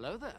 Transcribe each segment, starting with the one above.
Hello there.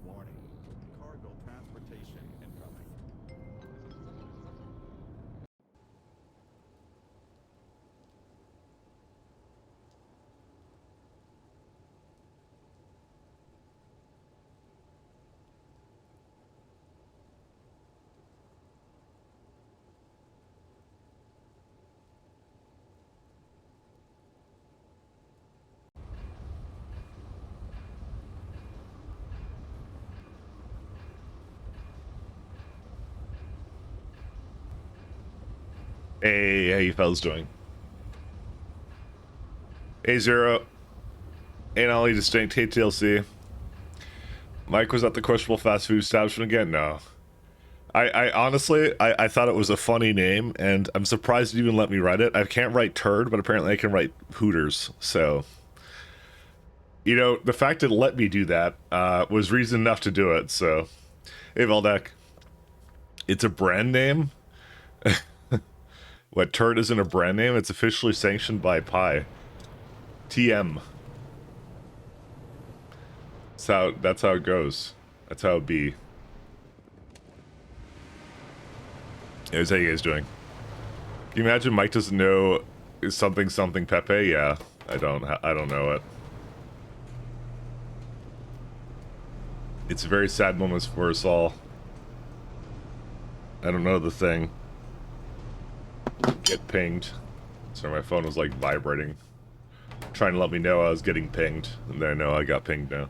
Warning. Cargo transportation incoming. Hey, how you fellas doing? Hey, Zero. Ain't Ollie Distinct. Hey, TLC. Mike was at the questionable fast food establishment again? No. I honestly, I thought it was a funny name, and I'm surprised it even let me write it. I can't write turd, but apparently I can write Hooters, so... You know, the fact it let me do that was reason enough to do it, so... Hey, Valdek. It's a brand name? What, turd isn't a brand name? It's officially sanctioned by Pi. TM. That's how it goes. That's how it be. Anyways, how you guys doing? Can you imagine Mike doesn't know something something Pepe? Yeah, I don't know it. It's a very sad moment for us all. I don't know the thing. Get pinged. So my phone was like vibrating, trying to let me know I was getting pinged, and then I know I got pinged now.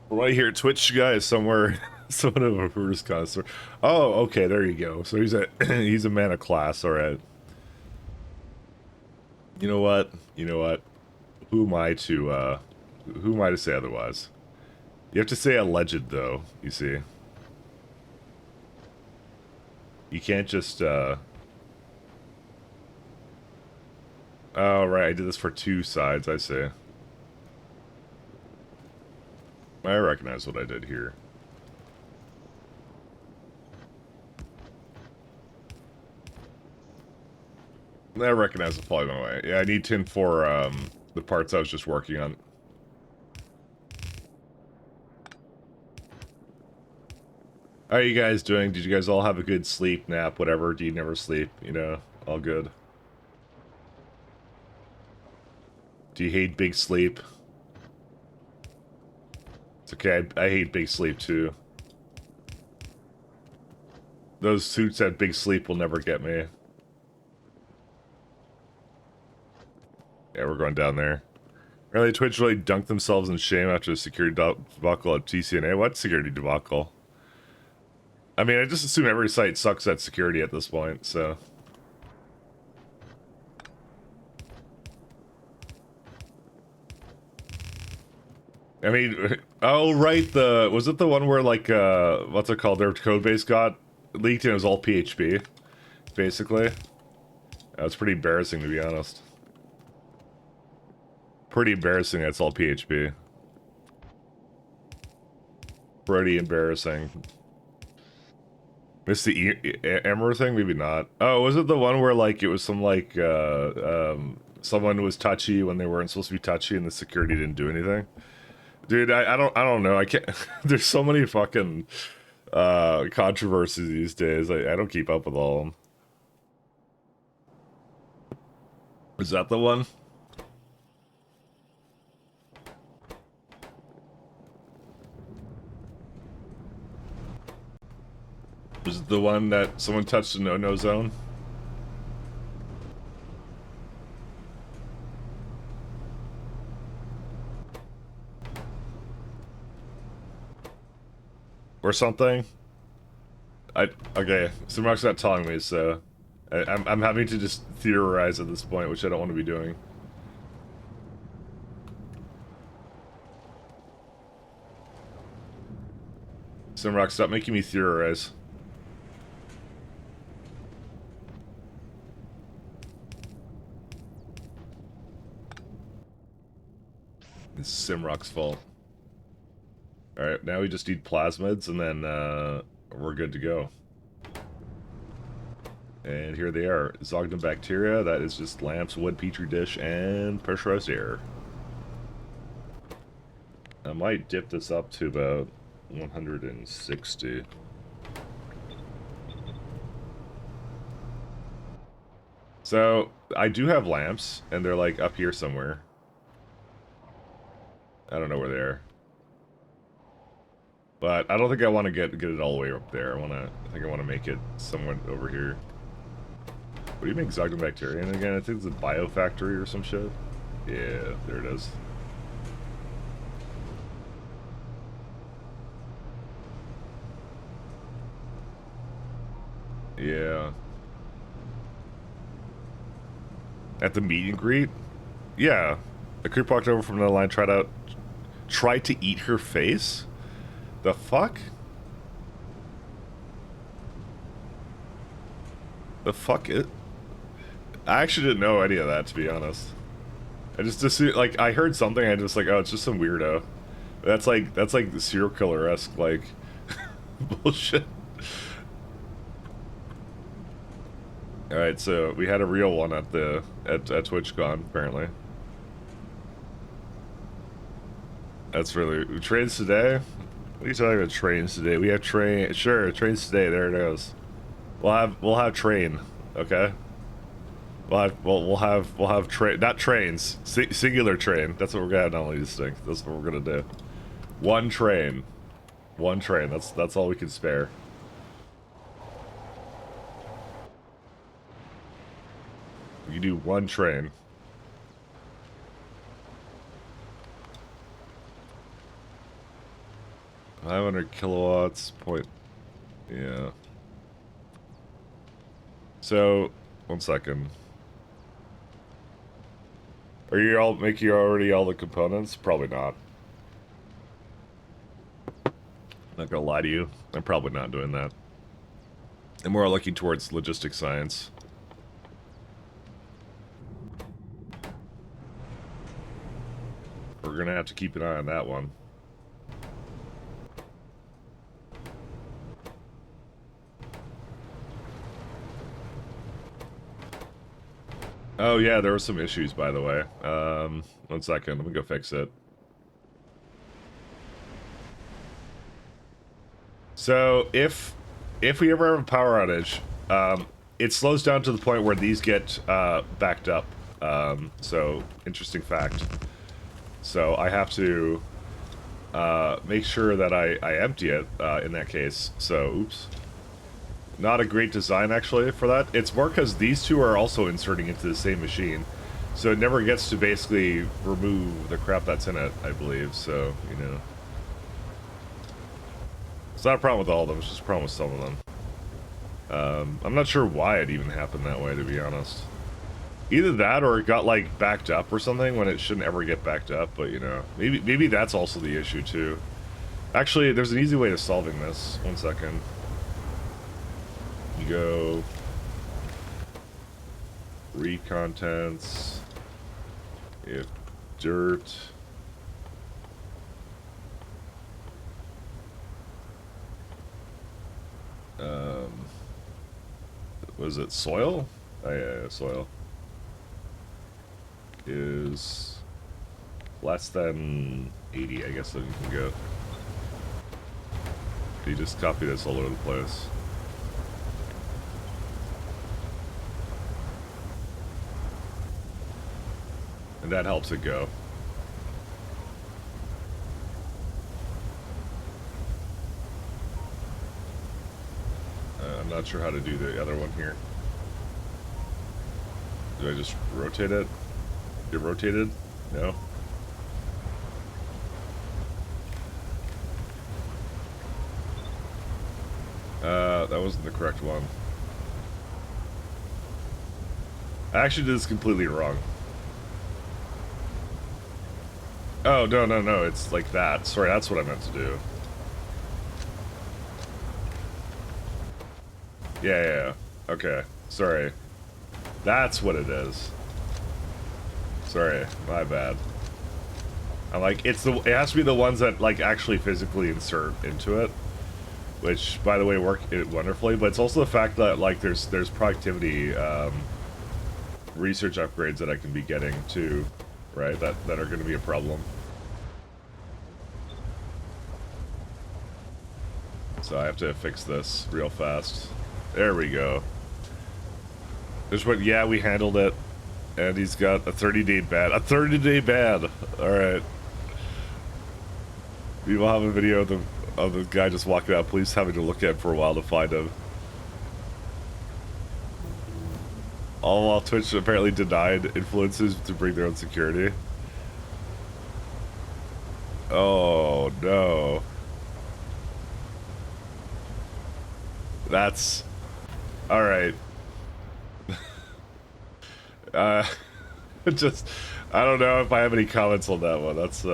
Right here, Twitch guy is somewhere, somewhat of a Bruce connoisseur. Oh, okay, there you go. So he's a he's a man of class. All right. You know what? You know what? Who am I to say otherwise? You have to say alleged, though. You see, you can't just. Oh right, I did this for two sides. I see. I recognize what I did here. I recognize the polygon way. Yeah, I need tin for the parts I was just working on. How are you guys doing? Did you guys all have a good sleep, nap, whatever? Do you never sleep? You know, all good. Do you hate big sleep? It's okay, I hate big sleep too. Those suits at big sleep will never get me. Yeah, we're going down there. Really, Twitch really dunked themselves in shame after the security debacle at TCNA. What security debacle? I mean, I just assume every site sucks at security at this point, so... I mean, Oh, right, was it the one where, like, what's it called, their code base got leaked and it was all PHP, basically? That was pretty embarrassing, to be honest. Pretty embarrassing, that's all PHP. Pretty embarrassing. Missed the Emmer thing? Maybe not. Oh, was it the one where, like, it was some, like, someone was touchy when they weren't supposed to be touchy and the security didn't do anything? Dude, I don't know. I can't. There's so many fucking controversies these days. I don't keep up with all of them. Is that the one? Was it the one that someone touched the no-no zone? Or something? Okay, Simrock's not telling me, so I'm having to just theorize at this point, which I don't want to be doing. Simrock, stop making me theorize. It's Simrock's fault. Alright, now we just need plasmids, and then we're good to go. And here they are. Zogden bacteria, that is just lamps, wood, petri dish, and pressurized air. I might dip this up to about 160. So, I do have lamps, and they're like up here somewhere. I don't know where they are. But I don't think I want to get it all the way up there. I think I want to make it somewhere over here. What do you make Zogdobacterian again? I think it's a biofactory or some shit. Yeah, there it is. Yeah. At the meet and greet? Yeah. A creep walked over from the line, tried to eat her face? The fuck? The fuck it? I actually didn't know any of that, to be honest. I just assumed, like, I heard something, I just like, oh, it's just some weirdo. That's like the serial killer-esque, like, bullshit. Alright, so we had a real one at TwitchCon, apparently. That's really... Trains today? What are you talking about, trains today? We have train... Sure, trains today, there it goes. We'll have train, okay? We'll have train... Not trains. Singular train. That's what we're gonna have, not only distinct. That's what we're gonna do. One train. One train. That's all we can spare. You do one train. $500 kilowatts. Yeah. So, 1 second. Are you all making already all the components? Probably not. Not gonna lie to you. I'm probably not doing that. I'm more looking towards logistic science. We're gonna have to keep an eye on that one. Oh yeah, there were some issues, by the way. 1 second, let me go fix it. So, if we ever have a power outage, it slows down to the point where these get backed up. So, interesting fact. So, I have to make sure that I empty it in that case. So, oops. Not a great design, actually, for that. It's more because these two are also inserting into the same machine. So it never gets to basically remove the crap that's in it, I believe. So, you know. It's not a problem with all of them, it's just a problem with some of them. I'm not sure why it even happened that way, to be honest. Either that or it got, like, backed up or something when it shouldn't ever get backed up, but, you know. Maybe that's also the issue, too. Actually, there's an easy way to solving this. 1 second. You go... read contents. If dirt... was it soil? Oh yeah, soil. Is less than 80, I guess, then you can go. You just copy this all over the place. And that helps it go. I'm not sure how to do the other one here. Do I just rotate it? Get rotated? No? That wasn't the correct one. I actually did this completely wrong. Oh, no, it's like that. Sorry, that's what I meant to do. Yeah. Okay, sorry. That's what it is. Sorry, my bad. I'm like, it has to be the ones that, like, actually physically insert into it. Which, by the way, work wonderfully, but it's also the fact that, like, there's productivity, research upgrades that I can be getting, too, right, that are going to be a problem. So I have to fix this real fast. There we go. There's what, yeah, we handled it. And he's got a 30-day ban. A 30-day ban! Alright. We will have a video of the guy just walking out, police having to look at him for a while to find him. All while Twitch apparently denied influencers to bring their own security. Oh, no. That's... Alright. Just... I don't know if I have any comments on that one. That's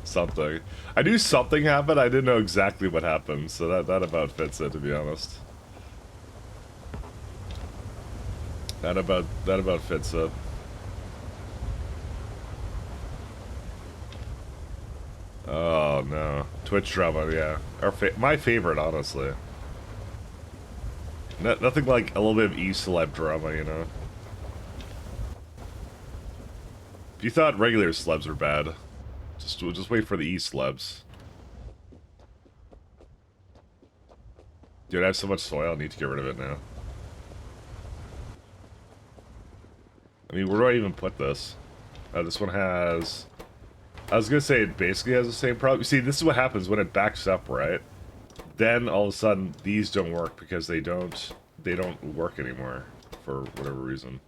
something. I knew something happened, I didn't know exactly what happened, so that about fits it, to be honest. That about fits it. Oh no. Twitch drama, yeah. My favorite, honestly. Nothing like a little bit of E-celeb drama, you know? If you thought regular celebs were bad, just wait for the E-celebs. Dude, I have so much soil, I need to get rid of it now. I mean, where do I even put this? This one has... I was gonna say it basically has the same problem. See, this is what happens when it backs up, right? Then all of a sudden these don't work because they don't work anymore for whatever reason.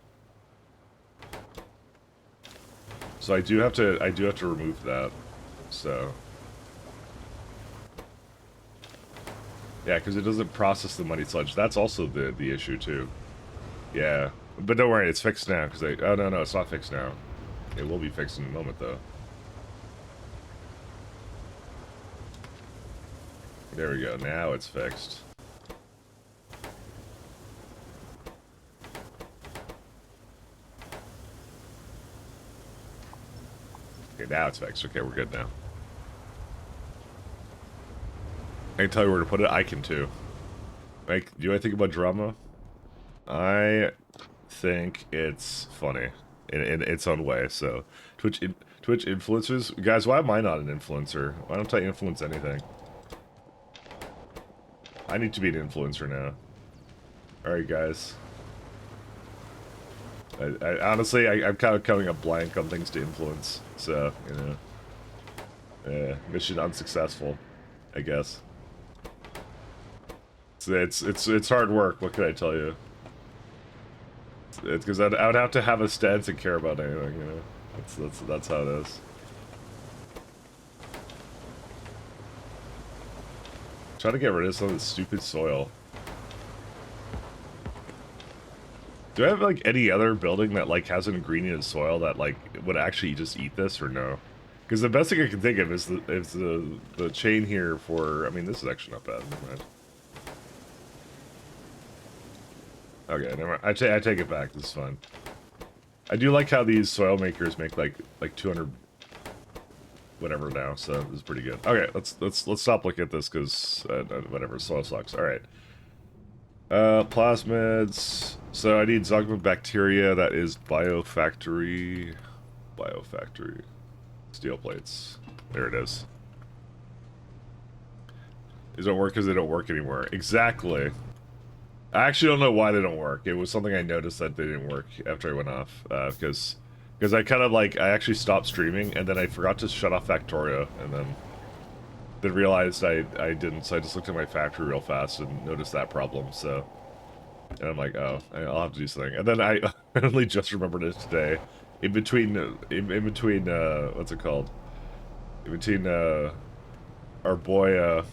So I do have to remove that. So yeah, because it doesn't process the money sludge. That's also the issue too. Yeah, but don't worry, it's fixed now. Because oh no, it's not fixed now. It will be fixed in a moment though. There we go, now it's fixed. Okay, now it's fixed. Okay, we're good now. I can tell you where to put it. I can too. Like, do I think about drama? I think it's funny in its own way. So, Twitch influencers, guys. Why am I not an influencer? Why don't I influence anything? I need to be an influencer now. Alright, guys. I honestly, I'm kind of coming up blank on things to influence. So, you know. Yeah, mission unsuccessful, I guess. It's hard work, what can I tell you? It's because I would have to have a stance and care about anything, you know? That's how it is. Try to get rid of some of this stupid soil. Do I have, like, any other building that, like, has an ingredient in soil that, like, would actually just eat this, or no? Because the best thing I can think of is the chain here for. I mean, this is actually not bad. Right? Okay, never mind. I take it back. This is fine. I do like how these soil makers make like 200 whatever now, so this is pretty good. Okay, let's stop looking at this because whatever, soil sucks. All right. Plasmids. So I need Zogma bacteria. That is biofactory. Biofactory. Steel plates. There it is. These don't work because they don't work anymore. Exactly. I actually don't know why they don't work. It was something I noticed that they didn't work after I went off. Because I kind of like, I actually stopped streaming and then I forgot to shut off Factorio and then realized I didn't. So I just looked at my factory real fast and noticed that problem. So, and I'm like, oh, I'll have to do something. And then I only just remembered it today. In between, what's it called? In between, our boy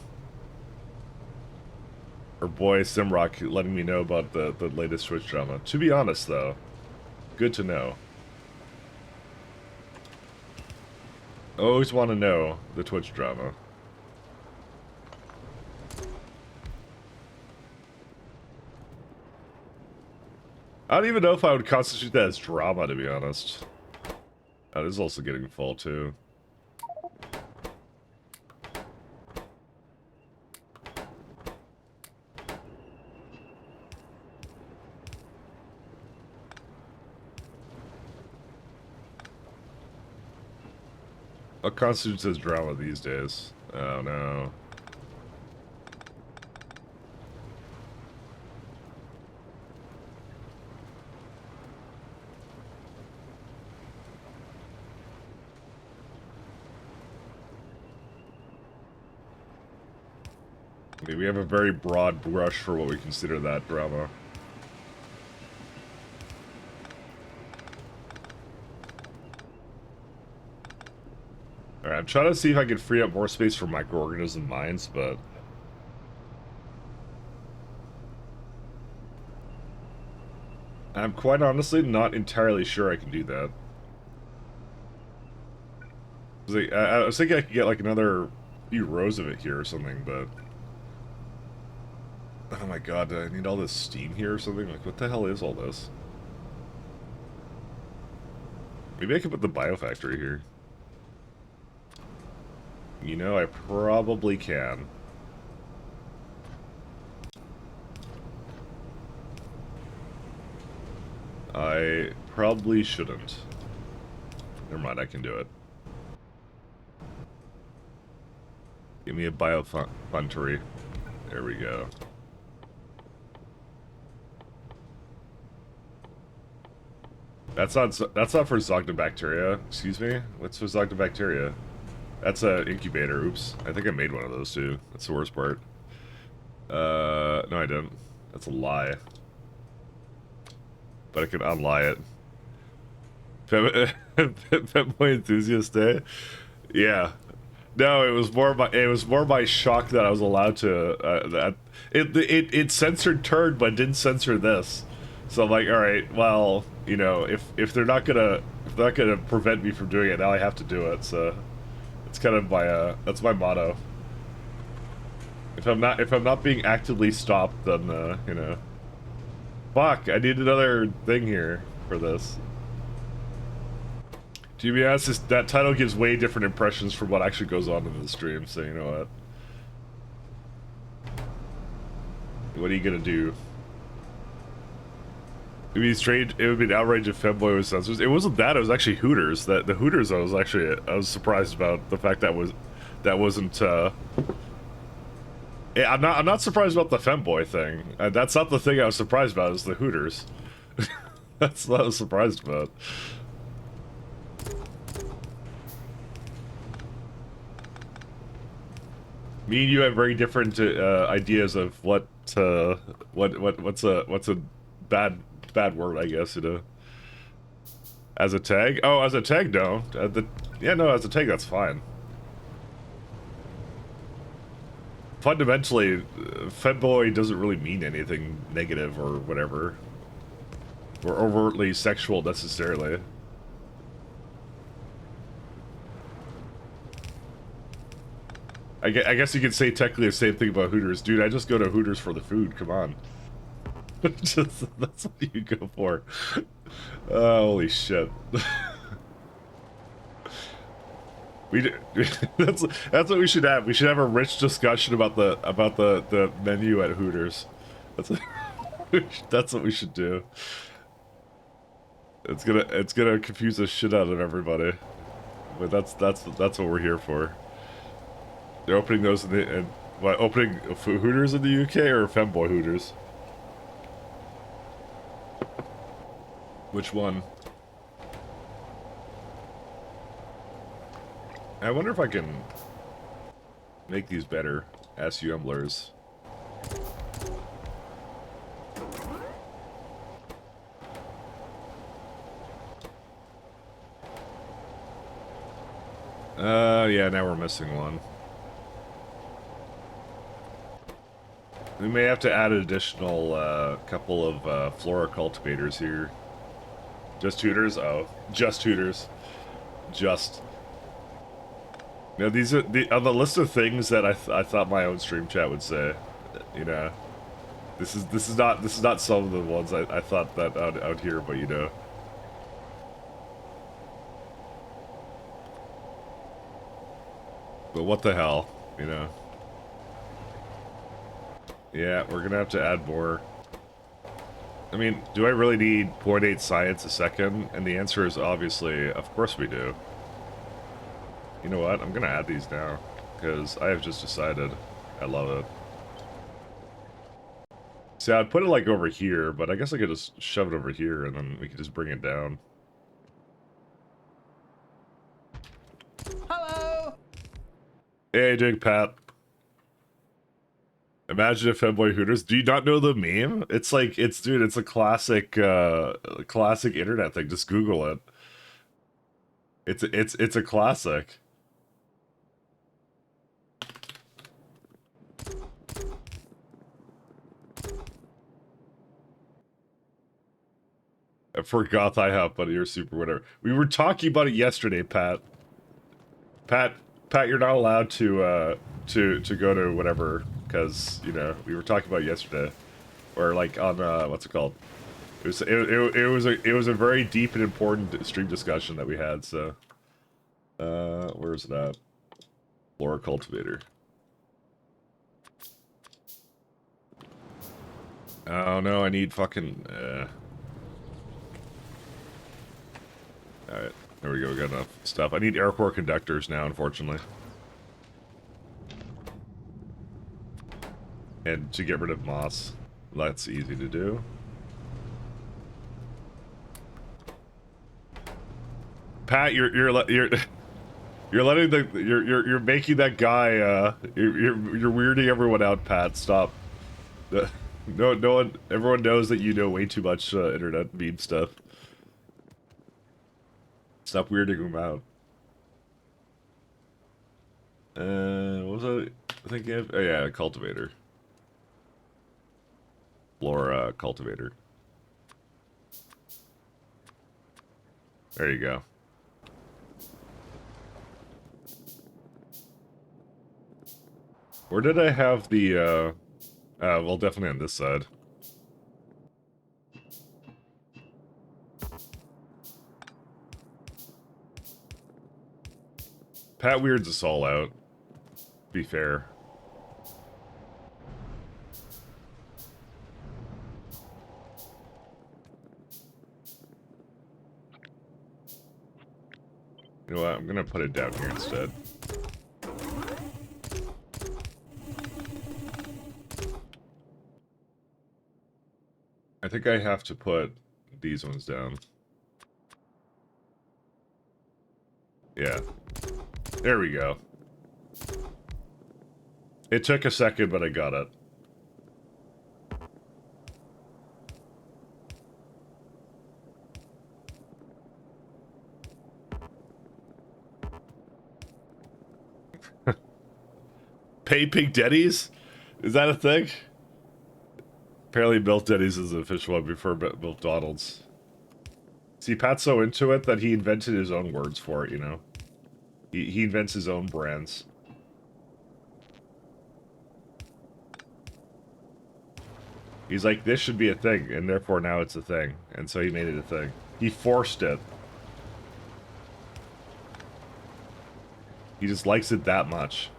Simrock letting me know about the latest Twitch drama. To be honest, though, good to know. Always want to know the Twitch drama. I don't even know if I would constitute that as drama, to be honest. Oh, this is also getting full, too. What constitutes as drama these days? Oh, no. I mean, we have a very broad brush for what we consider that drama. Alright, I'm trying to see if I can free up more space for microorganism mines, but... I'm quite honestly not entirely sure I can do that. I was thinking I could get like another few rows of it here or something, but... Oh my god, do I need all this steam here or something? Like, what the hell is all this? Maybe I could put the biofactory here. You know, I probably can. I probably shouldn't. Never mind, I can do it. Give me a biofactory. There we go. That's not for Zogdobacteria. Excuse me? What's for Zogdobacteria? That's an incubator. Oops. I think I made one of those too. That's the worst part. No I didn't. That's a lie. But I can unlie it. Femboy Enthusiast Day? Yeah. No, it was more my shock that I was allowed to it censored turd but didn't censor this. So I'm like, all right, well, you know, if they're not gonna prevent me from doing it, now I have to do it. So it's kind of my that's my motto. If I'm not being actively stopped, then you know, fuck, I need another thing here for this. To be honest, that title gives way different impressions from what actually goes on in the stream. So you know what are you gonna do? It'd be strange. It would be an outrage if Femboy was censored. It wasn't that. It was actually Hooters. The Hooters. I was surprised about the fact that wasn't. Yeah, I'm not surprised about the Femboy thing. That's not the thing I was surprised about. Is the Hooters. That's what I was surprised about. Me and you have very different ideas of what's a bad word, I guess, you know. As a tag? Oh, as a tag, no. Yeah, no, as a tag, that's fine. Fundamentally, femboy doesn't really mean anything negative or whatever. Or overtly sexual, necessarily. I guess you could say technically the same thing about Hooters. Dude, I just go to Hooters for the food. Come on. That's what you go for. Holy shit. We do, that's what we should have. We should have a rich discussion about the menu at Hooters. That's what, that's what we should do. It's gonna confuse the shit out of everybody. But that's what we're here for. They're opening those in the what, opening Hooters in the UK or Femboy Hooters? Which one? I wonder if I can make these better. SUMblers. Yeah, now we're missing one. We may have to add an additional couple of flora cultivators here. Just Hooters? Oh, just Hooters. Just. You know, these are on the list of things that I thought my own stream chat would say. You know, this is not some of the ones I thought that out here, but you know. But what the hell, you know? Yeah, we're gonna have to add more. I mean, do I really need 0.8 science a second? And the answer is obviously, of course we do. You know what? I'm gonna add these now, because I have just decided. I love it. See, I'd put it like over here, but I guess I could just shove it over here, and then we could just bring it down. Hello! Hey, Jake Pat. Imagine if Femboy Hooters. Do you not know the meme? It's like, dude, it's a classic, classic internet thing. Just Google it. It's a classic. I forgot I have, but you're super whatever. We were talking about it yesterday, Pat. Pat, you're not allowed to go to whatever, because, you know, we were talking about it yesterday. Or like on what's it called? It was a very deep and important stream discussion that we had, so where's it at? Flora cultivator. Oh no, I need fucking alright, there we go, we got enough stuff. I need air core conductors now, unfortunately. And to get rid of moss. That's easy to do. Pat, you're letting you're making that guy you're weirding everyone out, Pat. Stop. No one, everyone knows that you know way too much internet meme stuff. Stop weirding them out. What was I thinking of? Oh yeah, cultivator. Flora cultivator. There you go. Where did I have the well, definitely on this side. Pat weirds us all out. Be fair. You know what? I'm gonna put it down here instead. I think I have to put these ones down. Yeah. There we go. It took a second, but I got it. Pay Pig Denny's? Is that a thing? Apparently Built Denny's is the official one before Built Donald's. See, Pat's so into it that he invented his own words for it, you know? He invents his own brands. He's like, this should be a thing, and therefore now it's a thing. And so he made it a thing. He forced it. He just likes it that much.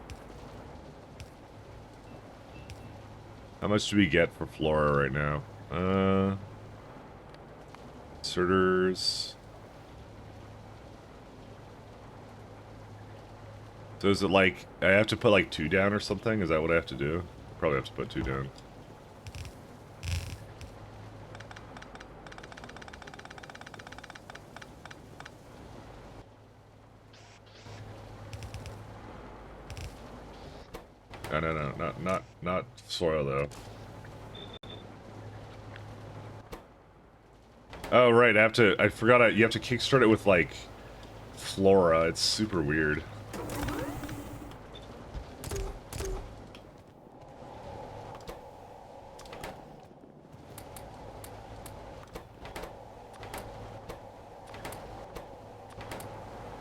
How much do we get for Flora right now? Inserters. So is it like, I have to put like 2 down or something? Is that what I have to do? I probably have to put 2 down. No, not soil though. Oh right, I forgot you have to kickstart it with like Flora. It's super weird.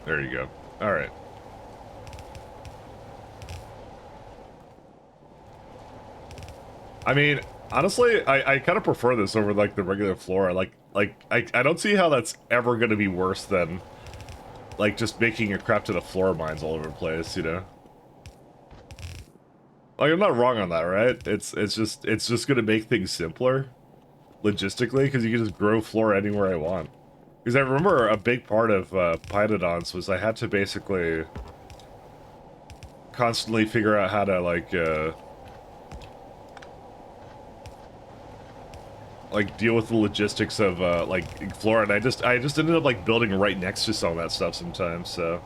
There you go. Alright. I mean, honestly, I kind of prefer this over like the regular Flora. I don't see how that's ever going to be worse than like just making a crap ton of Flora mines all over the place, you know? Like I'm not wrong on that, right? It's just going to make things simpler logistically because you can just grow Flora anywhere I want. Because I remember a big part of Pydodons was I had to basically constantly figure out how to like deal with the logistics of like Flora, and I just ended up like building right next to some of that stuff sometimes. So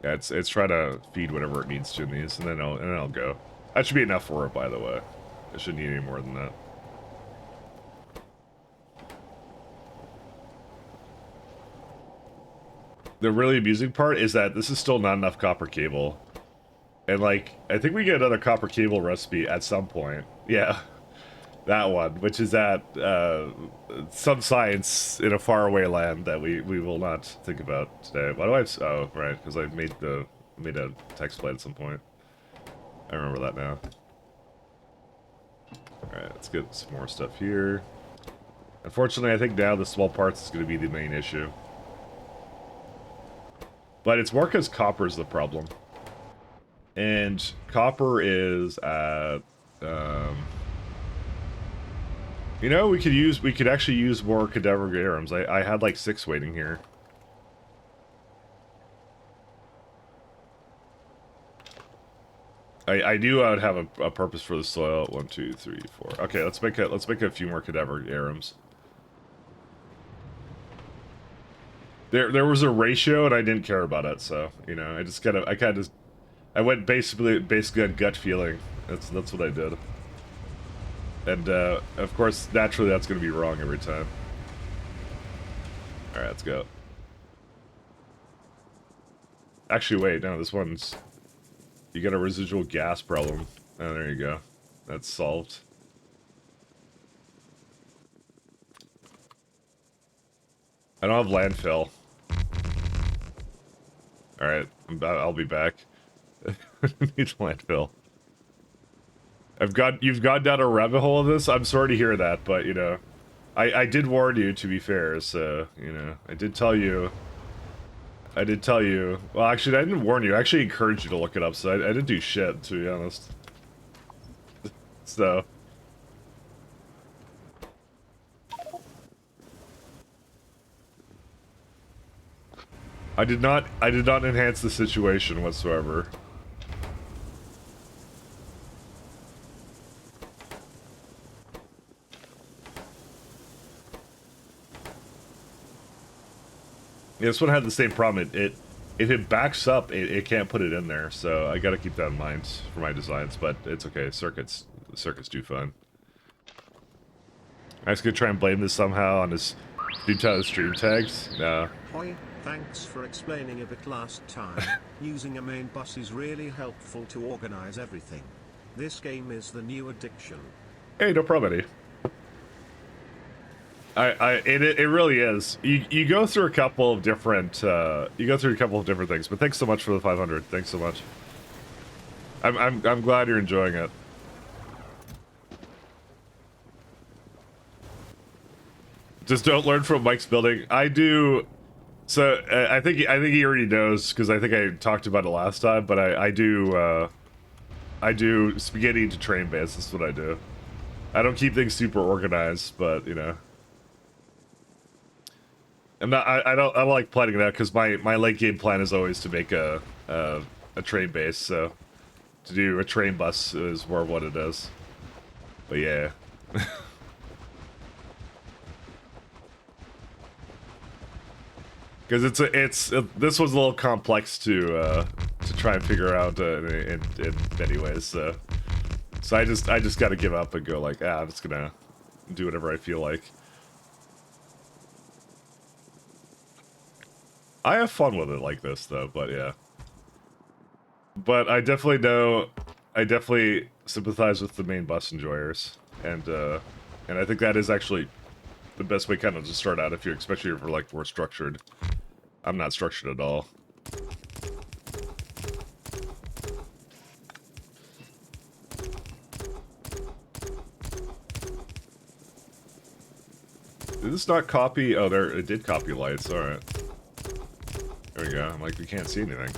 yeah, it's trying to feed whatever it needs to in these, and then I'll go. That should be enough for it, by the way. I shouldn't need any more than that. The really amusing part is that this is still not enough copper cable. And, like, I think we get another copper cable recipe at some point. Yeah, that one, which is at some science in a faraway land that we will not think about today. Why do I have... Oh, right, because I made a text plate at some point. I remember that now. Alright, let's get some more stuff here. Unfortunately, I think now the small parts is going to be the main issue. But it's more because copper is the problem. And copper is at... you know, we could actually use more cadaverariums. I had like 6 waiting here. I knew I would have a purpose for the soil. 1, 2, 3, 4. Okay, let's make a few more cadaverariums. There was a ratio and I didn't care about it, so you know I went basically on gut feeling. That's what I did. And of course, naturally, that's going to be wrong every time. All right, let's go. Actually, wait, no, this one's... You got a residual gas problem. Oh, there you go. That's solved. I don't have landfill. Alright, I'll be back. Need landfill. You've gone down a rabbit hole of this? I'm sorry to hear that, but, you know... I did warn you, to be fair, so, you know, I did tell you... Well, actually, I didn't warn you. I actually encouraged you to look it up, so I didn't do shit, to be honest. So... I did not enhance the situation whatsoever. Yeah, this one had the same problem. If it backs up, it can't put it in there. So I got to keep that in mind for my designs. But it's okay. Circuits do fine. I was gonna try and blame this somehow on his stream tags. No. Hoi, thanks for explaining a bit last time. Using a main bus is really helpful to organize everything. This game is the new addiction. Hey, no problem, Eddie. It really is. You go through a couple of different things. But thanks so much for the 500. Thanks so much. I'm glad you're enjoying it. Just don't learn from Mike's building. I do. So I think he already knows because I think I talked about it last time. But I do spaghetti to train base. That's what I do. I don't keep things super organized, but you know. I don't like planning it out because my late game plan is always to make a train base. So to do a train bus is more of what it is. But yeah. Because this was a little complex to try and figure out in many ways. So I just got to give up and go like, I'm just gonna do whatever I feel like. I have fun with it like this though, but yeah. But I definitely sympathize with the main bus enjoyers, and I think that is actually the best way kind of to start out if you're, especially if you're like more structured. I'm not structured at all. Did this not copy? Oh, there, it did copy lights. All right. There we go. I'm like, we can't see anything.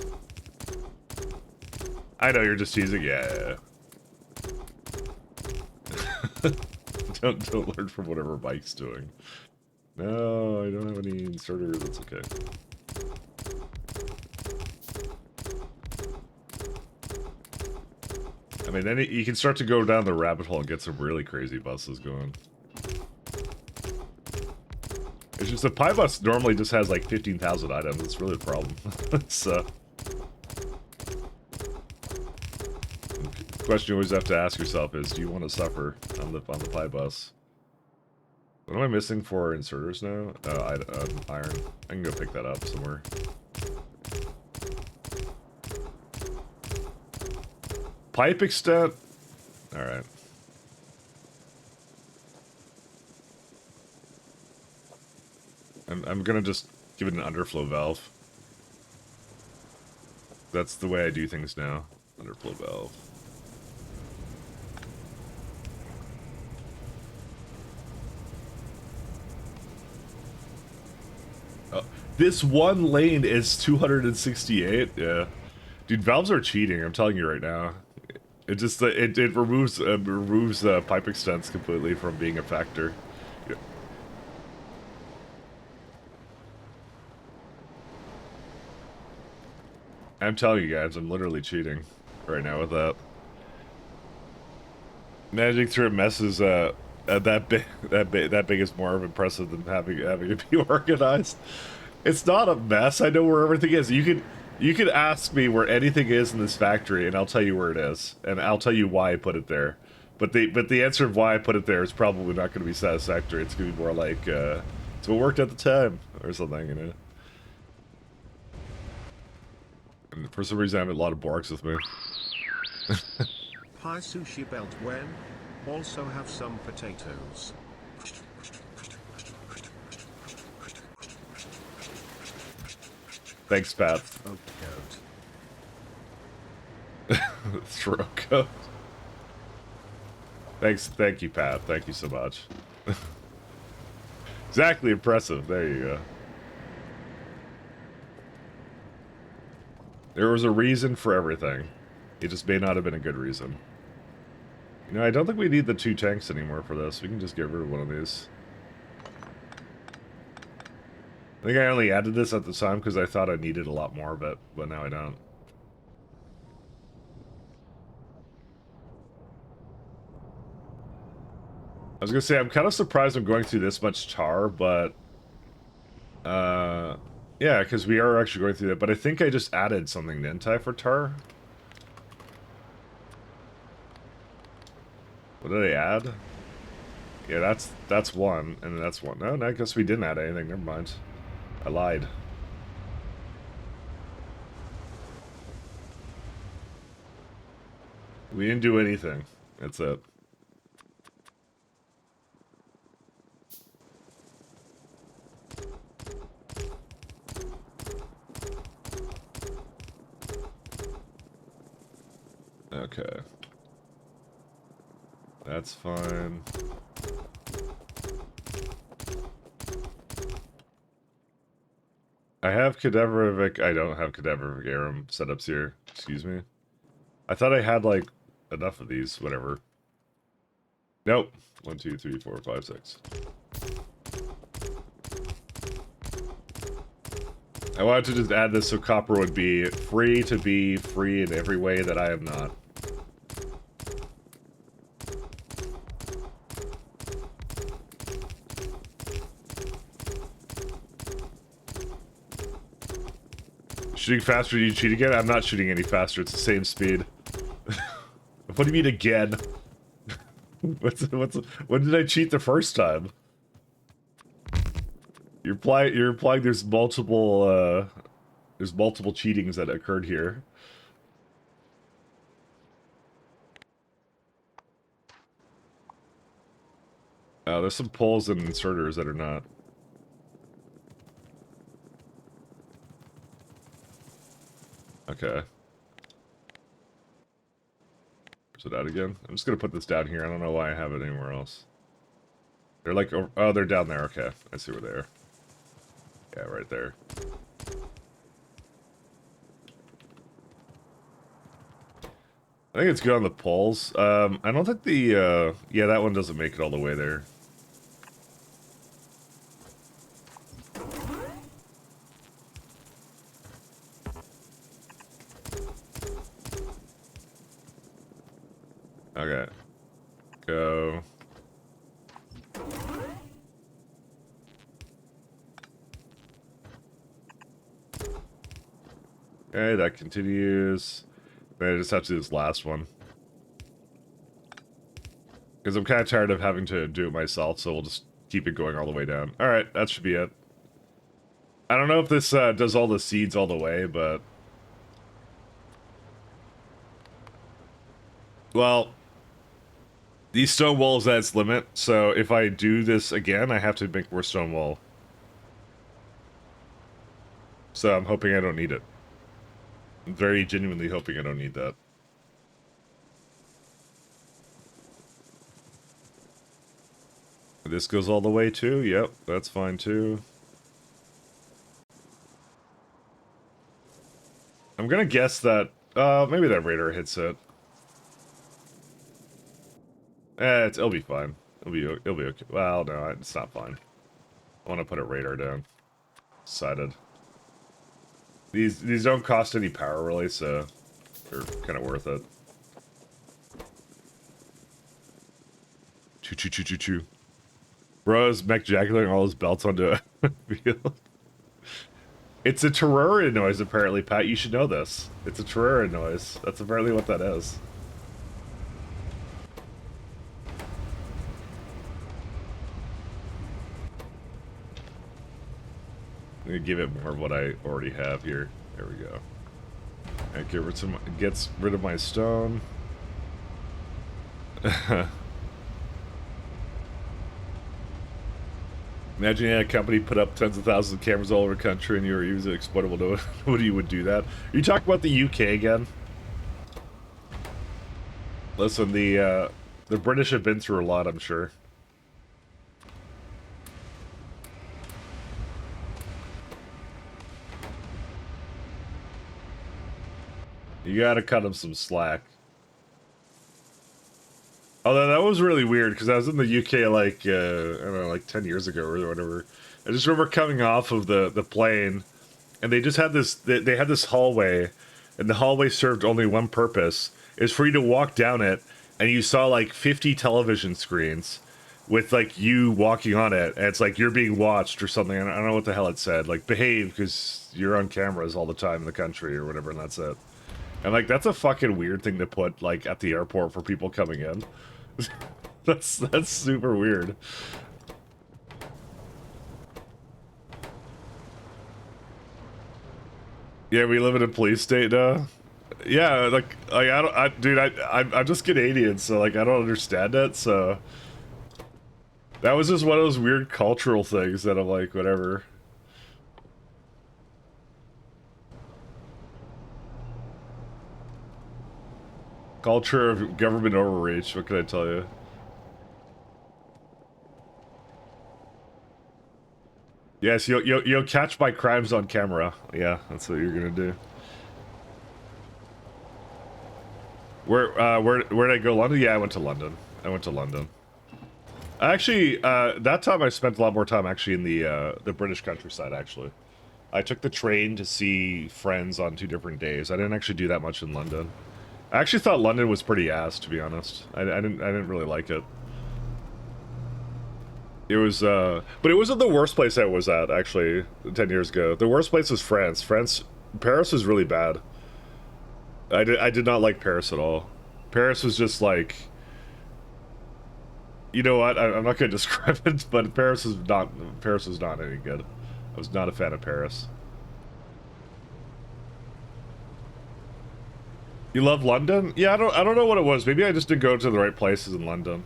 I know you're just teasing. Yeah. Don't learn from whatever Mike's doing. No, I don't have any inserter. That's okay. I mean, then you can start to go down the rabbit hole and get some really crazy buses going. It's just the Pi bus normally just has like 15,000 items. It's really a problem. So, the question you always have to ask yourself is, do you want to suffer on the Pi bus? What am I missing for inserters now? Iron. I can go pick that up somewhere. Pipe extent? Alright. I'm gonna just give it an underflow valve. That's the way I do things now. Underflow valve. Oh, this one lane is 268? Yeah. Dude, valves are cheating, I'm telling you right now. It just, it removes pipe extents completely from being a factor. Yeah. I'm telling you guys, I'm literally cheating right now with that. Managing through a mess is that big is more impressive than having it be organized. It's not a mess. I know where everything is. You could ask me where anything is in this factory, and I'll tell you where it is, and I'll tell you why I put it there. But the answer of why I put it there is probably not going to be satisfactory. It's going to be more like it's what worked at the time or something, you know. And for some reason, I have a lot of Borgs with me. Pie sushi belt when? Also have some potatoes. Thanks, Pat. Throat goat. Throat goat. Thank you, Pat. Thank you so much. Exactly impressive. There you go. There was a reason for everything. It just may not have been a good reason. You know, I don't think we need the 2 tanks anymore for this. We can just get rid of one of these. I think I only added this at the time because I thought I needed a lot more of it, but now I don't. I was gonna say, I'm kind of surprised I'm going through this much tar, but... yeah, because we are actually going through that, but I think I just added something, didn't I, for tar? What did I add? Yeah, that's one, and that's one. No, I guess we didn't add anything, never mind. I lied. We didn't do anything. That's it. Okay. That's fine. I have Cadaverific. I don't have Cadaverific Arum setups here. Excuse me. I thought I had, like, enough of these. Whatever. Nope. 1, 2, 3, 4, 5, 6. I wanted to just add this so copper would be free to be free in every way that I am not. Shooting faster, you cheat again? I'm not shooting any faster, it's the same speed. What do you mean again? When did I cheat the first time? You're implying there's multiple cheatings that occurred here. There's some poles and inserters that are not. Okay. Is it out again? I'm just gonna put this down here. I don't know why I have it anywhere else. They're like, oh, they're down there. Okay, I see where they are. Yeah, right there. I think it's good on the poles. I don't think the, yeah, that one doesn't make it all the way there. Okay. Go. Okay, that continues. I just have to do this last one. Because I'm kind of tired of having to do it myself, so we'll just keep it going all the way down. Alright, that should be it. I don't know if this does all the seeds all the way, but... Well... These stone walls at its limit, so if I do this again, I have to make more stone wall. So I'm hoping I don't need it. I'm very genuinely hoping I don't need that. This goes all the way too? Yep, that's fine too. I'm gonna guess that, maybe that radar hits it. It'll be fine. It'll be okay. Well, no, it's not fine. I want to put a radar down. Decided. These don't cost any power really, so they're kind of worth it. Choo choo choo choo choo. Bro's mech jaculating all his belts onto a field. It's a Terraria noise, apparently, Pat. You should know this. It's a Terraria noise. That's apparently what that is. I'm gonna give it more of what I already have here. There we go. And gets rid of my stone. Imagine you had a company put up tens of thousands of cameras all over the country and you were using exploitable to nobody would do that. Are you talking about the UK again? Listen, the British have been through a lot, I'm sure. You gotta cut them some slack. Although that was really weird, because I was in the UK like, I don't know, like 10 years ago or whatever. I just remember coming off of the plane, and they just had this, they had this hallway, and the hallway served only one purpose. Is for you to walk down it, and you saw like 50 television screens with like you walking on it, and it's like you're being watched or something. I don't know what the hell it said. Like, behave, because you're on cameras all the time in the country or whatever, and that's it. And like, that's a fucking weird thing to put like at the airport for people coming in. that's super weird. Yeah, we live in a police state now. Yeah, like I'm just Canadian, so like I don't understand it. So that was just one of those weird cultural things that I'm like, whatever. Culture of government overreach. What can I tell you? Yes, you'll catch my crimes on camera. Yeah, that's what you're gonna do. Where did I go? London? Yeah, I went to London. Actually, that time I spent a lot more time actually in the British countryside. Actually, I took the train to see friends on 2 different days. I didn't actually do that much in London. I actually thought London was pretty ass, to be honest. I didn't really like it. It was, but it wasn't the worst place I was at, actually, 10 years ago. The worst place was France. Paris was really bad. I did not like Paris at all. Paris was just like... You know what? I'm not going to describe it, but Paris was not any good. I was not a fan of Paris. You love London? Yeah, I don't know what it was. Maybe I just didn't go to the right places in London.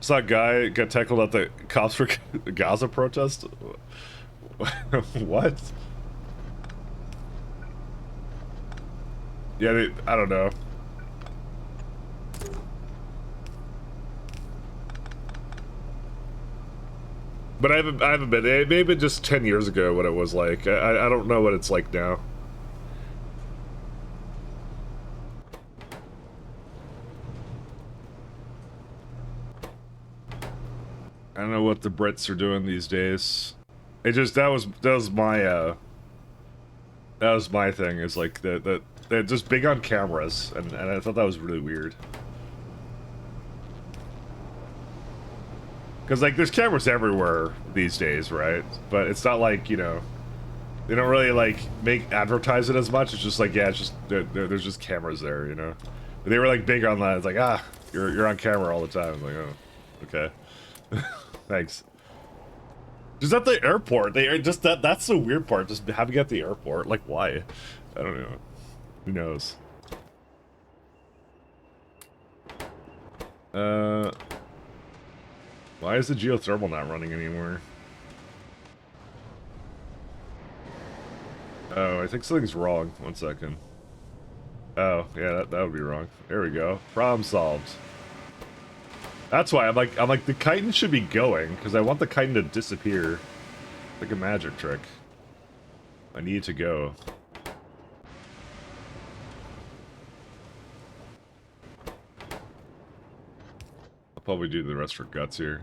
Saw a guy got tackled at the cops for Gaza protest. What? Yeah, I don't know. But I haven't been. It may have been just 10 years ago what it was like. I don't know what it's like now. I don't know what the Brits are doing these days. It just that was my thing. Is like they're just big on cameras, and I thought that was really weird. Because like there's cameras everywhere these days, right? But it's not like, you know, they don't really like advertise it as much. It's just like, yeah, it's just there's just cameras there, you know. But they were like big on that. It's like, you're on camera all the time. I'm like, oh, okay. Thanks. Just at the airport, they are just that's the weird part. Just having at the airport, like why? I don't know. Who knows? Why is the geothermal not running anymore? Oh, I think something's wrong. 1 second. Oh, yeah, that would be wrong. There we go. Problem solved. That's why I'm like the chitin should be going, because I want the chitin to disappear. Like a magic trick. I need it to go. I'll probably do the rest for guts here.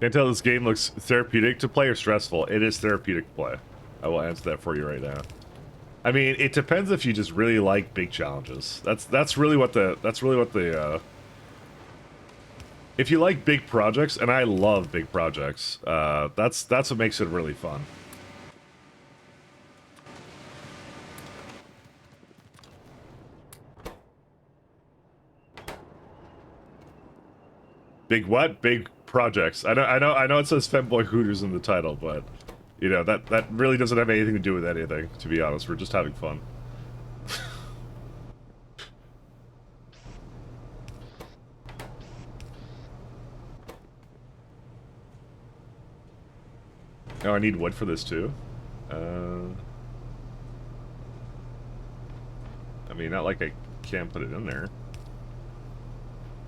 Can't tell this game looks therapeutic to play or stressful. It is therapeutic to play. I will answer that for you right now. I mean, it depends if you just really like big challenges. That's really what the if you like big projects, and I love big projects, that's what makes it really fun. Big what? Big projects. I know it says Femboy Hooters in the title, but you know, that really doesn't have anything to do with anything, to be honest. We're just having fun. Oh, I need wood for this too. I mean, not like I can't put it in there.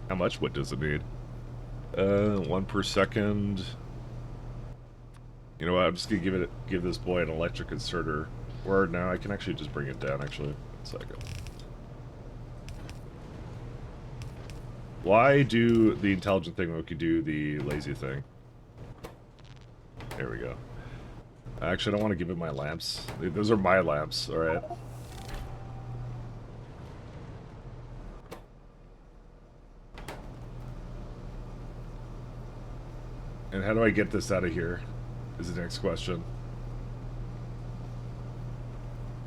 How much wood does it need? 1 per second. You know what? I'm just gonna give this boy an electric inserter. Or now I can actually just bring it down. Actually, 1 second. Why do the intelligent thing when we could do the lazy thing? There we go. Actually, I don't want to give it my lamps. Those are my lamps. All right. And how do I get this out of here? Is the next question.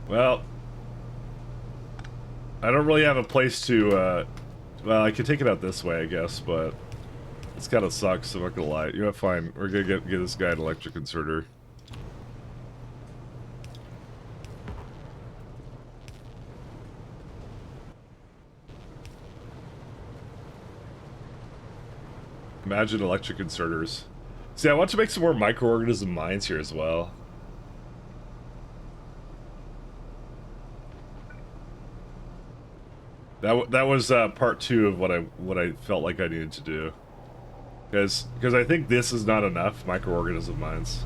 Well, I don't really have a place to, well, I could take it out this way, I guess, but it's kind of sucks, I'm not gonna lie. You know, fine, we're gonna get this guy an electric inserter. Imagine electric inserters. See, I want to make some more microorganism mines here as well. That was part 2 of what I felt like I needed to do. Because I think this is not enough microorganism mines.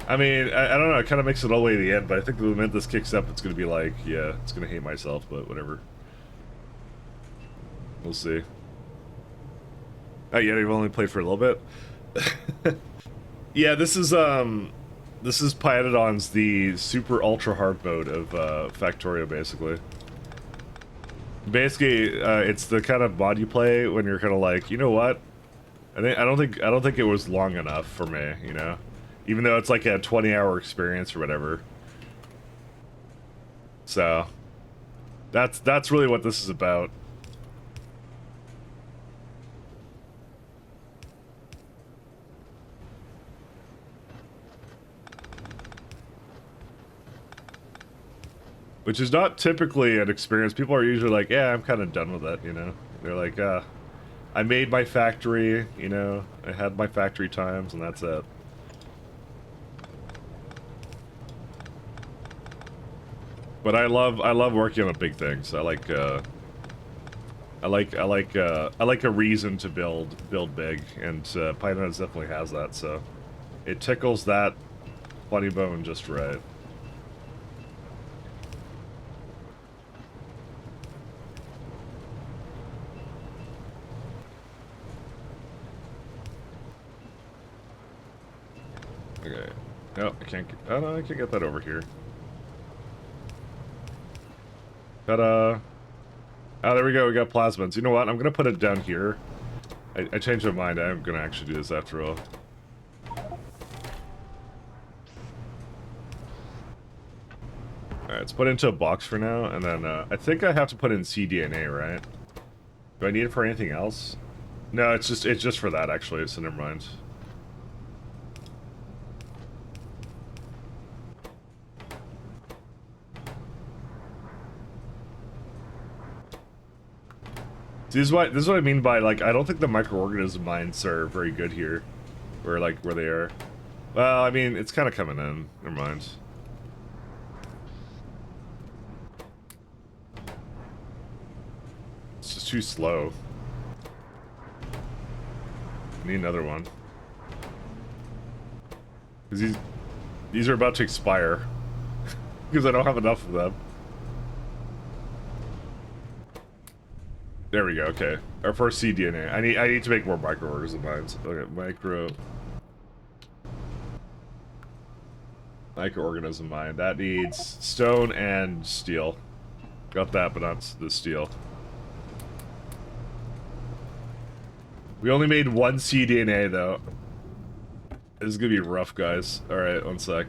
I mean, I don't know, it kind of makes it all the way to the end, but I think the moment this kicks up, it's going to be like, yeah, it's going to hate myself, but whatever. We'll see. Oh, yeah, you've only played for a little bit? Yeah, this is Pyadodon's the super ultra hard mode of Factorio, basically. Basically, it's the kind of mod you play when you're kind of like, you know what? I don't think it was long enough for me, you know? Even though it's like a 20-hour experience or whatever. So, that's really what this is about. Which is not typically an experience. People are usually like, yeah, I'm kind of done with that, you know? They're like, I made my factory, you know? I had my factory times, and that's it. But I love working on big things. I like a reason to build big, and Python definitely has that, so it tickles that funny bone just right. Okay. No, I can't. Oh no, I can get that over here. Ta-da! Oh, there we go. We got plasmids. You know what? I'm gonna put it down here. I changed my mind. I'm gonna actually do this after all. Alright, let's put it into a box for now, and then I think I have to put in cDNA, right? Do I need it for anything else? No, it's just for that actually, so never mind. This is what I mean by, like, I don't think the microorganism mines are very good here. Where they are. Well, I mean, it's kind of coming in. Never mind. It's just too slow. Need another one. Because these are about to expire. Because I don't have enough of them. There we go, okay. Our first cDNA. I need to make more microorganism mines. Okay, microorganism mine. That needs stone and steel. Got that, but not the steel. We only made one cDNA though. This is gonna be rough, guys. Alright, one sec.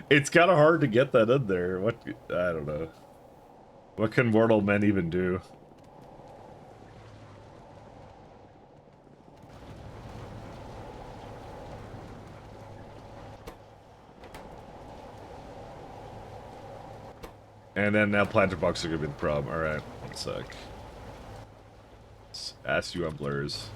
It's kind of hard to get that in there. I don't know. What can mortal men even do? And then now planter box are gonna be the problem. Alright, one sec. Let's ask you on blurs.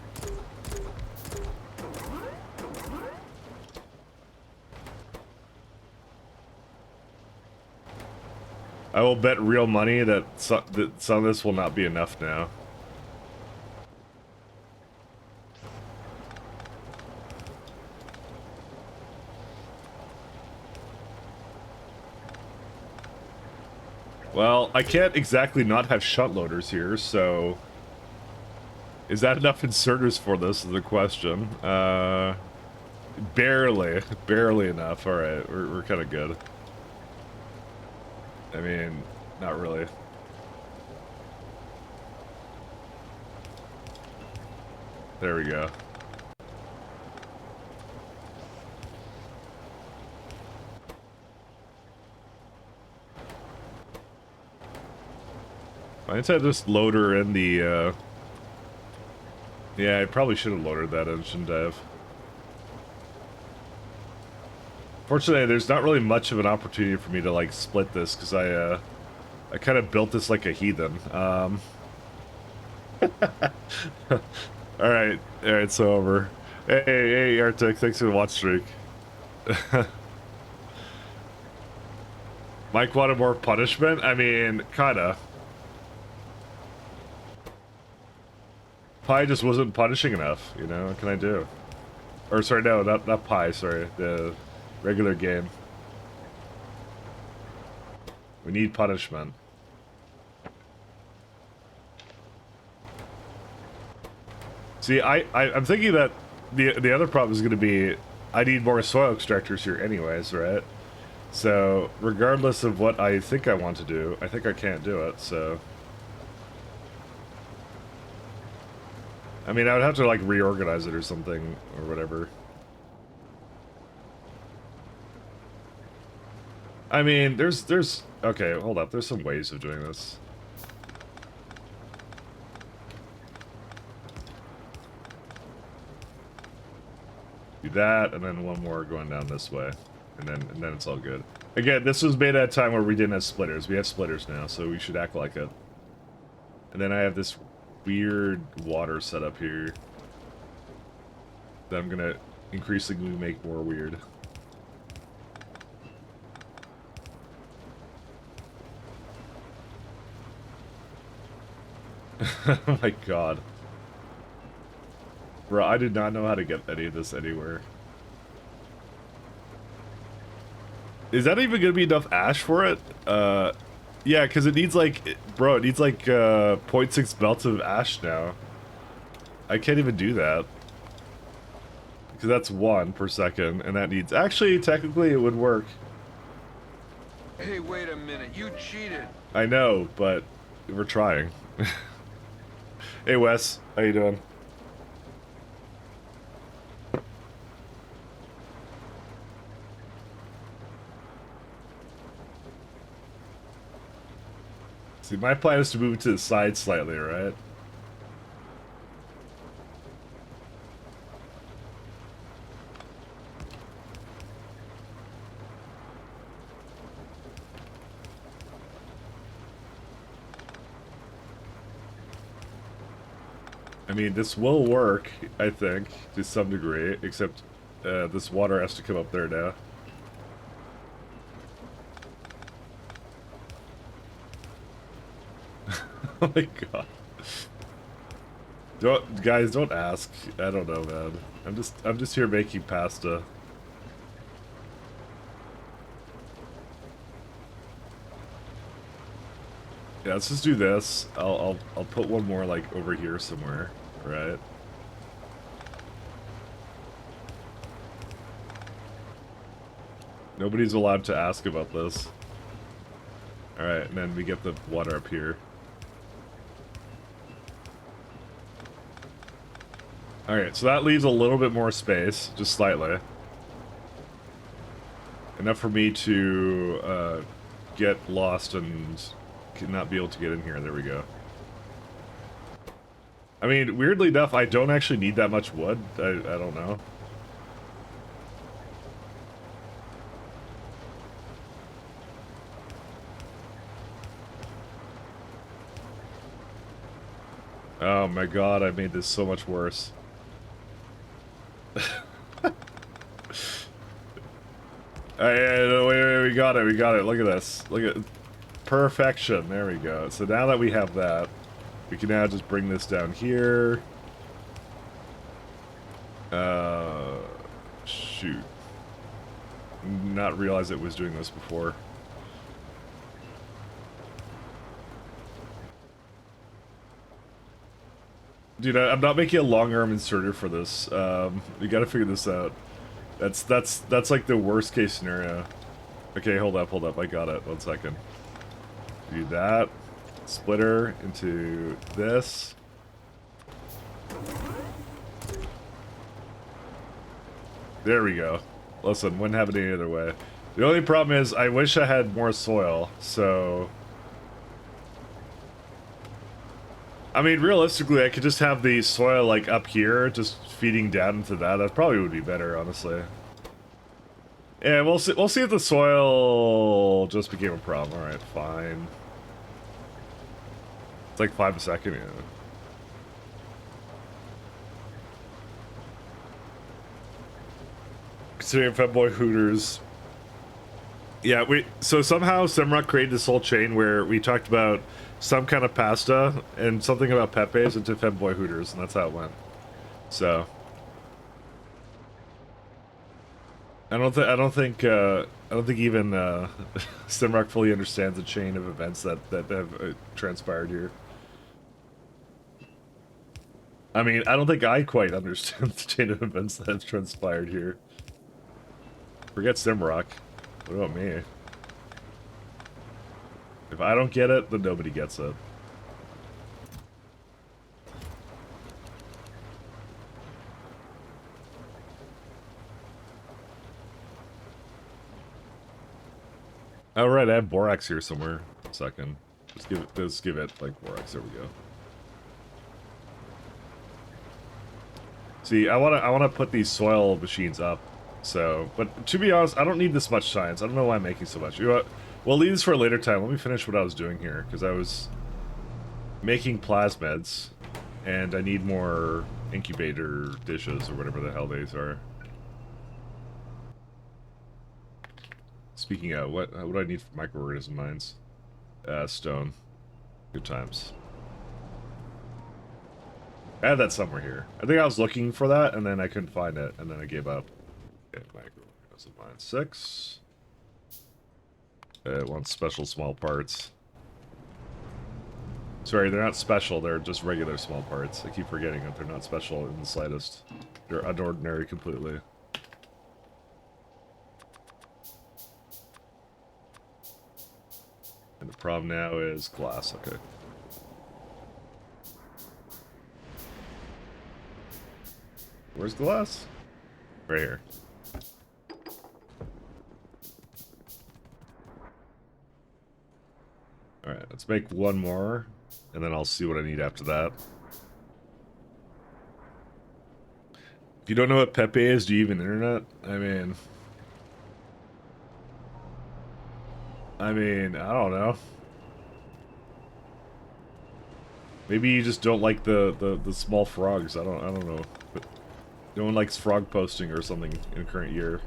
I will bet real money that some of this will not be enough now. Well, I can't exactly not have shunt loaders here, so... Is that enough inserters for this is the question. Barely enough. Alright, we're kind of good. I mean, not really. There we go. I need to just load her in the, Yeah, I probably should have loaded that in, shouldn't I have? Fortunately, there's not really much of an opportunity for me to, like, split this, because I kind of built this like a heathen. Alright, so over. Hey, Arctic, thanks for the watch streak. Mike wanted more punishment? I mean, kinda. Pi just wasn't punishing enough, you know? What can I do? Or, sorry, no, not Pi, sorry. The regular game. We need punishment. See, I'm thinking that the other problem is going to be I need more soil extractors here anyways, right? So, regardless of what I think I want to do, I think I can't do it, so... I mean, I would have to, like, reorganize it or something, or whatever. I mean, there's... Okay, hold up, there's some ways of doing this. Do that, and then one more going down this way. And then it's all good. Again, this was made at a time where we didn't have splitters. We have splitters now, so we should act like it. And then I have this weird water setup here that I'm gonna increasingly make more weird. Oh my god. Bro, I did not know how to get any of this anywhere. Is that even gonna be enough ash for it? Yeah, because it needs like... Bro, it needs like 0.6 belts of ash now. I can't even do that. Because that's 1 per second, and that needs... Actually, technically it would work. Hey, wait a minute, you cheated. I know, but we're trying. Hey Wes, how you doing? See, my plan is to move it to the side slightly, right? I mean, this will work, I think, to some degree, except this water has to come up there now. Oh my god. Guys, don't ask. I don't know, man. I'm just here making pasta. Yeah, let's just do this. I'll put one more like over here somewhere, right? Nobody's allowed to ask about this. Alright, and then we get the water up here. Alright, so that leaves a little bit more space, just slightly. Enough for me to get lost and not be able to get in here. There we go. I mean, weirdly enough, I don't actually need that much wood. I don't know. Oh my god, I made this so much worse. Wait, we got it, Look at this. Look at perfection. There we go. So now that we have that, we can now just bring this down here. Shoot. Not realize it was doing this before. Dude, I'm not making a long arm inserter for this. We gotta figure this out. That's like the worst case scenario. Okay, hold up, I got it. 1 second. Do that. Splitter into this. There we go. Listen, wouldn't have it any other way. The only problem is I wish I had more soil, so... I mean, realistically, I could just have the soil, like, up here, just feeding down into that. That probably would be better, honestly. Yeah, we'll see if the soil just became a problem. Alright, fine. It's like 5 a second, yeah. Considering Femboy Hooters. Yeah, so somehow Simrock created this whole chain where we talked about some kind of pasta and something about Pepe's into Femboy Hooters, and that's how it went. So I don't think even Simrock fully understands the chain of events that have transpired here. I mean, I don't think I quite understand the chain of events that have transpired here. Forget Simrock. What about me? If I don't get it, then nobody gets it. Oh right, I have Borax here somewhere. 1 second. Just give it like Borax. There we go. See, I wanna put these soil machines up. So, but to be honest, I don't need this much science. I don't know why I'm making so much. You know what? We'll leave this for a later time. Let me finish what I was doing here, because I was making plasmids, and I need more incubator dishes, or whatever the hell these are. Speaking of, what do I need for microorganism mines? Stone. Good times. I had that somewhere here. I think I was looking for that, and then I couldn't find it, and then I gave up. Okay, microorganism mine 6. It wants special small parts. Sorry, they're not special, they're just regular small parts. I keep forgetting that they're not special in the slightest. They're unordinary completely. And the problem now is glass, okay. Where's glass? Right here. Alright, let's make one more, and then I'll see what I need after that. If you don't know what Pepe is, do you even internet? I mean, I don't know. Maybe you just don't like the small frogs. I don't know. But no one likes frog posting or something in the current year.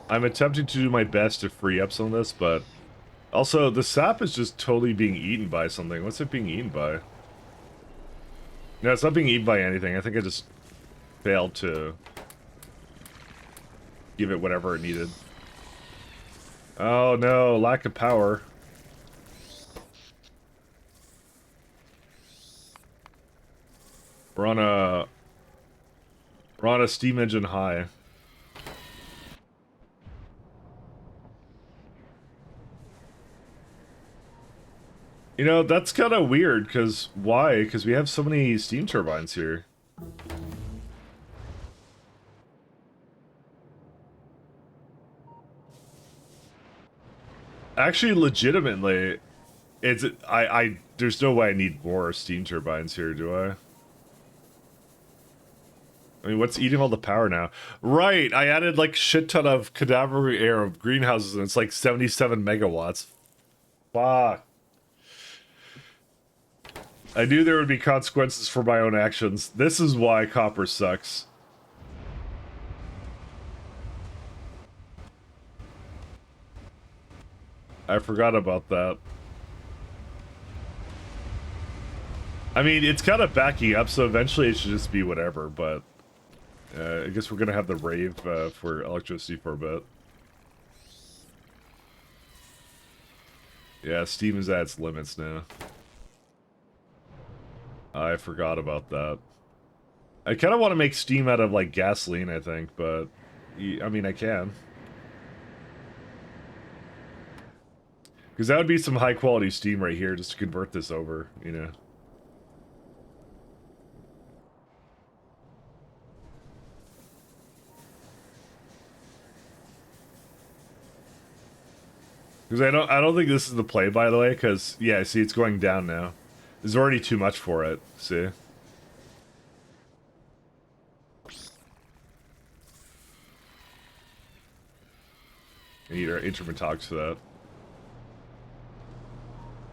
I'm attempting to do my best to free up some of this, but also the sap is just totally being eaten by something. What's it being eaten by? No, it's not being eaten by anything. I think I just failed to give it whatever it needed. Oh no, lack of power. We're on a steam engine high. You know, that's kind of weird, because why? Because we have so many steam turbines here. Actually, legitimately, there's no way I need more steam turbines here, do I? I mean, what's eating all the power now? Right, I added like shit ton of cadaver air of greenhouses, and it's like 77 megawatts. Fuck. I knew there would be consequences for my own actions. This is why copper sucks. I forgot about that. I mean, it's kind of backing up, so eventually it should just be whatever, but I guess we're gonna have the rave for electricity for a bit. Yeah, Steam is at its limits now. I forgot about that. I kind of want to make steam out of, like, gasoline, I think, but... I mean, I can. Because that would be some high-quality steam right here, just to convert this over, you know? Because I don't think this is the play, by the way, because, yeah, see, it's going down now. There's already too much for it, see? I need our instrument talks for that.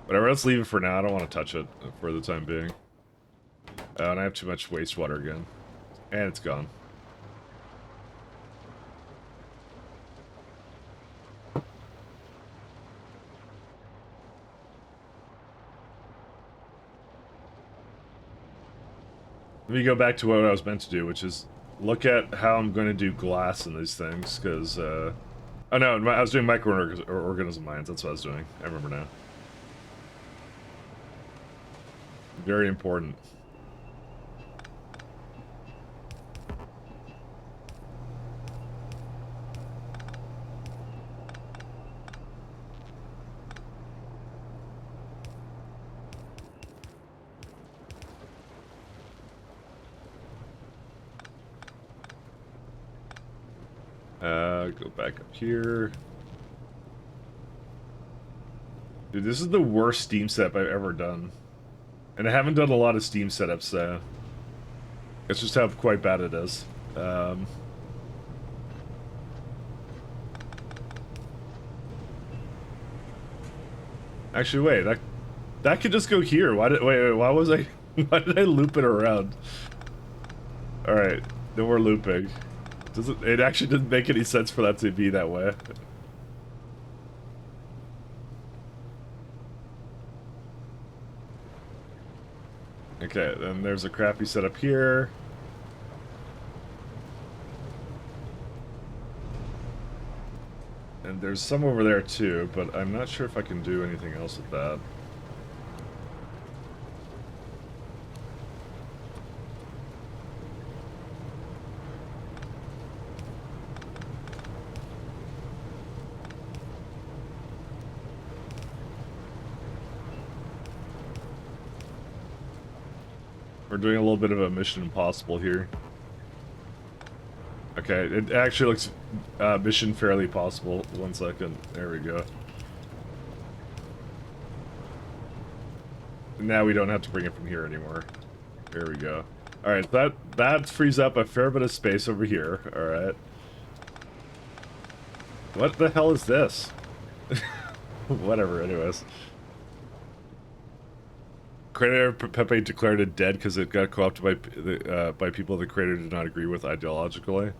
Whatever, let's leave it for now. I don't want to touch it for the time being. And I have too much wastewater again. And it's gone. Let me go back to what I was meant to do, which is look at how I'm going to do glass in these things, because, oh no, I was doing microorganism mines, that's what I was doing. I remember now. Very important. Go back up here. Dude, this is the worst Steam setup I've ever done. And I haven't done a lot of Steam setups, so... That's just how quite bad it is. Actually, wait, that could just go here. Wait, why was I... Why did I loop it around? Alright, no more looping. It actually didn't make any sense for that to be that way. Okay, then there's a crappy setup here. And there's some over there too, but I'm not sure if I can do anything else with that. We're doing a little bit of a Mission Impossible here. Okay, it actually looks mission fairly possible. 1 second. There we go. Now we don't have to bring it from here anymore. There we go. Alright, that frees up a fair bit of space over here. Alright. What the hell is this? Whatever, anyways. Creator Pepe declared it dead because it got co-opted by people the creator did not agree with ideologically.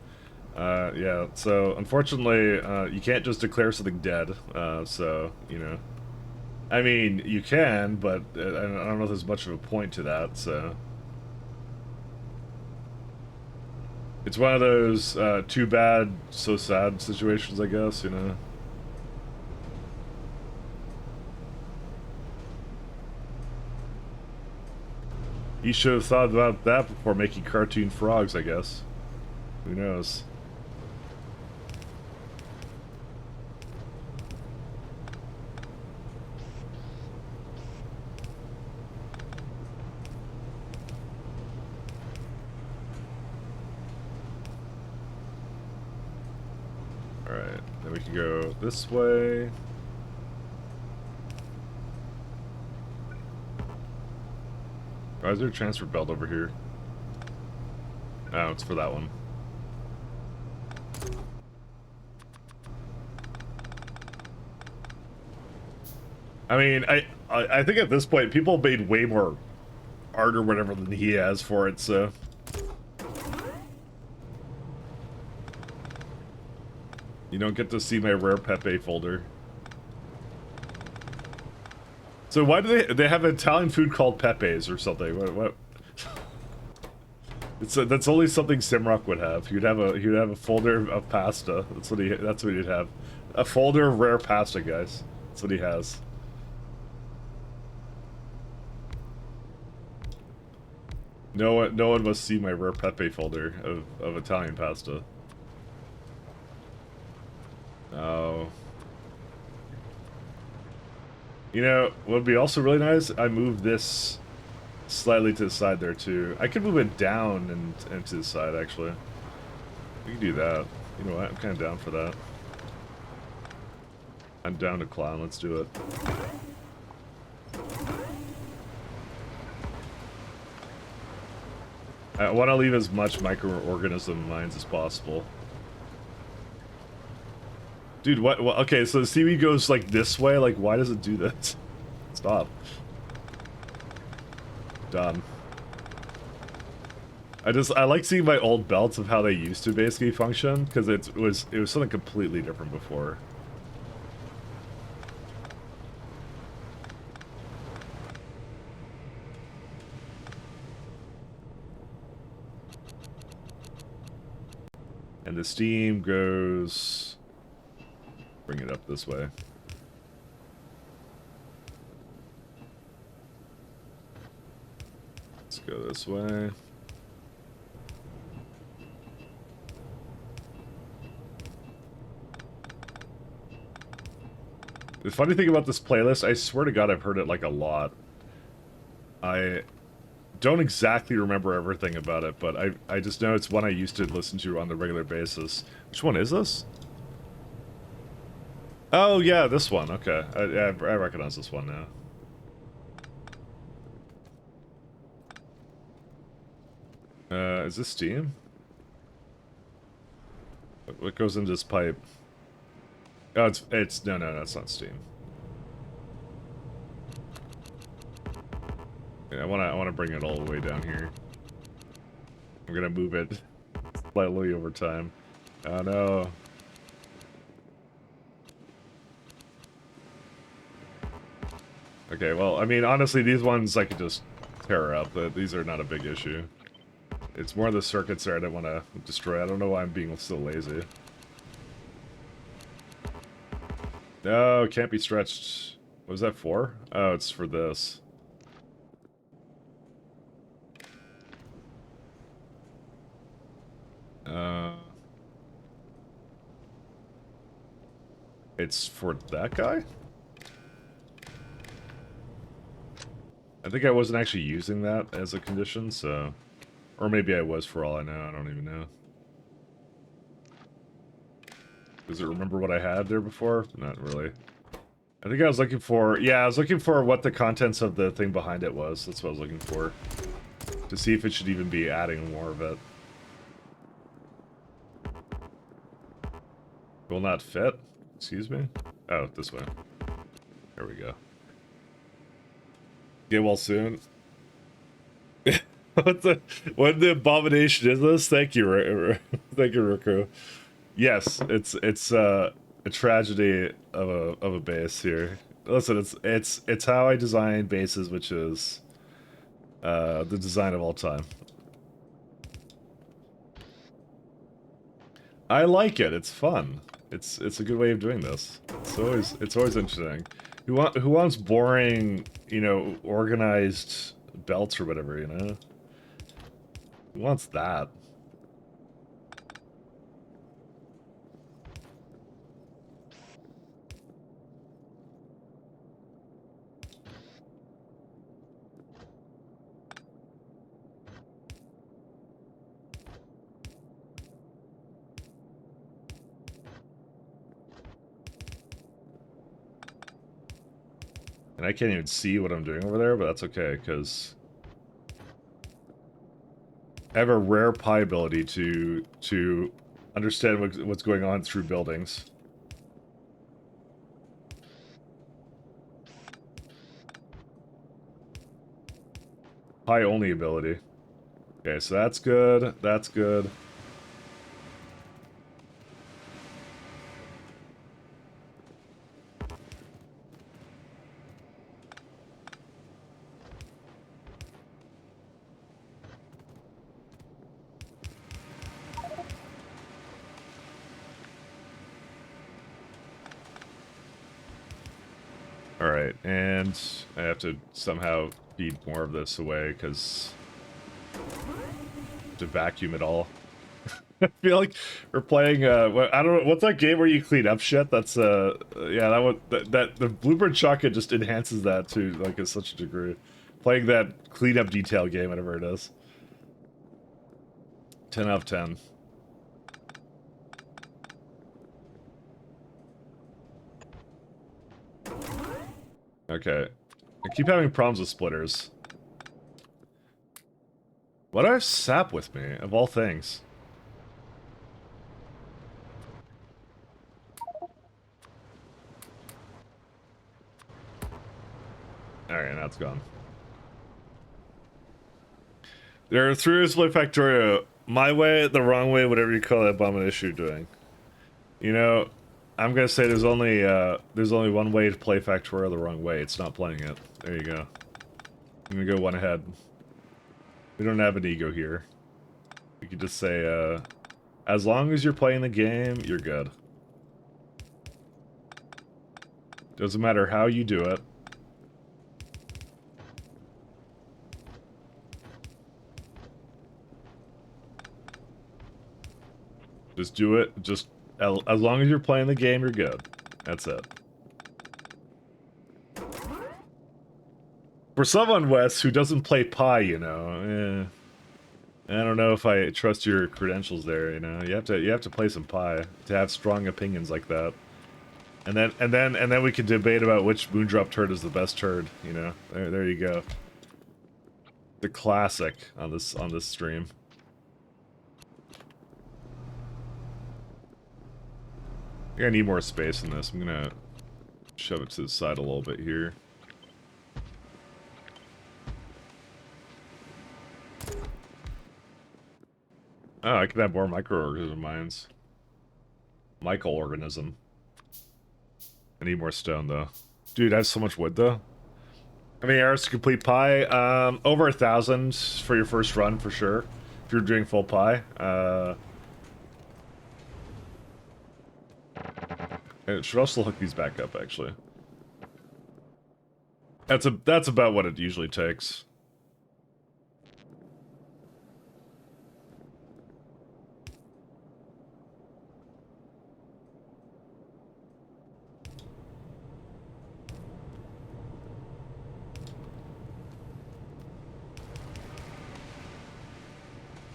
Yeah, so unfortunately, you can't just declare something dead, so, you know. I mean, you can, but I don't know if there's much of a point to that, so. It's one of those too bad, so sad situations, I guess, you know. He should have thought about that before making cartoon frogs, I guess. Who knows? Alright, then we can go this way. Why is there a transfer belt over here? Oh, it's for that one. I mean, I think at this point, people made way more art or whatever than he has for it, so... You don't get to see my rare Pepe folder. So why do they have an Italian food called Pepe's or something? What? That's only something Simrock would have. He'd have a folder of pasta. That's what he'd have. A folder of rare pasta, guys. That's what he has. No one must see my rare Pepe folder of Italian pasta. Oh. You know, what would be also really nice, I move this slightly to the side there too. I could move it down and to the side actually. We can do that. You know what, I'm kind of down for that. I'm down to clown. Let's do it. I want to leave as much microorganism mines as possible. Dude, what? Okay, so the seaweed goes like this way. Like, why does it do this? Stop. Done. I like seeing my old belts of how they used to basically function, because it was something completely different before. And the steam goes... Bring it up this way. Let's go this way. The funny thing about this playlist, I swear to God I've heard it like a lot. I don't exactly remember everything about it, but I just know it's one I used to listen to on the regular basis. Which one is this? Oh yeah, this one. Okay, I recognize this one now. Is this steam? What goes into this pipe? Oh, it's no, it's not steam. Yeah, I wanna bring it all the way down here. I'm gonna move it slightly over time. Oh no. Okay, well, I mean, honestly, these ones I could just tear up. These are not a big issue. It's more the circuits there I don't want to destroy. I don't know why I'm being so lazy. No, it can't be stretched. What was that for? Oh, it's for this. It's for that guy? I think I wasn't actually using that as a condition, so... Or maybe I was for all I know, I don't even know. Does it remember what I had there before? Not really. I think I was looking for... Yeah, I was looking for what the contents of the thing behind it was. That's what I was looking for. To see if it should even be adding more of it. Will not fit? Excuse me? Oh, this way. There we go. Get well soon. what the abomination is this? Thank you, thank you, Rico. Yes, it's a tragedy of a base here. Listen, it's how I design bases, which is the design of all time. I like it. It's fun. It's a good way of doing this. It's always interesting. Who wants boring, you know, organized belts or whatever, you know? Who wants that? And I can't even see what I'm doing over there, but that's okay, because I have a rare pie ability to understand what's going on through buildings. Pie only ability. Okay, so that's good. That's good. Alright, and I have to somehow feed more of this away, because to vacuum it all. I feel like we're playing, I don't know, what's that game where you clean up shit? That's, yeah, that one, the Bluebird Shotgun just enhances that to, like, such a degree. Playing that cleanup detail game, whatever it is. 10 out of 10. Okay. I keep having problems with splitters. Why do I have sap with me, of all things? Alright, now it's gone. There are 3 ways to play Factorio. My way, the wrong way, whatever you call that abomination you're doing. You know, I'm gonna say there's only one way to play Factorio the wrong way. It's not playing it. There you go. I'm gonna go one ahead. We don't have an ego here. We could just say, as long as you're playing the game, you're good. Doesn't matter how you do it. Just do it. Just as long as you're playing the game, you're good. That's it. For someone, Wes, who doesn't play Pi, you know, I don't know if I trust your credentials there. You know, you have to play some Pi to have strong opinions like that. And then we can debate about which Moondrop turd is the best turd. You know, there you go. The classic on this stream. You're gonna need more space in this. I'm gonna shove it to the side a little bit here. Oh, I could have more microorganism mines. Microorganism. I need more stone though. Dude, I have so much wood though. How many hours to complete Pi? Over 1,000 for your first run for sure. If you're doing full Pi. It should also hook these back up actually. That's about what it usually takes.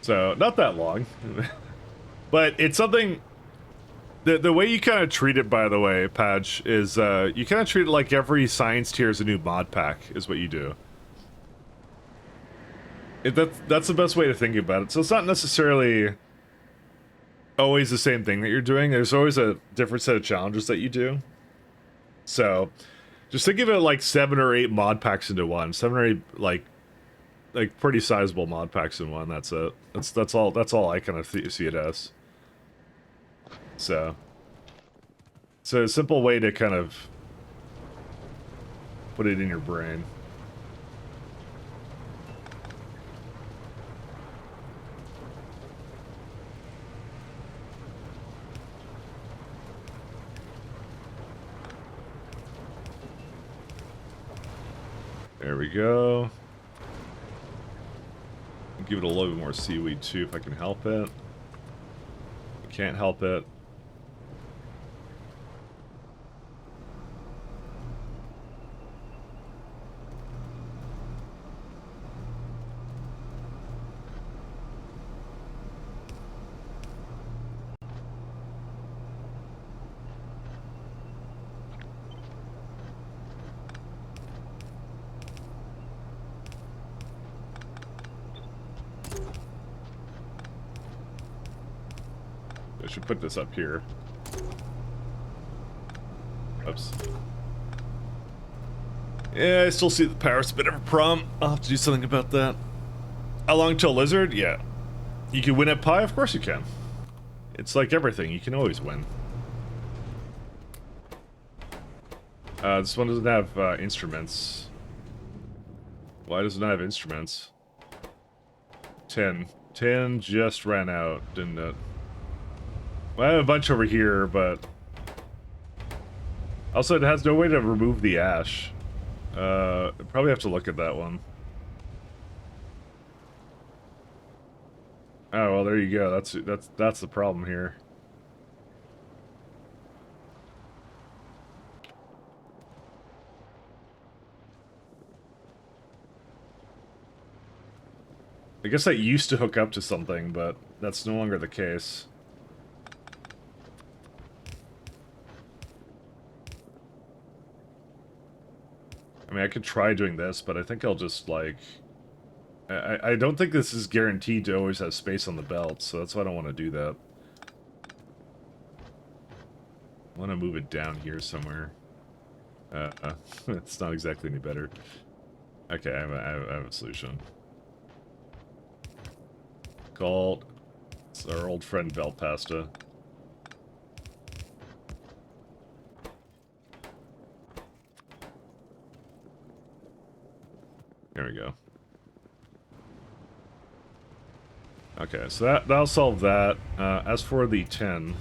So, not that long. But it's something... The way you kind of treat it, by the way, Padge, is you kind of treat it like every science tier is a new mod pack, is what you do. That's the best way to think about it. So it's not necessarily always the same thing that you're doing. There's always a different set of challenges that you do. So, just think of it like 7 or 8 mod packs into one. 7 or 8, like pretty sizable mod packs in one. That's it. That's all I kind of see it as. So a simple way to kind of put it in your brain. There we go. Give it a little bit more seaweed too if I can help it. Can't help it. I should put this up here. Oops. Yeah, I still see the power's a bit of a problem. I'll have to do something about that. How long till Lizard? Yeah. You can win at Pi? Of course you can. It's like everything. You can always win. This one doesn't have instruments. Why does it not have instruments? 10. 10 just ran out, didn't it? Well, I have a bunch over here, but... Also, it has no way to remove the ash. Probably have to look at that one. Oh, well, there you go. That's the problem here. I guess that used to hook up to something, but that's no longer the case. mean, I could try doing this, but I think I'll just, like... I don't think this is guaranteed to always have space on the belt, so that's why I don't want to do that. I want to move it down here somewhere. It's not exactly any better. Okay, I have a solution. Called... It's our old friend Belt Pasta. There we go. Okay, so that'll solve that. As for the 10,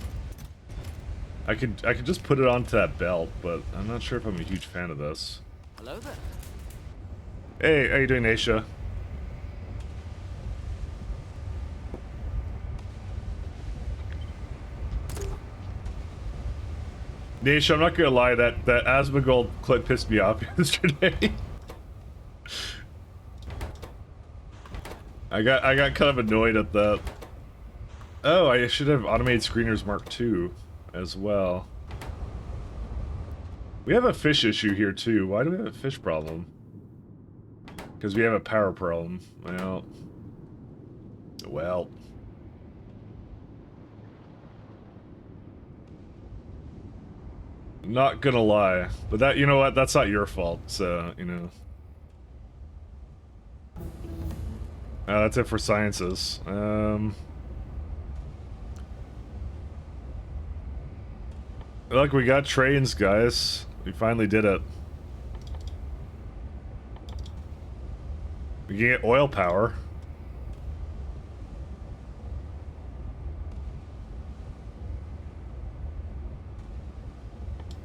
I could just put it onto that belt, but I'm not sure if I'm a huge fan of this. Hello there. Hey, how you doing, Aisha? Nisha, I'm not gonna lie, that Asmongold clip pissed me off yesterday. I got kind of annoyed at that. Oh, I should have automated screeners Mark II as well. We have a fish issue here too. Why do we have a fish problem? Because we have a power problem. Well. Not gonna lie, but that, you know what, that's not your fault, so, you know. That's it for sciences. Look, we got trains, guys. We finally did it. We can get oil power.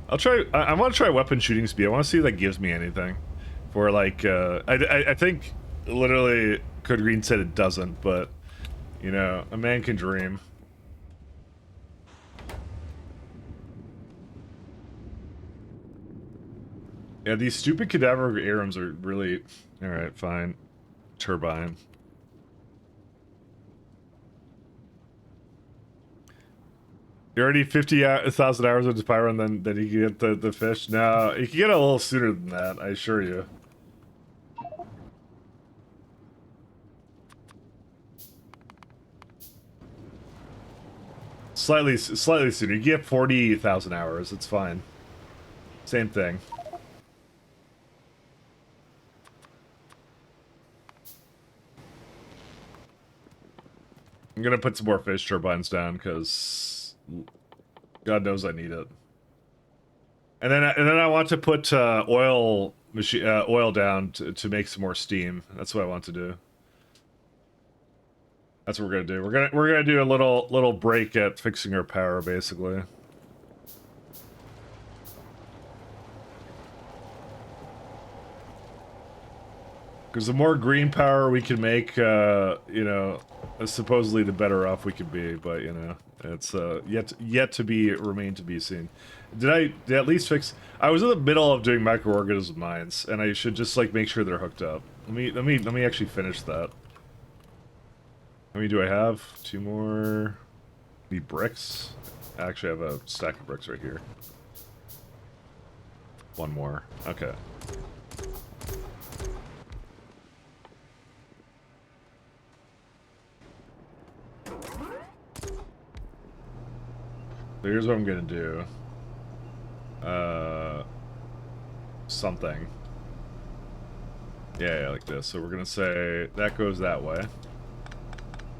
I'll try. I want to try weapon shooting speed. I want to see if that gives me anything. For like, I think literally Code Green said it doesn't, but you know, a man can dream. Yeah, these stupid cadaver arms are really... Alright, fine. Turbine. You're already 50,000 hours into Pyro, and then you can get the fish? No, you can get a little sooner than that, I assure you. Slightly sooner. You get 40,000 hours, it's fine. Same thing. I'm gonna put some more fish turbines down because God knows I need it. And then I want to put oil down to make some more steam. That's what I want to do. That's what we're gonna do. We're gonna do a little break at fixing our power, basically. Because the more green power we can make, you know, supposedly the better off we can be. But you know, it's yet to remain to be seen. Did I at least fix? I was in the middle of doing microorganism mines, and I should just like make sure they're hooked up. Let me actually finish that. How many do I have? 2 more. Need bricks. I actually have a stack of bricks right here. 1 more. Okay. So here's what I'm gonna do. Something. Yeah, like this. So we're gonna say that goes that way.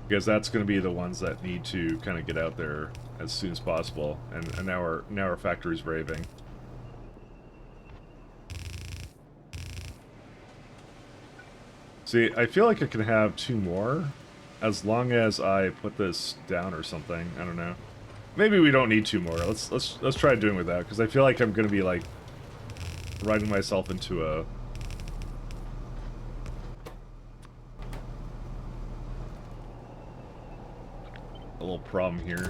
Because that's gonna be the ones that need to kind of get out there as soon as possible. And now our factory's raving. See, I feel like I can have 2 more as long as I put this down or something. I don't know. Maybe we don't need 2 more. Let's try doing without, because I feel like I'm gonna be like riding myself into a little problem here.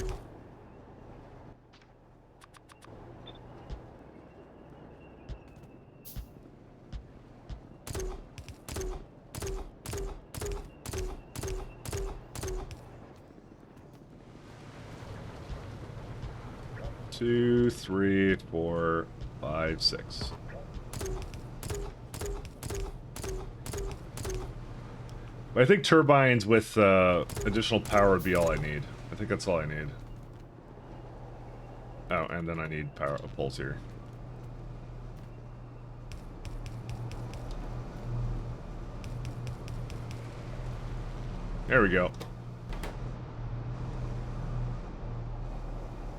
Two, 3, 4, 5, 6. I think turbines with additional power would be all I need. I think that's all I need. Oh, and then I need power poles here. There we go.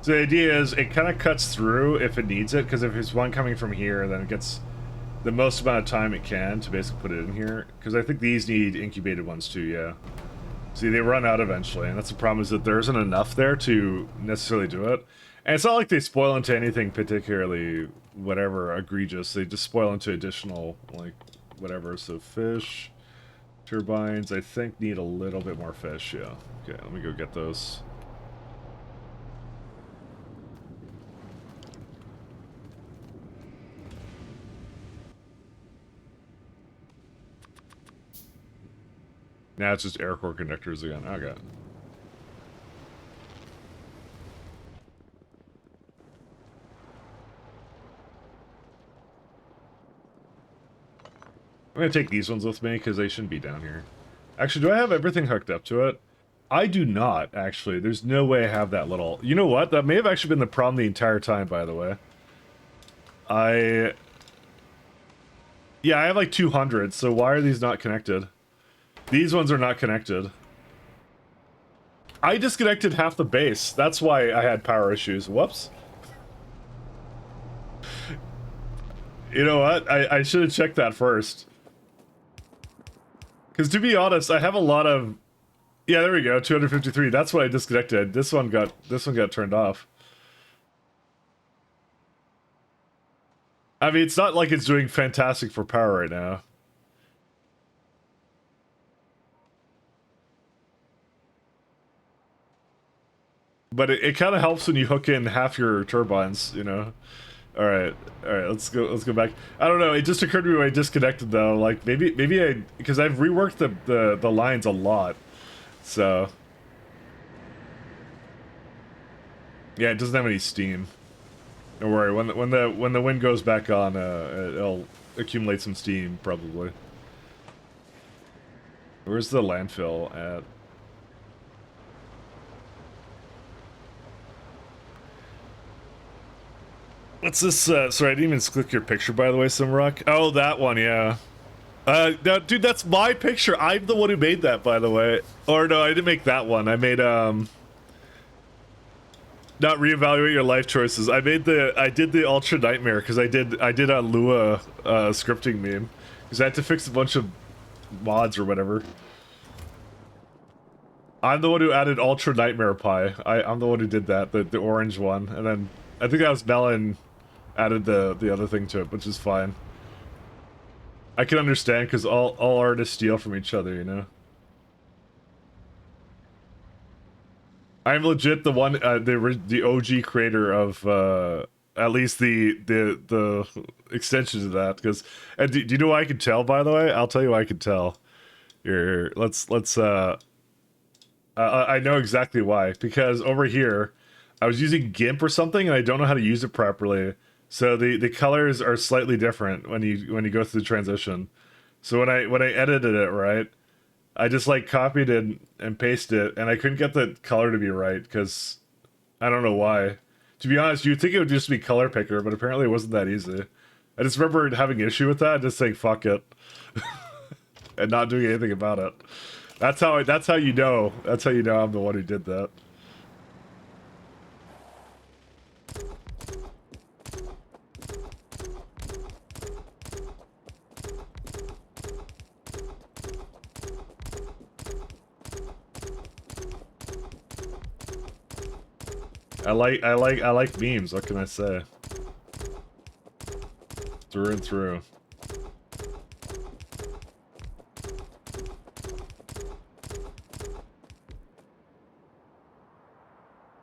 So the idea is it kind of cuts through if it needs it, because if there's one coming from here, then it gets the most amount of time it can to basically put it in here. Because I think these need incubated ones too, yeah. See, they run out eventually, and that's the problem, is that there isn't enough there to necessarily do it. And it's not like they spoil into anything particularly, whatever, egregious. They just spoil into additional, like, whatever. So fish, turbines, I think need a little bit more fish, yeah. Okay, let me go get those. Now it's just air core connectors again. Okay. I'm gonna take these ones with me because they shouldn't be down here. Actually, do I have everything hooked up to it? I do not, actually. There's no way I have that little... You know what? That may have actually been the problem the entire time, by the way. Yeah, I have like 200, so why are these not connected? These ones are not connected. I disconnected half the base. That's why I had power issues. Whoops. You know what? I should have checked that first. Because to be honest, I have a lot of... Yeah, there we go. 253. That's what I disconnected. This one got turned off. I mean, it's not like it's doing fantastic for power right now. But it kind of helps when you hook in half your turbines, you know. All right, let's go back. I don't know. It just occurred to me when I disconnected though. Like maybe because I've reworked the lines a lot, so yeah, it doesn't have any steam. Don't worry. When the wind goes back on, it'll accumulate some steam probably. Where's the landfill at? What's this? Sorry, I didn't even click your picture, by the way, Simrock. Oh, that one, yeah. No, dude, that's my picture. I'm the one who made that, by the way. Or no, I didn't make that one. I made, not reevaluate your life choices. I did the Ultra Nightmare, because I did a Lua, scripting meme. Because I had to fix a bunch of mods or whatever. I'm the one who added Ultra Nightmare Pie. I'm the one who did that, the orange one. And then, I think that was Melon added the other thing to it, which is fine. I can understand, because all artists steal from each other, you know? I'm legit the one, the OG creator of, at least the extensions of that, because... And do you know why I can tell, by the way? I'll tell you why I can tell. Here, let's, I know exactly why, because over here, I was using GIMP or something, and I don't know how to use it properly. So the colors are slightly different when you go through the transition. So when I edited it, right, I just like copied it and pasted it, and I couldn't get the color to be right because I don't know why. To be honest, you'd think it would just be color picker, but apparently it wasn't that easy. I just remember having an issue with that, and just saying fuck it, and not doing anything about it. That's how you know. That's how you know I'm the one who did that. I like memes, what can I say? Through and through.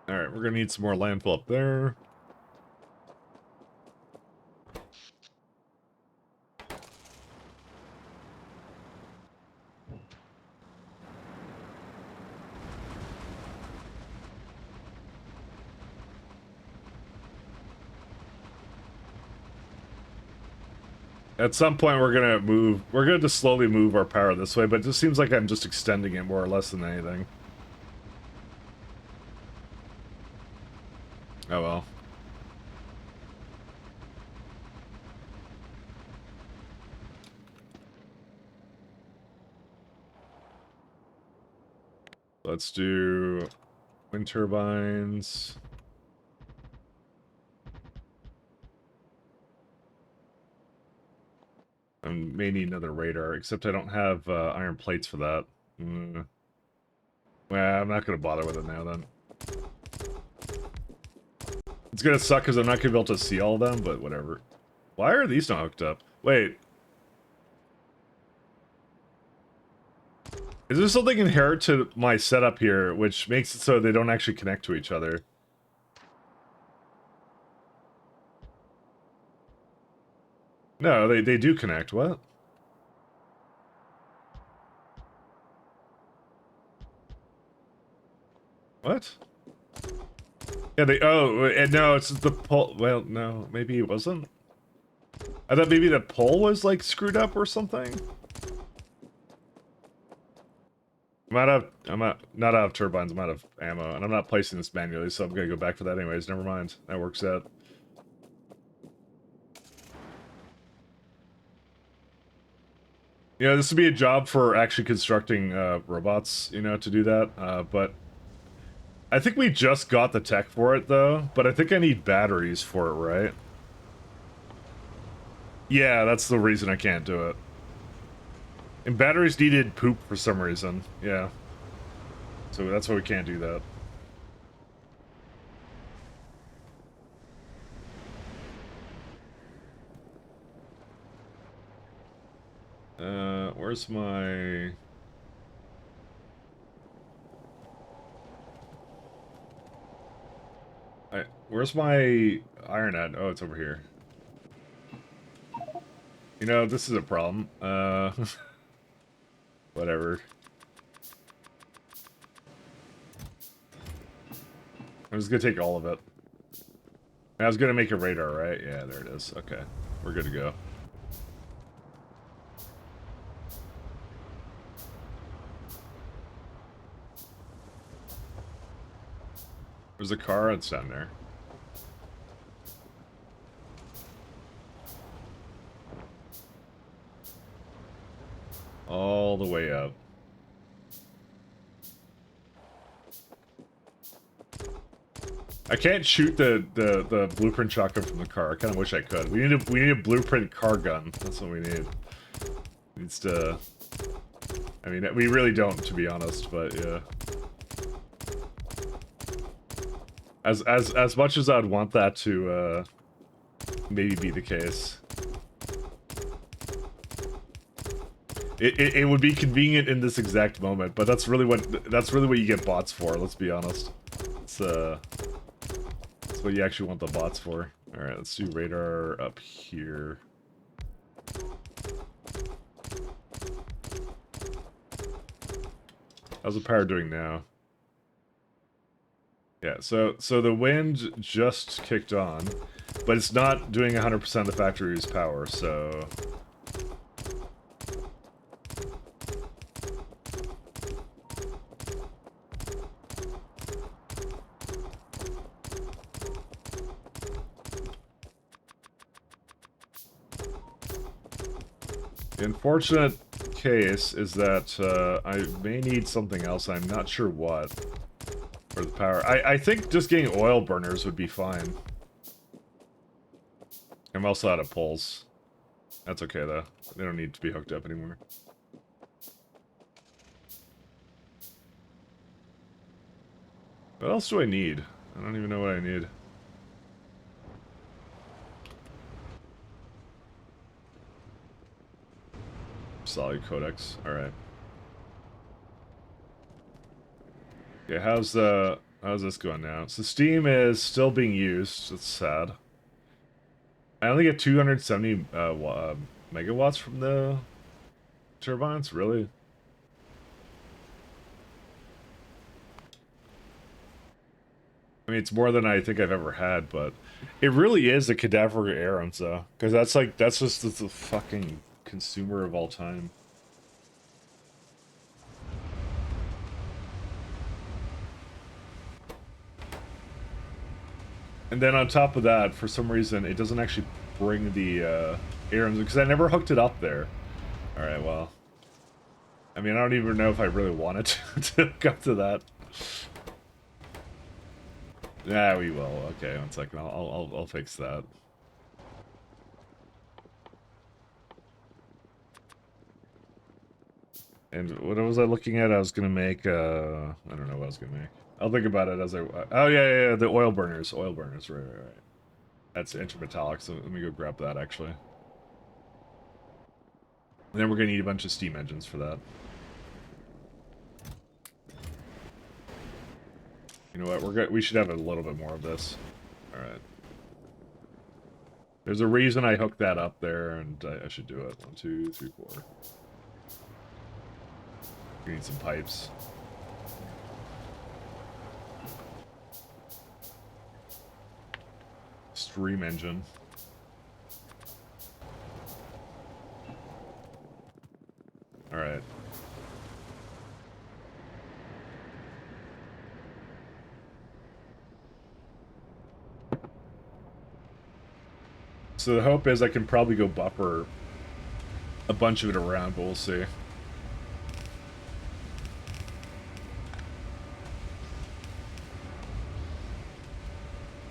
Alright, we're gonna need some more landfill up there. At some point, we're gonna move. We're gonna just slowly move our power this way, but it just seems like I'm just extending it more or less than anything. Oh well. Let's do wind turbines. I may need another radar, except I don't have iron plates for that. Well, I'm not going to bother with it now, then. It's going to suck because I'm not going to be able to see all of them, but whatever. Why are these not hooked up? Wait. Is there something inherent to my setup here, which makes it so they don't actually connect to each other? No, they do connect. What? What? Yeah, they... Oh, and no, it's the pole... Well, no, maybe it wasn't. I thought maybe the pole was, like, screwed up or something. not out of turbines, I'm out of ammo, and I'm not placing this manually, so I'm gonna go back for that anyways. Never mind. That works out. You know, this would be a job for actually constructing robots, you know, to do that, but I think we just got the tech for it, though, but I think I need batteries for it, right? Yeah, that's the reason I can't do it. And batteries needed poop for some reason, yeah. So that's why we can't do that. Where's my... Where's my iron at? Oh, it's over here. You know, this is a problem. Whatever. I'm just gonna take all of it. I was gonna make a radar, right? Yeah, there it is. Okay. We're good to go. There's a car, it's down there. All the way up. I can't shoot the blueprint shotgun from the car. I kind of wish I could. We need a blueprint car gun. That's what we need. Needs to... I mean, we really don't, to be honest, but yeah. As much as I'd want that to maybe be the case. It would be convenient in this exact moment, but that's really what you get bots for, let's be honest. That's what you actually want the bots for. Alright, let's do radar up here. How's the power doing now? Yeah, so the wind just kicked on, but it's not doing 100% of the factory's power, so... The unfortunate case is that I may need something else. I'm not sure what for the power. I think just getting oil burners would be fine. I'm also out of poles. That's okay though. They don't need to be hooked up anymore. What else do I need? I don't even know what I need. Solid codex. Alright. Okay, how's this going now? So Steam is still being used. It's sad. I only get 270 megawatts from the turbines? Really? I mean, it's more than I think I've ever had, but it really is a cadaver Aarons, though. Because that's just the fucking consumer of all time. And then on top of that, for some reason, it doesn't actually bring the Aarons, because I never hooked it up there. Alright, well. I mean, I don't even know if I really wanted to hook up to that. Yeah, we will. Okay, one second. I'll fix that. And what was I looking at? I was gonna make. I don't know what I was gonna make. I'll think about it as I. Oh yeah, the oil burners. Oil burners. Right. That's intermetallic. So let me go grab that actually. And then we're gonna need a bunch of steam engines for that. You know what? We should have a little bit more of this. All right. There's a reason I hooked that up there, and I should do it. 1, 2, 3, 4. We need some pipes. Stream engine. All right. So the hope is I can probably go buffer a bunch of it around, but we'll see.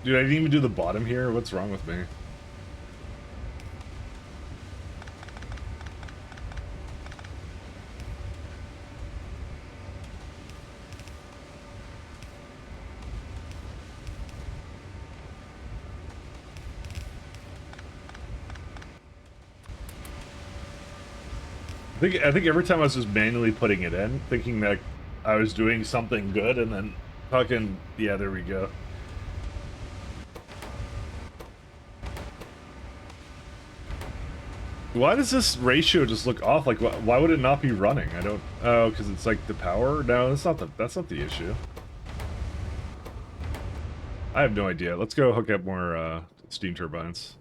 Dude, I didn't even do the bottom here. What's wrong with me? I think every time I was just manually putting it in, thinking that I was doing something good, and then fucking, yeah, there we go. Why does this ratio just look off? Like, why would it not be running? I don't... Oh, because it's like the power? No, that's not the issue. I have no idea. Let's go hook up more steam turbines.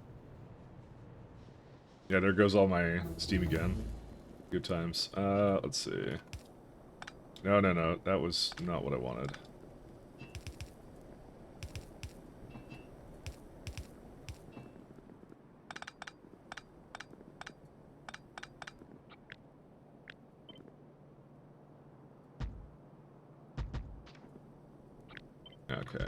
Yeah, there goes all my steam again. Good times. Let's see. No. That was not what I wanted. Okay.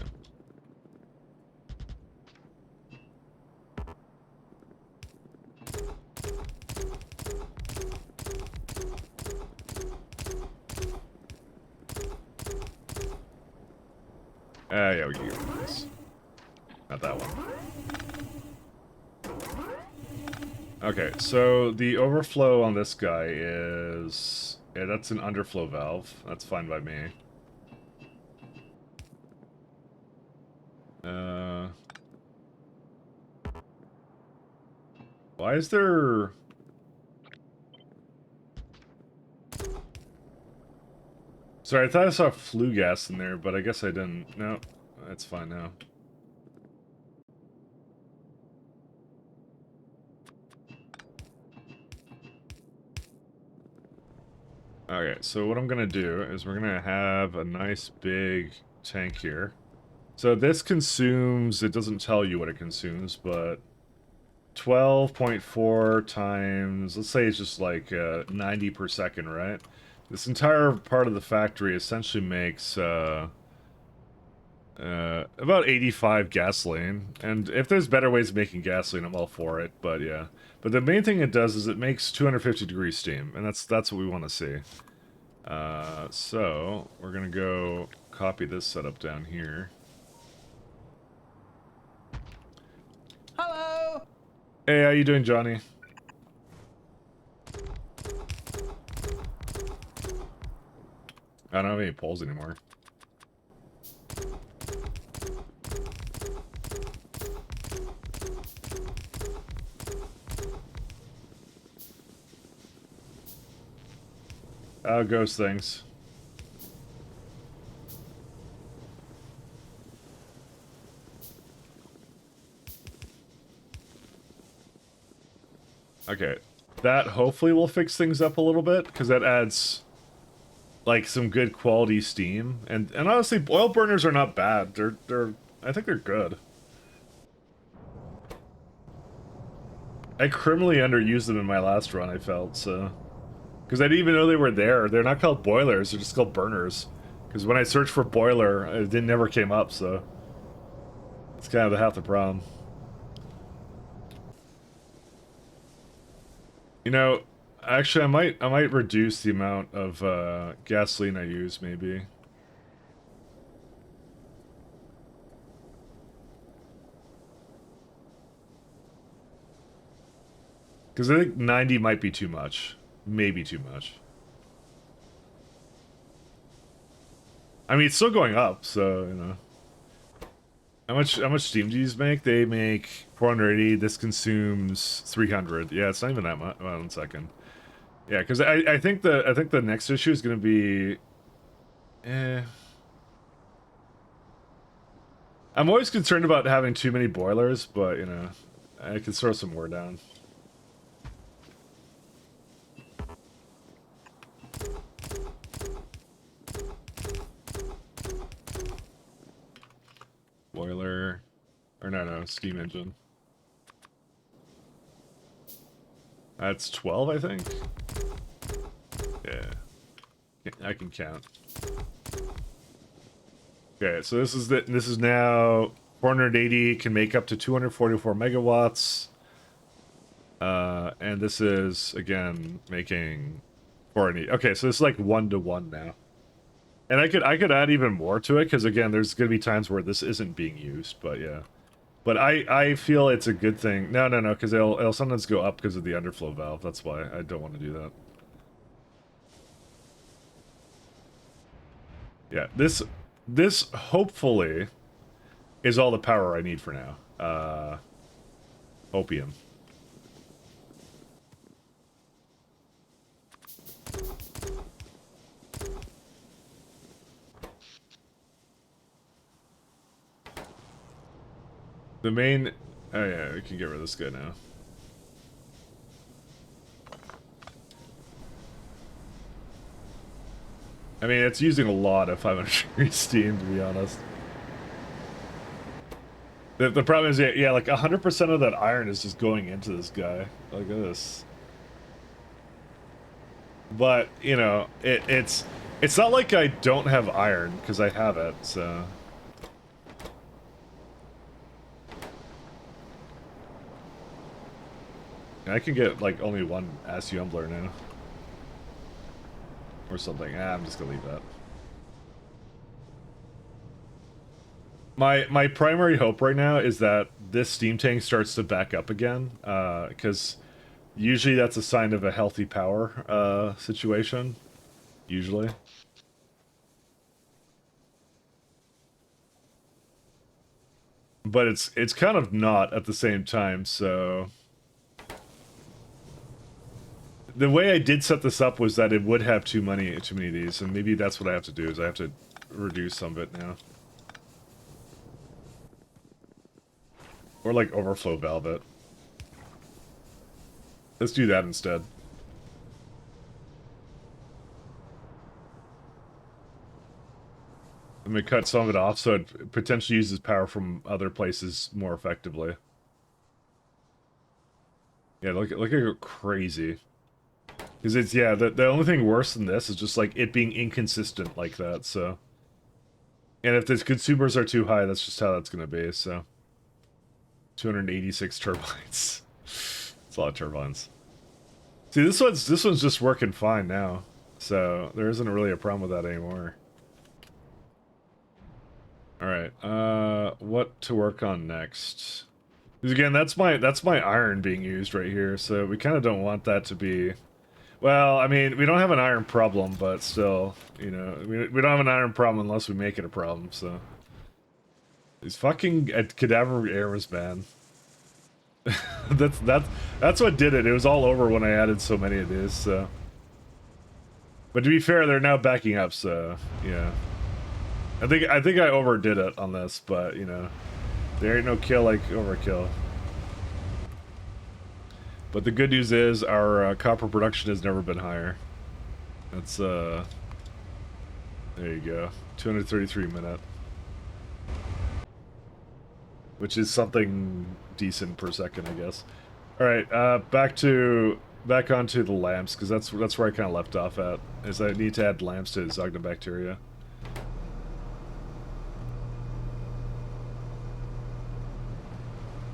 Yeah, we can get rid of this. Not that one. Okay, so the overflow on this guy is... Yeah, that's an underflow valve. That's fine by me. Why is there... Sorry, I thought I saw flue gas in there, but I guess I didn't. No, that's fine now. Okay, so what I'm gonna do is we're gonna have a nice big tank here. So this consumes, it doesn't tell you what it consumes, but 12.4 times, let's say it's just like 90 per second, right? This entire part of the factory essentially makes about 85 gasoline. And if there's better ways of making gasoline, I'm all for it, but yeah. But the main thing it does is it makes 250 degrees steam, and that's what we want to see. So we're gonna go copy this setup down here. Hello. Hey, how you doing, Johnny? I don't have any poles anymore. Ghost things. Okay. That hopefully will fix things up a little bit, because that adds like some good quality steam. And honestly, oil burners are not bad. I think they're good. I criminally underused them in my last run, I felt, so. Because I didn't even know they were there. They're not called boilers, they're just called burners. Because when I searched for boiler, it never came up, so. It's kind of half the problem. You know, actually, I might reduce the amount of gasoline I use, maybe. Because I think 90 might be too much. Maybe too much. I mean, it's still going up, so, you know. How much steam do you make? They make 480. This consumes 300. Yeah, it's not even that much. Well, 1 second. Yeah, because I think the next issue is going to be. I'm always concerned about having too many boilers, but you know, I can throw some more down. Boiler, or no, steam engine. That's 12, I think. Yeah, I can count. Okay, so this is now 480, can make up to 244 megawatts. And this is again making 480. Okay, so it's like 1-to-1 now. And I could add even more to it, because again, there's gonna be times where this isn't being used, but yeah. But I feel it's a good thing. No, because it'll sometimes go up because of the underflow valve. That's why I don't want to do that. Yeah, this hopefully is all the power I need for now. Opium. The main... Oh yeah, we can get rid of this guy now. I mean, it's using a lot of 500 degree steam, to be honest. The problem is, yeah, like 100% of that iron is just going into this guy. Look at this. But, you know, it's not like I don't have iron, because I have it, so... I can get, like, only one Assumbler now. Or something. I'm just gonna leave that. My primary hope right now is that this steam tank starts to back up again, because usually that's a sign of a healthy power situation. Usually. But it's kind of not at the same time, so... The way I did set this up was that it would have too many of these, and maybe that's what I have to do, is I have to reduce some of it now. Or like overflow valve it. Let's do that instead. I'm gonna cut some of it off so it potentially uses power from other places more effectively. Yeah, look at it crazy. Because it's, yeah, the only thing worse than this is just, like, it being inconsistent like that, so... And if the consumers are too high, that's just how that's gonna be, so... 286 turbines. It's a lot of turbines. See, this one's just working fine now, so there isn't really a problem with that anymore. Alright, what to work on next? Because again, that's my iron being used right here, so we kind of don't want that to be... Well, I mean, we don't have an iron problem, but still, you know, we don't have an iron problem unless we make it a problem, so... These fucking cadaver errors, man. that's what did it. It was all over when I added so many of these, so... But to be fair, they're now backing up, so, yeah. I think I overdid it on this, but, you know, there ain't no kill like overkill. But the good news is our copper production has never been higher. That's, there you go. 233 a minute. Which is something decent per second, I guess. Alright, back onto the lamps, because that's where I kind of left off at, is I need to add lamps to Zognobacteria.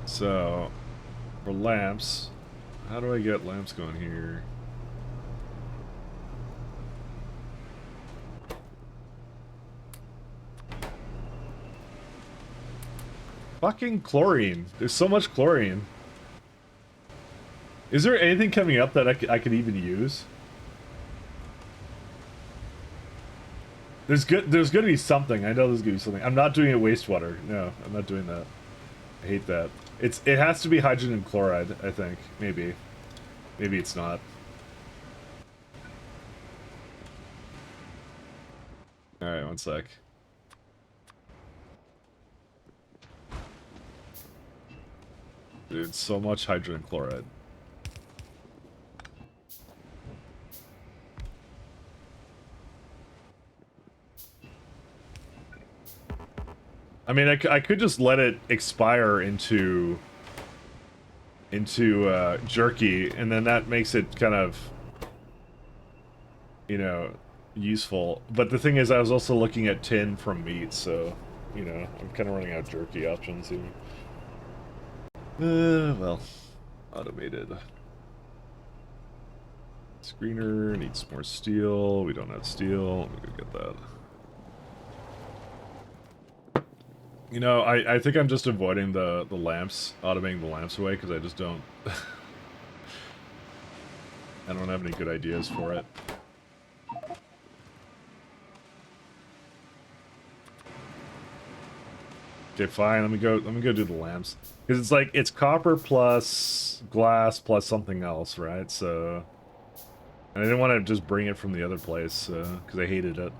So, for lamps, how do I get lamps going here? Fucking chlorine. There's so much chlorine. Is there anything coming up that I could even use? There's gonna be something. I know there's gonna be something. I'm not doing it wastewater. No, I'm not doing that. I hate that. It has to be hydrogen chloride, I think. Maybe. Maybe it's not. Alright, one sec. Dude, so much hydrogen chloride. I mean, I could just let it expire into jerky, and then that makes it kind of, you know, useful. But the thing is, I was also looking at tin from meat, so, you know, I'm kind of running out of jerky options here. Well, automated. Screener needs more steel. We don't have steel. Let me go get that. You know, I think I'm just avoiding the lamps, automating the lamps away, because I just don't... I don't have any good ideas for it. Okay, fine, let me go do the lamps. Because it's like, it's copper plus glass plus something else, right? So... And I didn't want to just bring it from the other place, because I hated it.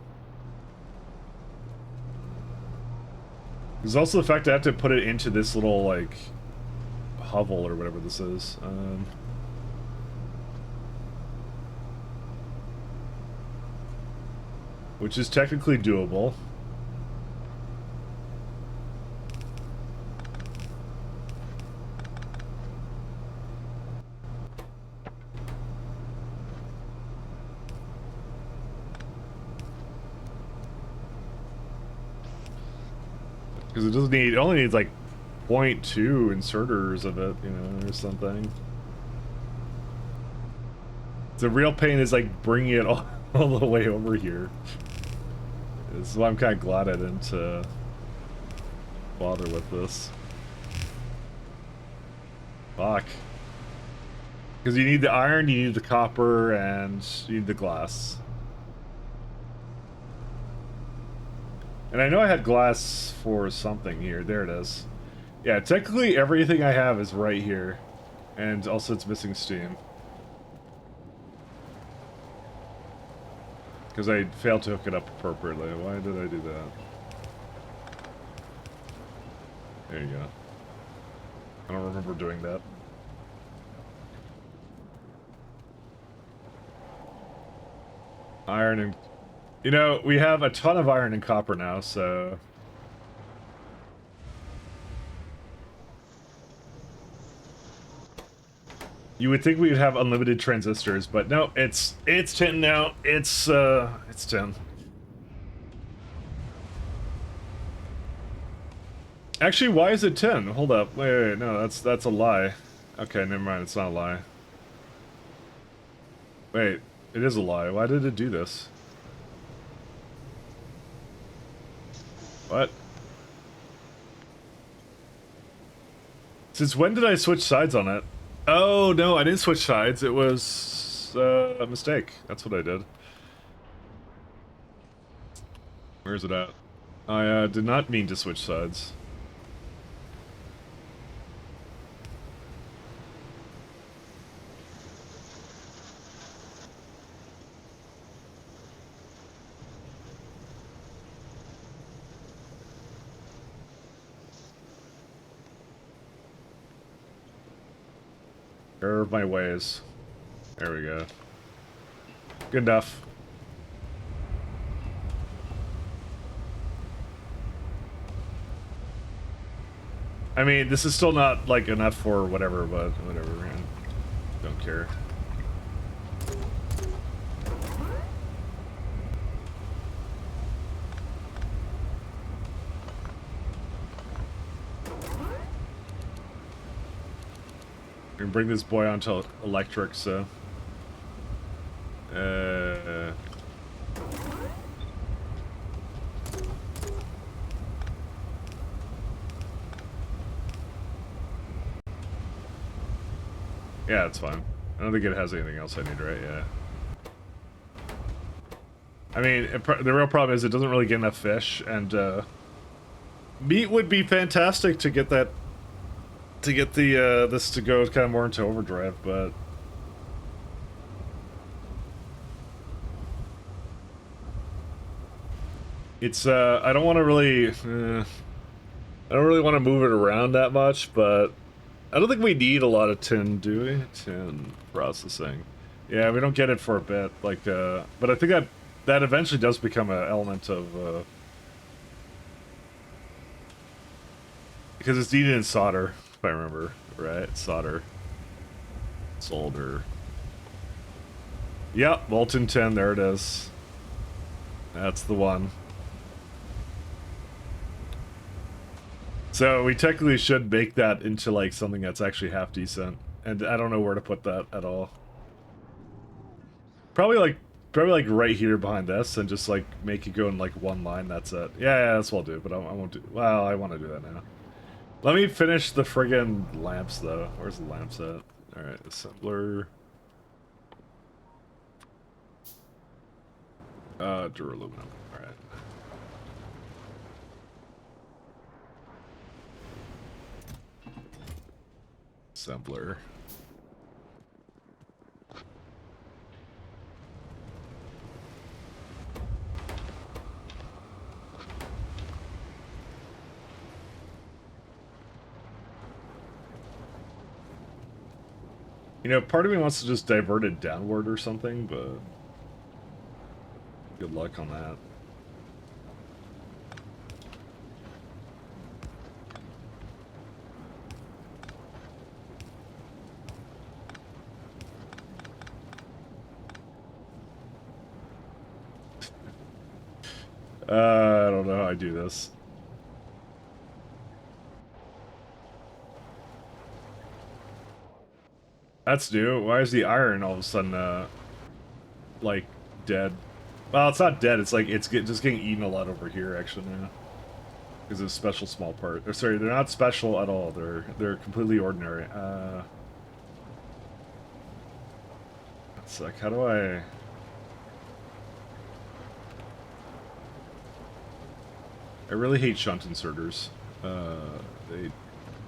There's also the fact I have to put it into this little, like, hovel or whatever this is. Which is technically doable. Because it only needs like 0.2 inserters of it, you know, or something. The real pain is like bringing it all the way over here. This is why I'm kind of glad I didn't bother with this. Fuck. Because you need the iron, you need the copper, and you need the glass. And I know I had glass for something here. There it is. Yeah, technically everything I have is right here. And also it's missing steam. Because I failed to hook it up appropriately. Why did I do that? There you go. I don't remember doing that. Iron and... You know, we have a ton of iron and copper now, so... You would think we would have unlimited transistors, but no, it's tin now. It's tin. Actually, why is it tin? Hold up. Wait, no, that's a lie. Okay, never mind, it's not a lie. Wait, it is a lie. Why did it do this? What? Since when did I switch sides on it? Oh, no, I didn't switch sides. It was a mistake. That's what I did. Where is it at? I did not mean to switch sides. Error of my ways. There we go. Good enough. I mean, this is still not, like, enough for whatever, but whatever, man. Don't care. We can bring this boy onto electric, so... Yeah, it's fine. I don't think it has anything else I need, right? Yeah. I mean, the real problem is it doesn't really get enough fish, and meat would be fantastic to get that, to get the this to go kind of more into overdrive, but it's I don't want to really I don't really want to move it around that much, but I don't think we need a lot of tin, do we? Tin processing. Yeah, we don't get it for a bit, like, but I think that eventually does become an element of, because it's needed in solder, if I remember, right? Solder. Solder. Yep, molten tin, there it is. That's the one. So we technically should make that into like something that's actually half decent, and I don't know where to put that at all. Probably like right here behind this, and just like make it go in like one line. That's it. Yeah, that's what I'll do. But I won't do. Well, I want to do that now. Let me finish the friggin' lamps though. Where's the lamps at? All right, assembler. Duraluminum. All right. Assembler. You know, part of me wants to just divert it downward or something, but good luck on that. I don't know how I do this. That's new. Why is the iron all of a sudden, like, dead? Well, it's not dead. It's like, it's just getting eaten a lot over here, actually, now. Because it's a special small part. Or, sorry, they're not special at all. They're completely ordinary. It's like, how do I... I really hate shunt inserters. They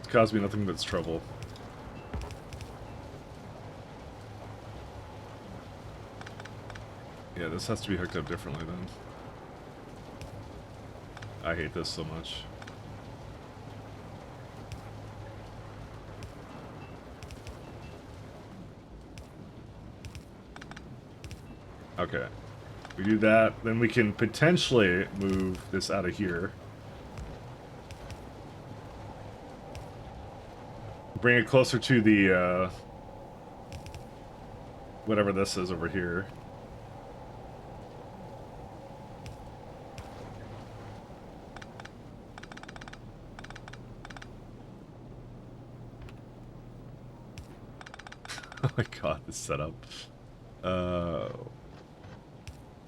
cause me nothing but trouble. Yeah, this has to be hooked up differently then. I hate this so much. Okay. We do that, then we can potentially move this out of here. Bring it closer to the, whatever this is over here. Oh my god, this setup.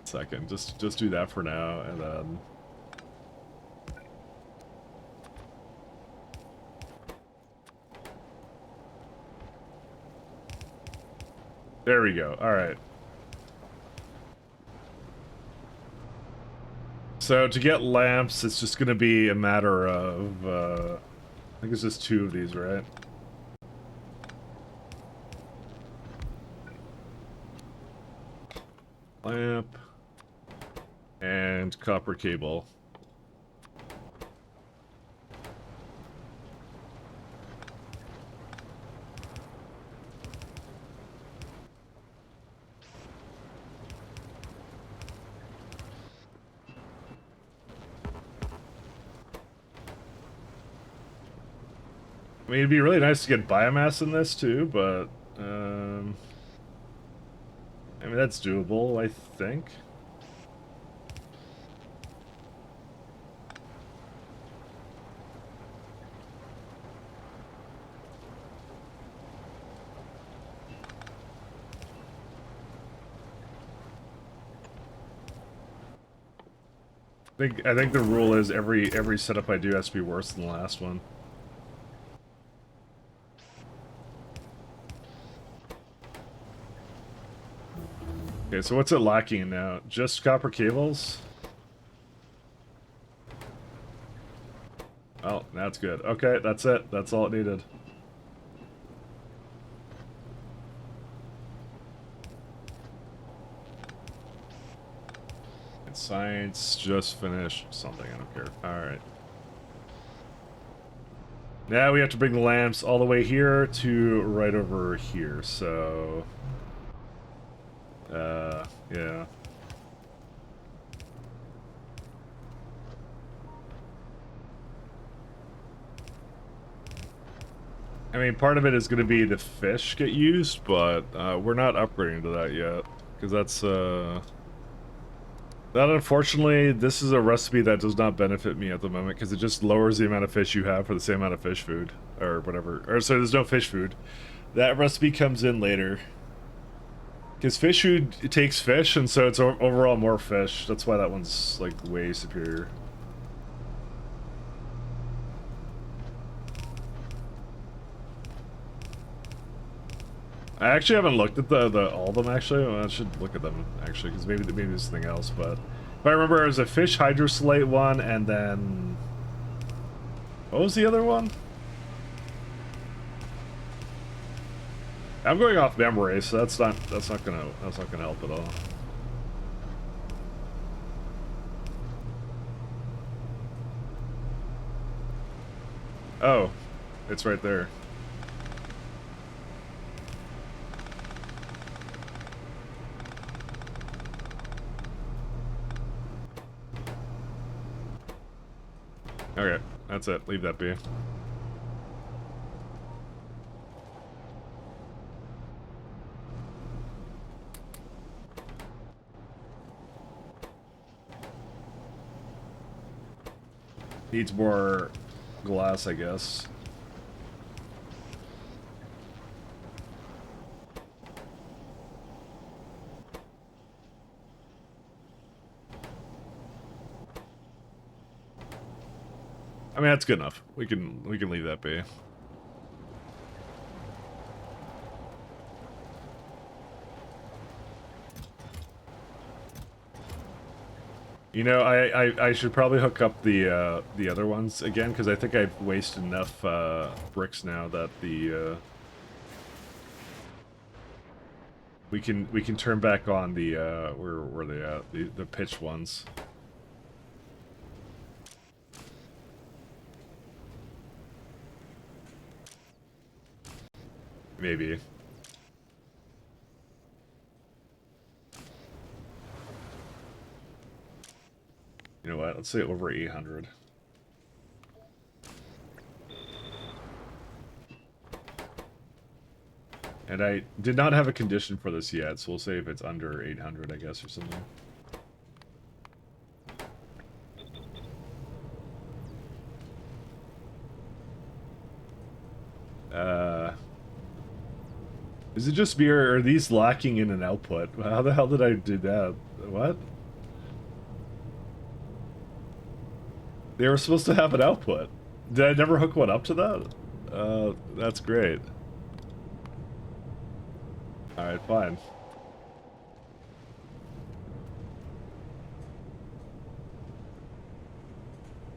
Second, just do that for now, and then... There we go, alright. So, to get lamps, it's just gonna be a matter of, I think it's just 2 of these, right? Lamp. And copper cable. I mean, it'd be really nice to get biomass in this too, but I mean that's doable, I think. I think the rule is every setup I do has to be worse than the last one. Okay, so what's it lacking now? Just copper cables? Oh, that's good. Okay, that's it. That's all it needed. And science just finished something. I don't care. Alright. Now we have to bring the lamps all the way here to right over here, so... yeah. I mean, part of it is going to be the fish get used, but we're not upgrading to that yet. Because that's, that unfortunately, this is a recipe that does not benefit me at the moment, because it just lowers the amount of fish you have for the same amount of fish food. Or whatever. Or, sorry, there's no fish food. That recipe comes in later. Because fish food, it takes fish, and so it's overall more fish. That's why that one's, like, way superior. I actually haven't looked at all of them, actually. Well, I should look at them, actually, because maybe there's something else, but... If I remember, it was a fish hydrosolate one, and then... What was the other one? I'm going off memory, so that's not gonna help at all. Oh, it's right there. Okay, that's it. Leave that be. Needs more glass, I guess. I mean, that's good enough. We can leave that be. You know, I should probably hook up the other ones again, because I think I've wasted enough bricks now that the we can turn back on the where were they at, the pitch ones. Maybe. You know what? Let's say over 800. And I did not have a condition for this yet, so we'll say if it's under 800, I guess, or something. Is it just me, or are these lacking in an output? How the hell did I do that? What? They were supposed to have an output. Did I never hook one up to that? That's great. Alright, fine.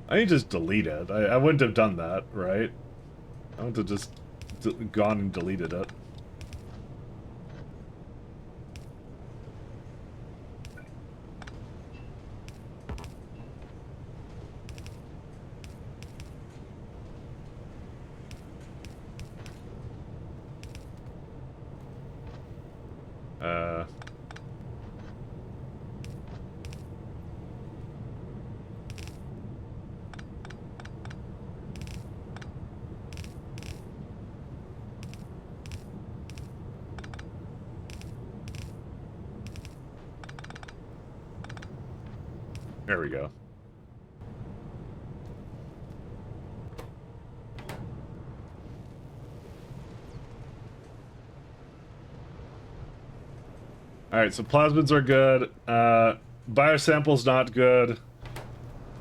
I need to just delete it. I wouldn't have done that, right? I would have just gone and deleted it. There we go. Alright, so plasmids are good. Biosample's not good.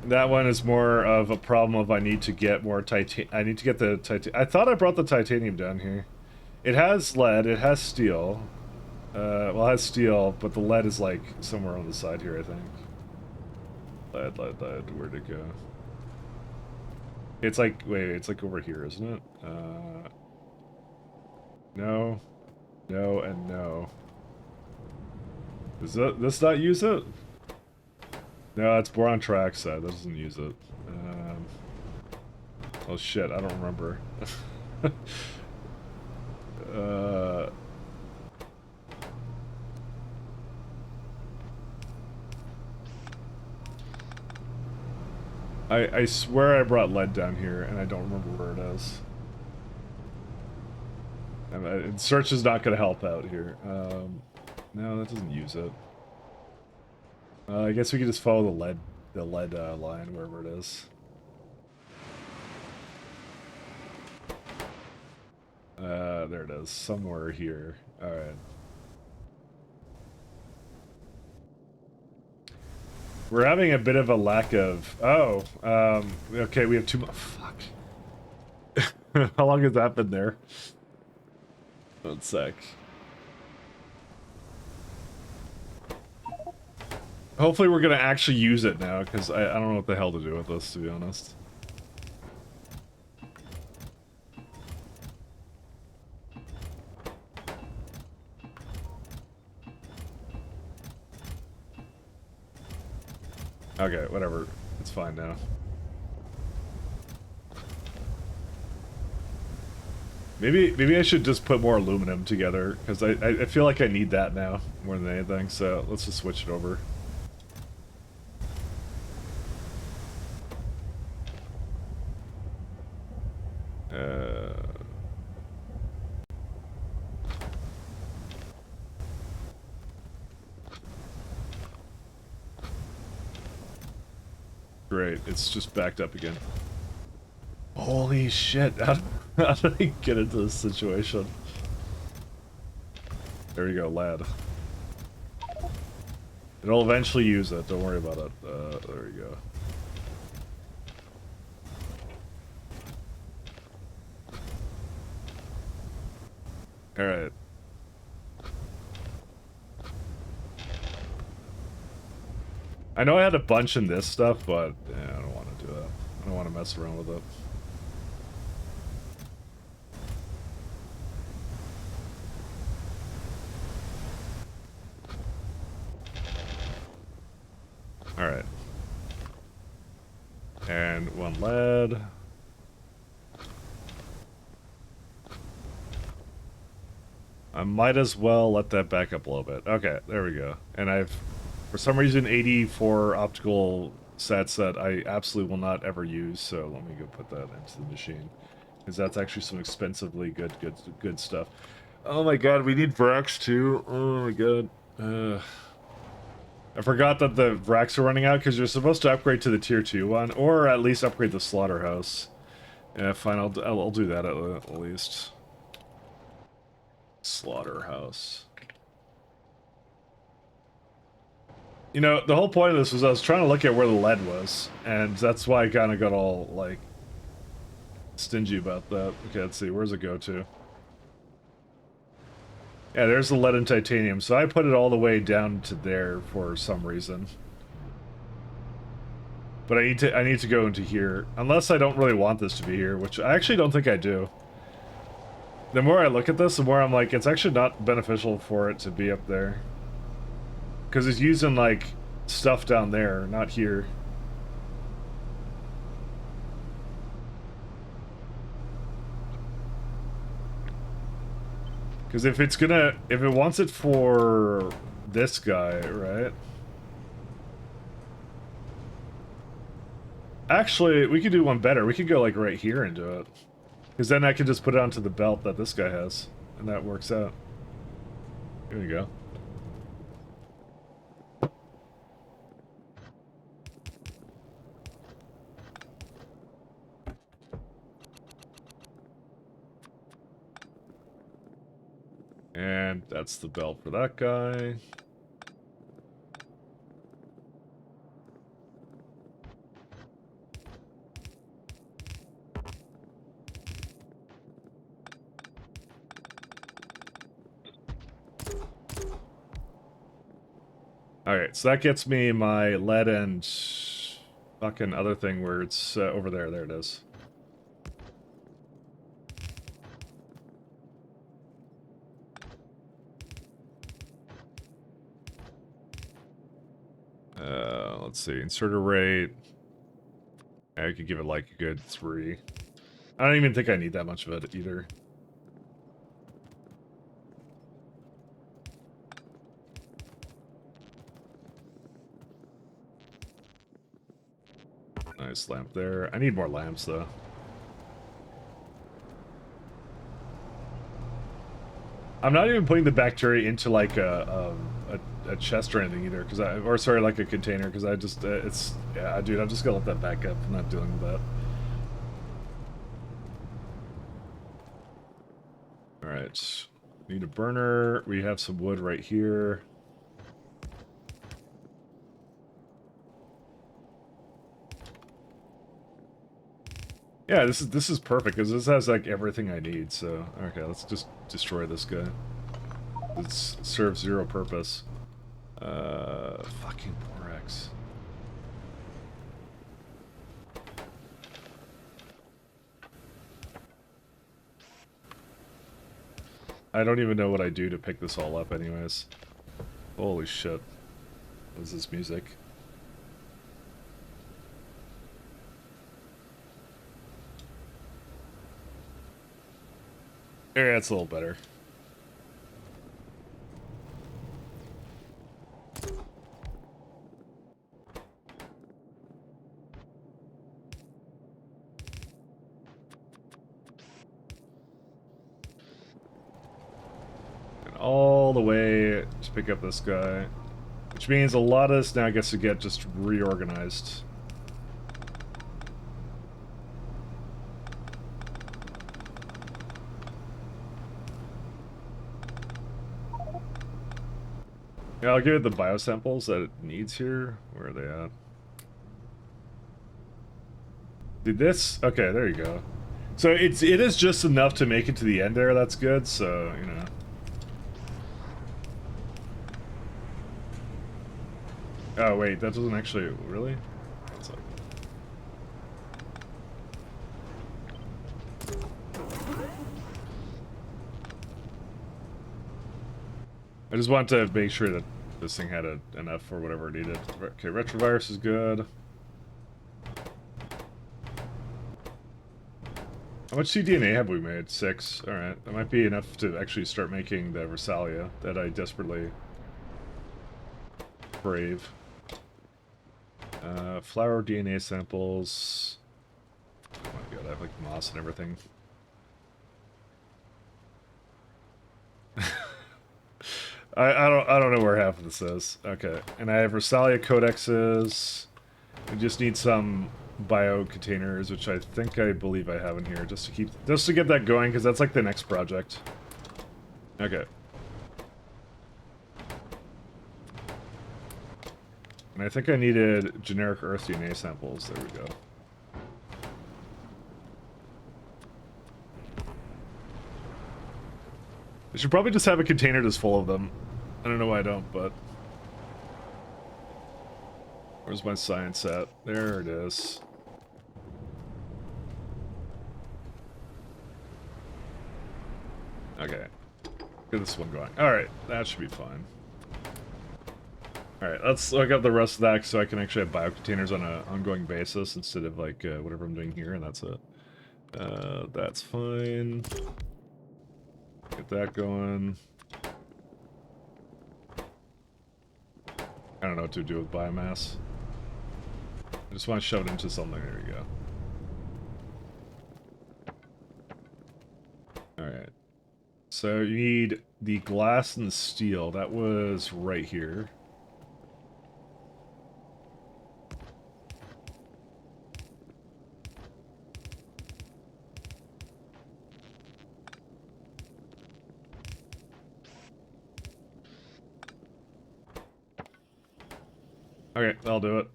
That one is more of a problem of I need to get more I need to get the titanium. I thought I brought the titanium down here. It has lead, it has steel. Well, it has steel, but the lead is like somewhere on the side here, I think. Lead, where'd it go? It's like, wait, it's like over here, isn't it? No, no, and no. Does this not use it? No, it's boron trioxide. That doesn't use it. Oh shit, I don't remember. I swear I brought lead down here, and I don't remember where it is. And search is not going to help out here. No, that doesn't use it. I guess we could just follow the lead line wherever it is. There it is, somewhere here. All right. We're having a bit of a lack of. Oh, okay. We have too much. Fuck. How long has that been there? 1 sec. Hopefully we're gonna actually use it now, because I don't know what the hell to do with this, to be honest. Okay, whatever. It's fine now. Maybe I should just put more aluminum together, because I feel like I need that now more than anything, so let's just switch it over. Great, it's just backed up again. Holy shit, how did I get into this situation? There you go, lad. It'll eventually use it, don't worry about it. There you go. Alright. I know I had a bunch in this stuff, but yeah, I don't want to do that. I don't want to mess around with it. Alright. And 1 lead. I might as well let that back up a little bit. Okay, there we go. And I've, for some reason, 84 optical sets that I absolutely will not ever use, so let me go put that into the machine. Because that's actually some expensively good stuff. Oh my god, we need Vrax too. Oh my god. I forgot that the Vrax are running out, because you're supposed to upgrade to the tier 2 one, or at least upgrade the slaughterhouse. Yeah, fine, I'll do that at least. Slaughterhouse. You know, the whole point of this was I was trying to look at where the lead was, and that's why I kind of got all, like, stingy about that. Okay, let's see, where's it go to? Yeah, there's the lead and titanium, so I put it all the way down to there for some reason. But I need to go into here, unless I don't really want this to be here, which I actually don't think I do. The more I look at this, the more I'm like, it's actually not beneficial for it to be up there. Because it's using, like, stuff down there, not here. Because if it wants it for this guy, right? Actually, we could do one better. We could go, like, right here and do it. Because then I can just put it onto the belt that this guy has. And that works out. Here we go. And that's the bell for that guy. Alright, so that gets me my lead and fucking other thing where it's over there. There it is. Let's see, inserter rate. I could give it like a good 3. I don't even think I need that much of it either. Nice lamp there. I need more lamps though. I'm not even putting the bacteria into like a chest or anything either, because or sorry, like a container, because I just it's yeah, dude, I'm just gonna let that back up. I'm not dealing with that. All right, need a burner. We have some wood right here. Yeah, this is perfect because this has like everything I need. So okay, let's just destroy this guy. It serves zero purpose. Fucking borax. I don't even know what I do to pick this all up anyways. Holy shit. What is this music? Yeah, it's a little better. And all the way to pick up this guy. Which means a lot of this now gets to get just reorganized. Yeah, I'll give it the biosamples that it needs here. Where are they at? Did this? Okay, there you go. So it is just enough to make it to the end there. That's good. So you know. Oh wait, that doesn't actually really. It's like... I just want to make sure that this thing had enough for whatever it needed. Okay, retrovirus is good. How much cDNA have we made? 6. Alright, that might be enough to actually start making the Versalia that I desperately crave. Flower DNA samples. Oh my god, I have like moss and everything. I don't know where half of this is. Okay, and I have Versalia codexes. We just need some bio containers, which I believe I have in here, just to get that going, because that's like the next project. Okay. And I think I needed generic Earth DNA samples. There we go. I should probably just have a container just full of them. I don't know why I don't, but... Where's my science at? There it is. Okay. Get this one going. Alright, that should be fine. Alright, let's look up the rest of that so I can actually have biocontainers on an ongoing basis instead of like whatever I'm doing here, and that's it. That's fine. Get that going. I don't know what to do with biomass. I just want to shove it into something. There we go. Alright. So you need the glass and the steel. That was right here. Okay, I'll do it.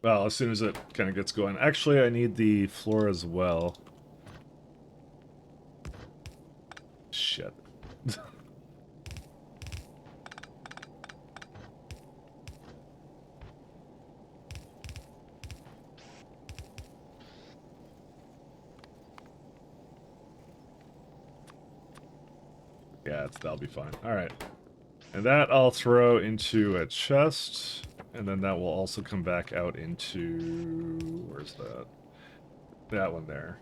Well, as soon as it kind of gets going. Actually, I need the floor as well. Shit. Yeah, that'll be fine. Alright. And that I'll throw into a chest. And then that will also come back out into... Where's that? That one there.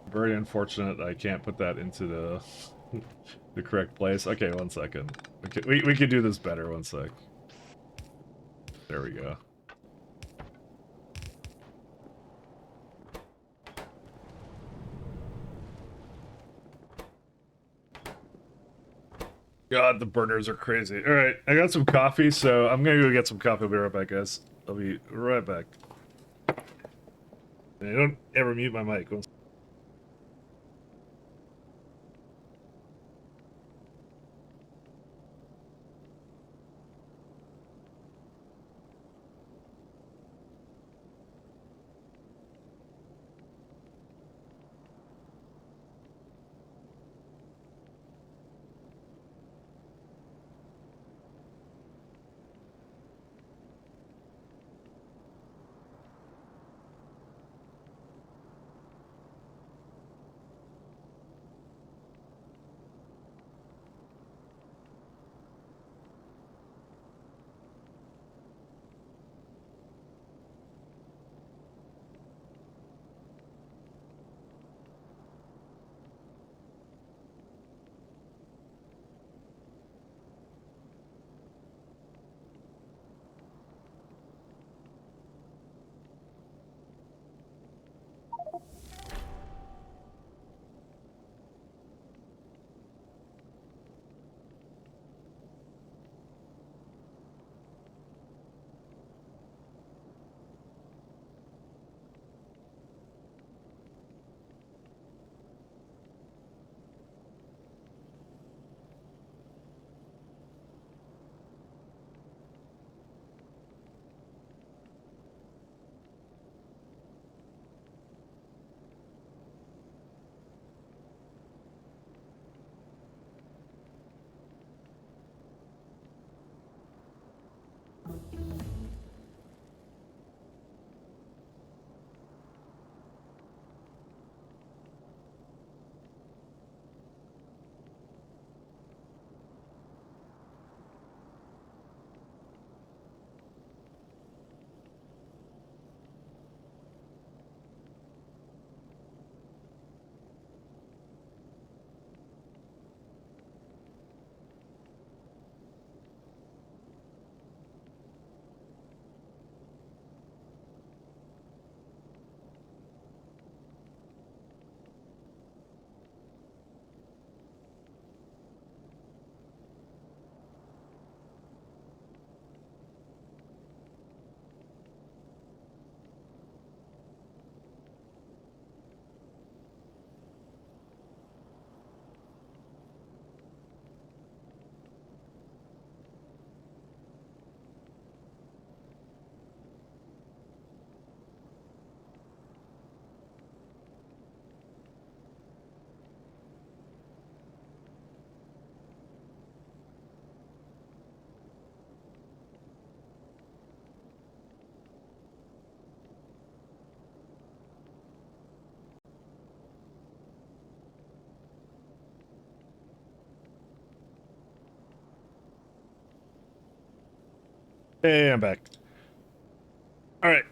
Very unfortunate I can't put that into the the correct place. Okay, 1 second. Okay, we can do this better. 1 sec. There we go. God, the burners are crazy. Alright, I got some coffee, so I'm gonna go get some coffee. I'll be right back, guys. I'll be right back. And don't ever mute my mic. Hey, I'm back. Alright.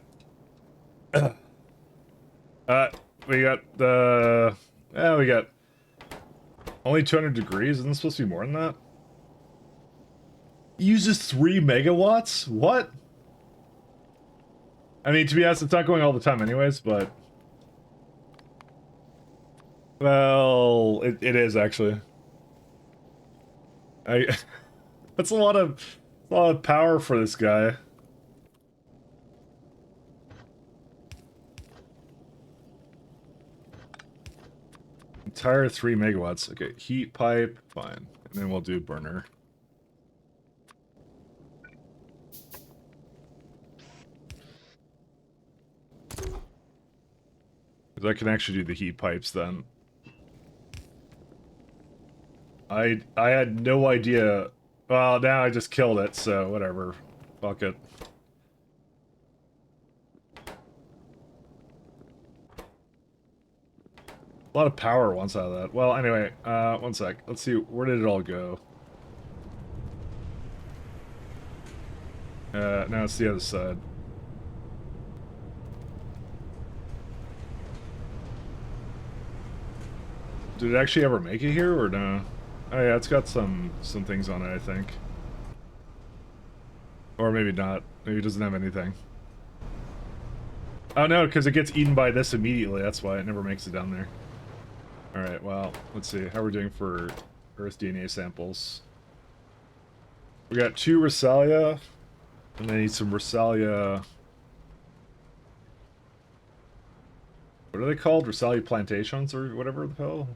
We got the... Yeah, we got... Only 200 degrees? Isn't it supposed to be more than that? It uses 3 megawatts? What? I mean, to be honest, it's not going all the time anyways, but... Well, it is, actually. That's a lot of power for this guy. Entire 3 megawatts. Okay, heat pipe, fine. And then we'll do burner. Because I can actually do the heat pipes then. I had no idea. Well, now I just killed it, so whatever. Fuck it. A lot of power once out of that. Well, anyway, one sec. Let's see, where did it all go? Now it's the other side. Did it actually ever make it here, or no? Oh yeah, it's got some things on it, I think. Or maybe not. Maybe it doesn't have anything. Oh no, because it gets eaten by this immediately, that's why it never makes it down there. Alright, well, let's see. How we're doing for Earth DNA samples. We got 2 Rosalia, and I need some Rosalia... What are they called? Rosalia plantations, or whatever the hell?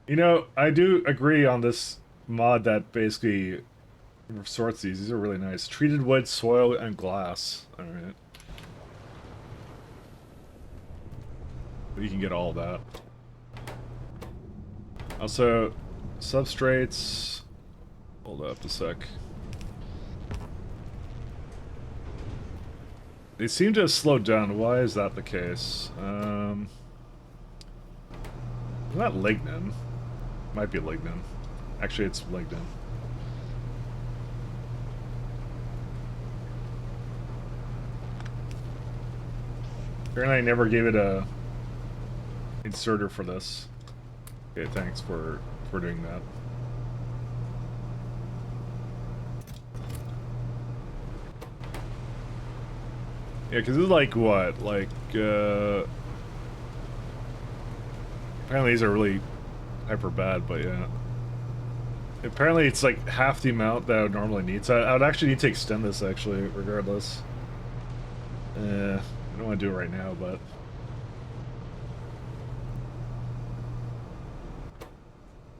You know, I do agree on this mod that basically sorts these. These are really nice. Treated wood, soil, and glass. Alright. You can get all of that. Also, substrates... Hold up a sec. They seem to have slowed down. Why is that the case? Not lignin. Might be lignin. Actually, it's lignin. Apparently I never gave it a inserter for this. Okay, thanks for doing that. Yeah, because it's like, what? Like, apparently these are really hyper bad, but yeah. Apparently it's like half the amount that I would normally need, so I would actually need to extend this, actually, regardless. I don't want to do it right now, but...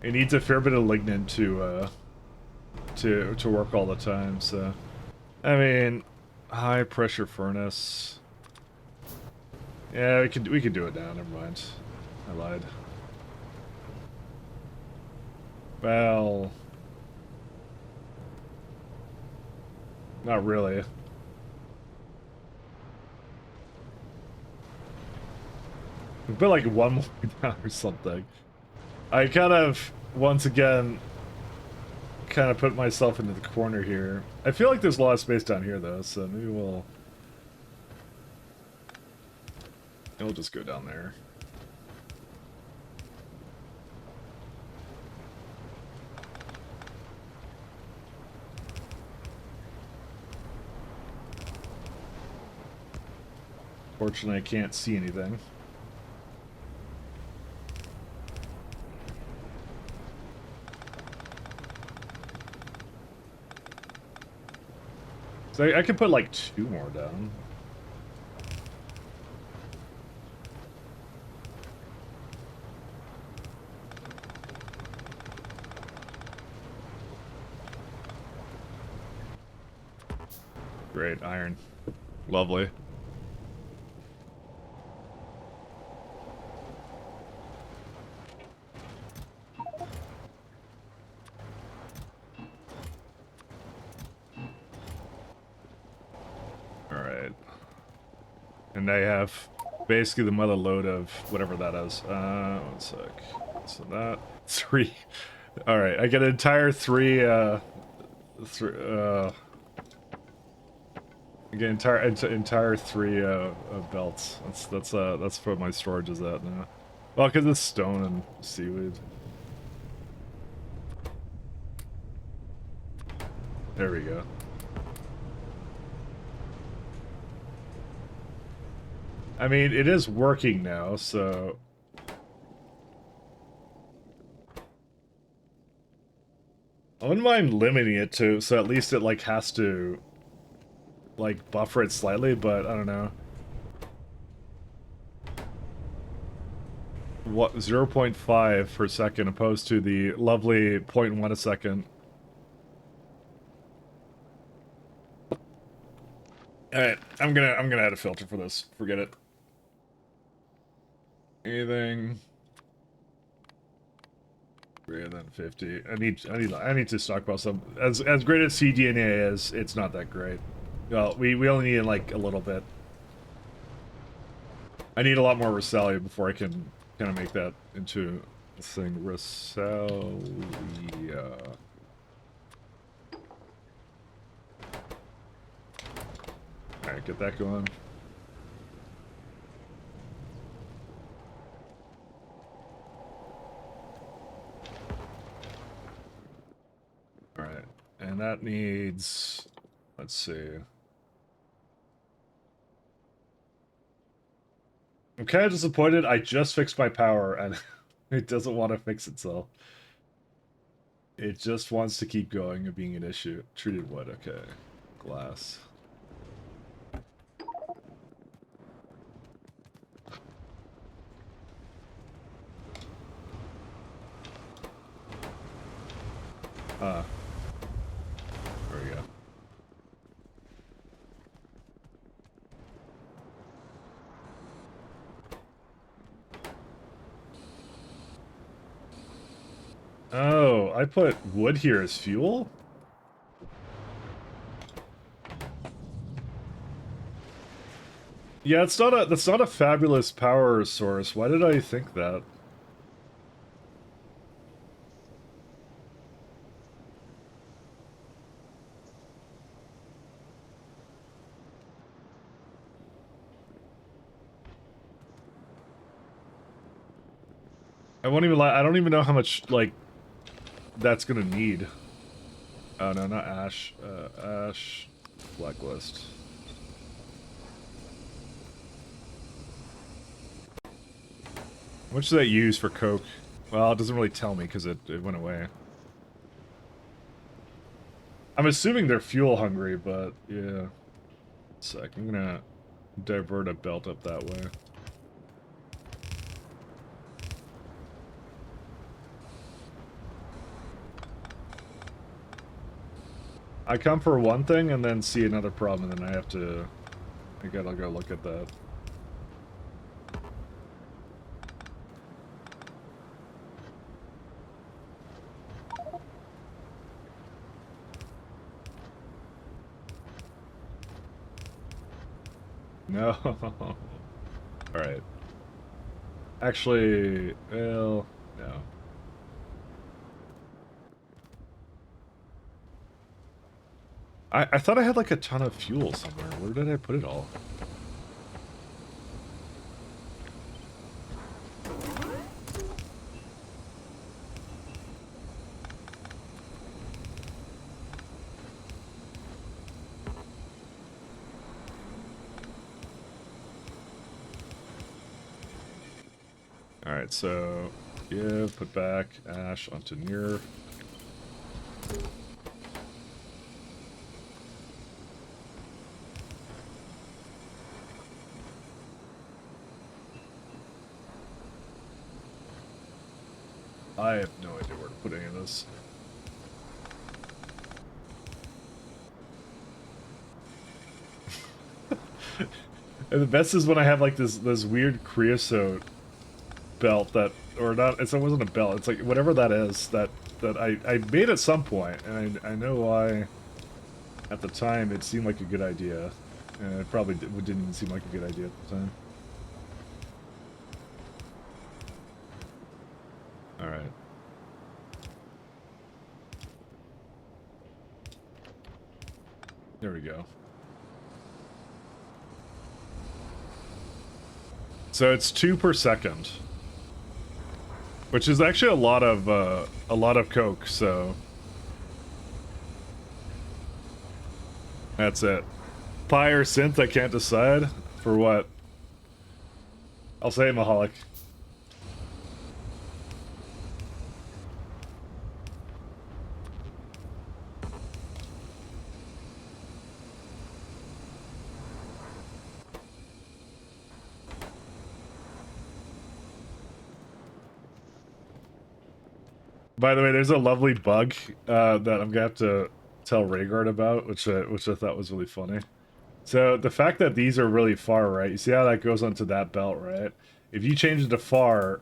It needs a fair bit of lignin to work all the time, so... I mean... High pressure furnace. Yeah, we could do it now, never mind. I lied. Well... Not really. Put like one more down or something. I kind of, once again, kind of put myself into the corner here. I feel like there's a lot of space down here though, so maybe we'll just go down there. Fortunately, I can't see anything. So I could put like 2 more down. Great, iron. Lovely. And I have basically the mother load of whatever that is. One sec. So that 3. All right, I get an entire 3. I get entire 3 belts. That's what my storage is at now. Well, because it's stone and seaweed. There we go. I mean, it is working now, so... I wouldn't mind limiting it to, so at least it, like, has to, like, buffer it slightly, but I don't know. what 0.5 per second opposed to the lovely 0.1 a second. Alright, I'm gonna add a filter for this. Forget it. Anything greater than 50. I need to stockpile some. As great as cDNA is, it's not that great. Well, we only need like a little bit. I need a lot more Rosalia before I can kind of make that into a thing. Rosalia. Alright, get that going. Alright, and that needs, let's see. I'm kind of disappointed. I just fixed my power and it doesn't want to fix itself. It just wants to keep going and being an issue. Treated wood, okay. Glass. There we go. Oh, I put wood here as fuel? Yeah, that's not a fabulous power source. Why did I think that? I won't even lie, I don't even know how much, like, that's gonna need. Oh no, not ash. Ash. Blacklist. How much does that use for coke? Well, it doesn't really tell me because it went away. I'm assuming they're fuel hungry, but yeah. Sec, I'm gonna divert a belt up that way. I come for one thing and then see another problem, and then I gotta go look at that. No. Alright. Actually, well, no. I thought I had like a ton of fuel somewhere. Where did I put it all? Alright, so yeah, put back ash onto near. I have no idea where to put any of this. And the best is when I have like this weird creosote belt that, or not, it wasn't a belt, it's like whatever that is that I made at some point, and I know why at the time it seemed like a good idea, and it probably didn't even seem like a good idea at the time. Alright. There we go. So it's 2 per second. Which is actually a lot of coke, so that's it. Pi or synth, I can't decide. For what? I'll say Mahalik. By the way, there's a lovely bug that I'm gonna have to tell Rhaegar about, which I thought was really funny. So the fact that these are really far, right? You see how that goes onto that belt, right? If you change it to far,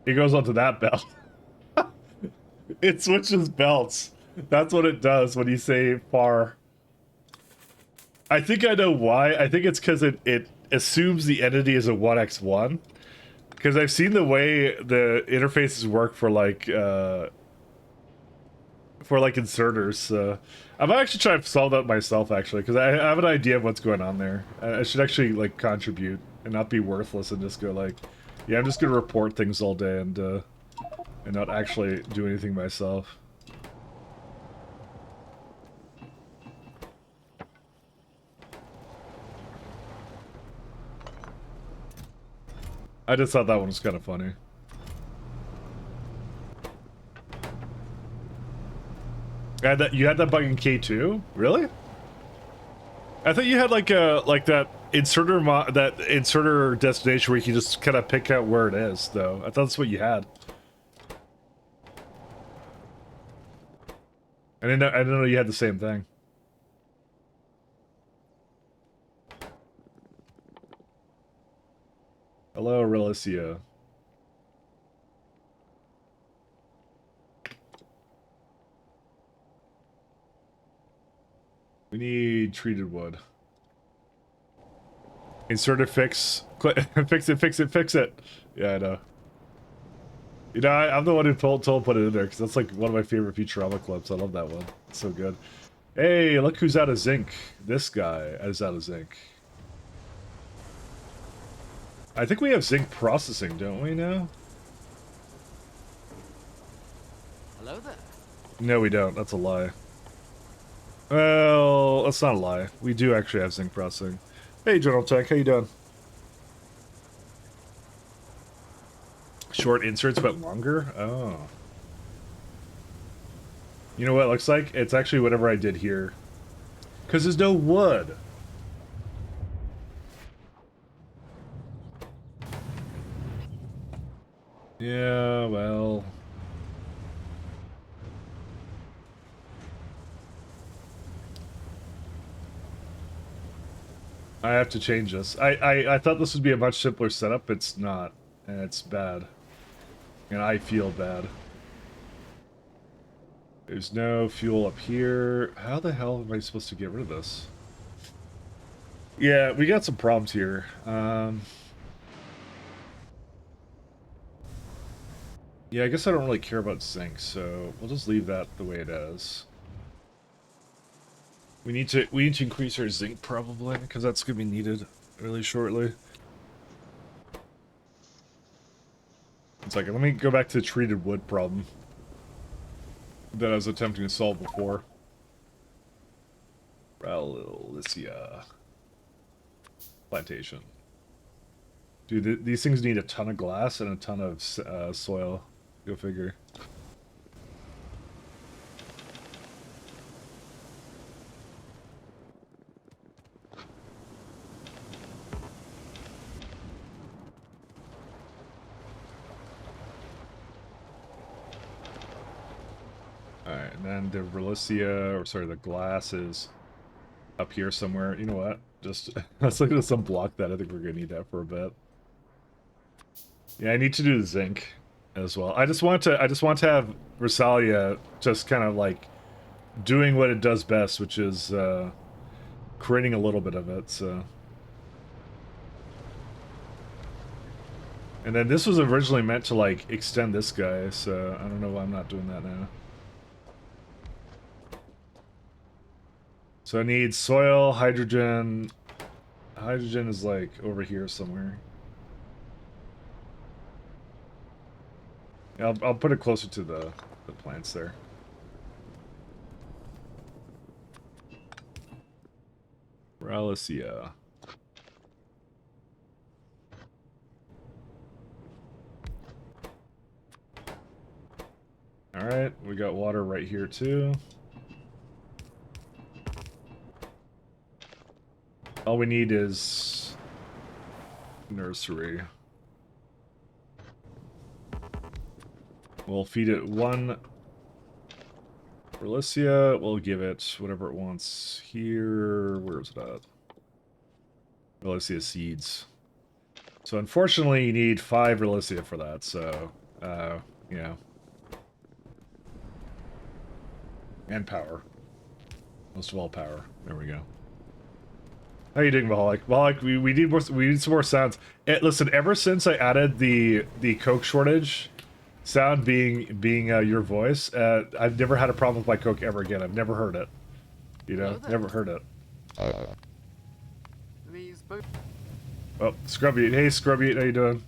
it goes onto that belt. It switches belts. That's what it does when you say far. I think I know why. I think it's because it assumes the entity is a 1x1. Because I've seen the way the interfaces work for like inserters. So I'm actually trying to solve that myself, actually, because I have an idea of what's going on there. I should actually like contribute and not be worthless and just go like, yeah, I'm just gonna report things all day and not actually do anything myself. I just thought that one was kind of funny. You had that bug in K2? Really? I thought you had like that inserter destination where you can just kind of pick out where it is, though. I thought that's what you had. I didn't know you had the same thing. Hello, Relicia. We need treated wood. Insert a fix. Fix it. Yeah, I know. You know, I'm the one who told put it in there, because that's like one of my favorite Futurama clips. I love that one. It's so good. Hey, look who's out of zinc. This guy is out of zinc. I think we have zinc processing, don't we now? Hello there. No, we don't. That's a lie. Well, that's not a lie. We do actually have zinc processing. Hey, General Tech, how you doing? Short inserts, but longer? Oh. You know what it looks like? It's actually whatever I did here. Because there's no wood. Yeah, well... I have to change this. I thought this would be a much simpler setup. It's not. And it's bad. And I feel bad. There's no fuel up here. How the hell am I supposed to get rid of this? Yeah, we got some problems here. Yeah, I guess I don't really care about zinc, so we'll just leave that the way it is. We need to increase our zinc probably, because that's gonna be needed really shortly. It's like, let me go back to the treated wood problem that I was attempting to solve before. Relicia. Plantation. Dude, these things need a ton of glass and a ton of soil. Go figure. Alright, and then the Relicia, or sorry, the glass is up here somewhere. You know what? Just, let's look at some block that. I think we're gonna need that for a bit. Yeah, I need to do the zinc as well. I just want to have Rosalia just kind of like doing what it does best, which is creating a little bit of it, so. And then this was originally meant to like extend this guy, so I don't know why I'm not doing that now. So I need soil, hydrogen. Hydrogen is like over here somewhere. I'll put it closer to the plants there. Relicia. Alright, we got water right here too. All we need is nursery. We'll feed it 1 Relicia. We'll give it whatever it wants here. Where is it at? Relicia seeds. So unfortunately, you need 5 Relicia for that, so, you know. And power. Most of all, power. There we go. How you doing, Mahalik? Mahalik, we need more. We need some more sounds. Listen, ever since I added the Coke shortage sound being your voice, I've never had a problem with my Coke ever again. I've never heard it. You know, never heard it. These boots. Oh, Scrubby. Hey, Scrubby, how you doing?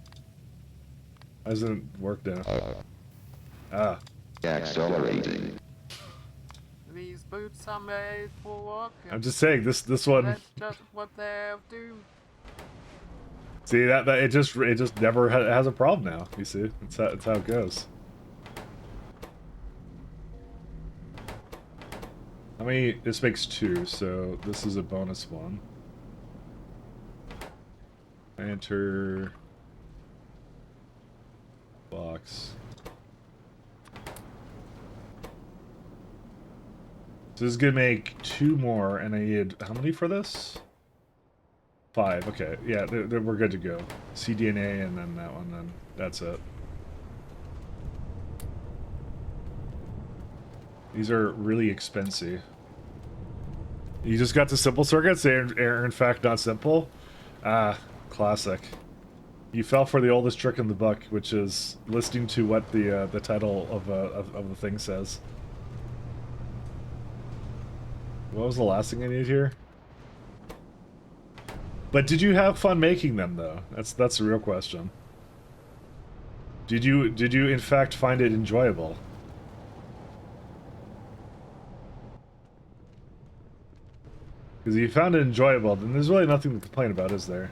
Hasn't worked now. Ah. Accelerating. These boots are made for walking. I'm just saying this one. That's just what they'll do. See that it just never has a problem now. You see, it's how it goes. How many? This makes 2, so this is a bonus 1. Enter box. So this is gonna make 2 more, and I need how many for this? 5. Okay, yeah, we're good to go. cDNA and then that one. Then that's it. These are really expensive. You just got the simple circuits. They're in fact not simple. Ah, classic. You fell for the oldest trick in the book, which is listening to what the title of the thing says. What was the last thing I need here? But did you have fun making them though? That's the real question. Did you in fact find it enjoyable? Because if you found it enjoyable, then there's really nothing to complain about, is there?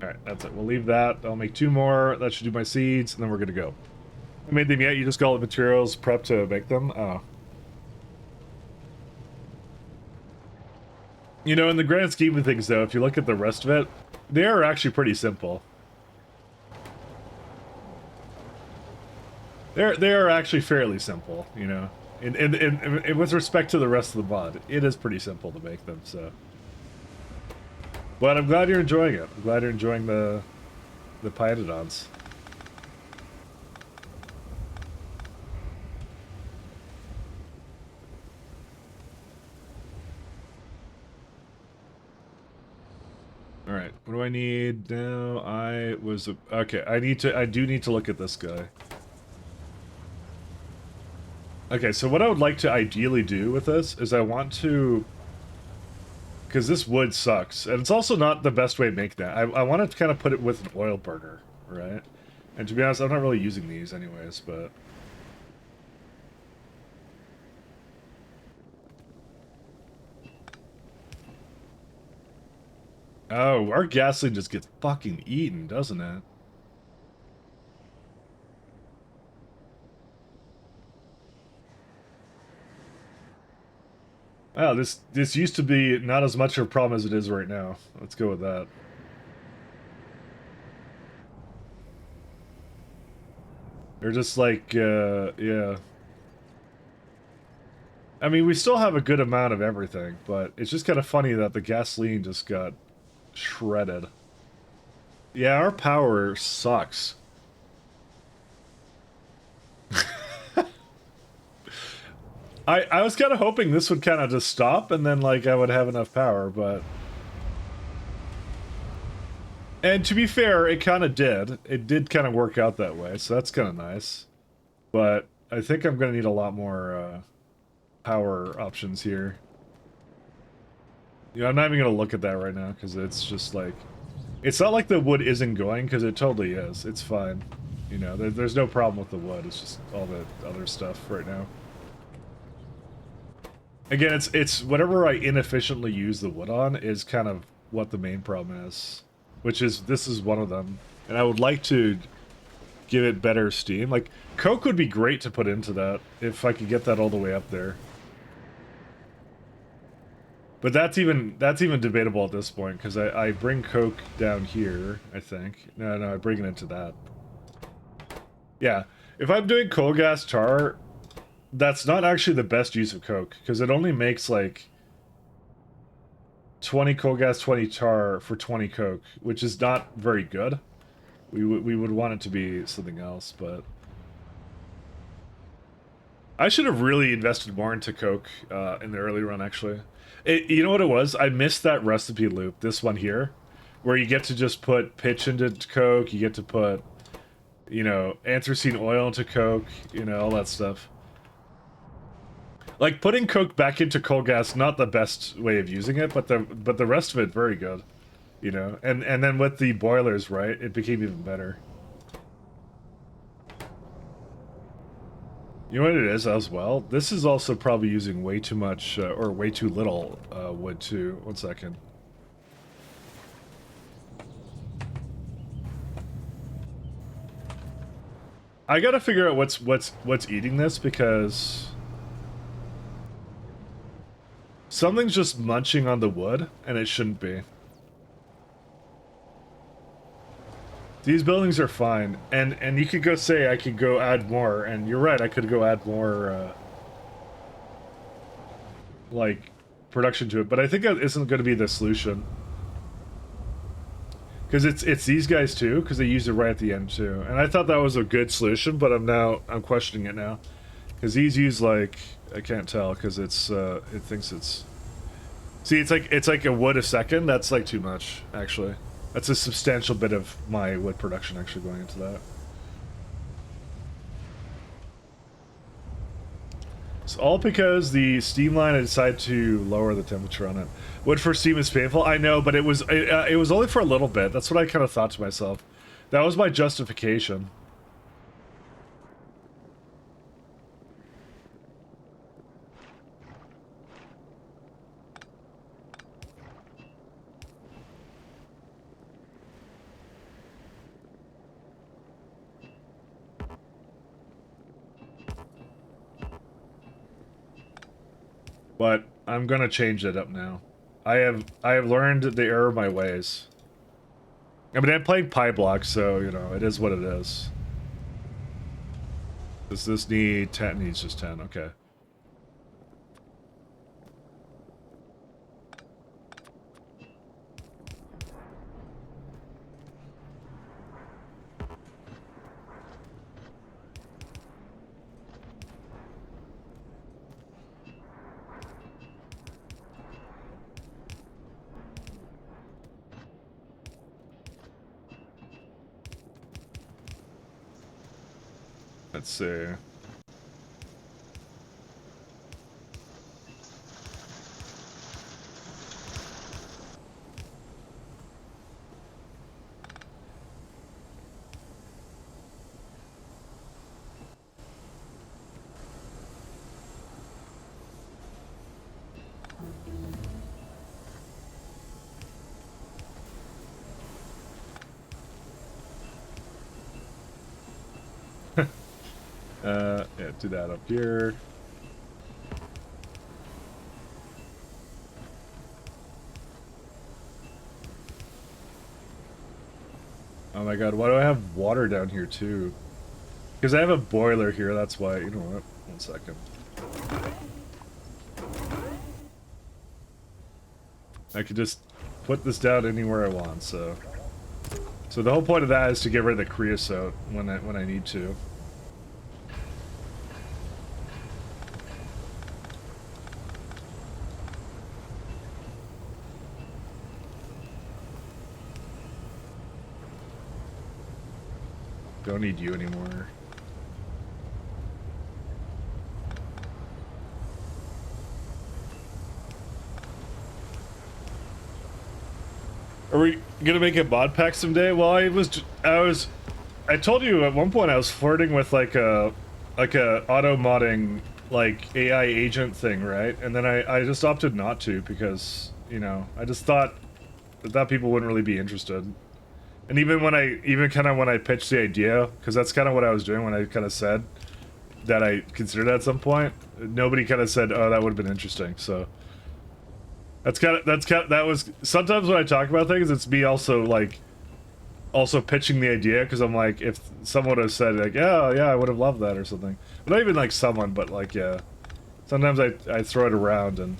Alright, that's it. We'll leave that. I'll make 2 more. That should do my seeds, and then we're good to go. I made them yet? You just got all the materials prepped to make them? Oh. You know, in the grand scheme of things, though, if you look at the rest of it, they are actually pretty simple. They are actually fairly simple, you know. And with respect to the rest of the mod, it is pretty simple to make them, so... But I'm glad you're enjoying it. I'm glad you're enjoying the Pyadodons. Alright, what do I need now? Okay, I do need to look at this guy. Okay, so what I would like to ideally do with this is I want to... Because this wood sucks, and it's also not the best way to make that. I want to kind of put it with an oil burner, right? And to be honest, I'm not really using these anyways, but... Oh, our gasoline just gets fucking eaten, doesn't it? Wow, this used to be not as much of a problem as it is right now. Let's go with that. They're just like, yeah. I mean, we still have a good amount of everything, but it's just kind of funny that the gasoline just got shredded. Yeah, our power sucks. I was kind of hoping this would kind of just stop and then, like, I would have enough power, but... And to be fair, it kind of did. It did kind of work out that way, so that's kind of nice. But I think I'm going to need a lot more power options here. You know, I'm not even going to look at that right now, because it's just like... It's not like the wood isn't going, because it totally is. It's fine. You know, there's no problem with the wood. It's just all the other stuff right now. Again, it's whatever I inefficiently use the wood on is kind of what the main problem is. Which is, this is one of them. And I would like to give it better steam. Like, coke would be great to put into that, if I could get that all the way up there. But that's even debatable at this point, because I bring coke down here, I think. No, I bring it into that. Yeah, if I'm doing coal gas tar, that's not actually the best use of coke, because it only makes like 20 coal gas, 20 tar for 20 coke, which is not very good. We would want it to be something else, but I should have really invested more into coke in the early run, actually. You know what it was? I missed that recipe loop, this one here, where you get to just put pitch into coke, you get to put, you know, anthracene oil into coke, you know, all that stuff. Like, putting coke back into coal gas, not the best way of using it, but the rest of it, very good. You know? And then with the boilers, right, it became even better. You know what it is as well? This is also probably using way too much, or way too little wood too. 1 second. I gotta figure out what's eating this, because something's just munching on the wood, and it shouldn't be. These buildings are fine, and you could go say I could go add more, and you're right, I could go add more, like, production to it, but I think that isn't going to be the solution. Because it's these guys too, because they use it right at the end too, and I thought that was a good solution, but I'm questioning it now, because these use, like, I can't tell, because it's it thinks it's, see, it's like a wood a second. That's like too much, actually. That's a substantial bit of my wood production actually going into that. It's all because the steam line, I decided to lower the temperature on it. Wood for steam is painful, I know, but it was only for a little bit. That's what I kind of thought to myself. That was my justification. But I'm gonna change it up now. I have learned the error of my ways. I mean, I'm playing Pyblock, so, you know, it is what it is. Does this need 10? Needs just 10, okay. Let's see. Yeah, do that up here. Oh my god, why do I have water down here too? Because I have a boiler here, that's why. You know what? 1 second. I could just put this down anywhere I want, so... So the whole point of that is to get rid of the creosote when I need to. Don't need you anymore. Are we gonna make a mod pack someday? Well, I told you at one point I was flirting with like a auto modding like AI agent thing, right? And then I just opted not to because, you know, I just thought that people wouldn't really be interested. And even when I pitched the idea, because that's kind of what I was doing when I kind of said that I considered it at some point, nobody kind of said, oh, that would have been interesting, so. That was sometimes when I talk about things, it's me also like also pitching the idea because I'm like, if someone would have said like, yeah, I would have loved that or something. Not even like someone, but like yeah. Sometimes I throw it around and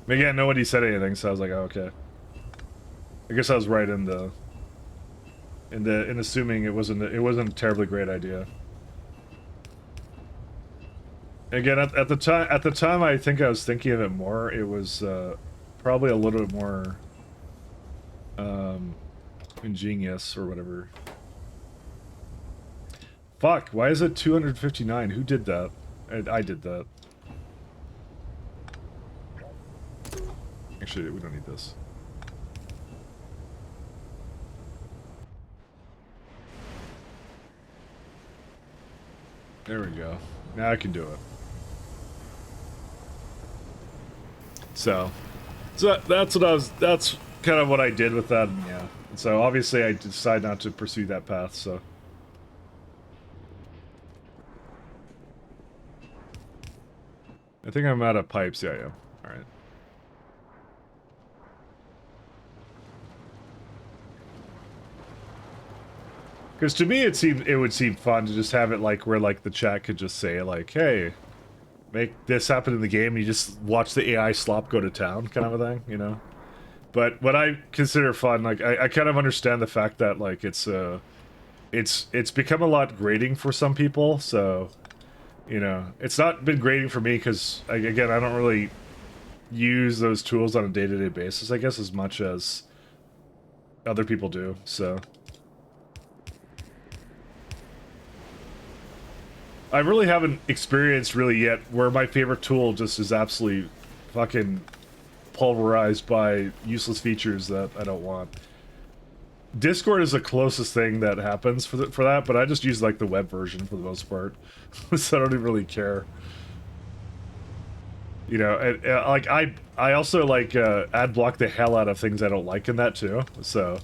again nobody said anything, so I was like, oh, okay. I guess I was right in assuming it wasn't a terribly great idea. Again, at the time, I think I was thinking of it more. It was probably a little bit more ingenious or whatever. Fuck! Why is it 259? Who did that? I did that. Actually, we don't need this. There we go. Now I can do it. So that's what I was. That's kind of what I did with that. And yeah. So obviously I decided not to pursue that path. So. I think I'm out of pipes. Yeah, yeah. All right. Because to me, it would seem fun to just have it like where like the chat could just say like, "Hey, make this happen in the game." And you just watch the AI slop go to town, kind of a thing, you know. But what I consider fun, like I kind of understand the fact that like it's become a lot grating for some people. So, you know, it's not been grating for me because again, I don't really use those tools on a day-to-day basis, I guess, as much as other people do. So. I really haven't experienced really yet where my favorite tool just is absolutely fucking pulverized by useless features that I don't want. Discord is the closest thing that happens for that, but I just use like the web version for the most part, so I don't even really care. You know, and, like I also like ad block the hell out of things I don't like in that too. So.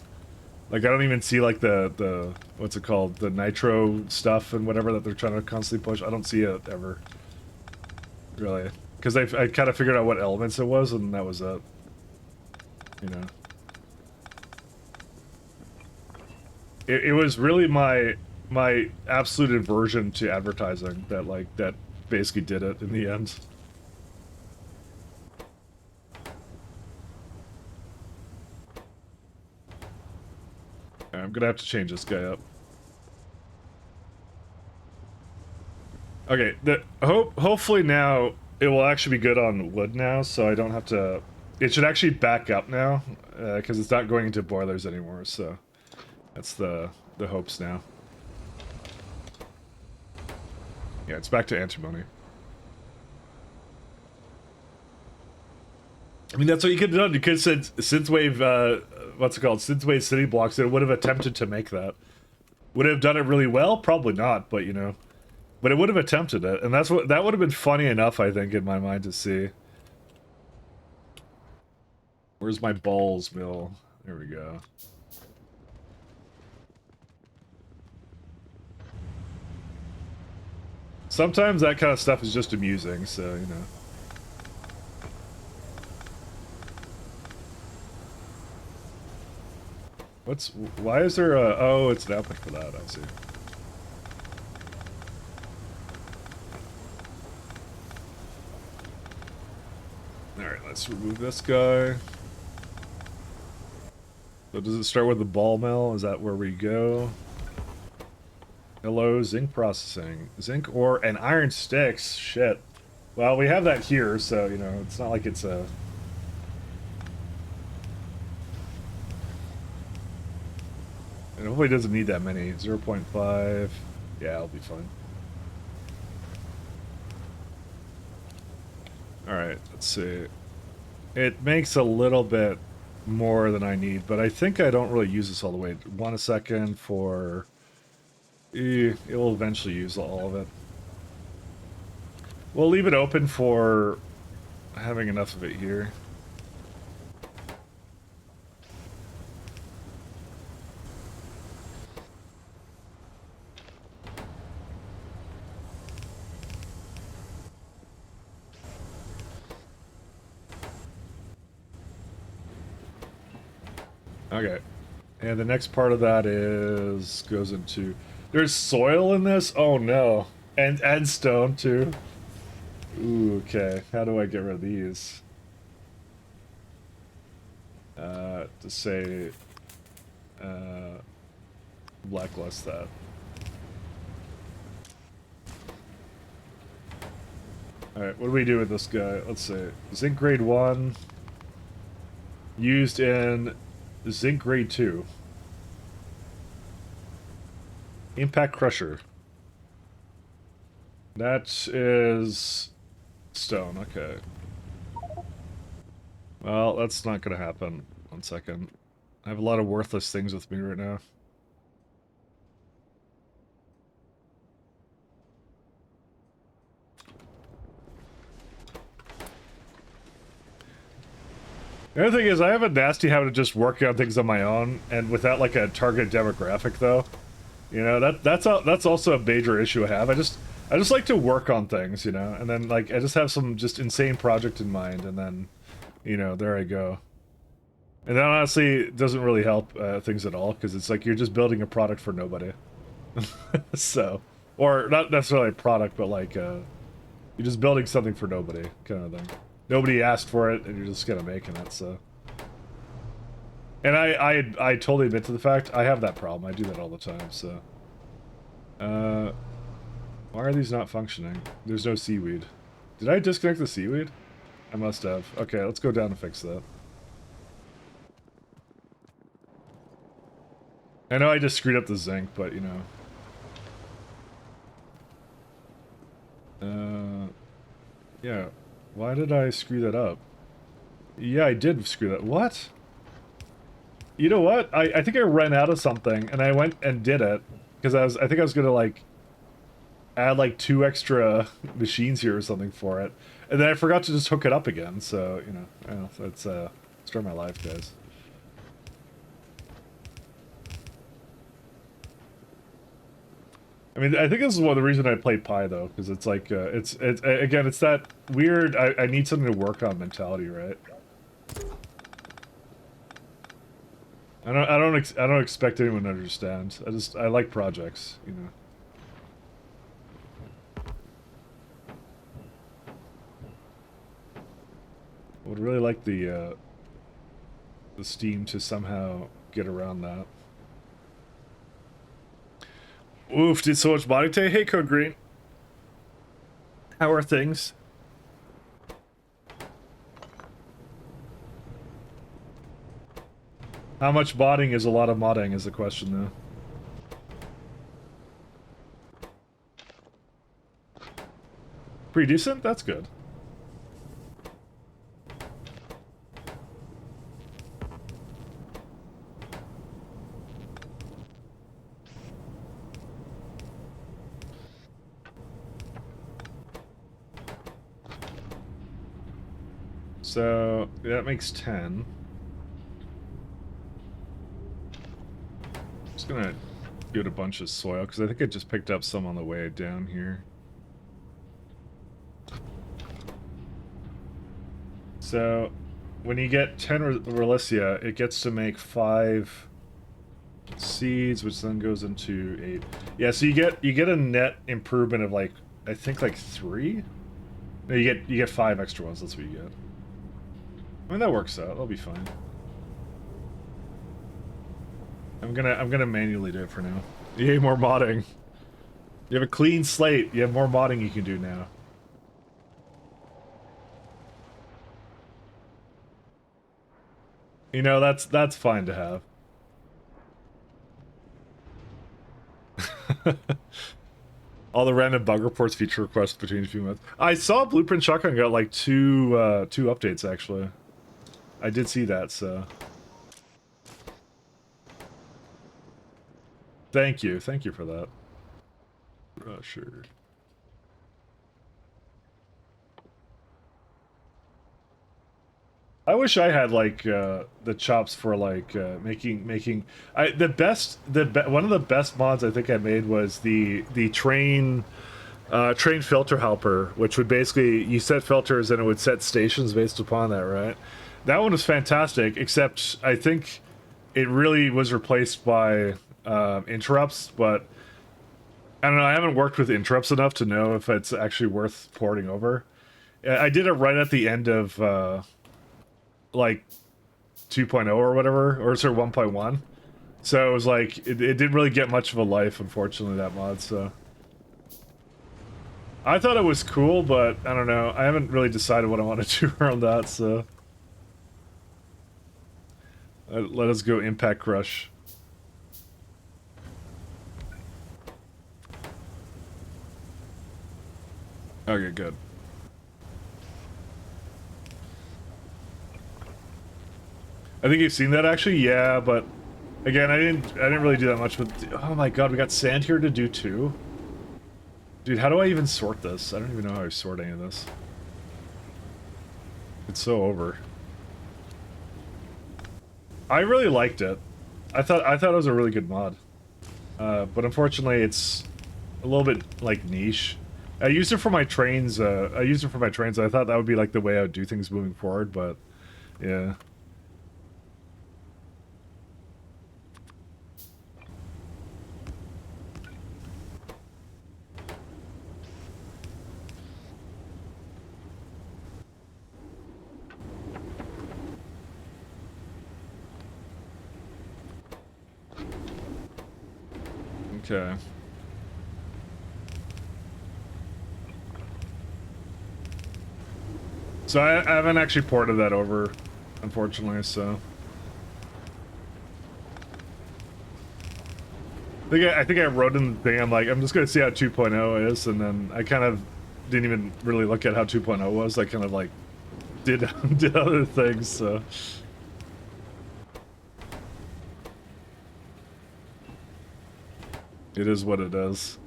Like, I don't even see, like, the what's it called? The nitro stuff and whatever that they're trying to constantly push. I don't see it ever. Really. Because I kind of figured out what elements it was, and that was it. You know. It was really my absolute aversion to advertising that, like, that basically did it in the end. I'm gonna have to change this guy up. Okay, hopefully now it will actually be good on wood now, so I don't have to... It should actually back up now, because it's not going into boilers anymore, so... That's the hopes now. Yeah, it's back to antimony. I mean, that's what you could have done. You could have said synthwave, what's it called? Synthwave city blocks, it would have attempted to make that. Would it have done it really well? Probably not, but you know. But it would have attempted it, and that would have been funny enough, I think, in my mind to see. Where's my balls mill? There we go. Sometimes that kind of stuff is just amusing, so, you know. Why is there a... Oh, it's an output for that, I see. Alright, let's remove this guy. So does it start with the ball mill? Is that where we go? Hello, zinc processing. Zinc ore and iron sticks. Shit. Well, we have that here, so, you know, it's not like it's a... And hopefully it doesn't need that many. 0.5. Yeah, I'll be fine. Alright, let's see. It makes a little bit more than I need, but I think I don't really use this all the way. 1 second for... It will eventually use all of it. We'll leave it open for having enough of it here. Okay. And the next part of that is goes into there's soil in this? Oh no. And stone too. Ooh, okay. How do I get rid of these? To say blacklist that. Alright, what do we do with this guy? Let's see. Zinc grade 1 used in zinc grade 2. Impact Crusher. That is stone, okay. Well, that's not gonna happen. 1 second. I have a lot of worthless things with me right now. The other thing is, I have a nasty habit of just working on things on my own, and without like a target demographic, though. You know, that's also a major issue I have. I just like to work on things, you know, and then like I just have some just insane project in mind, and then, you know, there I go. And that honestly it doesn't really help things at all, because it's like you're just building a product for nobody. So, or not necessarily a product, but like you're just building something for nobody, kind of thing. Nobody asked for it, and you're just kind of making it, so. And I totally admit to the fact, I have that problem. I do that all the time, so. Why are these not functioning? There's no seaweed. Did I disconnect the seaweed? I must have. Okay, let's go down and fix that. I know I just screwed up the zinc, but, you know. Yeah. Why did I screw that up? Yeah, I did screw that. What? You know what? I think I ran out of something, and I went and did it. Because I think I was gonna, like, add, like, 2 extra machines here or something for it. And then I forgot to just hook it up again, so, you know, it's, start my life, guys. I mean, I think this is one of the reasons I play Pi, though, because it's like, it's again, it's that weird, I need something to work on mentality, right? I don't expect anyone to understand. I like projects, you know. I would really like the Steam to somehow get around that. Oof, did so much modding today. Hey, Code Green. How are things? How much modding is a lot of modding is the question, though. Pretty decent? That's good. So, that makes 10. Just gonna get a bunch of soil, because I think I just picked up some on the way down here. So, when you get 10 Relicia, it gets to make 5 seeds, which then goes into 8. Yeah, so you get a net improvement of like, I think like 3? No, you get 5 extra ones, that's what you get. I mean, that works out. That'll be fine. I'm gonna manually do it for now. Yay, more modding. You have a clean slate. You have more modding you can do now. You know, that's fine to have. All the random bug reports, feature requests between a few months. I saw Blueprint Shotgun got like two updates actually. I did see that, so thank you for that. Sure. I wish I had like the chops for like making one of the best mods I think I made was the train filter helper, which would basically you set filters and it would set stations based upon that, right? That one was fantastic, except I think it really was replaced by interrupts, but I don't know. I haven't worked with interrupts enough to know if it's actually worth porting over. I did it right at the end of like 2.0 or whatever, or sort of 1.1. So it was like it didn't really get much of a life, unfortunately, that mod. So I thought it was cool, but I don't know. I haven't really decided what I want to do around that. So let us go Impact Crush. Okay, good. I think you've seen that actually, yeah, but again, I didn't really do that much with. Oh my god, we got sand here to do too. Dude, how do I even sort this? I don't even know how I sort any of this. It's so over. I really liked it. I thought it was a really good mod. But unfortunately, it's a little bit like niche. I used it for my trains. I thought that would be like the way I would do things moving forward, but yeah. Okay. So I haven't actually ported that over, unfortunately, so. I think I wrote in the thing, I'm like, I'm just gonna see how 2.0 is, and then I kind of didn't even really look at how 2.0 was. I kind of like did other things, so. It is what it is.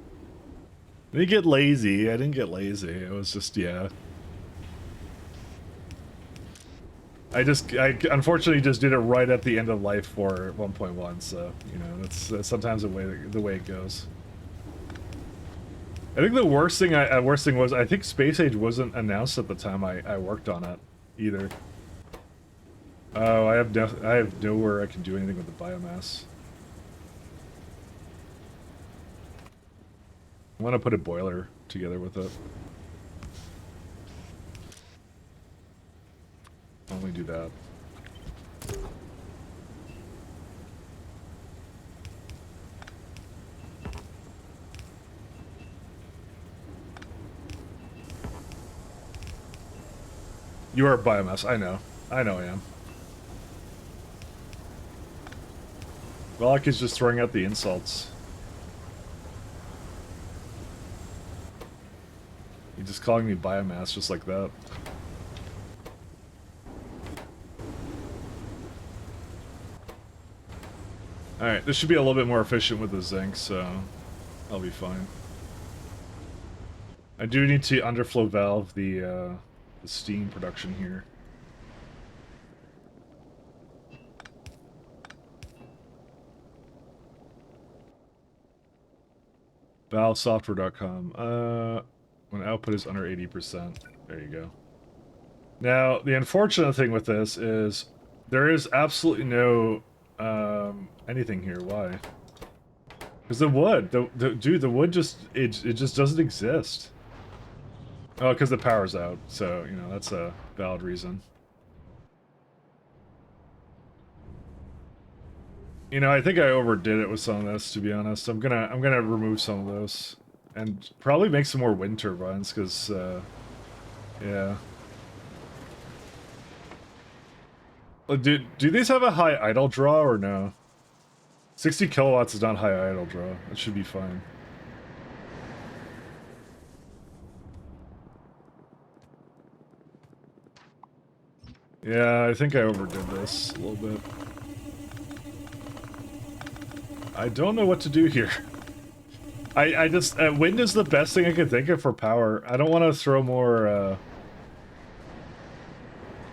I didn't get lazy. I didn't get lazy. It was just, yeah. I unfortunately just did it right at the end of life for 1.1, so, you know, that's sometimes the way it goes. I think the worst thing was, I think Space Age wasn't announced at the time I worked on it, either. Oh, I have nowhere I can do anything with the biomass. I want to put a boiler together with it. Only do that. You are a biomass. I know. I am. Pyblock is just throwing out the insults. You're just calling me biomass just like that. Alright, this should be a little bit more efficient with the zinc, so I'll be fine. I do need to underflow valve the steam production here. Valvesoftware.com. When output is under 80%. There you go. Now, the unfortunate thing with this is there is absolutely no anything here. Why? Because the wood, dude, the wood just it just doesn't exist. Oh, because the power's out. So, you know, that's a valid reason. You know, I think I overdid it with some of this, to be honest. I'm gonna remove some of those. And probably make some more wind turbines, because, yeah. Do these have a high idle draw, or no? 60 kilowatts is not high idle draw. It should be fine. Yeah, I think I overdid this a little bit. I don't know what to do here. I just... wind is the best thing I can think of for power. I don't want to throw more,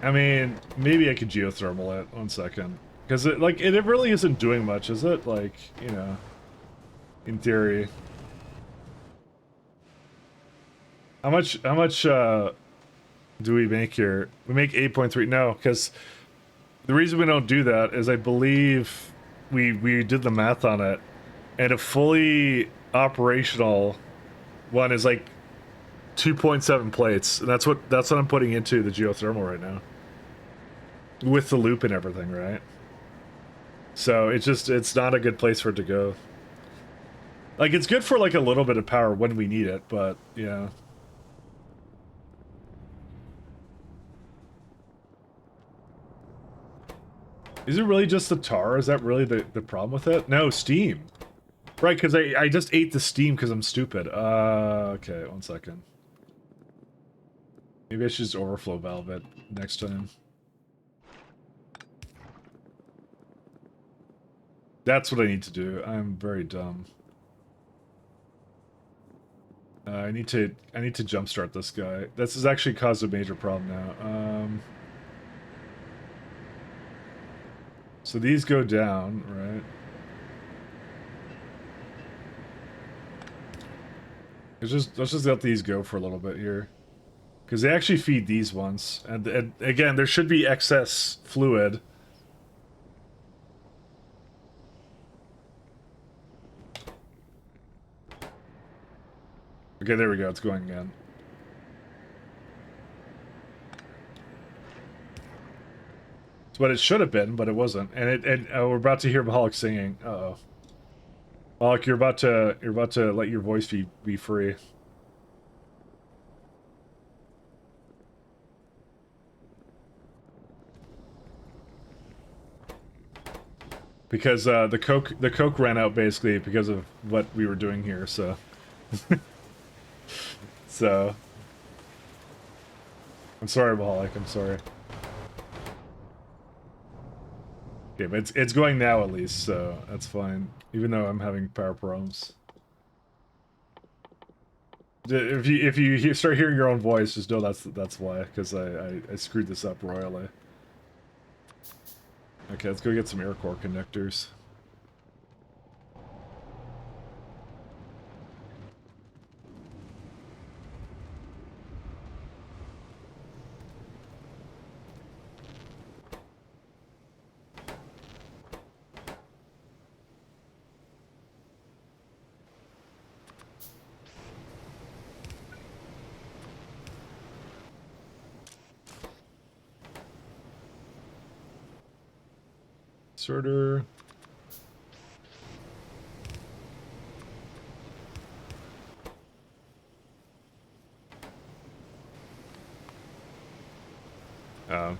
I mean, maybe I could geothermal it. 1 second. Because, it really isn't doing much, is it? Like, you know, in theory. How much, do we make here? We make 8.3. No, because The reason we don't do that is I believe we did the math on it, and a fully operational one is like 2.7 plates, and that's what I'm putting into the geothermal right now, with the loop and everything, right? So it's not a good place for it to go. Like, it's good for like a little bit of power when we need it, but yeah. Is it really just the tar? Is that really the problem with it? No, steam. Right, because I just ate the steam because I'm stupid. Okay, 1 second. Maybe I should just overflow valve it next time. That's what I need to do. I'm very dumb. I need to jumpstart this guy. This has actually caused a major problem now. So these go down, right? Let's just let these go for a little bit here, because they actually feed these ones, and again, there should be excess fluid. Okay, there we go. It's going again. It's what it should have been, but it wasn't. And we're about to hear Mahalik singing. Uh-oh. Mahalik, you're about to let your voice be free. Because the coke ran out basically because of what we were doing here, so so I'm sorry, Mahalik, I'm sorry. Okay, but it's going now at least, so that's fine. Even though I'm having power problems. If you start hearing your own voice, just know that's why, because I screwed this up royally. Okay, let's go get some air core connectors. Sorter.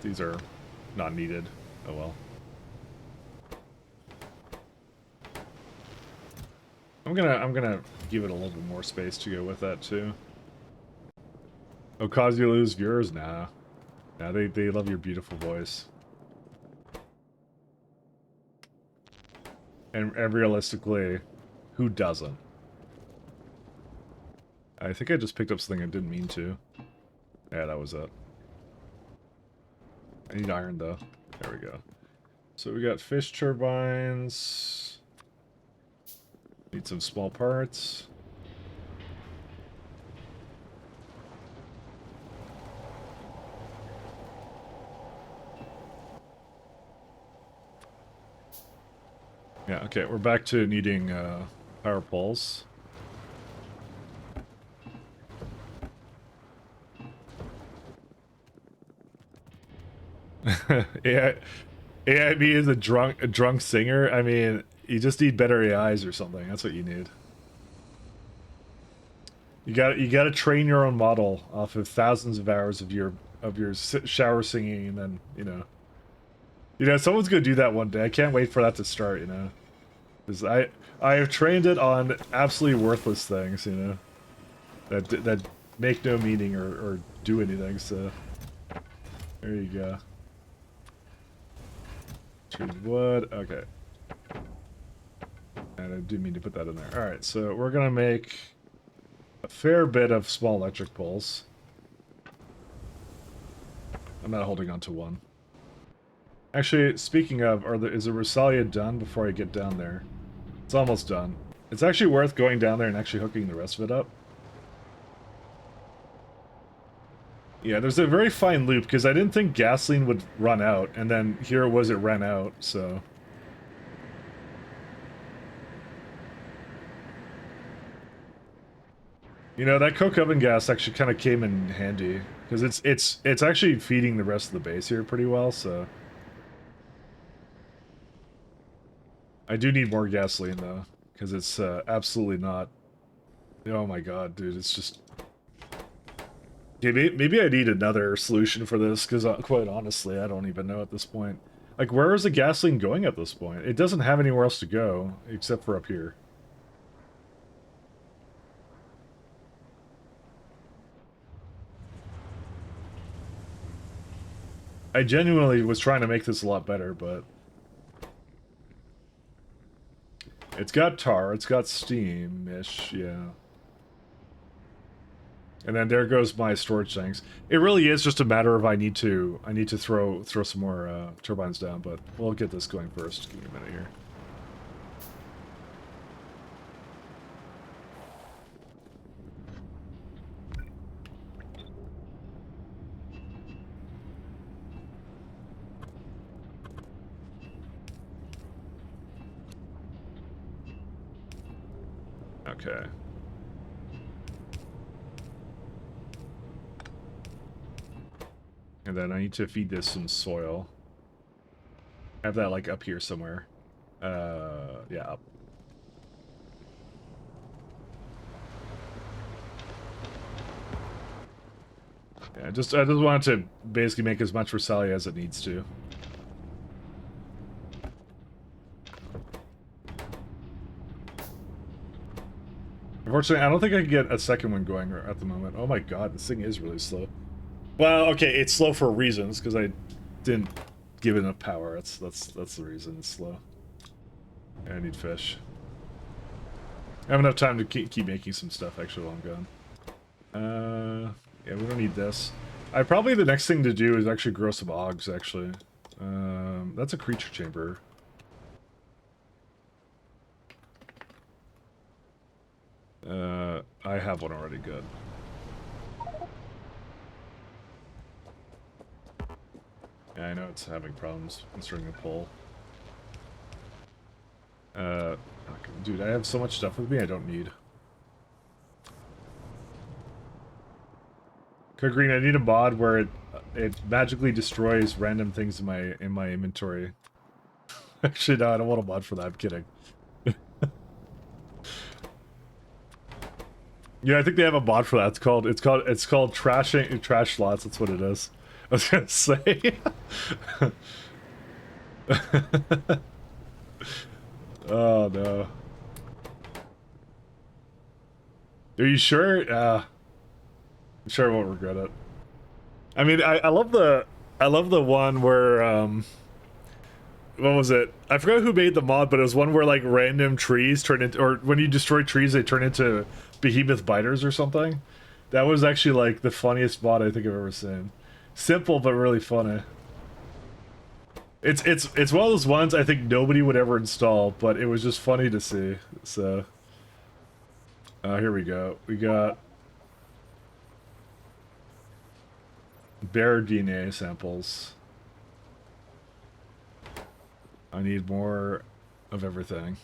These are not needed. Oh well. I'm gonna give it a little bit more space to go with that too. Oh, cause you lose viewers? Nah. Nah, they love your beautiful voice. And realistically, who doesn't? I think I just picked up something I didn't mean to. Yeah, that was it. I need iron, though. There we go. So we got fish turbines. Need some small parts. Yeah, okay, we're back to needing power poles. Yeah, AIB is a drunk singer. I mean, you just need better AIs or something. That's what you need. You got to train your own model off of thousands of hours of your shower singing, and then you know someone's gonna do that one day. I can't wait for that to start. You know, because I have trained it on absolutely worthless things. You know, that make no meaning or do anything. So there you go. Treated wood. Okay. And I do mean to put that in there. Alright, so we're gonna make a fair bit of small electric poles. I'm not holding on to one. Actually, speaking of, is the Rosalia done before I get down there? It's almost done. It's actually worth going down there and actually hooking the rest of it up. Yeah, there's a very fine loop, because I didn't think gasoline would run out, and then here it was, it ran out, so... You know, that coke oven gas actually kind of came in handy, because it's actually feeding the rest of the base here pretty well, so... I do need more gasoline, though, because it's absolutely not... Oh my god, dude, it's just... Okay, maybe I need another solution for this, because quite honestly, I don't even know at this point. Like, where is the gasoline going at this point? It doesn't have anywhere else to go, except for up here. I genuinely was trying to make this a lot better, but... It's got tar, it's got steam-ish, yeah. And then there goes my storage tanks. It really is just a matter of I need to throw some more turbines down, but we'll get this going first. Give me a minute here. Okay. And then I need to feed this some soil. I have that, like, up here somewhere. Yeah, up. Yeah, I just wanted to basically make as much for Sally as it needs to. Unfortunately, I don't think I can get a second one going at the moment. Oh my god, this thing is really slow. Well, okay, it's slow for reasons, because I didn't give it enough power. That's the reason it's slow. I need fish. I have enough time to keep making some stuff, actually, while I'm gone. Yeah, we don't need this. Probably the next thing to do is actually grow some ogs, actually. That's a creature chamber. I have one already, good. Yeah, I know it's having problems inserting a pole. Dude, I have so much stuff with me I don't need. Code Green, I need a mod where it magically destroys random things in my inventory. Actually, no, I don't want a mod for that. I'm kidding. Yeah, I think they have a mod for that. It's called trash slots. That's what it is. I was gonna say. Oh no. Are you sure? I'm sure I won't regret it. I mean, I love the one where what was it? I forgot who made the mod, but it was one where like random trees turn into, or when you destroy trees, they turn into behemoth biters or something. That was actually like the funniest mod I think I've ever seen. Simple but really funny. It's one of those ones I think nobody would ever install, but it was just funny to see. So, here we go. We got bear DNA samples. I need more of everything.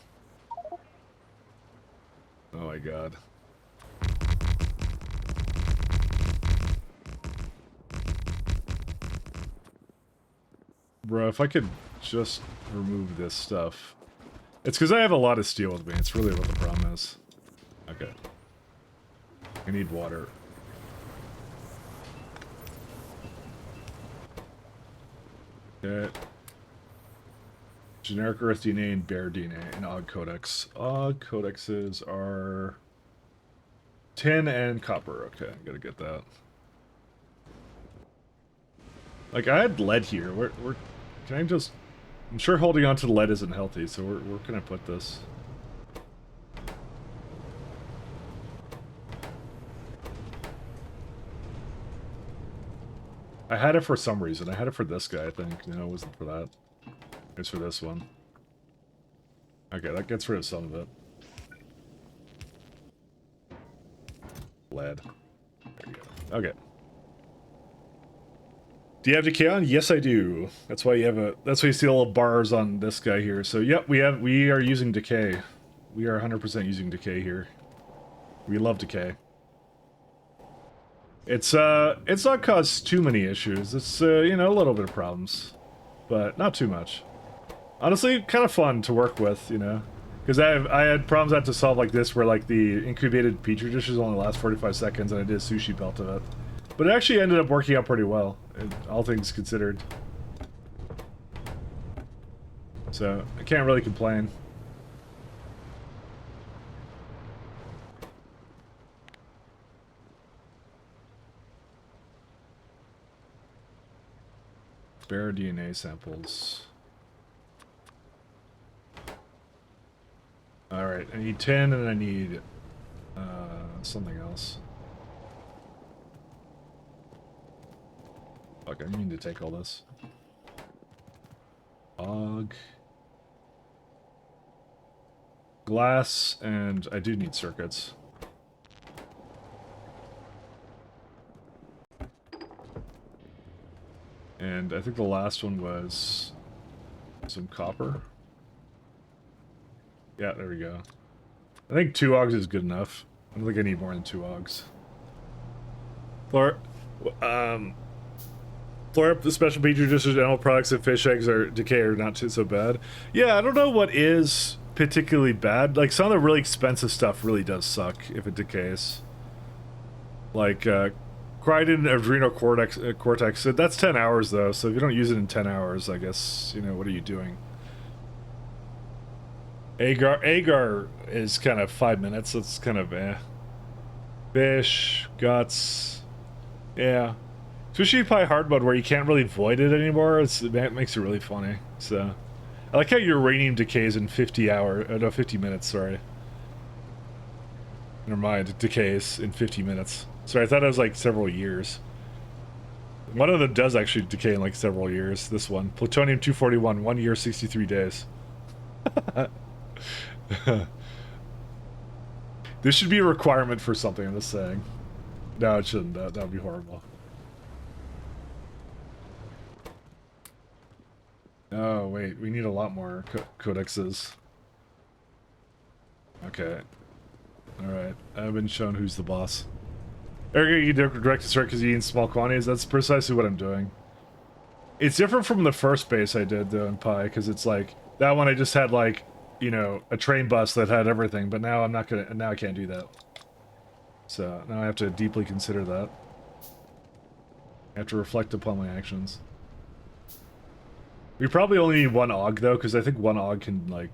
Oh my god. Bro, if I could just remove this stuff. It's because I have a lot of steel with me. It's really what the problem is. Okay. I need water. Okay. Generic Earth DNA and Bear DNA and Odd Codex. Odd Codexes are tin and copper. Okay, I gotta get that. Like, I had lead here. Can I just... I'm sure holding on to the lead isn't healthy, so where can I put this? I had it for some reason. I had it for this guy, I think. No, it wasn't for that. It's for this one. Okay, that gets rid of some of it. Lead. There you go. Okay. Do you have decay on? Yes, I do. That's why you have a. That's why you see the little bars on this guy here. So yep, we are using decay. We are 100% using decay here. We love decay. It's not caused too many issues. It's you know, a little bit of problems, but not too much. Honestly, kind of fun to work with, you know, because I had problems I had to solve like this where like the incubated petri dishes only last 45 seconds, and I did a sushi belt of it. But it actually ended up working out pretty well, all things considered. So, I can't really complain. Spare DNA samples. Alright, I need 10 and I need something else. Fuck, I mean to take all this. Og. Glass, and I do need circuits. And I think the last one was some copper. Yeah, there we go. I think 2 Ogs is good enough. I don't think I need more than 2 Ogs. The special petri dishes, animal products, and fish eggs are decay are not so bad. Yeah, I don't know what is particularly bad. Like, some of the really expensive stuff really does suck if it decays. Like, Crichton adrenal cortex. That's 10 hours, though, so if you don't use it in 10 hours, I guess, you know, what are you doing? Agar is kind of 5 minutes, so it's kind of eh. Fish, guts, yeah. Especially probably hard mode where you can't really void it anymore. It makes it really funny. So, I like how uranium decays in 50 minutes. Sorry. Never mind. It decays in 50 minutes. Sorry, I thought it was like several years. One of them does actually decay in like several years. This one, plutonium 241, 1 year, 63 days. This should be a requirement for something. I'm just saying. No, it shouldn't. That would be horrible. Oh, wait, we need a lot more codexes. Okay. Alright, I've been shown who's the boss. Eric, you direct to start because you eat in small quantities? That's precisely what I'm doing. It's different from the first base I did, though, in Pi, because it's like, that one I just had, like, you know, a train bus that had everything, but now now I can't do that. So, now I have to deeply consider that. I have to reflect upon my actions. We probably only need 1 AUG, though, because I think 1 AUG can, like,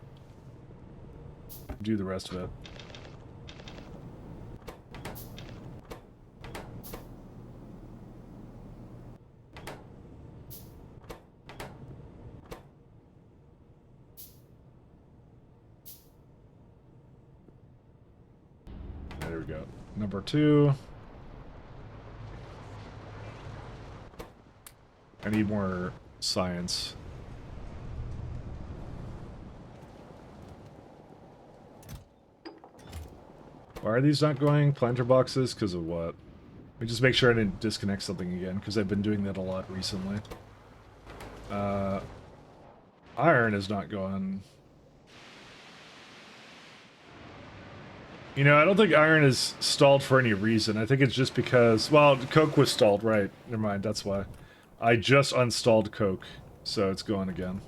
do the rest of it. There we go. Number 2. I need more science. Why are these not going? Planter boxes? Because of what? Let me just make sure I didn't disconnect something again, because I've been doing that a lot recently. Iron is not going. You know, I don't think iron is stalled for any reason. I think it's just because, well, Coke was stalled, right. Never mind, that's why. I just unstalled Coke, so it's going again.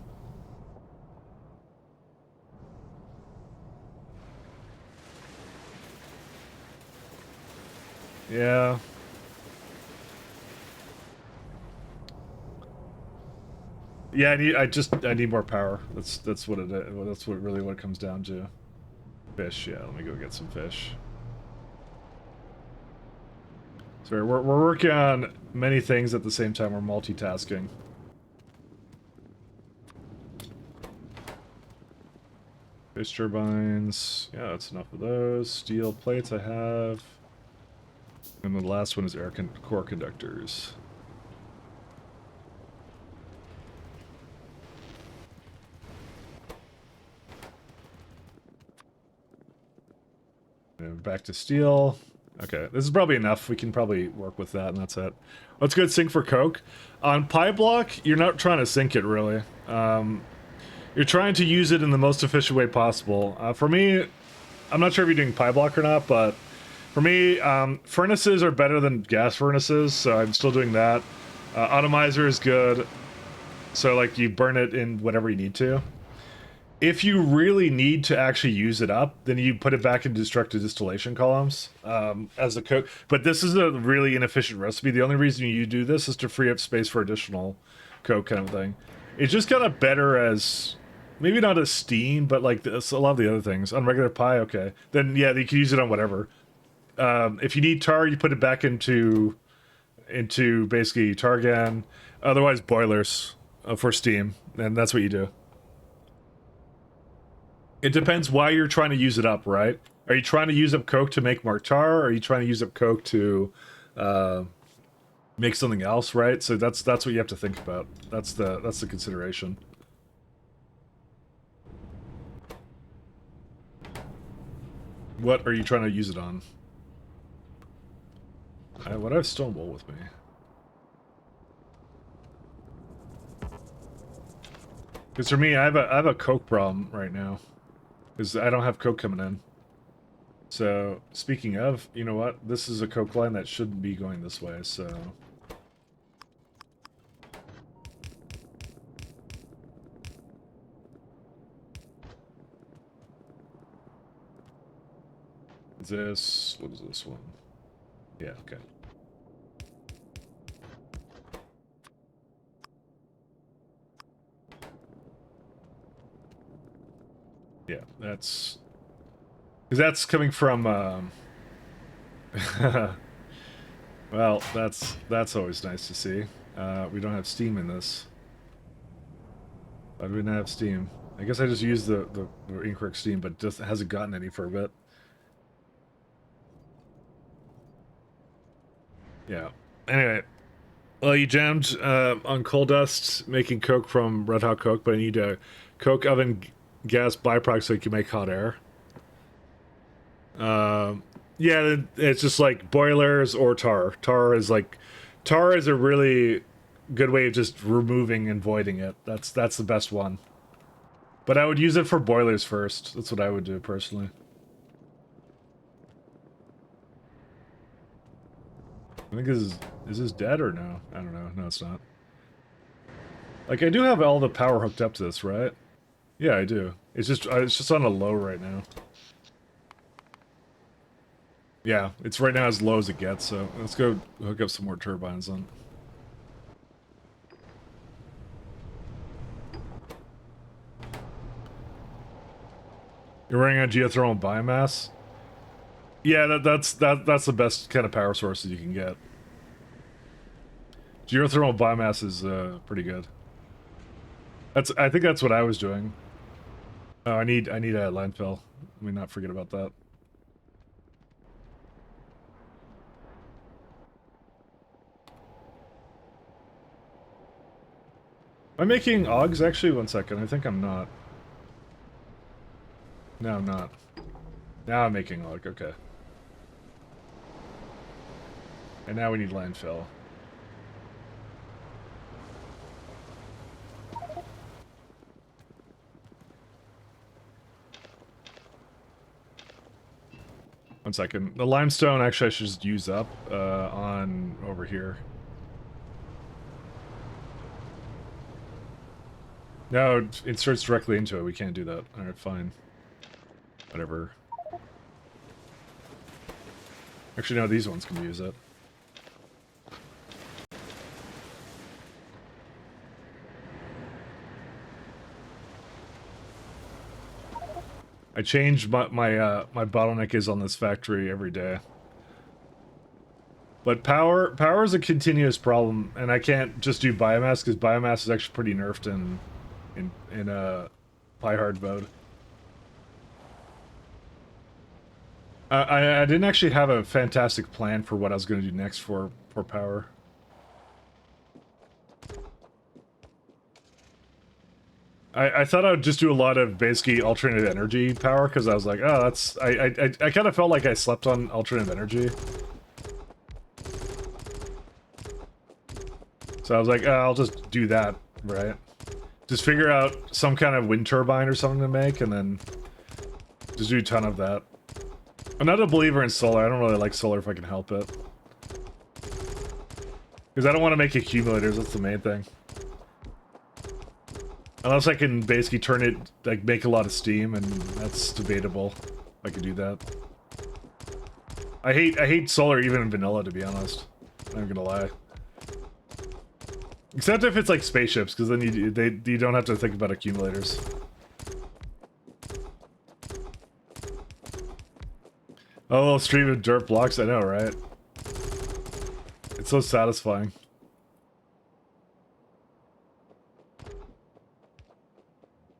Yeah. Yeah, I need more power. That's what really what it comes down to. Fish, yeah, let me go get some fish. Sorry, we're working on many things at the same time. We're multitasking. Fish turbines. Yeah, that's enough of those. Steel plates I have. And the last one is core conductors. And back to steel. Okay, this is probably enough. We can probably work with that, and that's it. Let's go sync for Coke. On Pyblock, you're not trying to sync it, really. You're trying to use it in the most efficient way possible. For me, I'm not sure if you're doing Pyblock or not, but for me, furnaces are better than gas furnaces, so I'm still doing that. Atomizer is good, so like you burn it in whatever you need to. If you really need to actually use it up, then you put it back in destructive distillation columns as a coke. But this is a really inefficient recipe. The only reason you do this is to free up space for additional coke kind of thing. It's just kind of better as, maybe not as steam, but like this, a lot of the other things. On regular pie, okay. Then yeah, you can use it on whatever. If you need tar, you put it back into basically tar again. Otherwise, boilers for steam, and that's what you do. It depends why you're trying to use it up, right? Are you trying to use up coke to make more tar, or are you trying to use up coke to make something else, right? So that's what you have to think about. That's the consideration. What are you trying to use it on? What I have stone wool with me. Because for me, I have a coke problem right now. Because I don't have coke coming in. So, speaking of, you know what? This is a coke line that shouldn't be going this way, so... What is this one? Yeah, okay. Yeah, that's... Because that's coming from, well, that's always nice to see. We don't have steam in this. Why do we not have steam? I guess I just used the incorrect steam, but just hasn't gotten any for a bit. Yeah. Anyway, well, you jammed on coal dust making coke from red hot coke, but I need a coke oven gas byproduct so you can make hot air. Yeah, it's just like boilers or tar. Tar is a really good way of just removing and voiding it. That's the best one. But I would use it for boilers first. That's what I would do personally. I think is this dead or no? I don't know. No, it's not. Like, I do have all the power hooked up to this, right? Yeah, I do. It's just on a low right now. Yeah, it's right now as low as it gets, so let's go hook up some more turbines then. You're running on geothermal biomass? Yeah, that's the best kind of power sources you can get. Geothermal biomass is pretty good. I think that's what I was doing. Oh, I need a landfill. Let me not forget about that. Am I making Augs? Actually, one second. I think I'm not. No, I'm not. Now I'm making Aug. Okay. And now we need landfill. One second. The limestone, actually, I should just use up on over here. No, it inserts directly into it. We can't do that. Alright, fine. Whatever. Actually, no, these ones can use it. I change my bottleneck is on this factory every day. But power is a continuous problem, and I can't just do biomass because biomass is actually pretty nerfed in pie hard mode. I didn't actually have a fantastic plan for what I was going to do next for power. I thought I would just do a lot of basically alternate energy power because I was like, oh, that's I kind of felt like I slept on alternate energy. So I was like, oh, I'll just do that, right? Just figure out some kind of wind turbine or something to make, and then just do a ton of that. I'm not a believer in solar. I don't really like solar if I can help it. Because I don't want to make accumulators, that's the main thing. Unless I can basically turn it, like, make a lot of steam, and that's debatable. I could do that. I hate solar even in vanilla, to be honest. I'm not gonna lie. Except if it's like spaceships, because then you don't have to think about accumulators. Oh, a little stream of dirt blocks, I know, right? It's so satisfying.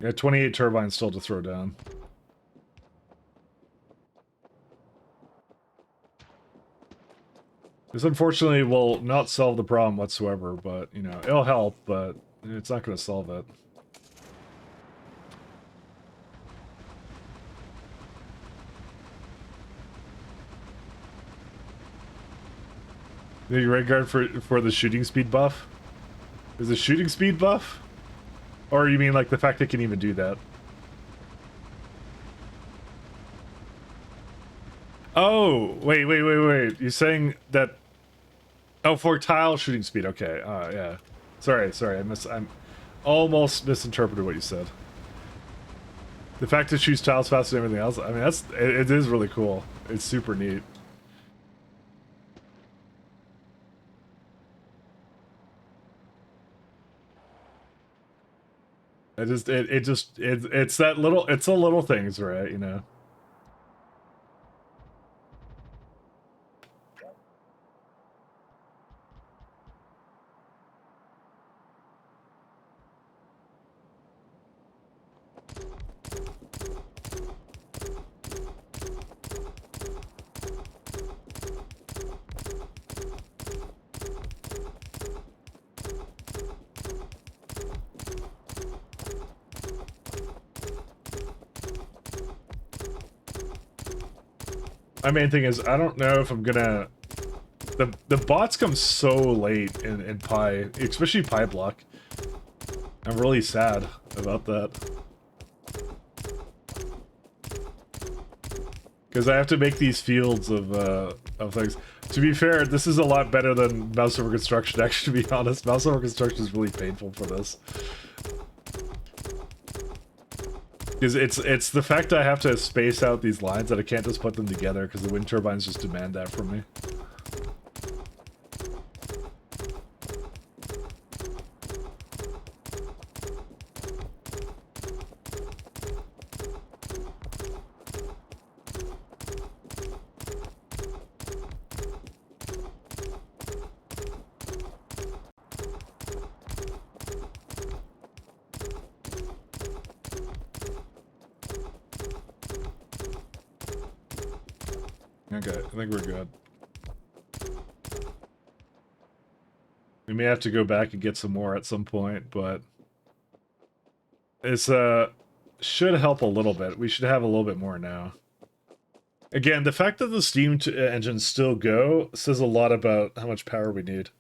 Yeah, 28 turbines still to throw down. This unfortunately will not solve the problem whatsoever, but, you know, it'll help, but it's not going to solve it. The red guard for the shooting speed buff? Is it shooting speed buff? Or you mean like the fact it can even do that? Oh, wait. You're saying that... Oh, for tile shooting speed. Okay. Yeah. Sorry. I'm almost misinterpreted what you said. The fact it shoots tiles faster than everything else, I mean, it is really cool. It's super neat. It's that little, it's the little things, right? You know. My main thing is, I don't know if I'm gonna... The bots come so late in Pi, especially Pyblock. I'm really sad about that. Because I have to make these fields of things. To be fair, this is a lot better than mouse over construction, actually, to be honest. Mouse over construction is really painful for this. Because it's the fact that I have to space out these lines that I can't just put them together because the wind turbines just demand that from me. Okay, I think we're good. We may have to go back and get some more at some point, but it's should help a little bit. We should have a little bit more now. Again, the fact that the steam engines still go says a lot about how much power we need,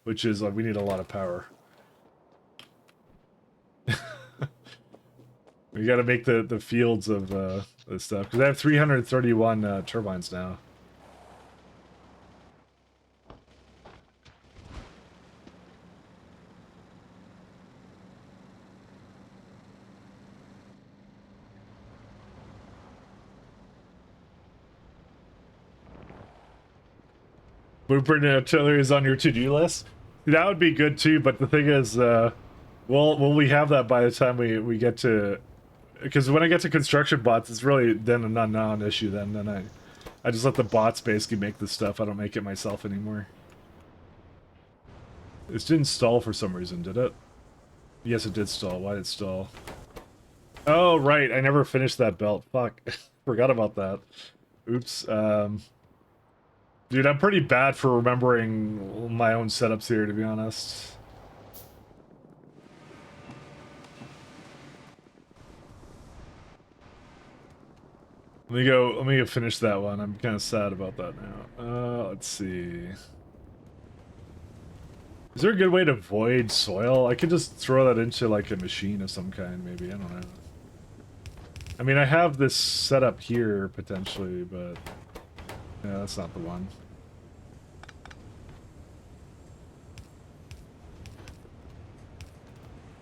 which is like we need a lot of power. We got to make the fields of this stuff because I have 331 turbines now. Blueprint artillery is on your to-do list. That would be good too, but the thing is, will we have that by the time we get to? Because when I get to construction bots, it's really then a non-issue. Then I just let the bots basically make the stuff. I don't make it myself anymore. This didn't stall for some reason, did it? Yes, it did stall. Why did it stall? Oh right, I never finished that belt. Fuck, forgot about that. Oops. Dude, I'm pretty bad for remembering my own setups here, to be honest. Let me go finish that one. I'm kind of sad about that now. Let's see. Is there a good way to void soil? I could just throw that into like a machine of some kind, maybe. I don't know. I mean, I have this set up here potentially, but yeah, that's not the one.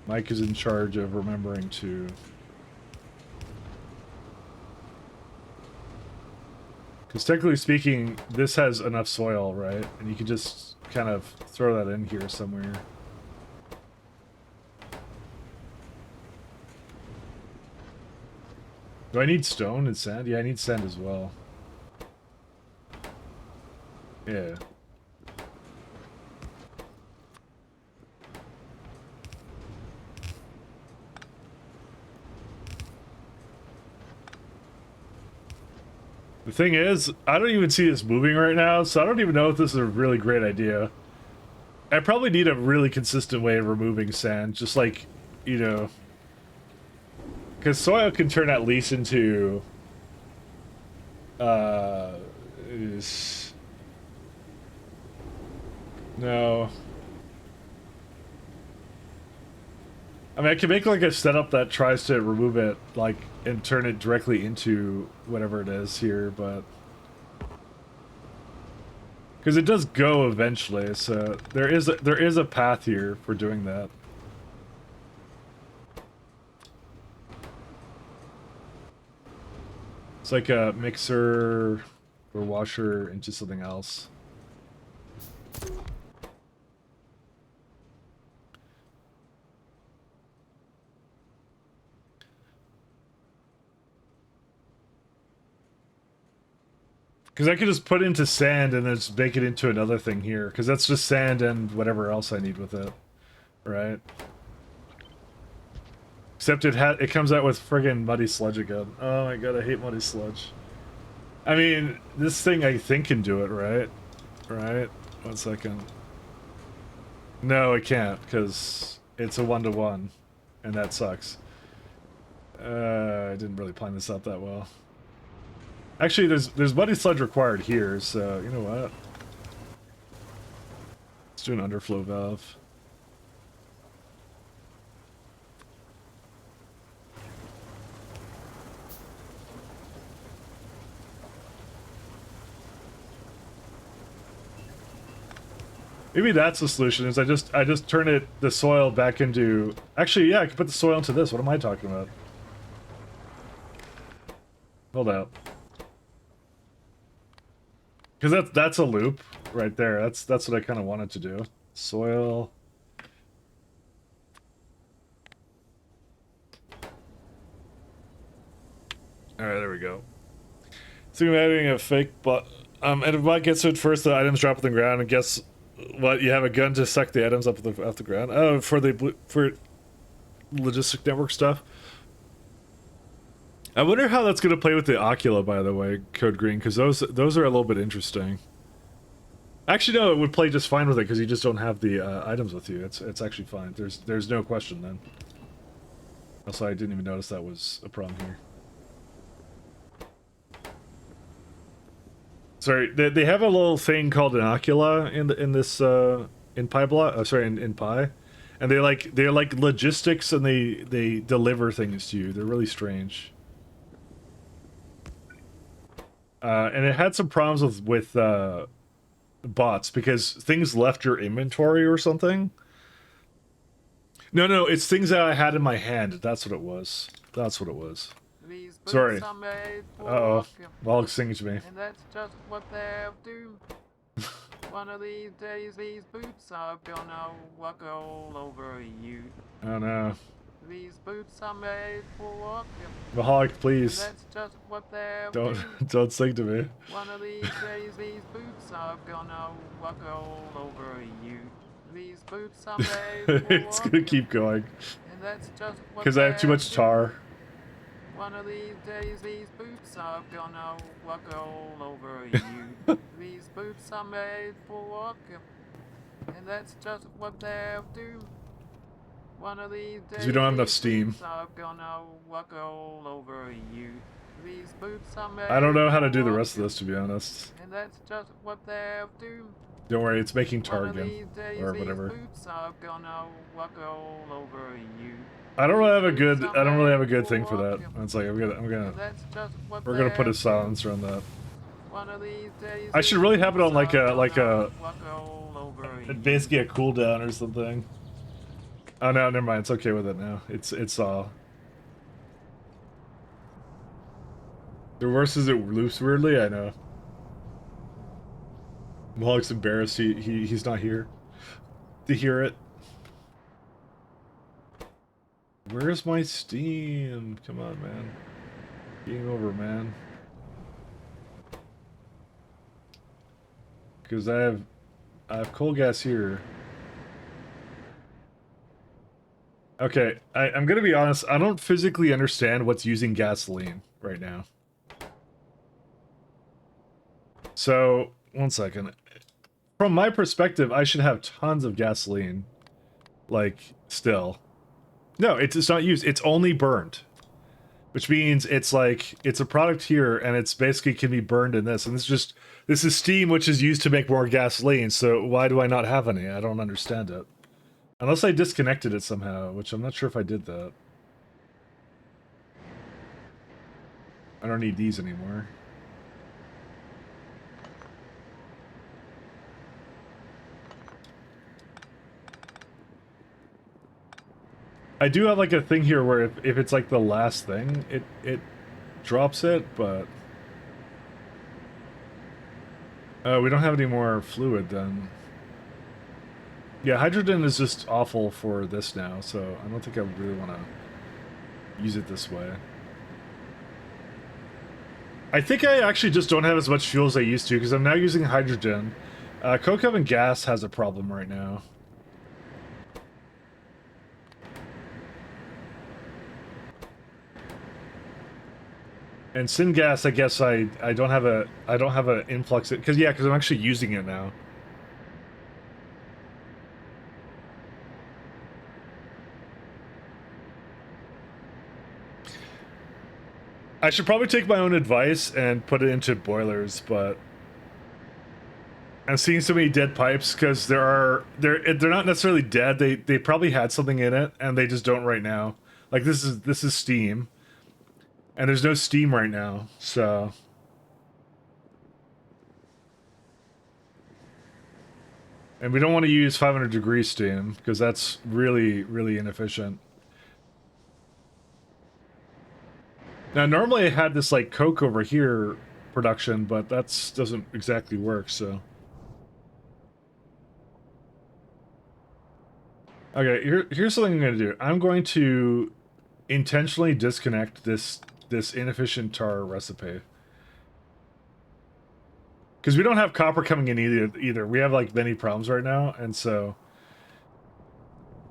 Mike is in charge of remembering to. Because technically speaking, this has enough soil, right? And you can just kind of throw that in here somewhere. Do I need stone and sand? Yeah, I need sand as well. Yeah. The thing is, I don't even see this moving right now, so I don't even know if this is a really great idea. I probably need a really consistent way of removing sand, just like, you know... Because soil can turn at least into... No. I mean, I can make like a setup that tries to remove it, like, and turn it directly into whatever it is here, but... Because it does go eventually, so there is a path here for doing that. It's like a mixer or washer into something else. Because I could just put it into sand and then just make it into another thing here. Because that's just sand and whatever else I need with it. Right? Except it comes out with friggin' muddy sludge again. Oh my god, I hate muddy sludge. I mean, this thing I think can do it, right? Right? 1 second. No, it can't, because it's a 1-to-1. And that sucks. I didn't really plan this out that well. Actually, there's muddy sludge required here, so you know what? Let's do an underflow valve. Maybe that's the solution. Is I just turn the soil back into. Actually, yeah, I can put the soil into this. What am I talking about? Hold up. Because that's a loop right there. That's what I kind of wanted to do. Soil. All right, there we go. So I'm adding a fake bot. And if bot gets to it first, the items drop on the ground. And guess what? You have a gun to suck the items off the ground. Oh, for logistic network stuff. I wonder how that's going to play with the Ocula, by the way, Code Green, because those are a little bit interesting. Actually, no, it would play just fine with it because you just don't have the items with you. It's actually fine. There's no question then. Also, I didn't even notice that was a problem here. Sorry, they have a little thing called an Ocula in Pyblock. Sorry, in Pi, and they're like logistics, and they deliver things to you. They're really strange. And it had some problems with bots because things left your inventory or something. No, it's things that I had in my hand. That's what it was. Sorry. Uh-oh. Well, sing to me. And that's just what they'll do. One of these days, these boots are gonna walk all over you. Oh no. These boots are made for walking. Mahalik, please. And that's just what they'll do. Don't sing to me. One of these days, these boots are gonna walk all over you. These boots are made for It's gonna keep going. And that's just what because I have too much tar. One of these days, these boots are gonna walk all over you. These boots are made for walking, and that's just what they'll do. One of these days, we don't have enough these steam. boots are gonna walk all over you. These boots are made I don't know how to do the for rest of this, to be honest. and that's just what they'll do. Don't worry, it's making One tar of again. these days, Or these whatever. boots are gonna walk all over you. I don't really have a These good boots I are don't really have a made good for thing for that. walking, It's like I'm gonna and that's just what we're gonna put a they'll do. silencer on that. One of these days, I should these really have it boots on like are a gonna walk all over you. basically a cooldown or something. Oh no, never mind. It's okay with it now. It's the worst is it loops weirdly. I know. Mohawk's embarrassed. He's not here to hear it. Where's my Steam? Come on, man. Game over, man. Because I have coal gas here. Okay, I'm gonna be honest. I don't physically understand what's using gasoline right now. So, one second. From my perspective, I should have tons of gasoline. Like, still. No, it's not used. It's only burned. Which means it's like, it's a product here, and it's basically can be burned in this. And this is steam, which is used to make more gasoline, so why do I not have any? I don't understand it. Unless I disconnected it somehow, which I'm not sure if I did that. I don't need these anymore. I do have like a thing here where if it's like the last thing, it drops it, but we don't have any more fluid then. Yeah, hydrogen is just awful for this now, so I don't think I really want to use it this way. I think I actually just don't have as much fuel as I used to because I'm now using hydrogen. Coke oven gas has a problem right now. And syngas, I guess I don't have an influx because I'm actually using it now. I should probably take my own advice and put it into boilers, but I'm seeing so many dead pipes because they're not necessarily dead. They probably had something in it and they just don't right now. Like this is steam. And there's no steam right now, so... And we don't want to use 500 degree steam, because that's really, really inefficient. Now, normally I had this, like, Coke over here production, but that doesn't exactly work, so... Okay, here's something I'm going to do. I'm going to intentionally disconnect this inefficient tar recipe. Because we don't have copper coming in either. We have, like, many problems right now, and so...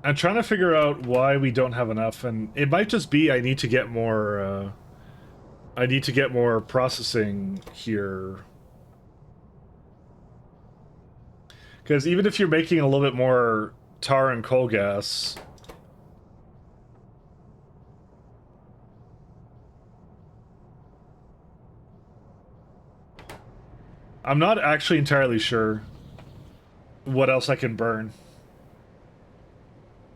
I'm trying to figure out why we don't have enough, and it might just be I need to get more, I need to get more processing here. Because even if you're making a little bit more tar and coal gas... I'm not actually entirely sure what else I can burn.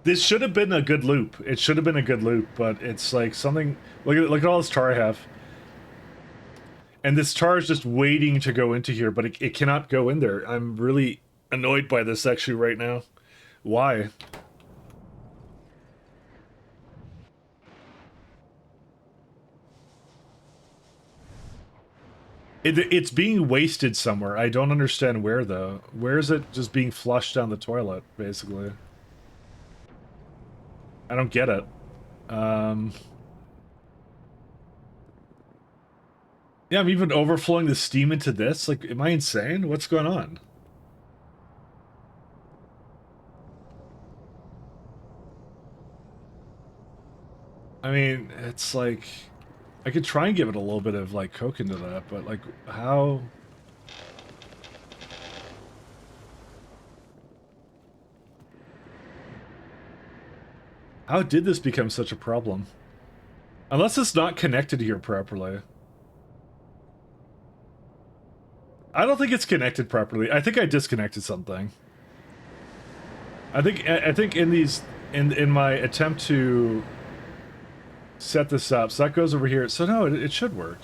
This should have been a good loop. It should have been a good loop, but it's like something... Look at all this tar I have. And this tar is just waiting to go into here, but it cannot go in there. I'm really annoyed by this actually right now. Why? It's being wasted somewhere. I don't understand where, though. Where is it just being flushed down the toilet, basically? I don't get it. Yeah, I'm even overflowing the steam into this? Like, am I insane? What's going on? I mean, it's like... I could try and give it a little bit of, like, Coke into that, but, like, how... How did this become such a problem? Unless it's not connected here properly. I don't think it's connected properly. I think I disconnected something. I think in my attempt to set this up, so that goes over here. So no, it should work.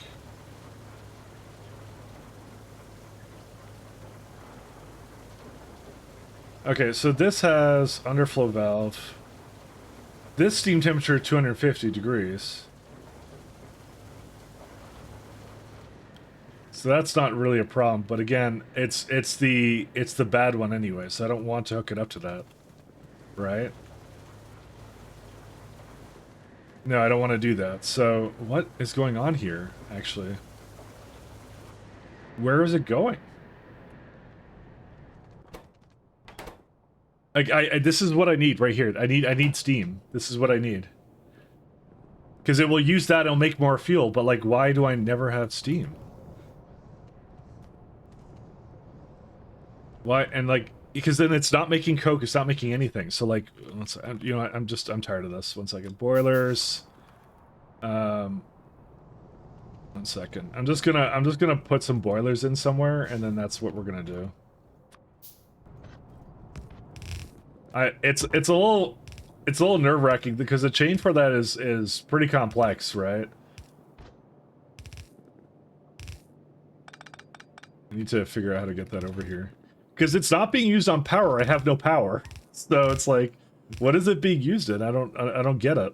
Okay, so this has underflow valve. This steam temperature 250 degrees. So that's not really a problem, but again, it's the bad one anyway, so I don't want to hook it up to that. Right? No, I don't want to do that. So, what is going on here, actually? Where is it going? This is what I need right here. I need steam. This is what I need. Because it will use that, it'll make more fuel, but like, why do I never have steam? Why? And like, because then it's not making coke, it's not making anything. So like, you know, I'm tired of this. 1 second. Boilers. 1 second. I'm just gonna put some boilers in somewhere, and then that's what we're gonna do. It's a little nerve-wracking because the chain for that is pretty complex, right? I need to figure out how to get that over here. Because it's not being used on power, I have no power. So it's like, what is it being used in? I don't get it.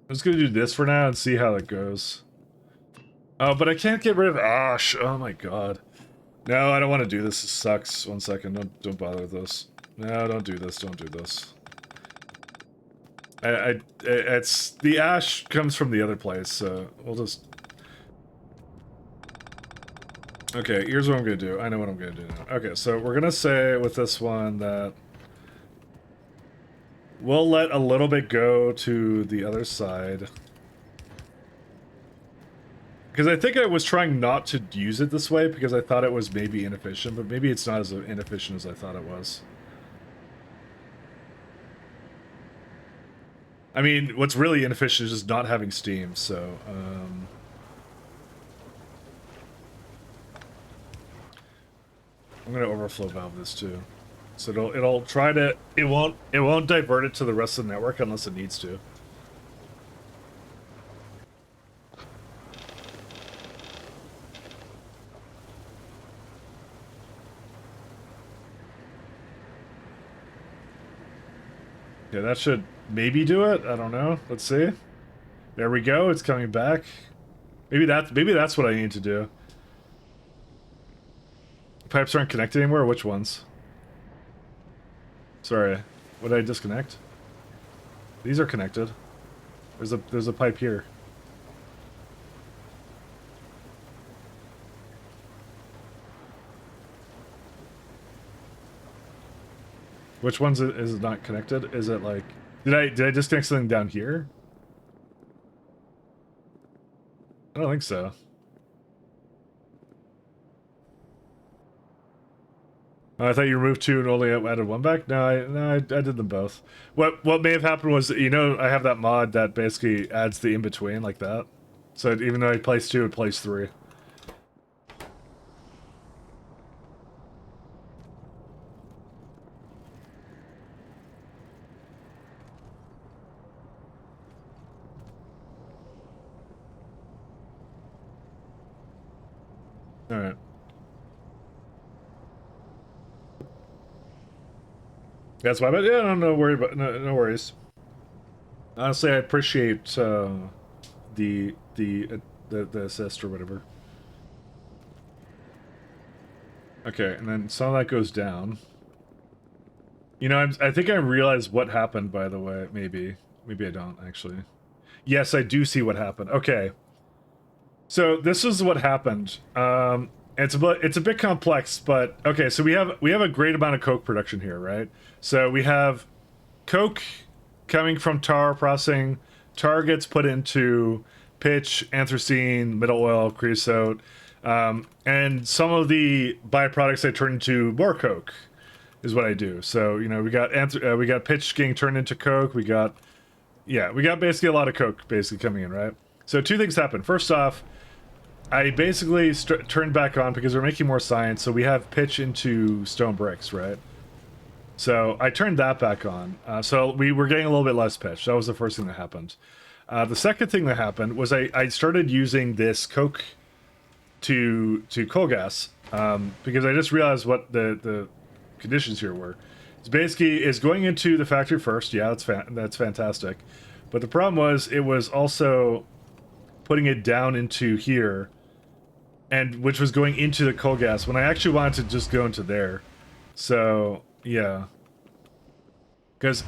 I'm just gonna do this for now and see how it goes. Oh, but I can't get rid of ash. Oh my god. No, I don't want to do this. This sucks. 1 second. Don't bother with this. No, don't do this. Don't do this. It's the ash comes from the other place, so we'll just. Okay, here's what I'm gonna do. I know what I'm gonna do now. Okay, so we're gonna say with this one that we'll let a little bit go to the other side. Because I think I was trying not to use it this way because I thought it was maybe inefficient, but maybe it's not as inefficient as I thought it was. I mean, what's really inefficient is just not having steam, so, I'm gonna overflow valve this too. So it'll try to, it won't divert it to the rest of the network unless it needs to. Yeah, that should maybe do it. I don't know. Let's see. There we go. It's coming back. Maybe that's what I need to do. Pipes aren't connected anymore. Which ones? Sorry. What did I disconnect? These are connected. There's a pipe here. Which ones is it not connected? Is it like did I disconnect something down here? I don't think so. Oh, I thought you removed 2 and only added 1 back. No, I did them both. What may have happened was, you know, I have that mod that basically adds the in between like that. So even though I place 2, it plays 3. All right. That's why, but yeah, no worry about no worries. Honestly, I appreciate the assist or whatever. Okay, and then some of that goes down. You know, I think I realized what happened. By the way, maybe I don't actually. Yes, I do see what happened. Okay. So this is what happened. It's a bit complex, but okay. So we have a great amount of coke production here, right? So we have coke coming from tar processing. Tar gets put into pitch, anthracene, middle oil, creosote. And some of the byproducts I turn into more coke, is what I do. So you know, we got pitch getting turned into coke. We got basically a lot of coke basically coming in, right? So two things happen. First off, I basically turned back on because we're making more science. So we have pitch into stone bricks, right? So I turned that back on. So we were getting a little bit less pitch. That was the first thing that happened. The second thing that happened was I started using this coke to coal gas because I just realized what the conditions here were. It's basically is going into the factory first. Yeah, that's fantastic. But the problem was it was also putting it down into here, and which was going into the coal gas when I actually wanted to just go into there. So yeah, because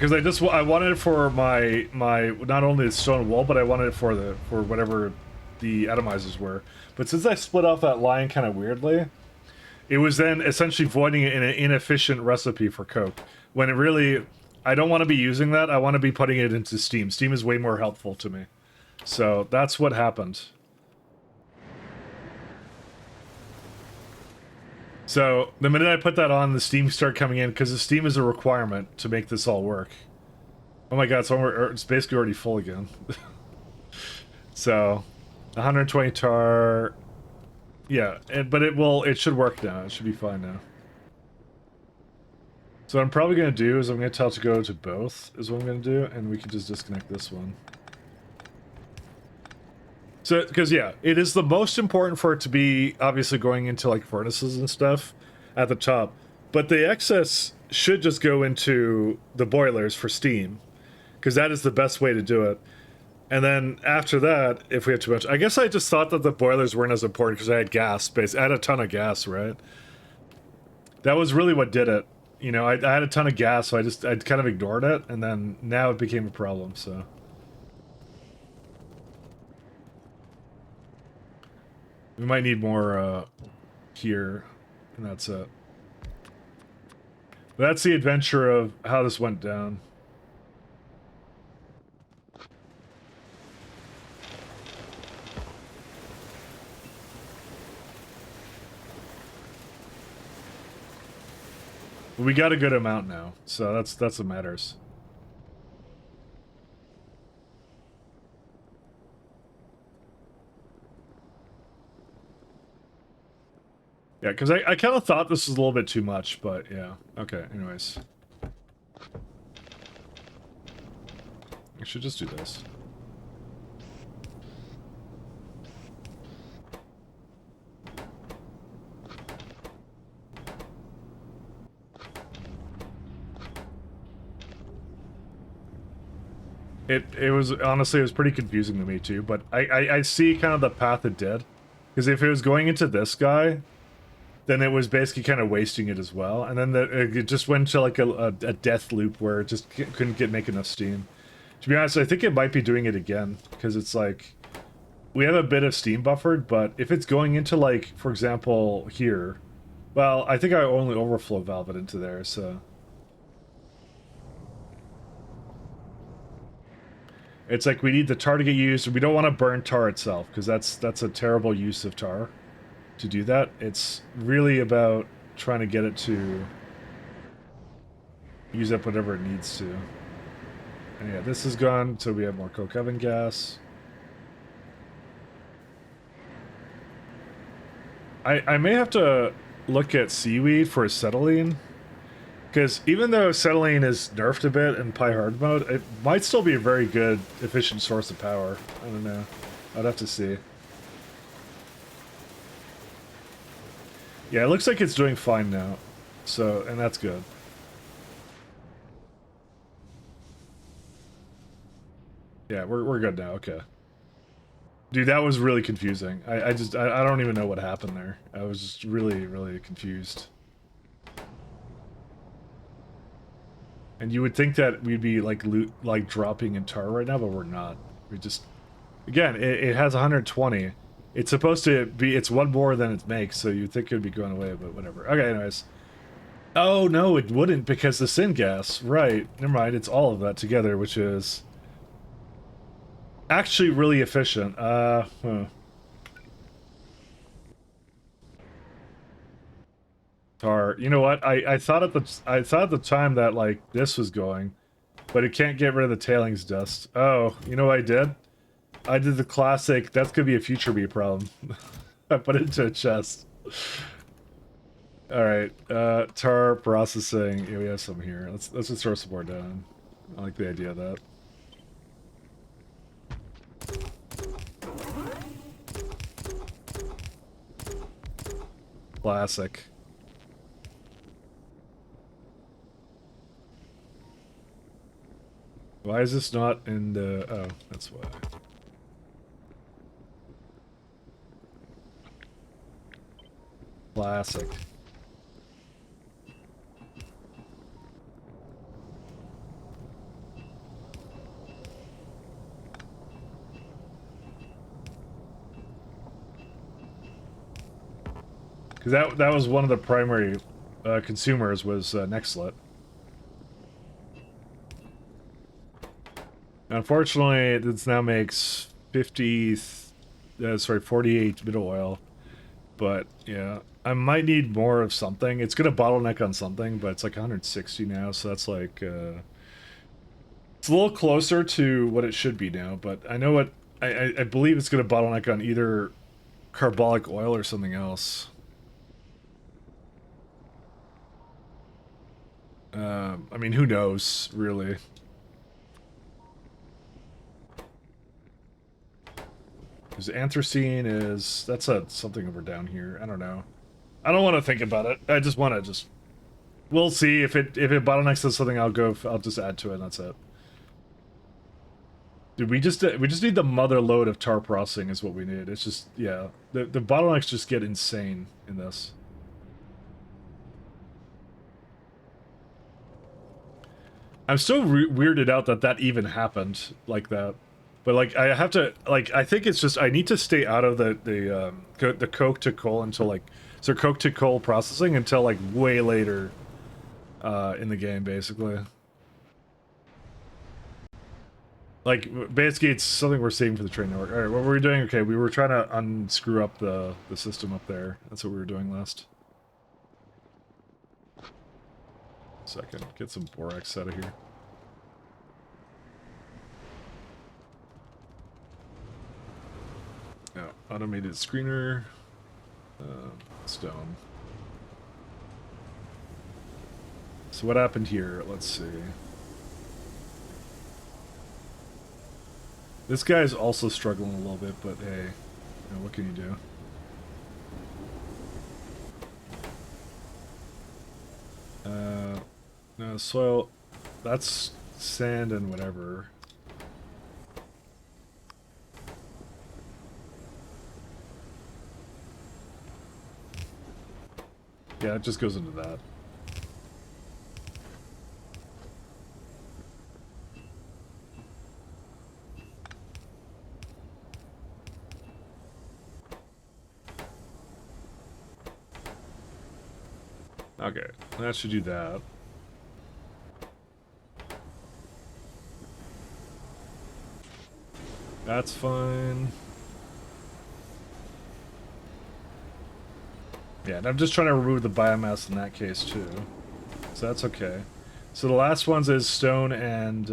I wanted it for my not only the stone wool, but I wanted it for whatever the atomizers were. But since I split off that line kind of weirdly, it was then essentially voiding it in an inefficient recipe for coke. When it really, I don't want to be using that. I want to be putting it into steam. Steam is way more helpful to me. So that's what happened. So the minute I put that on, the steam started coming in because the steam is a requirement to make this all work. Oh my god, so it's basically already full again. So 120 tar. Yeah, but it should work now. It should be fine now. So what I'm probably going to do is I'm going to tell it to go to both, is what I'm going to do, and we can just disconnect this one. So, because yeah, it is the most important for it to be obviously going into like furnaces and stuff at the top, but the excess should just go into the boilers for steam, because that is the best way to do it. And then after that, if we have too much, I guess I just thought that the boilers weren't as important because I had gas space. I had a ton of gas, right? That was really what did it. You know, I had a ton of gas, so I kind of ignored it, and then now it became a problem, so. We might need more here, and that's it. But that's the adventure of how this went down. We got a good amount now, so that's what matters. Yeah, because I kind of thought this was a little bit too much, but yeah. Okay, anyways. I should just do this. It was, honestly, it was pretty confusing to me too, but I see kind of the path it did. Because if it was going into this guy, then it was basically kind of wasting it as well. And then it just went to like a death loop where it just couldn't make enough steam. To be honest, I think it might be doing it again, because it's like, we have a bit of steam buffered, but if it's going into like, for example, here, well, I think I only overflow valve it into there, so. It's like we need the tar to get used, and we don't want to burn tar itself, because that's a terrible use of tar to do that. It's really about trying to get it to use up whatever it needs to. And yeah, this is gone, so we have more coke oven gas. I may have to look at seaweed for acetylene, because even though acetylene is nerfed a bit in Pi hard mode, it might still be a very good, efficient source of power. I don't know. I'd have to see. Yeah, it looks like it's doing fine now. So, and that's good. Yeah, we're good now, okay. Dude, that was really confusing. I don't even know what happened there. I was just really, really confused. And you would think that we'd be like dropping in tar right now, but we're not. We just, again, it has 120. It's supposed to be, it's one more than it makes, so you'd think it would be going away, but whatever. Okay, anyways. Oh, no, it wouldn't, because the syngas, right. Never mind, it's all of that together, which is actually really efficient. Tar. You know what? I thought at the time that like this was going, but it can't get rid of the tailings dust. Oh, you know what I did? I did the classic. That's gonna be a future me problem. I put it into a chest. All right, tar processing. Yeah, we have some here. Let's just throw some more down. I like the idea of that. Classic. Why is this not in the... Oh, that's why. Classic. Because that was one of the primary consumers was Nextlet. Unfortunately, this now makes 48 middle oil. But yeah, I might need more of something. It's gonna bottleneck on something, but it's like 160 now, so that's like it's a little closer to what it should be now. But I know what I believe it's gonna bottleneck on either carbolic oil or something else. I mean, who knows, really? Because anthracene is... That's something over down here. I don't know. I don't want to think about it. I just want to just... We'll see. If it bottlenecks to something, I'll just add to it, and that's it. Dude, we just need the mother load of tar processing is what we need. It's just... Yeah. The bottlenecks just get insane in this. I'm still weirded out that even happened like that. But like I have to like I think it's just I need to stay out of the coke to coal until like coke to coal processing until like way later in the game basically. Like basically it's something we're saving for the train network. All right, what were we doing? Okay, we were trying to unscrew up the system up there. That's what we were doing last. Second, get some borax out of here. No, automated screener. Stone. So what happened here? Let's see. This guy's also struggling a little bit, but hey, you know, what can you do? No, soil, that's sand and whatever. Yeah, it just goes into that. Okay, that should do that. That's fine. Yeah, and I'm just trying to remove the biomass in that case too. So that's okay. So the last ones is stone and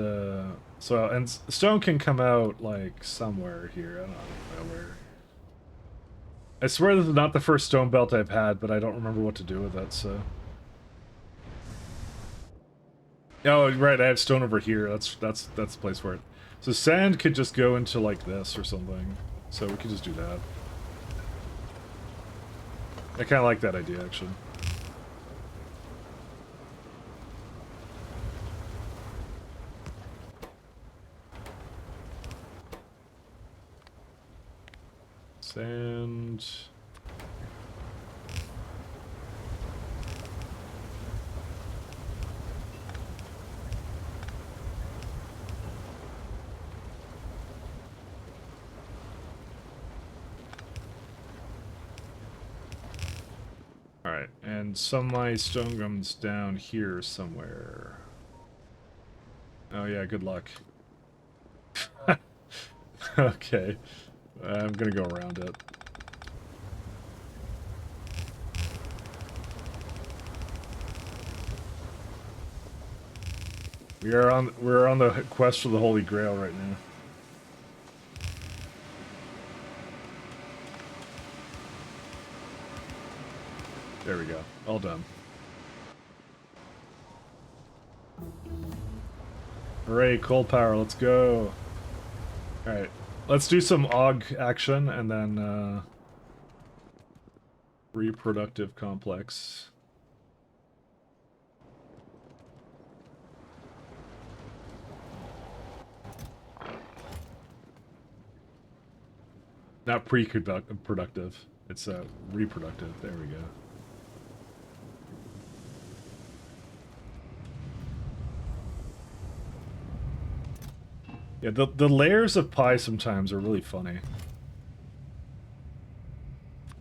stone can come out like somewhere here. I don't know where. I swear this is not the first stone belt I've had, but I don't remember what to do with it, so. Oh, right, I have stone over here. That's the place for it. So sand could just go into like this or something. So we could just do that. I kind of like that idea, actually. Sand. Alright, and some of my stone comes down here somewhere. Oh yeah, good luck. Okay. I'm gonna go around it. We're on the quest for the Holy Grail right now. There we go. All done. Hooray, cold power, let's go. Alright. Let's do some AUG action and then reproductive complex. Not pre-productive. It's reproductive. There we go. Yeah, the layers of pie sometimes are really funny.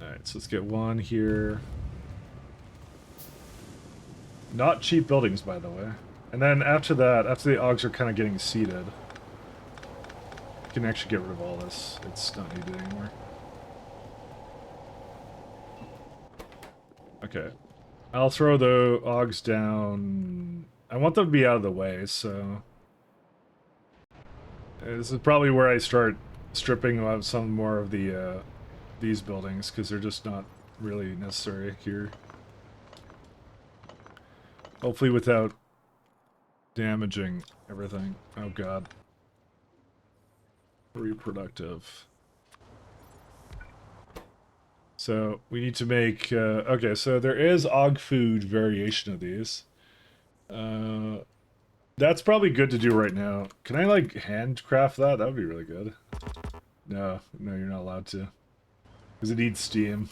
Alright, so let's get one here. Not cheap buildings, by the way. And then after that, after the AUGs are kind of getting seeded, you can actually get rid of all this. It's not needed anymore. Okay. I'll throw the AUGs down. I want them to be out of the way, so... This is probably where I start stripping out some more of the these buildings, because they're just not really necessary here. Hopefully without damaging everything. Oh god. Reproductive. So we need to make okay, so there is AUG food variation of these. That's probably good to do right now. Can I, like, handcraft that? That would be really good. No, you're not allowed to. Because it needs steam.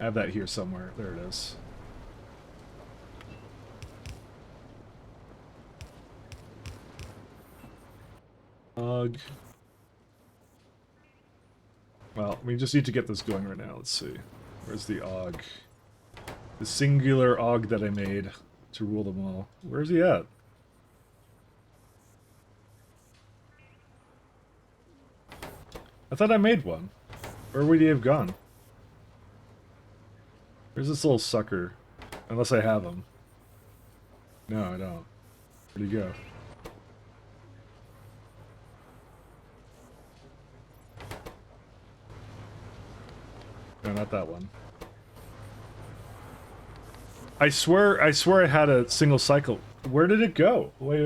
I have that here somewhere. There it is. AUG. Well, we just need to get this going right now. Let's see. Where's the AUG? The singular AUG that I made to rule them all. Where's he at? I thought I made one. Where would he have gone? Where's this little sucker? Unless I have him. No, I don't. Where'd he go? No, not that one. I swear I had a single cycle. Where did it go? Wait.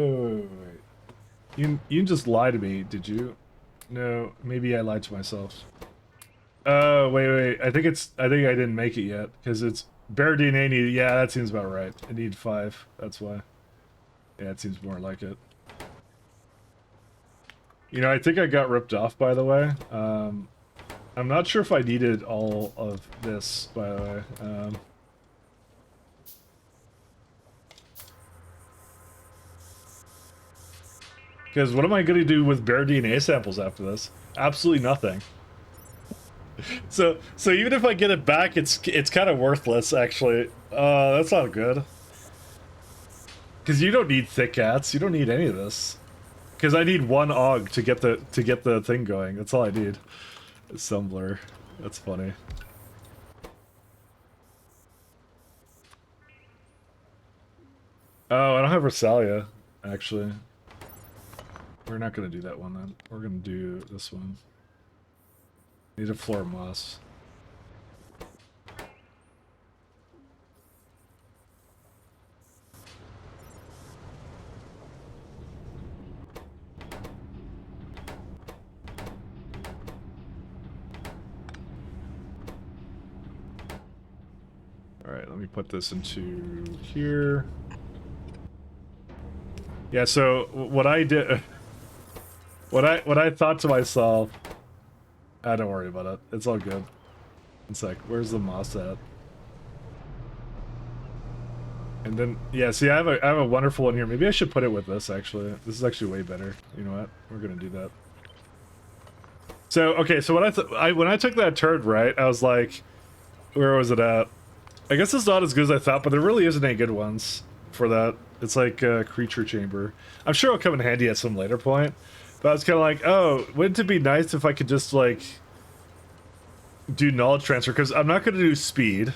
You didn't just lie to me, did you? No, maybe I lied to myself. Wait. I think I didn't make it yet, because it's bare DNA needed. Yeah, that seems about right. I need 5. That's why. Yeah, it seems more like it. You know, I think I got ripped off, by the way. I'm not sure if I needed all of this, by the way. Because what am I going to do with bare DNA samples after this? Absolutely nothing. So even if I get it back, it's kind of worthless, actually. That's not good. Because you don't need thick cats. You don't need any of this. Because I need one AUG to get the thing going. That's all I need. Assembler. That's funny. Oh, I don't have Rosalia, actually. We're not going to do that one then. We're going to do this one. Need a floor moss. Alright, let me put this into here. Yeah, so what I did... What I thought to myself... don't worry about it. It's all good. It's like, where's the moss at? And then, yeah, see, I have a wonderful one here. Maybe I should put it with this, actually. This is actually way better. You know what? We're gonna do that. So, okay, so when I took that turn, right, I was like... Where was it at? I guess it's not as good as I thought, but there really isn't any good ones for that. It's like a creature chamber. I'm sure it'll come in handy at some later point. But I was kind of like, oh, wouldn't it be nice if I could just, like... do knowledge transfer because I'm not going to do speed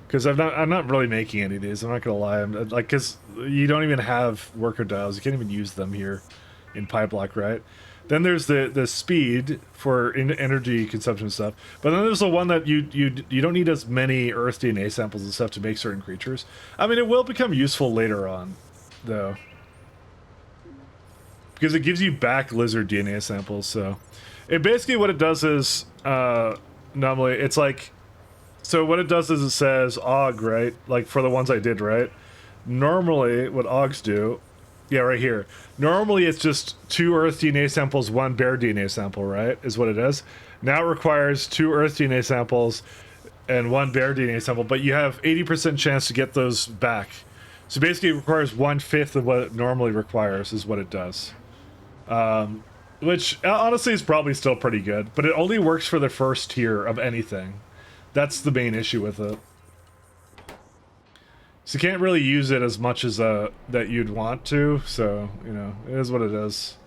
because I'm not really making any of these. I'm not going to lie. I'm like, because you don't even have worker dials. You can't even use them here in Pyblock, right? Then there's the speed for energy consumption stuff. But then there's the one that you don't need as many Earth DNA samples and stuff to make certain creatures. I mean, it will become useful later on, though. Because it gives you back lizard DNA samples, so... It basically, what it does is, normally, it's like... So what it does is it says AUG, right? Like, for the ones I did, right? Normally, what AUGs do... Yeah, right here. Normally, it's just 2 Earth DNA samples, 1 bear DNA sample, right? Is what it is. Now it requires 2 Earth DNA samples and 1 bear DNA sample, but you have 80% chance to get those back. So basically, it requires 1/5 of what it normally requires, is what it does. Which, honestly, is probably still pretty good, but it only works for the first tier of anything. That's the main issue with it. So you can't really use it as much as that you'd want to, so, you know, it is what it is.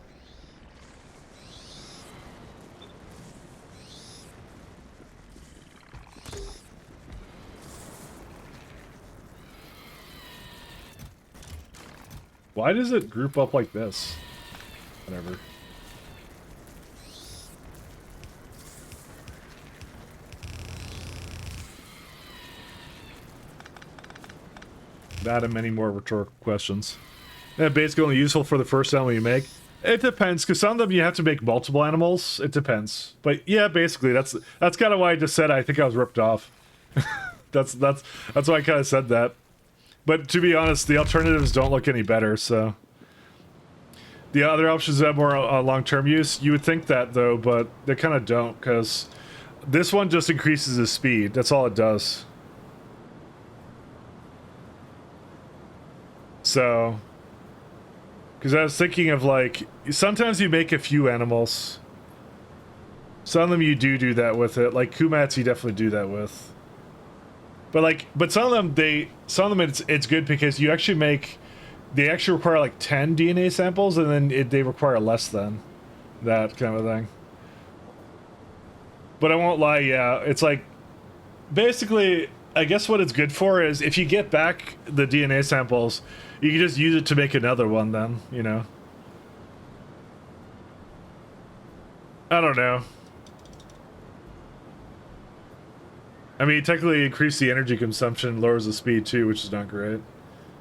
Why does it group up like this? Whatever. That and many more rhetorical questions. And basically only useful for the first animal you make. It depends, because some of them you have to make multiple animals. It depends. But yeah, basically that's kind of why I just said I think I was ripped off. that's why I kind of said that. But to be honest, the alternatives don't look any better, so... The other options have more long-term use. You would think that, though, but they kind of don't, because this one just increases the speed. That's all it does. So... Because I was thinking of, like... Sometimes you make a few animals. Some of them you do that with it. Like, Kumats you definitely do that with. But some of them, it's good because you actually make... They actually require like 10 DNA samples, and then they require less than that kind of thing. But I won't lie, yeah, it's like basically, I guess what it's good for is if you get back the DNA samples, you can just use it to make another one. Then, you know, I don't know. I mean, technically, increase the energy consumption, lowers the speed too, which is not great.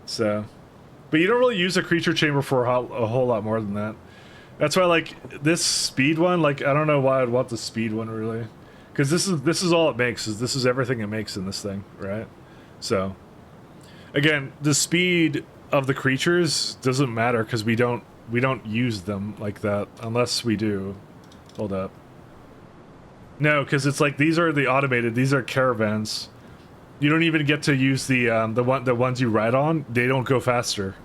So. But you don't really use a creature chamber for a whole lot more than that. That's why, like, this speed one, like, I don't know why I'd want the speed one, really. Because this is all it makes, this is everything it makes in this thing, right? So, again, the speed of the creatures doesn't matter, because we don't use them like that, unless we do. Hold up. No, because it's like, these are the automated, these are caravans. You don't even get to use the ones you ride on. They don't go faster.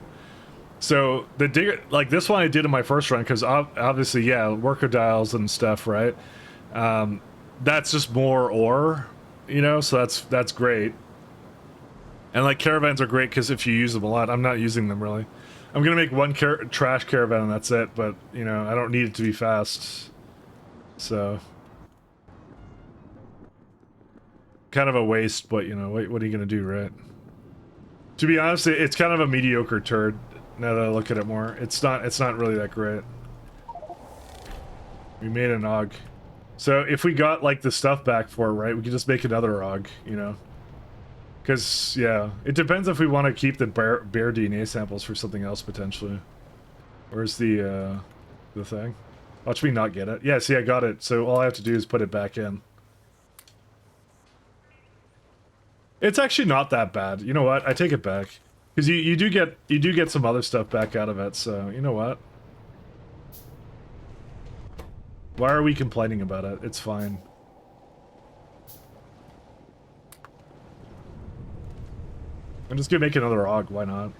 So the digger, like this one I did in my first run, because obviously, yeah, worker dials and stuff, right? That's just more ore, you know. So that's great. And like caravans are great because if you use them a lot, I'm not using them really. I'm gonna make one trash caravan and that's it. But you know, I don't need it to be fast. So. Kind of a waste, but you know, what are you gonna do, right? To be honest, it's kind of a mediocre turd. Now that I look at it more, it's not really that great. We made an AUG, so if we got like the stuff back for it, right, we could just make another AUG, you know? Because yeah, it depends if we want to keep the bear DNA samples for something else potentially. Where's the thing? Watch me not get it. Yeah, see, I got it. So all I have to do is put it back in. It's actually not that bad. You know what? I take it back. Because you do get some other stuff back out of it, so you know what? Why are we complaining about it? It's fine. I'm just gonna make another AUG, why not?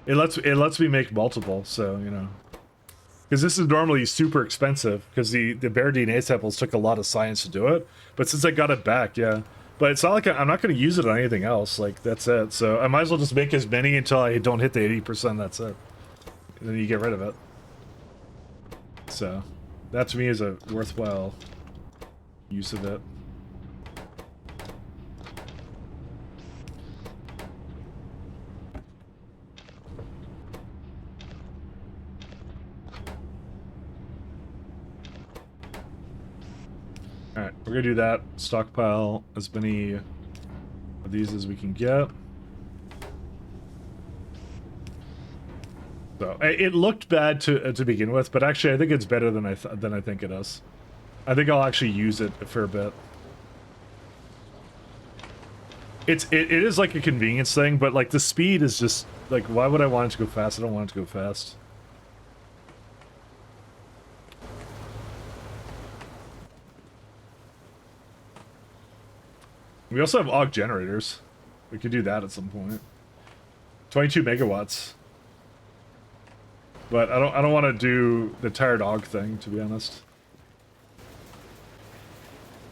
It lets me make multiple, so you know. Because this is normally super expensive, because the bear DNA samples took a lot of science to do it. But since I got it back, yeah. But it's not like I'm not going to use it on anything else. Like, that's it. So I might as well just make as many until I don't hit the 80%, that's it. And then you get rid of it. So, that to me is a worthwhile use of it. Alright, we're gonna do that. Stockpile as many of these as we can get. So it looked bad to begin with, but actually I think it's better than I think it is. I think I'll actually use it a fair bit. It is like a convenience thing, but like the speed is just like, why would I want it to go fast? I don't want it to go fast. We also have AUG generators. We could do that at some point. 22 megawatts. But I don't want to do the tired AUG thing, to be honest.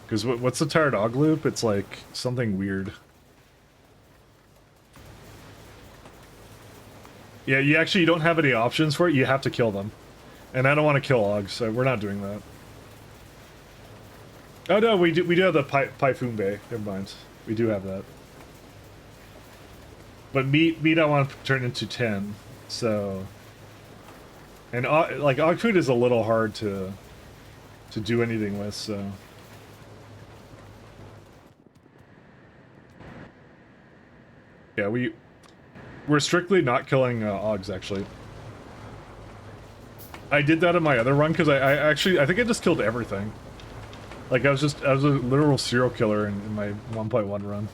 Because what's the tired AUG loop? It's like something weird. Yeah, you don't have any options for it. You have to kill them. And I don't want to kill AUG, so we're not doing that. Oh no, we do have the Pyphoon Bay. Never mind. We do have that. But meat I want to turn into 10, so... And like AUG food is a little hard to do anything with, so... Yeah, we're strictly not killing AUGs, actually. I did that in my other run, because I think I just killed everything. Like, I was a literal serial killer in my 1.1 run.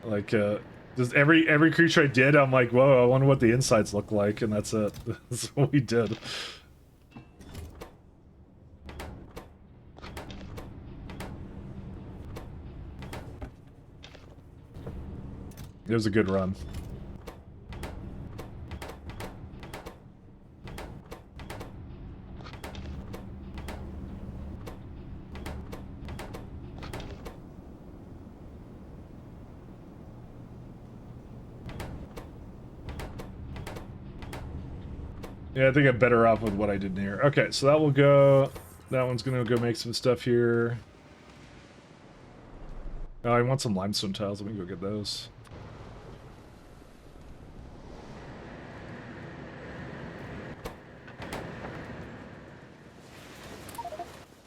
Like, just every creature I did, I'm like, whoa, I wonder what the insides look like, and that's it. That's what we did. It was a good run. Yeah, I think I'm better off with what I did in here. Okay, so that will go... That one's gonna go make some stuff here. Oh, I want some limestone tiles. Let me go get those.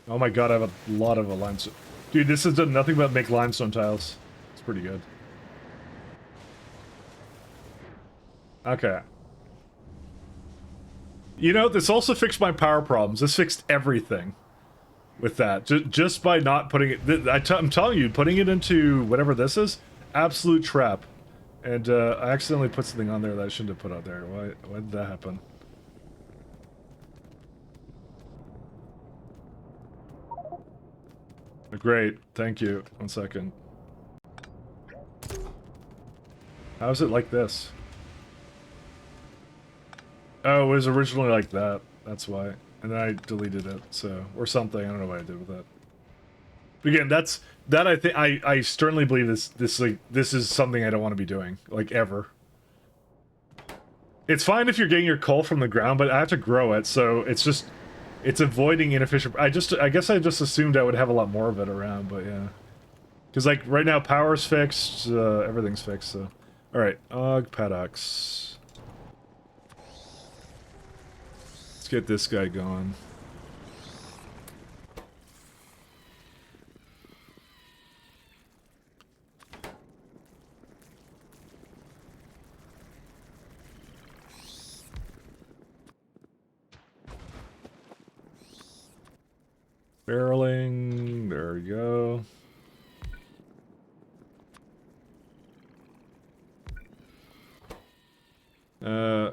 Oh my god, I have a lot of limestone. Dude, this has done nothing but make limestone tiles. It's pretty good. Okay. You know, this also fixed my power problems. This fixed everything with that. Just by not putting it... I'm telling you, putting it into whatever this is, absolute trap. And I accidentally put something on there that I shouldn't have put on there. Why did that happen? Great, thank you. 1 second. How is it like this? Oh, it was originally like that. That's why. And then I deleted it, so... Or something, I don't know what I did with that. But again, I think... I sternly believe this is something I don't want to be doing. Like, ever. It's fine if you're getting your coal from the ground, but I have to grow it, so it's just... It's avoiding inefficient... I guess I just assumed I would have a lot more of it around, but yeah. Because, like, right now, power's fixed, everything's fixed, so... Alright, AUG paddocks. Let's get this guy going. Barreling, there we go.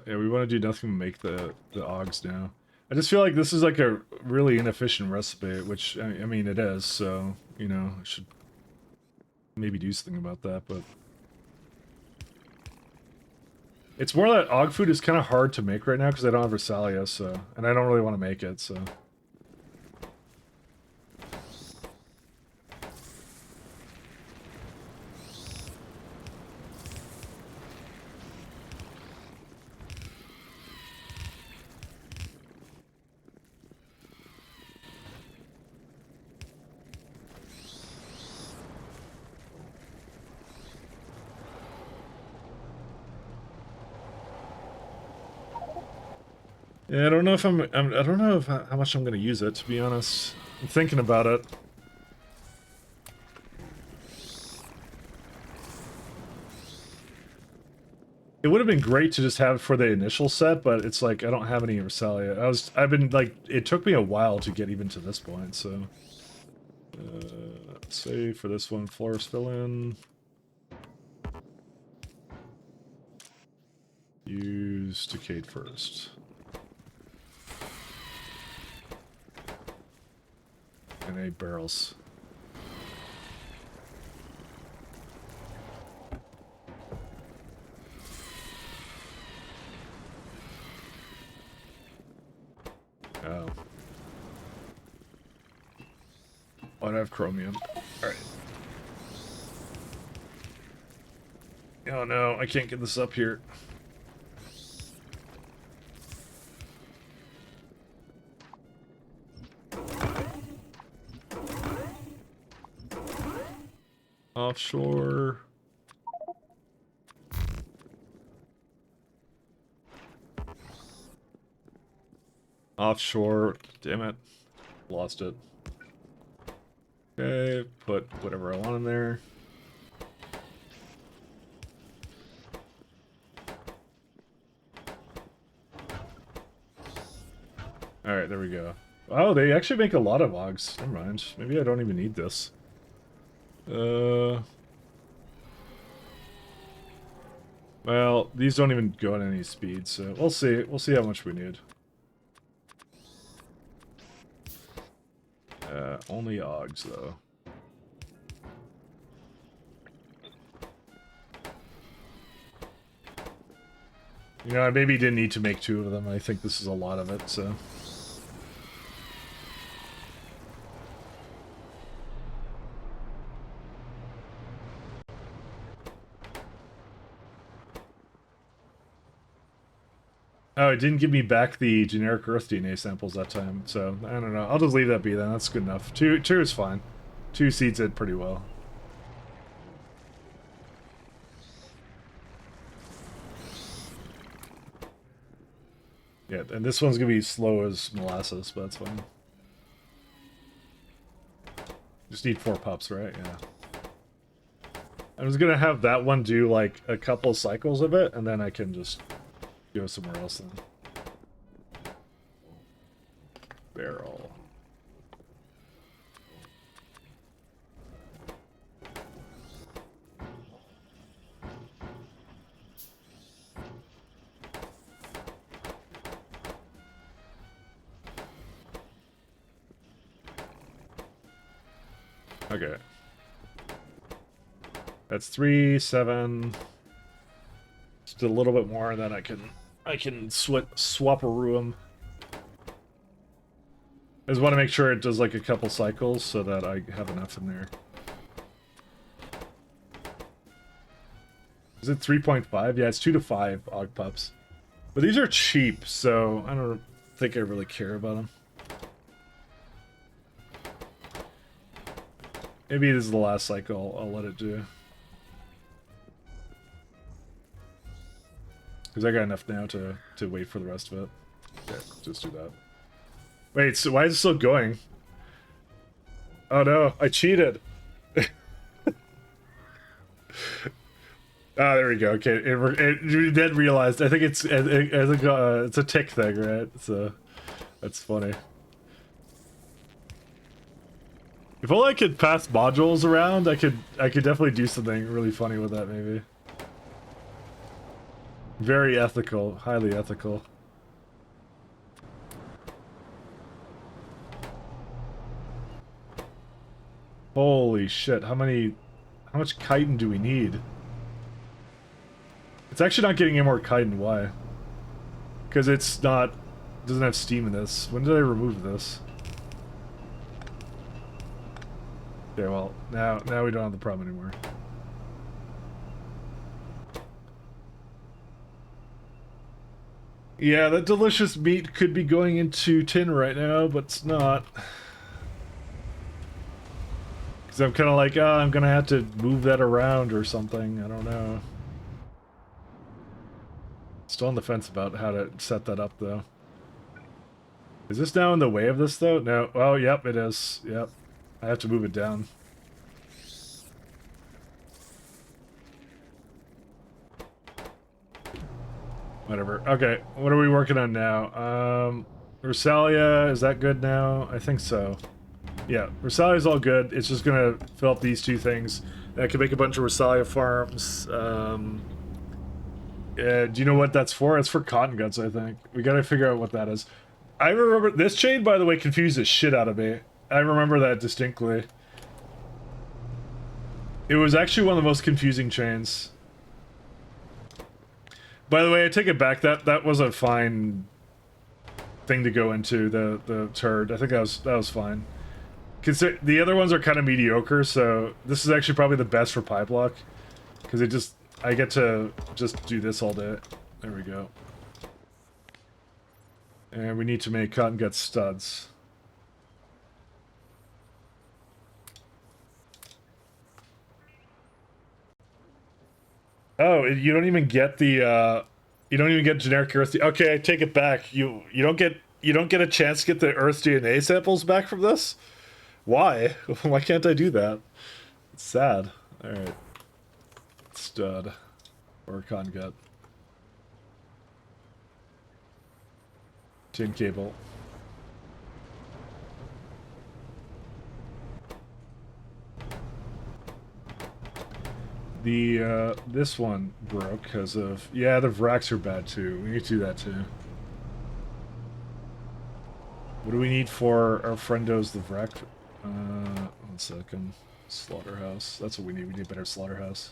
Yeah, we want to do nothing but make the AUGs now. I just feel like this is like a really inefficient recipe, which, I mean, it is, so, you know, I should maybe do something about that, but... It's more that AUG food is kind of hard to make right now because I don't have Versalia, so... And I don't really want to make it, so... Yeah, I don't know if I don't know if how much I'm gonna use it, to be honest. I'm thinking about it. It would have been great to just have it for the initial set, but it's like I don't have any Versailles. I've been like, it took me a while to get even to this point, so. Say for this one, Florist fill in. Use Decayed first. And 8 barrels. Oh. Why do I have chromium? Alright. Oh no, I can't get this up here. Offshore. Offshore. Damn it. Lost it. Okay, put whatever I want in there. Alright, there we go. Oh, they actually make a lot of logs. Never mind. Maybe I don't even need this. Well, these don't even go at any speed, so we'll see. We'll see how much we need. Only Ogs, though. You know, I maybe didn't need to make 2 of them. I think this is a lot of it, so... Oh, it didn't give me back the generic Earth DNA samples that time, so I don't know. I'll just leave that be then. That's good enough. Two is fine. 2 seeds did pretty well. Yeah, and this one's gonna be slow as molasses, but that's fine. Just need 4 pups, right? Yeah. I was gonna have that one do like a couple cycles of it, and then I can just go somewhere else then. Barrel. Okay. That's 3, 7. Just a little bit more, and then I can swap-a-roo 'em. I just want to make sure it does like a couple cycles so that I have enough in there. Is it 3.5? Yeah, it's 2 to 5 Og Pups. But these are cheap, so I don't think I really care about them. Maybe this is the last cycle I'll let it do. Because I got enough now to wait for the rest of it. Okay, just do that. Wait, so why is it still going? Oh no, I cheated! Ah, there we go. Okay, you then realized. I think it's a tick thing, right? So that's funny. If only I could pass modules around, I could definitely do something really funny with that. Maybe. Very ethical, highly ethical. Holy shit! How much chitin do we need? It's actually not getting any more chitin. Why? Because doesn't have steam in this. When did I remove this? Okay, well, now we don't have the problem anymore. Yeah, that delicious meat could be going into tin right now, but it's not. Because I'm kind of like, I'm gonna have to move that around or something. I don't know. Still on the fence about how to set that up, though. Is this now in the way of this, though? No. Oh, yep, it is. Yep. I have to move it down. Whatever. Okay, what are we working on now? Rosalia, is that good now? I think so. Yeah, Rosalia's all good. It's just gonna fill up these two things. I can make a bunch of Rosalia farms. Do you know what that's for? It's for cotton guts, I think. We gotta figure out what that is. I remember this chain, by the way, confused the shit out of me. I remember that distinctly. It was actually one of the most confusing chains. By the way, I take it back. That was a fine thing to go into, the turd. I think that was fine. The other ones are kind of mediocre, so this is actually probably the best for Pyblock. Because I get to just do this all day. There we go. And we need to make cotton gut studs. Oh, you don't even get the you don't even get generic earth. Okay, I take it back. You don't get a chance to get the earth DNA samples back from this? Why? Why can't I do that? It's sad. All right. Stud or cotton gut. Tin cable. The this one broke because of, yeah, the vracks are bad too. We need to do that too. What do we need for our friendos the vrack? 1 second. Slaughterhouse. That's what we need. We need a better slaughterhouse.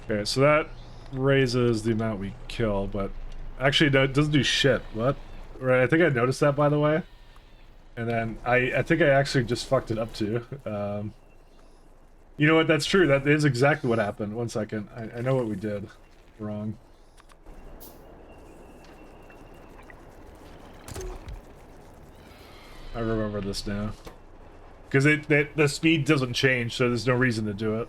Okay, so that raises the amount we kill, but actually no, it doesn't do shit. What? Right, I think I noticed that, by the way. And then I think I actually just fucked it up too. You know what? That's true. That is exactly what happened. 1 second. I know what we did wrong. I remember this now. Because the speed doesn't change, so there's no reason to do it.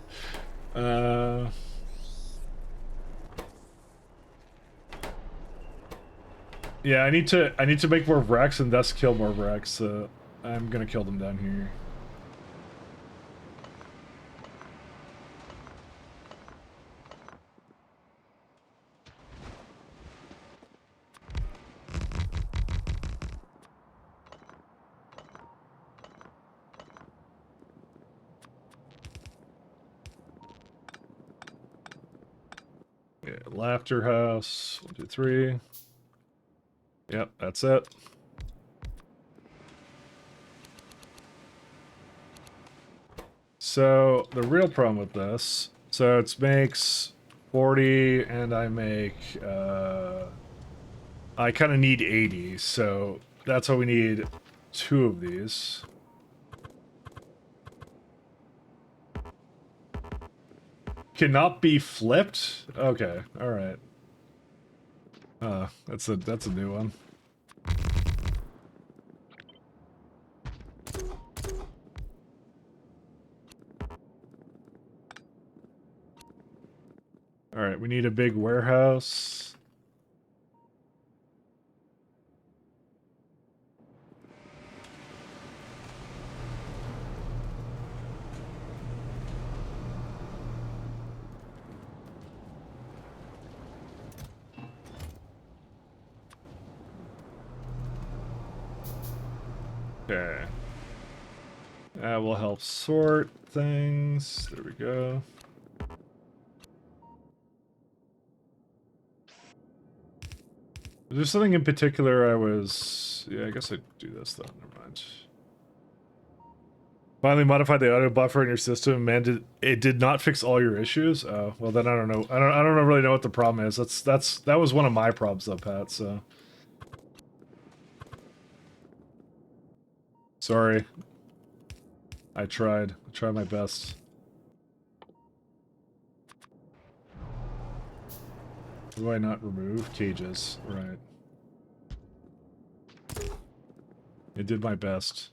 Yeah, I need to make more vracks and thus kill more vracks. So I'm gonna kill them down here. Yeah, laughter house. 1, 2, 3. Yep, that's it. So the real problem with this, so it makes 40 and I make I kind of need 80, so that's why we need 2 of these. Cannot be flipped? Okay, all right. That's a new one. All right, we need a big warehouse. Okay. That will help sort things. There we go. Is there something in particular I was... Yeah, I guess I'd do this though. Never mind. Finally modified the auto buffer in your system, and it did not fix all your issues. Oh, well then I don't know. I don't really know what the problem is. That was one of my problems though, Pat. So sorry. I tried my best. Do I not remove cages? Right. I did my best.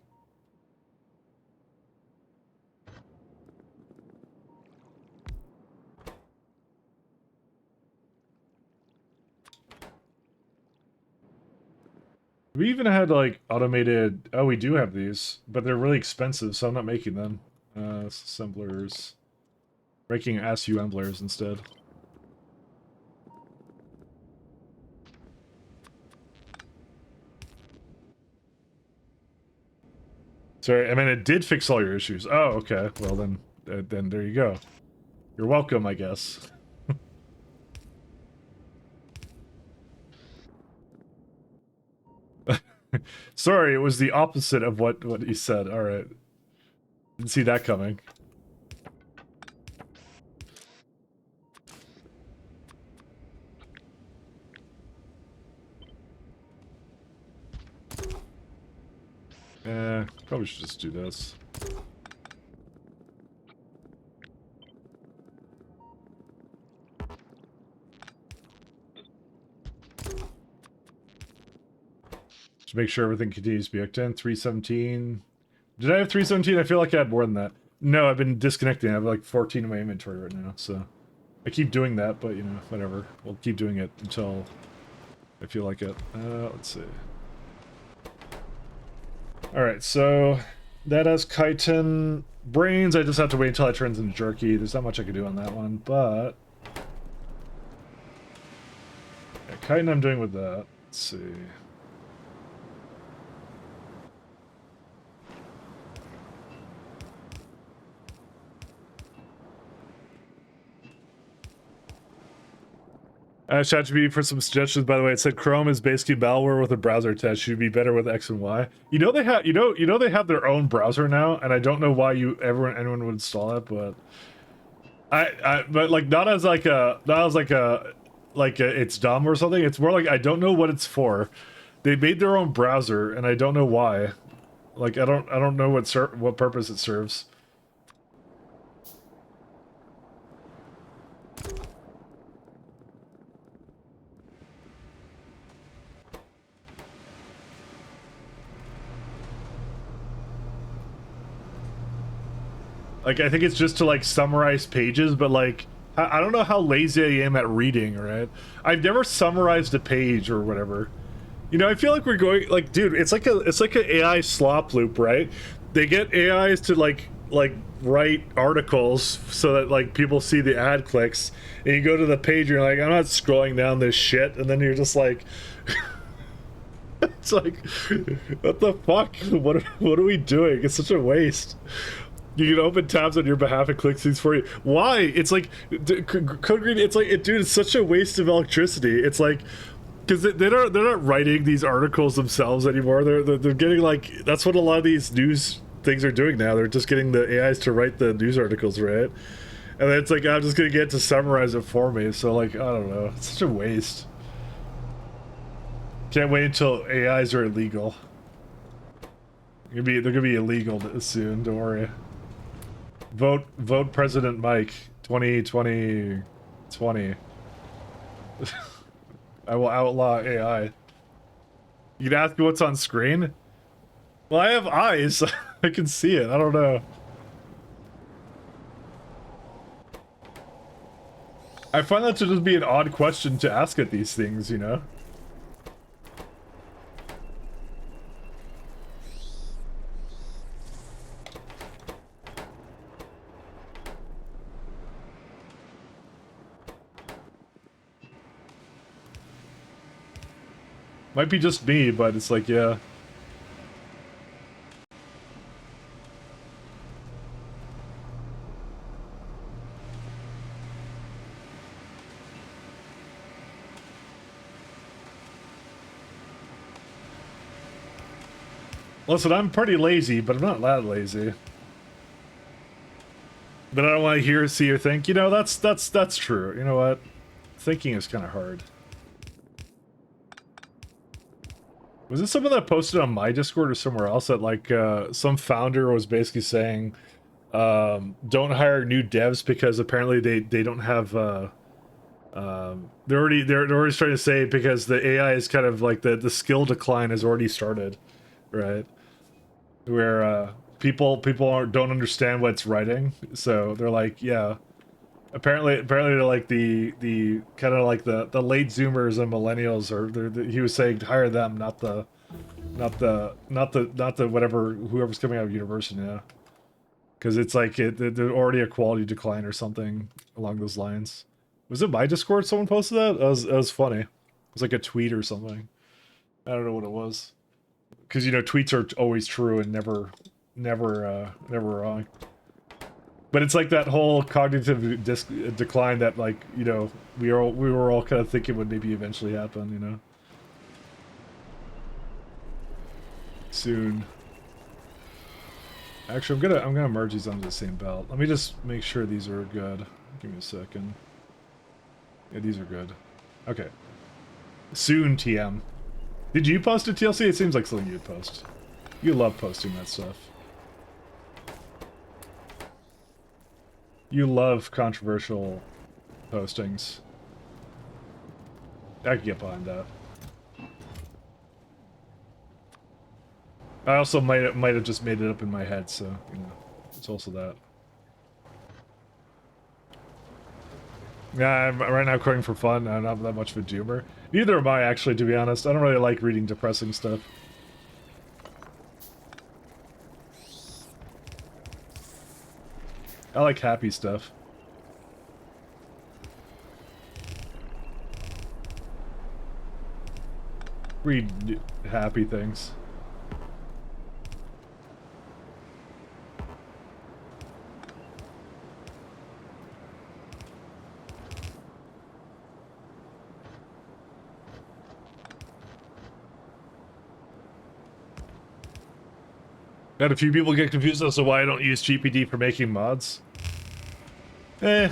we even had like automated? Oh, we do have these, but they're really expensive, so I'm not making them. Assemblers, making assemblers instead. Sorry, I mean it did fix all your issues. Oh, okay. Well then there you go. You're welcome, I guess. Sorry, it was the opposite of what he said. All right, didn't see that coming. Probably should just do this. Just make sure everything continues to be hooked in. 317. Did I have 317? I feel like I had more than that. No, I've been disconnecting. I have like 14 in my inventory right now, so I keep doing that, but you know, whatever. We'll keep doing it until I feel like it. Let's see. Alright, so that has chitin. Brains, I just have to wait until it turns into jerky. There's not much I can do on that one, but... yeah, chitin I'm doing with that. Let's see. ChatGPT for some suggestions. By the way, it said Chrome is basically malware with a browser test. Should be better with X and Y. You know they have, you know they have their own browser now, and I don't know why anyone would install it, but but like not as like a it's dumb or something. It's more like I don't know what it's for. They made their own browser, and I don't know why. Like I don't know what purpose it serves. Like, I think it's just to, like, summarize pages, but, like, I don't know how lazy I am at reading, right? I've never summarized a page or whatever. You know, I feel like we're going, like, dude, it's like an AI slop loop, right? They get AIs to, like write articles so that, like, people see the ad clicks, and you go to the page, and you're like, I'm not scrolling down this shit, and then you're just like... it's like, what the fuck? What are we doing? It's such a waste. You can open tabs on your behalf and click things for you. Why? It's like, Code Green, it's like, dude, it's such a waste of electricity. It's like, because they're not writing these articles themselves anymore. They're getting, like, that's what a lot of these news things are doing now. They're just getting the AIs to write the news articles, right? And then it's like, I'm just going to get to summarize it for me. So, like, I don't know. It's such a waste. Can't wait until AIs are illegal. They're gonna be illegal soon, don't worry. Vote President Mike 2020. I will outlaw AI. You can ask me what's on screen? Well, I have eyes. I can see it. I don't know. I find that to just be an odd question to ask at these things, you know? Might be just me, but it's like, yeah. Listen, I'm pretty lazy, but I'm not that lazy. But I don't want to see or think. You know, that's true. You know what? Thinking is kind of hard. Was this someone that posted on my Discord or somewhere else that, like, some founder was basically saying, don't hire new devs because apparently they don't have, they're already trying to say because the AI is kind of like the skill decline has already started, right? Where, people don't understand what it's writing, so they're like, yeah. Apparently they're like the kind of like the late Zoomers and millennials, or he was saying hire them, not the not the whatever whoever's coming out of university now, because it's like they're already a quality decline or something along those lines. Was it my Discord someone posted that? That was funny. It was like a tweet or something. I don't know what it was, because you know tweets are always true and never wrong. But it's like that whole cognitive decline that, like, you know, we were all kind of thinking would maybe eventually happen, you know. Soon. Actually, I'm gonna merge these onto the same belt. Let me just make sure these are good. Give me a second. Yeah, these are good. Okay. Soon, TM. Did you post it, TLC? It seems like something you'd post. You love posting that stuff. You love controversial postings. I can get behind that. I also might have just made it up in my head, so you know, it's also that. Yeah, I'm right now coding for fun. I'm not that much of a doomer. Neither am I, actually, to be honest. I don't really like reading depressing stuff. I like happy stuff. Read happy things. Had a few people get confused as to why I don't use GPD for making mods. It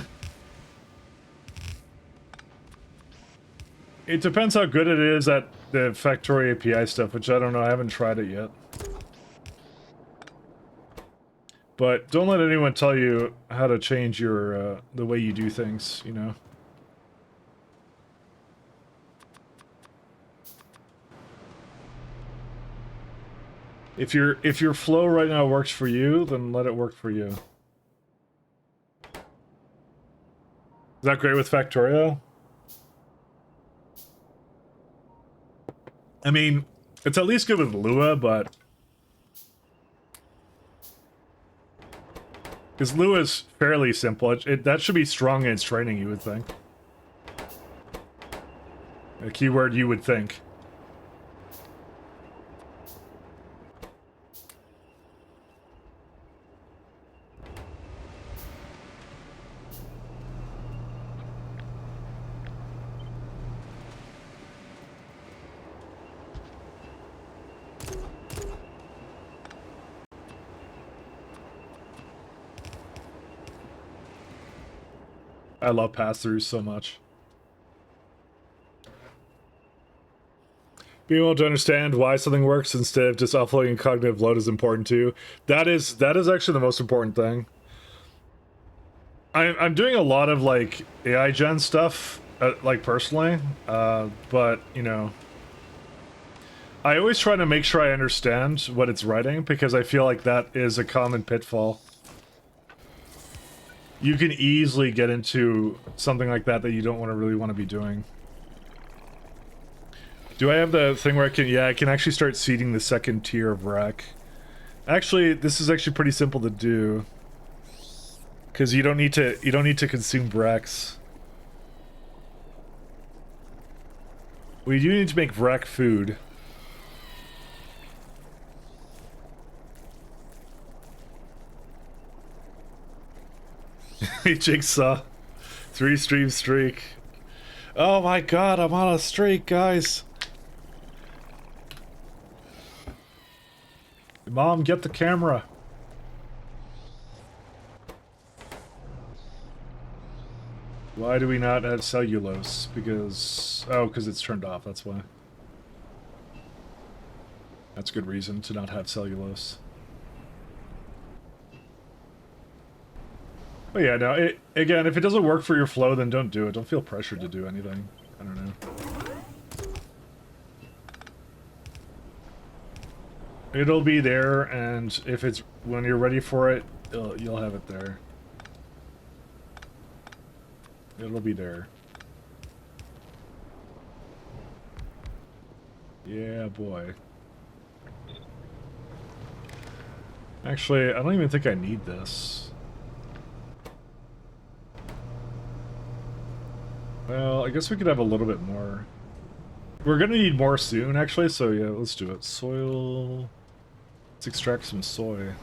depends how good it is at the Factory API stuff, which I don't know, I haven't tried it yet. But don't let anyone tell you how to change your, the way you do things, you know? If your flow right now works for you, then let it work for you. Is that great with Factorio? I mean, it's at least good with Lua, but... Because Lua is fairly simple. That should be strong in its training, you would think. A keyword you would think. I love pass-throughs so much. Being able to understand why something works instead of just offloading cognitive load is important too. That is actually the most important thing. I'm doing a lot of like AI gen stuff, like personally, but you know, I always try to make sure I understand what it's writing because I feel like that is a common pitfall. You can easily get into something like that you don't really want to be doing. Do I have the thing where I can... Yeah, I can actually start seeding the second tier of rack. Actually, this is actually pretty simple to do. Because you don't need to consume Vrax. We do need to make Vrac food. Jigsaw. 3-stream streak. Oh my god, I'm on a streak, guys. Mom, get the camera. Why do we not have cellulose? Because... Oh, because it's turned off, that's why. That's a good reason to not have cellulose. But yeah, no, again, if it doesn't work for your flow, then don't do it. Don't feel pressured to do anything. I don't know. It'll be there, and if it's... When you're ready for it, you'll have it there. It'll be there. Yeah, boy. Actually, I don't even think I need this. Well, I guess we could have a little bit more. We're gonna need more soon, actually, so yeah, let's do it. Soil... Let's extract some soy.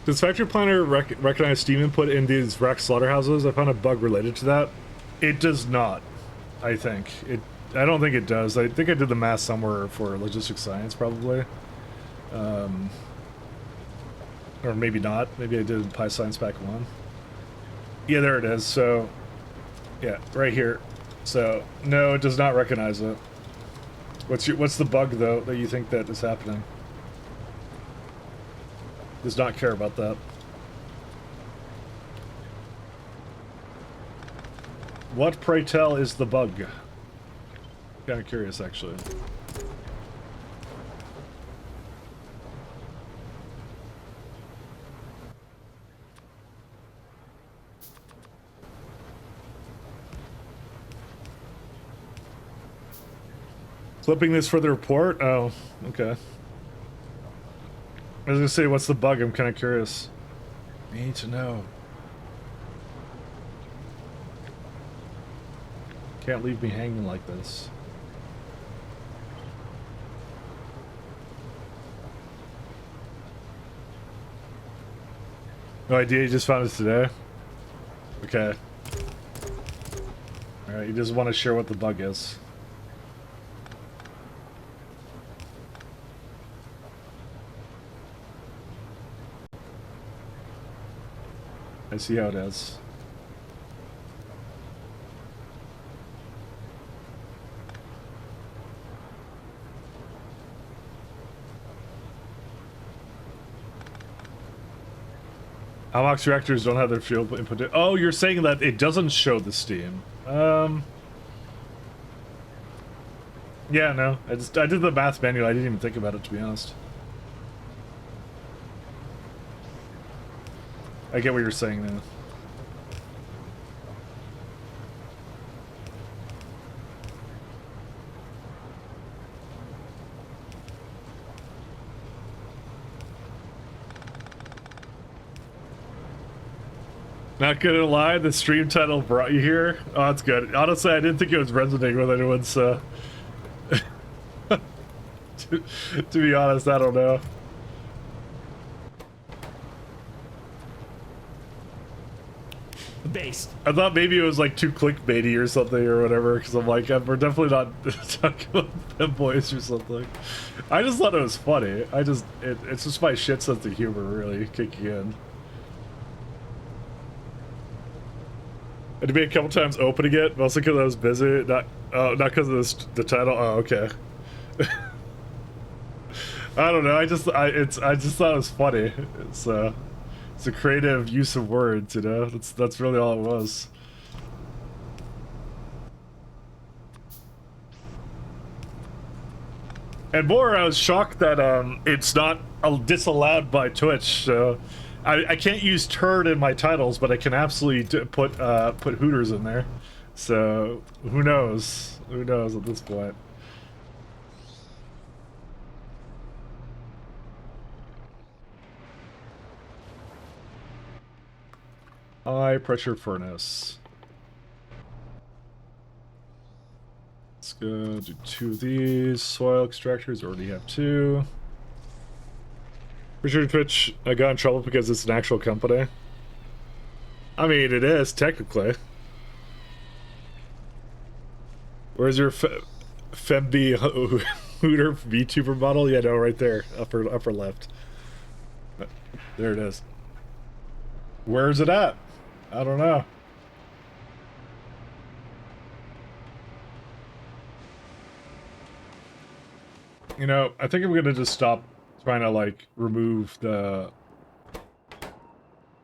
Does Factory Planner recognize Steam input in these rack slaughterhouses? I found a bug related to that. It does not, I think. I don't think it does. I think I did the math somewhere for logistics science, probably. Or maybe not. Maybe I did in Pi Science Pack 1. Yeah, there it is. So, yeah, right here. So, no, it does not recognize it. What's the bug, though, that you think that is happening? Does not care about that. What, pray tell, is the bug? Kind of curious, actually. Flipping this for the report? Oh, okay. I was gonna say, what's the bug? I'm kind of curious. I need to know. Can't leave me hanging like this. No idea, you just found it today? Okay. Alright, you just want to share what the bug is. I see how it is. Almox reactors don't have their fuel input. Oh, you're saying that it doesn't show the steam. Yeah, no. I did the math manual. I didn't even think about it, to be honest. I get what you're saying now. Not gonna lie, the stream title brought you here. Oh, that's good. Honestly, I didn't think it was resonating with anyone, so... to be honest, I don't know. Based. I thought maybe it was like too clickbaity or something or whatever, because I'm like, we're definitely not talking about them boys or something. I just thought it was funny. It's just my shit sense of humor really kicking in. It had been a couple times opening it, mostly because I was busy, not because of the title. Oh, okay. I don't know. I just thought it was funny. It's a creative use of words, you know. That's really all it was. And more, I was shocked that it's not disallowed by Twitch. So I can't use turd in my titles, but I can absolutely put Hooters in there. So who knows? Who knows at this point? High pressure furnace. Let's go do 2 of these. Soil extractors, already have 2. For sure Twitch I got in trouble because it's an actual company. I mean, it is, technically. Where's your Femby Hooter VTuber model? Yeah, no, right there. Upper left. There it is. Where's it at? I don't know. You know, I think I'm gonna just stop trying to like remove the.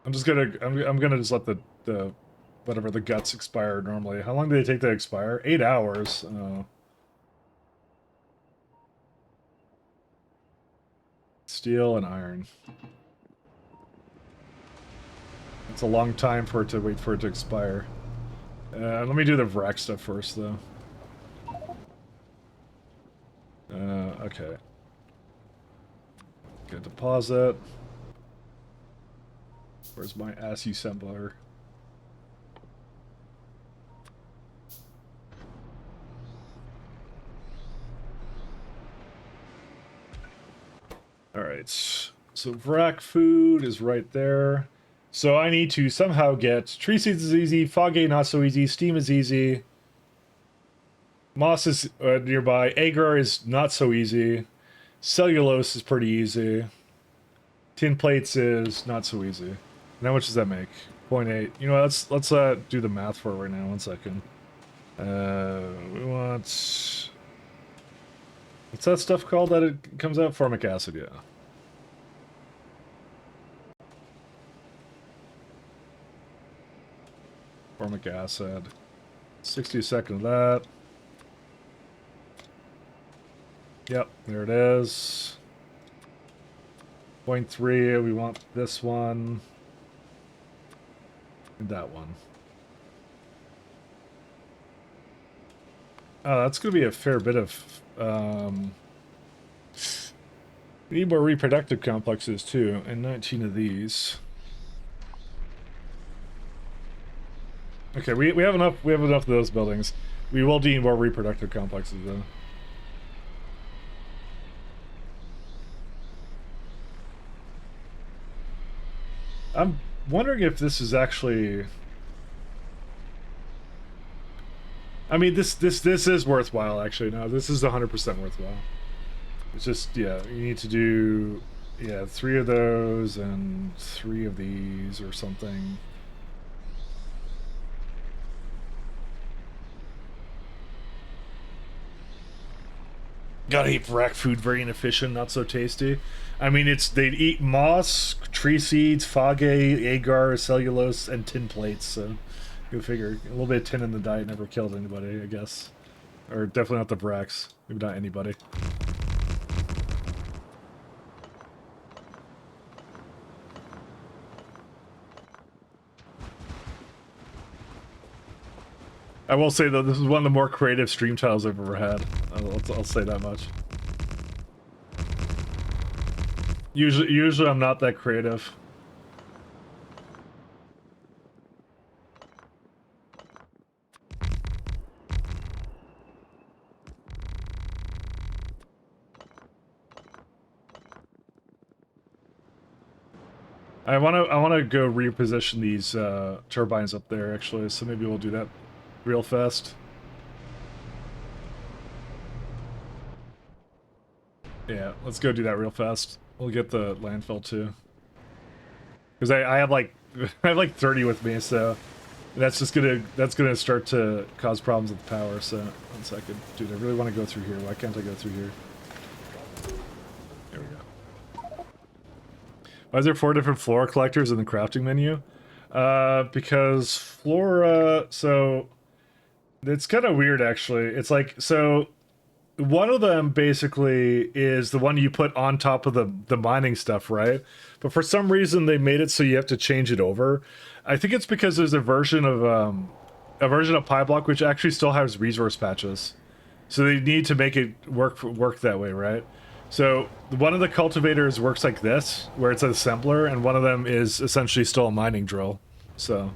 I'm gonna just let the whatever the guts expire normally. How long do they take to expire? 8 hours. Oh. Steel and iron. It's a long time for it to wait for it to expire. Let me do the Vrac stuff first, though. Okay. Good deposit. Where's my ASCII assembler? Alright. So Vrac food is right there. So I need to somehow get tree seeds is easy, foggy not so easy, steam is easy. Moss is nearby. Agar is not so easy. Cellulose is pretty easy. Tin plates is not so easy. And how much does that make? 0.8. You know what, let's do the math for it right now. 1 second. We want... What's that stuff called that it comes out? Formic acid, yeah. Formic acid. 60 a second of that. Yep, there it is. 0.3, we want this one. And that one. Oh, that's going to be a fair bit of... we need more reproductive complexes, too, and 19 of these. Okay, we have enough of those buildings. We will need more reproductive complexes, though. I'm wondering if this is actually... I mean, this is worthwhile, actually. No, this is 100% worthwhile. It's just, yeah, you need to do, yeah, 3 of those and 3 of these or something. Gotta eat Vrac food, very inefficient, not so tasty. I mean, they'd eat moss, tree seeds, foggy, agar, cellulose, and tin plates, so go figure. A little bit of tin in the diet never killed anybody, I guess. Or definitely not the Vracs. Maybe not anybody. I will say, though, this is one of the more creative stream titles I've ever had. I'll say that much. Usually I'm not that creative. I wanna go reposition these turbines up there, actually, so maybe we'll do that real fast. Yeah, let's go do that real fast. We'll get the landfill too. Because I have like I have like 30 with me, so that's gonna start to cause problems with the power, so 1 second. Dude, I really want to go through here. Why can't I go through here? There we go. Why is there 4 different flora collectors in the crafting menu? Because flora, so it's kind of weird, actually. It's like, so one of them basically is the one you put on top of the mining stuff, right? But for some reason they made it so you have to change it over. I think it's because there's a version of Pyblock which actually still has resource patches, so they need to make it work that way, right? So one of the cultivators works like this, where it's an assembler, and one of them is essentially still a mining drill. So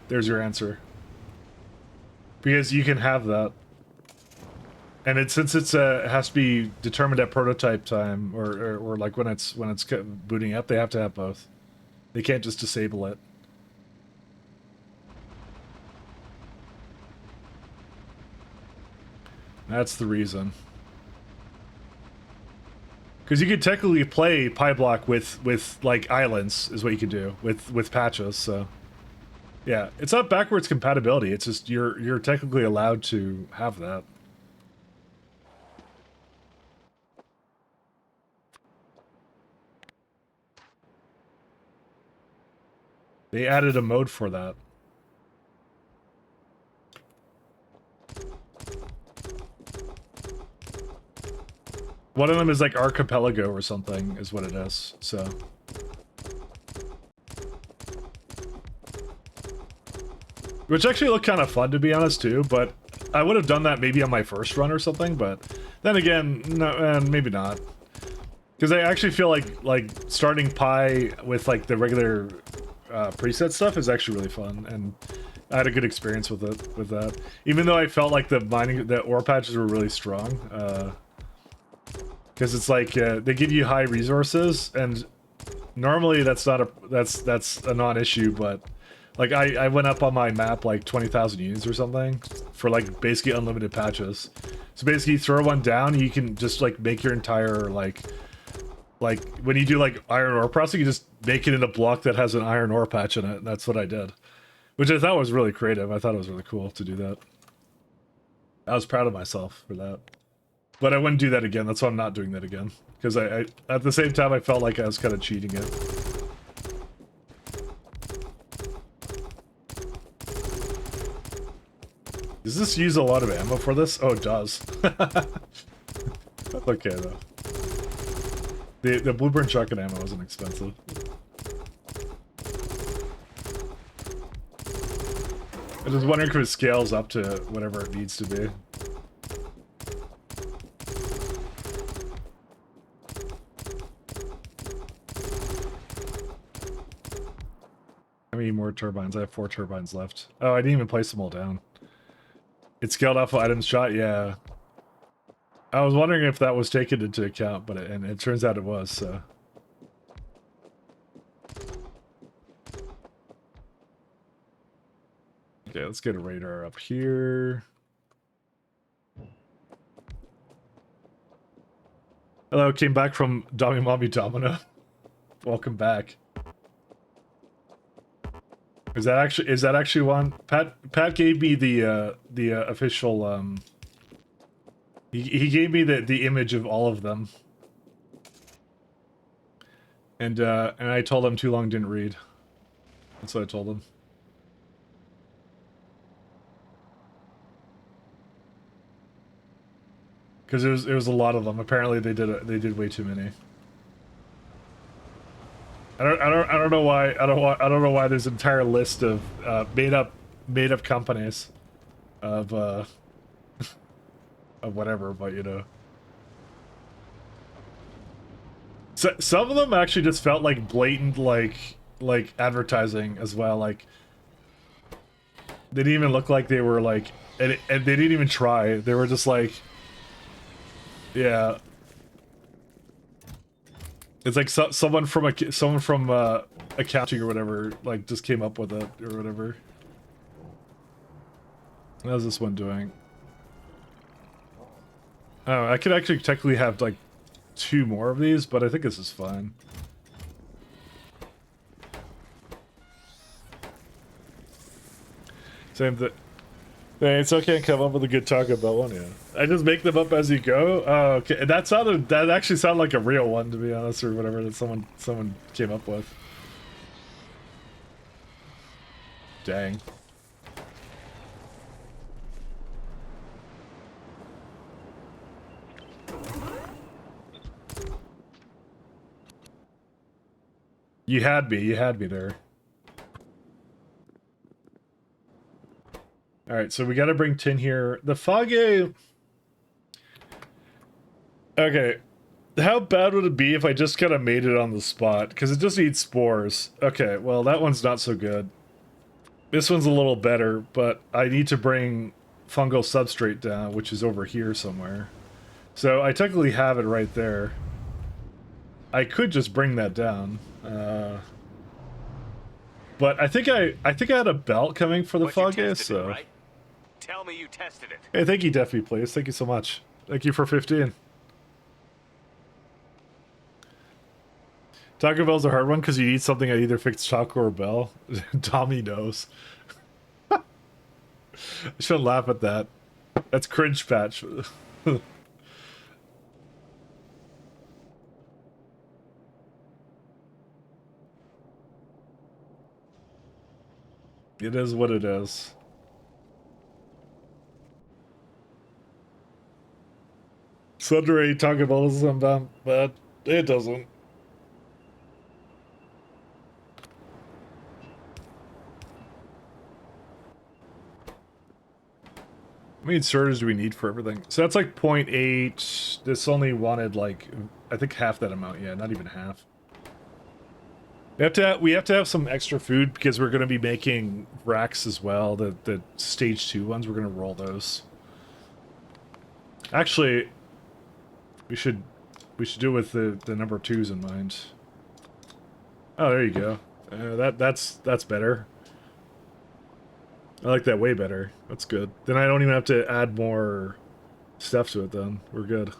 there's your answer. Because you can have that. And since it has to be determined at prototype time, or like when it's booting up, they have to have both. They can't just disable it. That's the reason. Because you could technically play Pyblock with like islands, is what you could do with patches. So yeah, it's not backwards compatibility. It's just you're technically allowed to have that. They added a mode for that. One of them is like Archipelago or something, is what it is, so. Which actually looked kind of fun, to be honest, too, but I would have done that maybe on my first run or something, but then again, no, maybe not. Because I actually feel like starting Pi with like the regular preset stuff is actually really fun, and I had a good experience with it, with that. Even though I felt like the ore patches were really strong, because it's like they give you high resources, and normally that's not that's a non-issue, but like I went up on my map like 20,000 units or something for like basically unlimited patches. So basically, you throw one down, you can just like make your entire like when you do like iron ore processing, you just make it in a block that has an iron ore patch in it. And that's what I did, which I thought was really creative. I thought it was really cool to do that. I was proud of myself for that, but I wouldn't do that again. That's why I'm not doing that again, because I at the same time I felt like I was kind of cheating it. Does this use a lot of ammo for this? Oh, it does. That's okay though. The blueprint shotgun ammo isn't expensive. I'm just wondering if it scales up to whatever it needs to be. How many more turbines? I have 4 turbines left. Oh, I didn't even place them all down. It scaled off of items shot? Yeah. I was wondering if that was taken into account, but it turns out it was, so. Okay, let's get a radar up here. Hello, came back from Dami Mommy Domino. Welcome back. Is that actually one? Pat gave me the official he gave me the image of all of them. And I told him too long didn't read. That's what I told him. Because it was a lot of them. Apparently they did way too many. I don't know why I don't know why there's an entire list of made up companies of of whatever, but you know. So, some of them actually just felt like blatant like advertising as well. Like they didn't even look like they were like, and they didn't even try. They were just like, yeah. It's like someone from accounting or whatever like just came up with it or whatever. How's this one doing? Oh, I could actually technically have like 2 more of these, but I think this is fine. Same thing. Hey, it's okay to come up with a good Taco Bell one, yeah. I just make them up as you go? Oh, okay. That actually sounded like a real one, to be honest, or whatever that someone came up with. Dang. You had me there. Alright, so we gotta bring tin here. The Foggy... Okay. How bad would it be if I just kind of made it on the spot? Because it just eats spores. Okay, well, that one's not so good. This one's a little better, but I need to bring fungal substrate down, which is over here somewhere. So I technically have it right there. I could just bring that down. But I think I had a belt coming for the Foggy, so... Right? Tell me you tested it. Hey, thank you, Deffy, please. Thank you so much. Thank you for 15. Taco Bell's a hard one because you eat something that either fixed Taco or Bell. Tommy knows. I shouldn't laugh at that. That's cringe patch. It is what it is. Sundry Taco Bell is something, but it doesn't. How many inserters do we need for everything? So that's like 0.8. This only wanted like, I think half that amount. Yeah, not even half. We have to have some extra food because we're going to be making racks as well. The stage 2 ones, we're going to roll those. Actually, we should do it with the number 2s in mind. Oh, there you go. That's better. I like that way better. That's good. Then I don't even have to add more stuff to it then. We're good.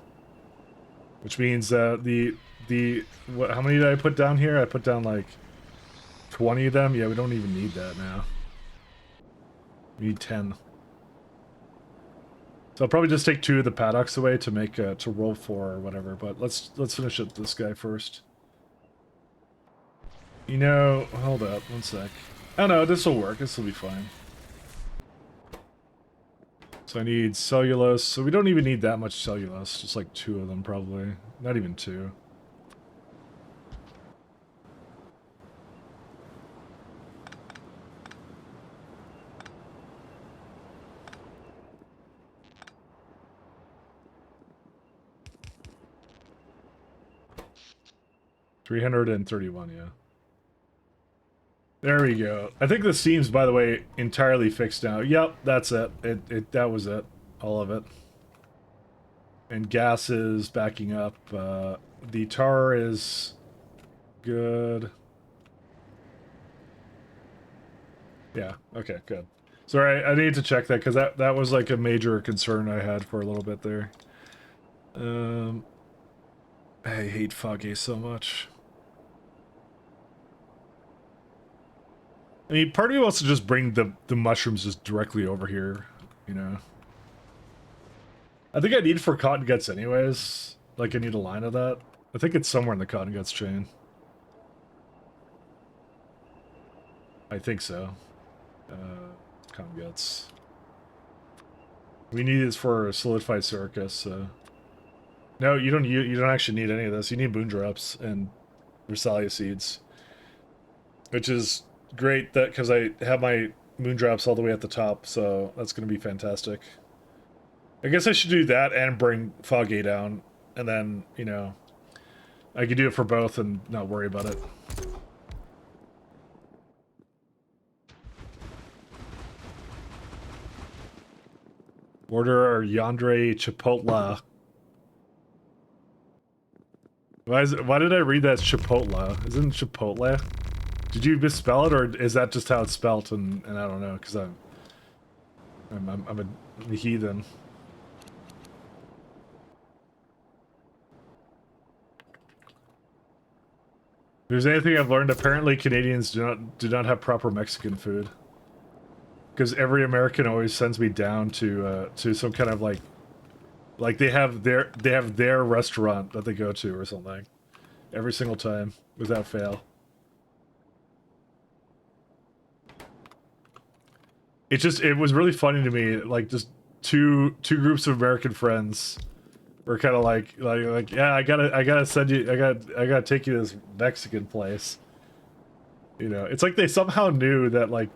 Which means how many did I put down here? I put down like 20 of them. Yeah, we don't even need that now. We need 10. So I'll probably just take 2 of the paddocks away to make to roll 4 or whatever, but let's finish up this guy first. You know, hold up, one sec. Oh no, this will work. This will be fine. So I need cellulose. So we don't even need that much cellulose. Just like 2 of them, probably. Not even 2. $331, yeah. There we go. I think the steam's, by the way, entirely fixed now. Yep, that's it. That was it. All of it. And gas is backing up. The tar is good. Yeah, okay, good. Sorry, I need to check that because that was like a major concern I had for a little bit there. I hate Foggy so much. I mean, part of me wants to just bring the mushrooms just directly over here, you know. I think I need it for cotton guts anyways. Like, I need a line of that. I think it's somewhere in the cotton guts chain. I think so. Cotton guts. We need this for solidified circus, so... No, you don't actually need any of this. You need moon drops and Versailles seeds. Which is great that because I have my moon drops all the way at the top, so that's going to be fantastic. I guess I should do that and bring Foggy down, and then, you know, I could do it for both and not worry about it. Order our Yandere Chipotle. Why did I read that Chipotle? Isn't it Chipotle? Did you misspell it, or is that just how it's spelt? And I don't know, because I'm a heathen. If there's anything I've learned, apparently Canadians do not have proper Mexican food. Because every American always sends me down to some kind of like they have their restaurant that they go to or something. Every single time, without fail. It was really funny to me, like just two groups of American friends were kind of like yeah, I gotta send you, I gotta take you to this Mexican place. You know, it's like they somehow knew that like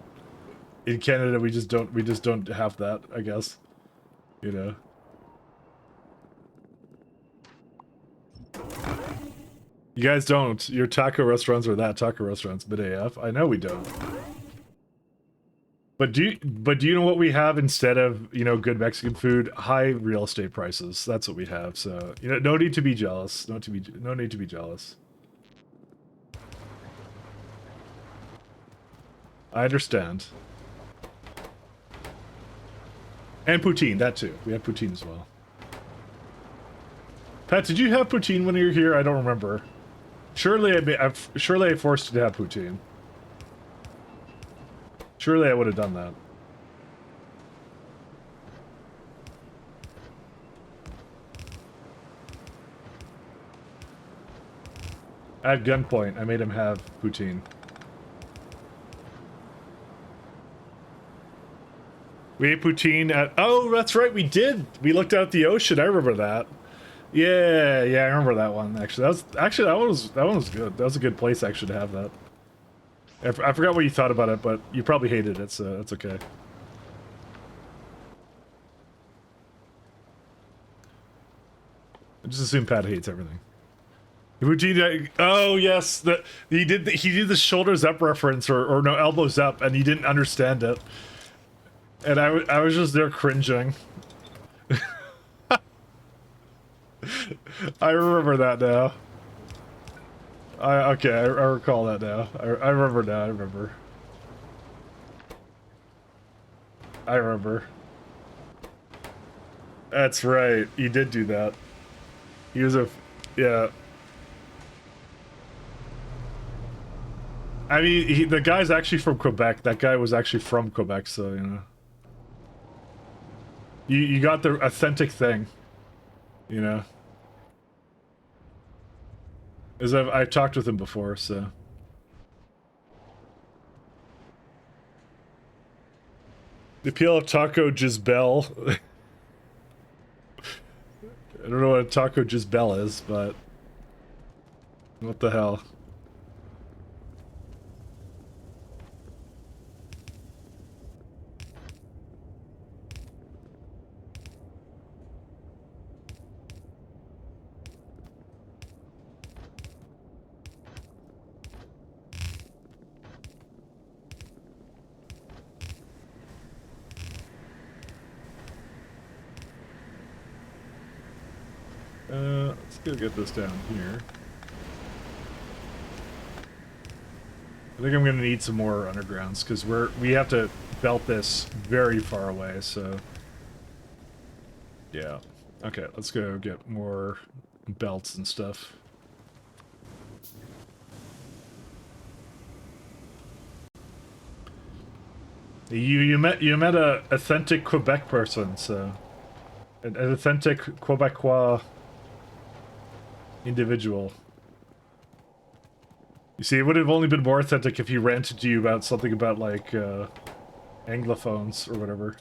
in Canada we just don't have that, I guess. You know. You guys don't. Your taco restaurants are that taco restaurants, but AF. I know we don't. But do you know what we have instead of, you know, good Mexican food? High real estate prices. That's what we have. So, you know, no need to be jealous. No need to be jealous. I understand. And poutine, that too. We have poutine as well. Pat, did you have poutine when you were here? I don't remember. Surely I forced you to have poutine. Surely I would have done that. At gunpoint, I made him have poutine. We ate poutine at... Oh, that's right, we did! We looked out at the ocean, I remember that. Yeah, I remember that one, actually. That one was good. That was a good place, actually, to have that. I forgot what you thought about it, but you probably hated it, so that's okay. I just assume Pat hates everything. Oh yes, he did the shoulders up reference or no elbows up, and he didn't understand it, and I was just there cringing. I remember that now. Okay, I recall that now. I remember now. I remember. That's right. He did do that. He was yeah. I mean, the guy's actually from Quebec. That guy was actually from Quebec, so, you know. You got the authentic thing, you know. As I've talked with him before, so. The appeal of Taco Gisbel. I don't know what a Taco Gisbel is, but what the hell. Let's go get this down here. I think I'm gonna need some more undergrounds because we have to belt this very far away, so yeah. Okay, let's go get more belts and stuff. You met a authentic Quebec person, so an authentic Quebecois individual. You see, it would have only been more authentic if he ranted to you about something about, like, Anglophones or whatever.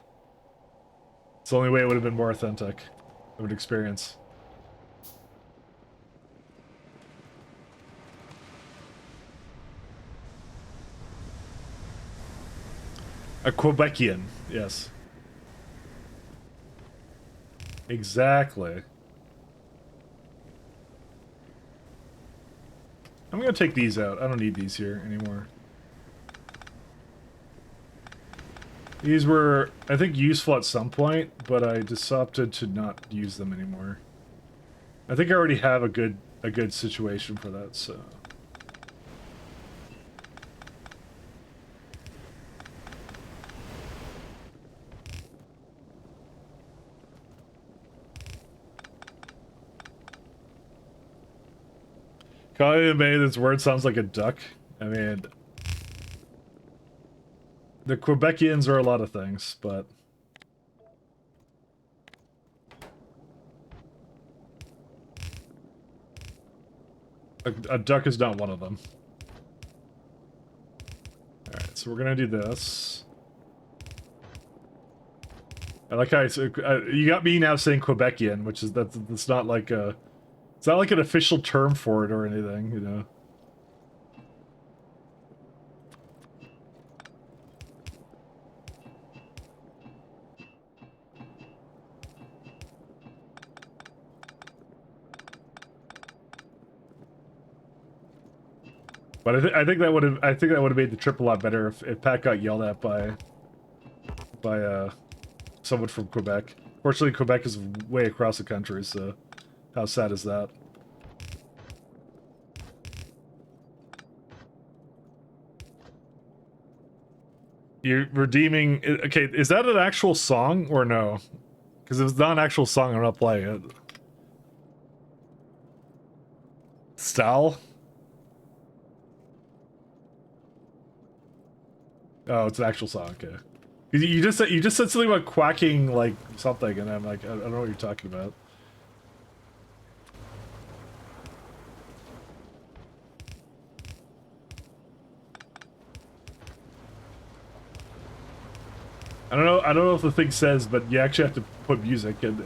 It's the only way it would have been more authentic of an experience. A Quebecian, yes. Exactly. I'm gonna take these out. I don't need these here anymore. These were, I think, useful at some point, but I just opted to not use them anymore. I think I already have a good situation for that, so. Calling May, this word sounds like a duck. I mean, the Quebecians are a lot of things, but a duck is not one of them. Alright, so we're gonna do this. I like how you got me now saying Quebecian, which is that's not like a, it's not like an official term for it or anything, you know. But I think that would have made the trip a lot better if Pat got yelled at by someone from Quebec. Fortunately, Quebec is way across the country, so how sad is that? You're redeeming... Okay, is that an actual song or no? Because if it's not an actual song, I'm not playing it. Style? Oh, it's an actual song, okay. You just said something about quacking, like, something, and I'm like, I don't know what you're talking about. I don't know if the thing says, but you actually have to put music in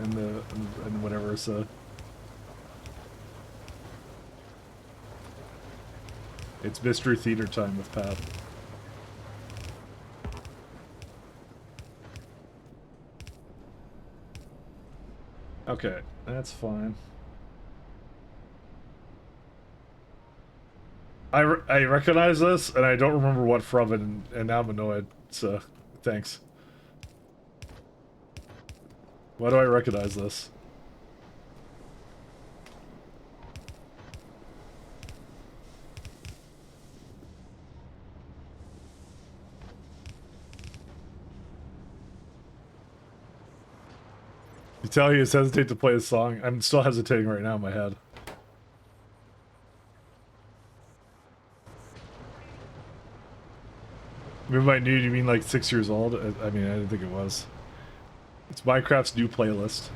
whatever, so. It's Mystery Theater time with Pat. Okay, that's fine. I recognize this, and I don't remember what from it, and now I'm annoyed. So, thanks. Why do I recognize this? You tell he hesitate to play the song. I'm still hesitating right now in my head. By new, you mean like 6 years old? I mean, I didn't think it was. It's Minecraft's new playlist.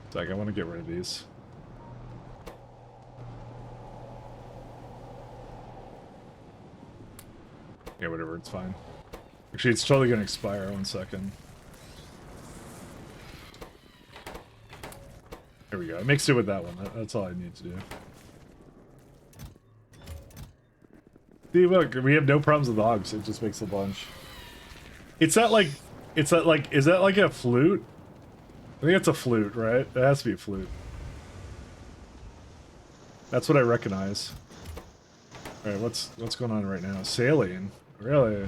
It's like, I want to get rid of these. Yeah, whatever, it's fine. Actually, it's totally gonna expire. 1 second. There we go. I mixed it with that one. That's all I need to do. See, look, we have no problems with hogs. It just makes a bunch. Is that like a flute? I think it's a flute, right? It has to be a flute. That's what I recognize. Alright, what's going on right now? Saline? Really?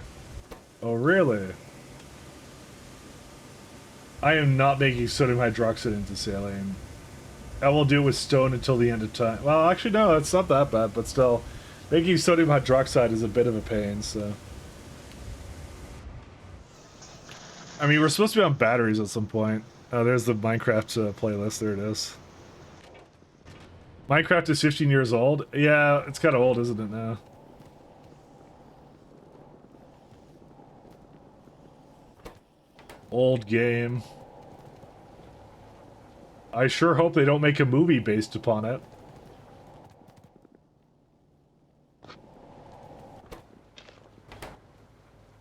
Oh, really? I am not making sodium hydroxide into saline. I will do it with stone until the end of time. Well, actually, no, it's not that bad, but still. Making sodium hydroxide is a bit of a pain, so... I mean, we're supposed to be on batteries at some point. Oh, there's the Minecraft playlist. There it is. Minecraft is 15 years old? Yeah, it's kind of old, isn't it, now? Old game. I sure hope they don't make a movie based upon it.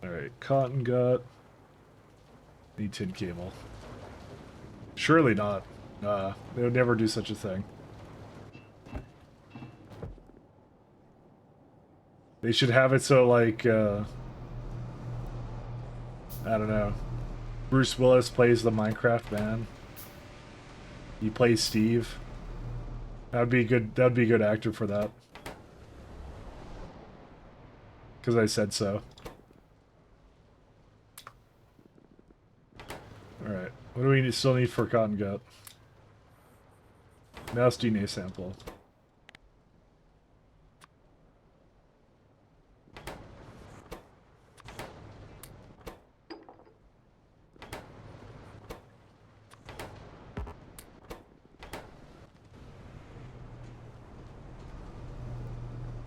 Alright, cotton gut. Need tin cable. Surely not. Nah, they would never do such a thing. They should have it so, like, I don't know. Bruce Willis plays the Minecraft man. He plays Steve. That'd be good. That'd be a good actor for that. Because I said so. Alright. What do we still need for cotton gut? Mouse DNA sample.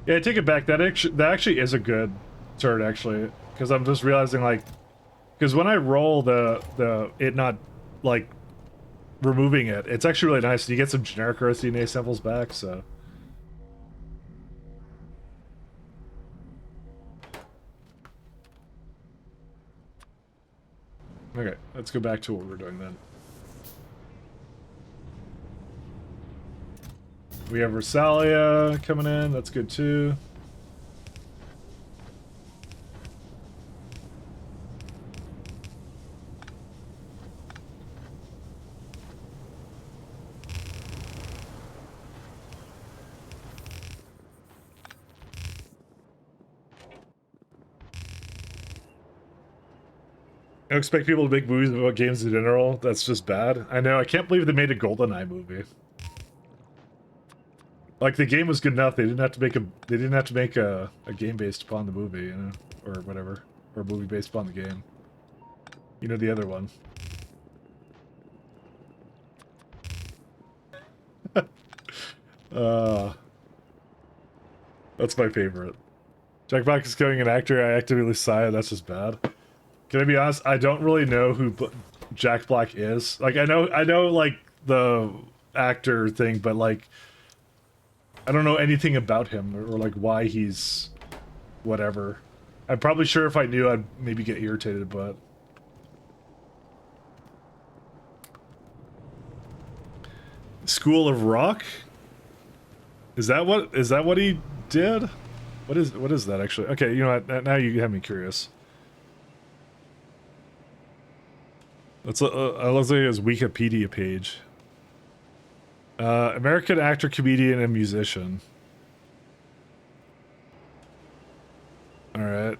Yeah, I take it back. That actually is a good turret, actually, because I'm just realizing, like, because when I roll it not like removing it, it's actually really nice. You get some generic Earth DNA samples back, so. Okay, let's go back to what we're doing then. We have Rosalia coming in, that's good too. I don't expect people to make movies about games in general. That's just bad. I know, I can't believe they made a GoldenEye movie. Like, the game was good enough. They didn't have to make a game based upon the movie, you know, or whatever, or a movie based upon the game. You know, the other one. That's my favorite. Jack Black is becoming an actor. I actively sigh. That's just bad. Can I be honest? I don't really know who Jack Black is. Like, I know like the actor thing, but like, I don't know anything about him or like why he's whatever. I'm probably sure if I knew I'd maybe get irritated, but School of Rock? Is that what he did? What is that actually? Okay, you know what? Now you have me curious. Let's look at his Wikipedia page. American actor, comedian, and musician. All right.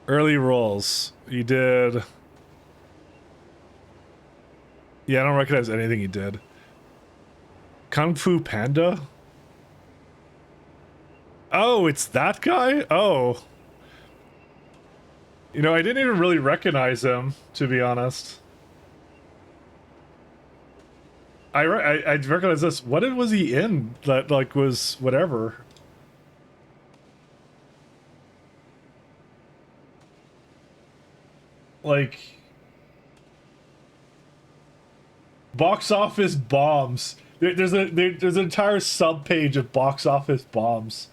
Early roles. He did. Yeah, I don't recognize anything he did. Kung Fu Panda? Oh, it's that guy? Oh. You know, I didn't even really recognize him, to be honest. I recognize this. What was he in that, like, was whatever? Like... Box office bombs. There's an entire sub-page of box office bombs.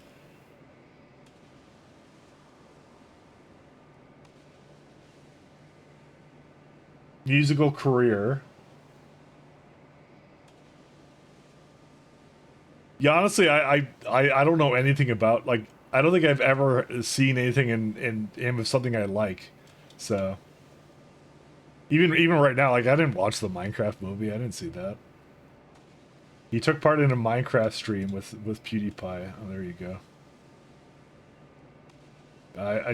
Musical career. Yeah, honestly, I don't know anything about, like, I don't think I've ever seen anything in him of something I like. So even right now, like, I didn't watch the Minecraft movie. I didn't see that. He took part in a Minecraft stream with PewDiePie. Oh, there you go.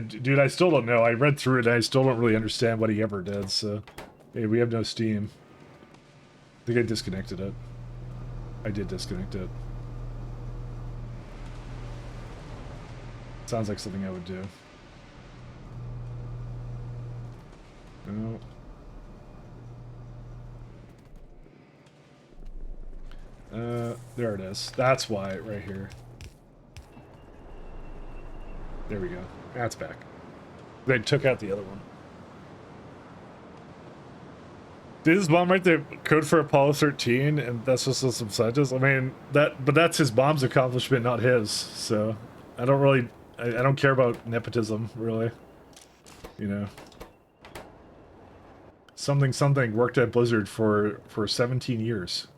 Dude, I still don't know. I read through it and I still don't really understand what he ever did, so... Hey, we have no Steam. I think I disconnected it. I did disconnect it. Sounds like something I would do. No. There it is. That's why, right here. There we go. That's back. They took out the other one. Did his mom write the code for Apollo 13, and that's just some scientists? I mean, but that's his mom's accomplishment, not his. So, I don't really, I don't care about nepotism, really. You know. Something worked at Blizzard for 17 years.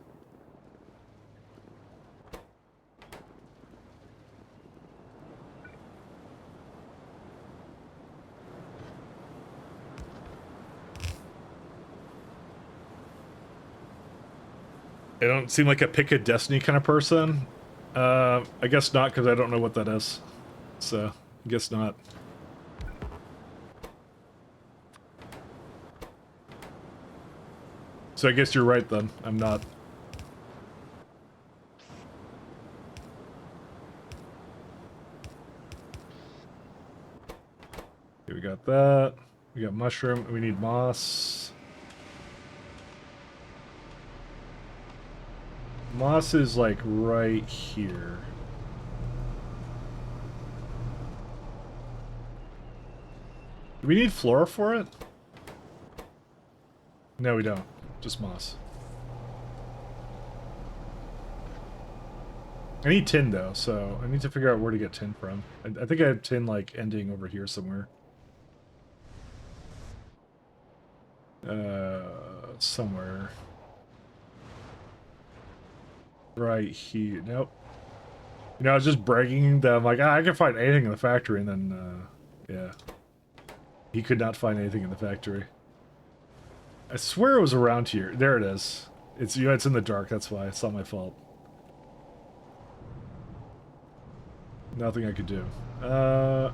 I don't seem like a pick a destiny kind of person. I guess not, because I don't know what that is. So, I guess not. So I guess you're right then. I'm not. Okay, we got that. We got mushroom. We need moss. Moss is like right here. Do we need flora for it? No, we don't. Just moss. I need tin though, so I need to figure out where to get tin from. I think I have tin like ending over here somewhere. Somewhere. Right here. Nope. You know, I was just bragging that I'm like, I can find anything in the factory, and then, yeah. He could not find anything in the factory. I swear it was around here. There it is. It's, you know, it's in the dark, that's why. It's not my fault. Nothing I could do. I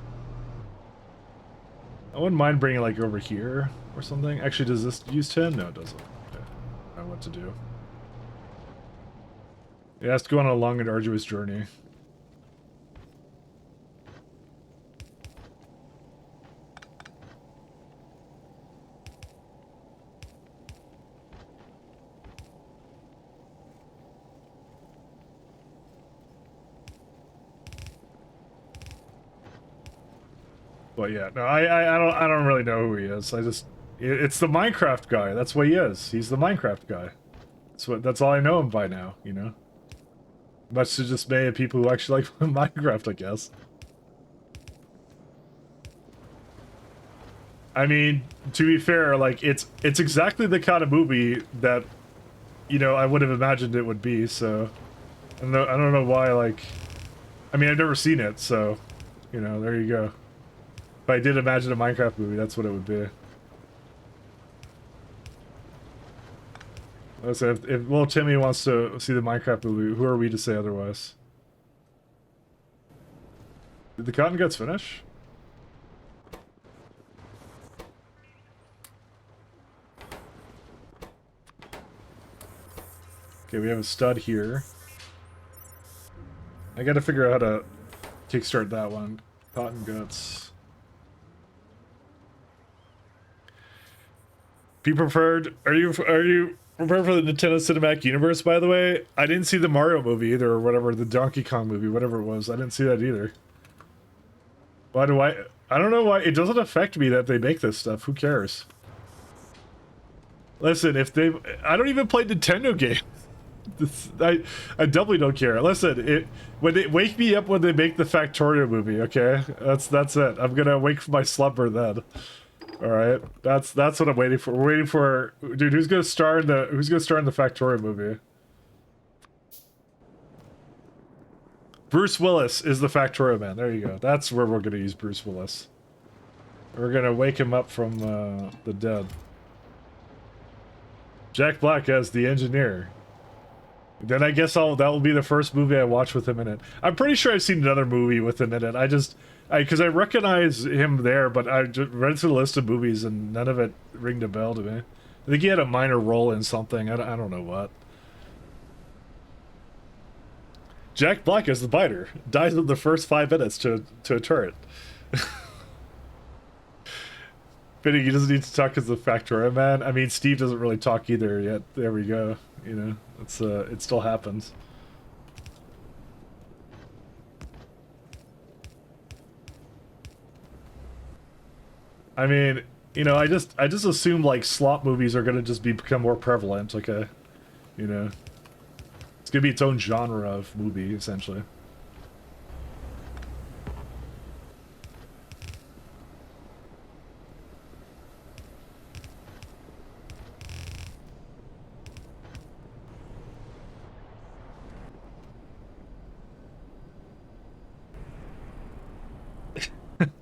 wouldn't mind bringing, like, over here or something. Actually, does this use tin? No, it doesn't. Okay. I know what to do. It has to go on a long and arduous journey. But yeah, no, I don't really know who he is. It's the Minecraft guy. That's what he is. He's the Minecraft guy. That's all I know him by now, you know? Much to dismay of people who actually like Minecraft, I guess. I mean, to be fair, like, it's exactly the kind of movie that, you know, I would have imagined it would be, so... I don't know why, like... I mean, I've never seen it, so, you know, there you go. If I did imagine a Minecraft movie, that's what it would be. Listen, if little Timmy wants to see the Minecraft movie, who are we to say otherwise? Did the cotton guts finish? Okay, we have a stud here. I gotta figure out how to kickstart that one. Cotton guts. Be prepared. Are you prepared for the Nintendo Cinematic Universe, by the way? I didn't see the Mario movie either, or whatever, the Donkey Kong movie, whatever it was. I didn't see that either. Why do I don't know why. It doesn't affect me that they make this stuff. Who cares? Listen, if they... I don't even play Nintendo games. I doubly don't care. Listen, when they wake me up when they make the Factorio movie, okay? That's it. I'm gonna wake from my slumber then. All right, that's what I'm waiting for. We're waiting for, dude. Who's gonna star in the Factorio movie? Bruce Willis is the Factorio man. There you go. That's where we're gonna use Bruce Willis. We're gonna wake him up from the dead. Jack Black as the engineer. Then I guess that will be the first movie I watch with him in it. I'm pretty sure I've seen another movie with him in it. Because I recognize him there, but I just read through the list of movies and none of it ringed a bell to me. I think he had a minor role in something. I don't know what. Jack Black as the biter. Dies in the first 5 minutes to a turret. Fitting, he doesn't need to talk as the Factorio man. I mean, Steve doesn't really talk either yet. There we go. You know, it still happens. I mean, you know, I just assume like slop movies are gonna just become more prevalent. Okay, you know, it's gonna be its own genre of movie essentially.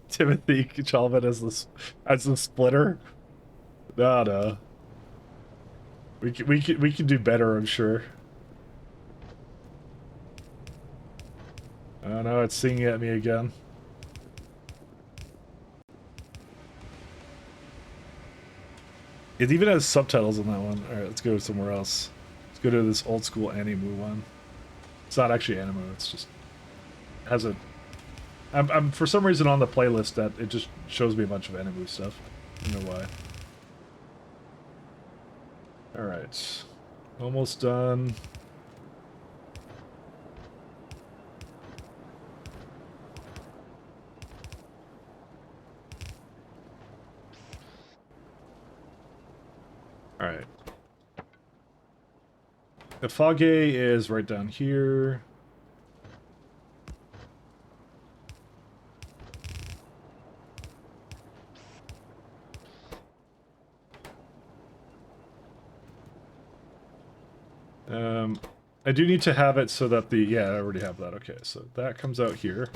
Timothy Chalmette as the splitter. No. We can do better, I'm sure. Oh no, it's singing at me again. It even has subtitles on that one. Alright, let's go somewhere else. Let's go to this old school anime one. It's not actually anime, it's just has a... I'm for some reason on the playlist that it just shows me a bunch of anime stuff. I don't know why. Alright. Almost done. Alright. The Fogge is right down here. I do need to have it so that yeah, I already have that. Okay, so that comes out here.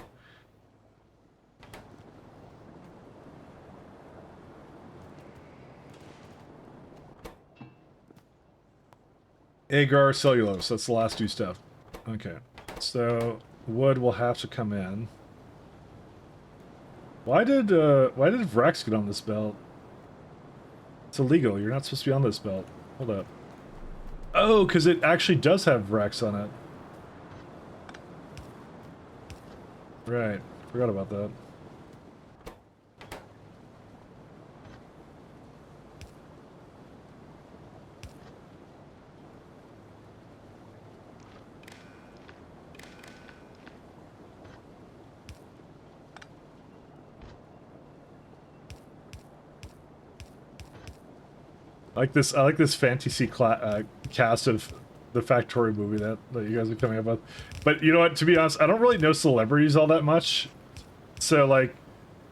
Agar cellulose, that's the last 2 stuff. Okay, so wood will have to come in. Why did Vrax get on this belt? It's illegal, you're not supposed to be on this belt. Hold up. Oh, because it actually does have Vrax on it. Right, forgot about that. I like this fantasy cast of the Factorio movie that you guys are coming up with. But you know what? To be honest, I don't really know celebrities all that much. So like,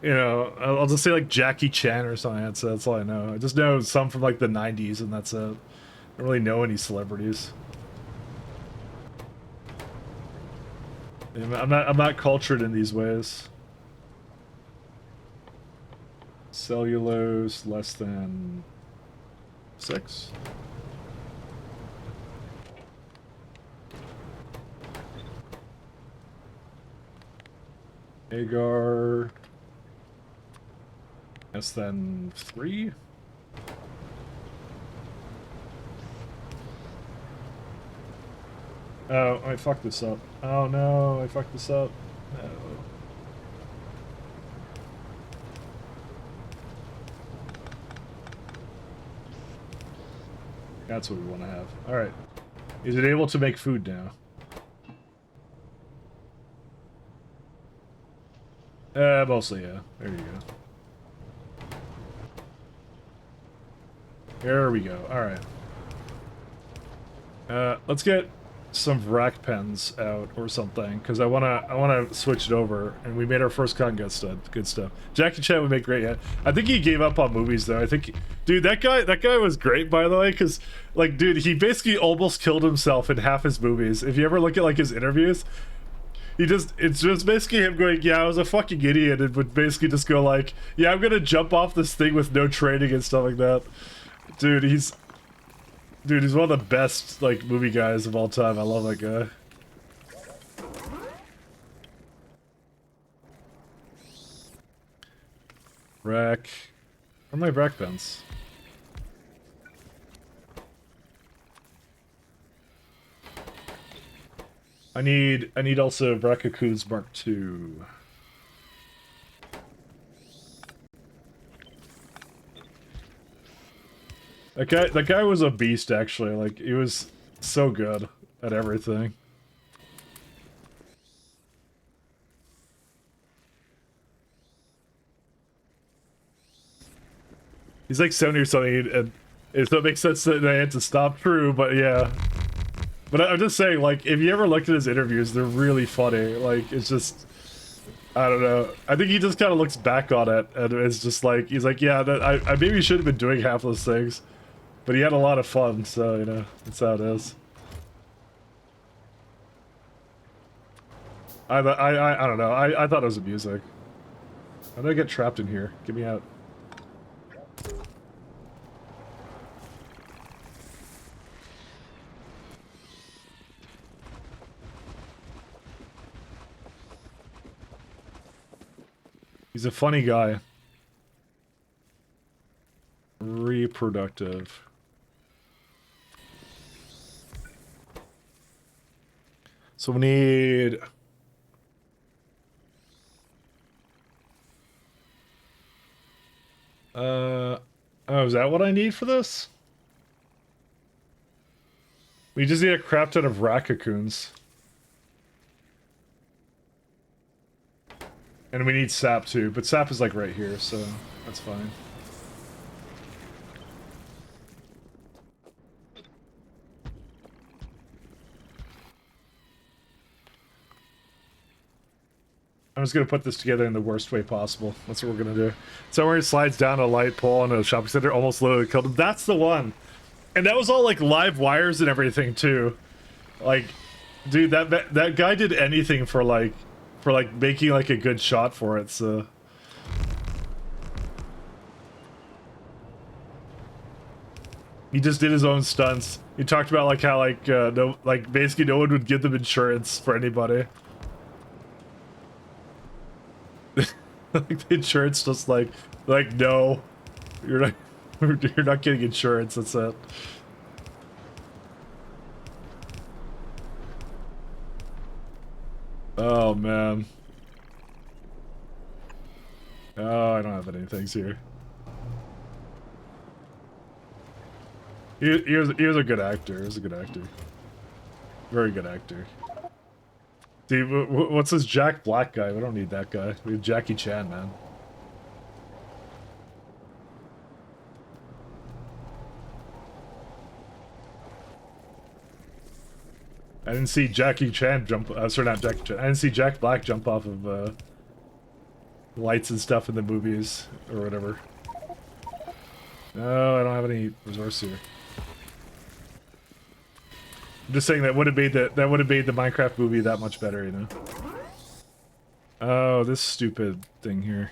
you know, I'll just say like Jackie Chan or something. That's all I know. I just know some from like the 90s, and that's it. I don't really know any celebrities. I'm not cultured in these ways. Cellulose less than 6. Agar less than 3. Oh, I fucked this up. Oh no, I fucked this up. No. That's what we want to have. Alright. Is it able to make food now? Mostly, yeah. There you go. There we go. Alright. Let's get some Vrac pens out or something, because I wanna switch it over, and we made our first con good stuff. Jackie Chan would make great, yeah. I think he gave up on movies though. I think, dude, that guy was great, by the way, because like, dude, he basically almost killed himself in half his movies. If you ever look at like his interviews, it's just basically him going, yeah, I was a fucking idiot, and would basically just go like, yeah, I'm gonna jump off this thing with no training and stuff like that. Dude, he's one of the best, like, movie guys of all time. I love that guy. Rack. Where are my Rack pens? I need also Brackacoons Mark II. That guy was a beast, actually. Like, he was so good at everything. He's like 70 or something, and so it makes sense that I had to stop. True, but yeah. But I'm just saying, like, if you ever looked at his interviews, they're really funny. Like, it's just, I don't know. I think he just kind of looks back on it, and it's just like, he's like, yeah, I maybe should have been doing half those things. But he had a lot of fun, so, you know, that's how it is. I don't know. I thought it was amusing. How did I get trapped in here? Get me out. He's a funny guy. Reproductive. So we need... Oh, is that what I need for this? We just need a crap ton of Raccoons. And we need sap too, but sap is like right here, so that's fine. I'm just gonna put this together in the worst way possible. That's what we're gonna do. So where he slides down a light pole in a shopping center, almost literally killed him. That's the one. And that was all like live wires and everything too. Like, dude, that guy did anything for like making like a good shot for it. So he just did his own stunts. He talked about like how basically no one would give them insurance for anybody. Like the insurance just like no, you're not getting insurance. That's it. Oh man. Oh, I don't have any things here. He was a good actor. He was a good actor. Very good actor. Dude, what's this Jack Black guy? We don't need that guy. We have Jackie Chan, man. I didn't see Jackie Chan jump. Sorry, not Jackie Chan. I didn't see Jack Black jump off of lights and stuff in the movies or whatever. No, I don't have any resource here. I'm just saying that would have made the Minecraft movie that much better, you know. Oh, this stupid thing here.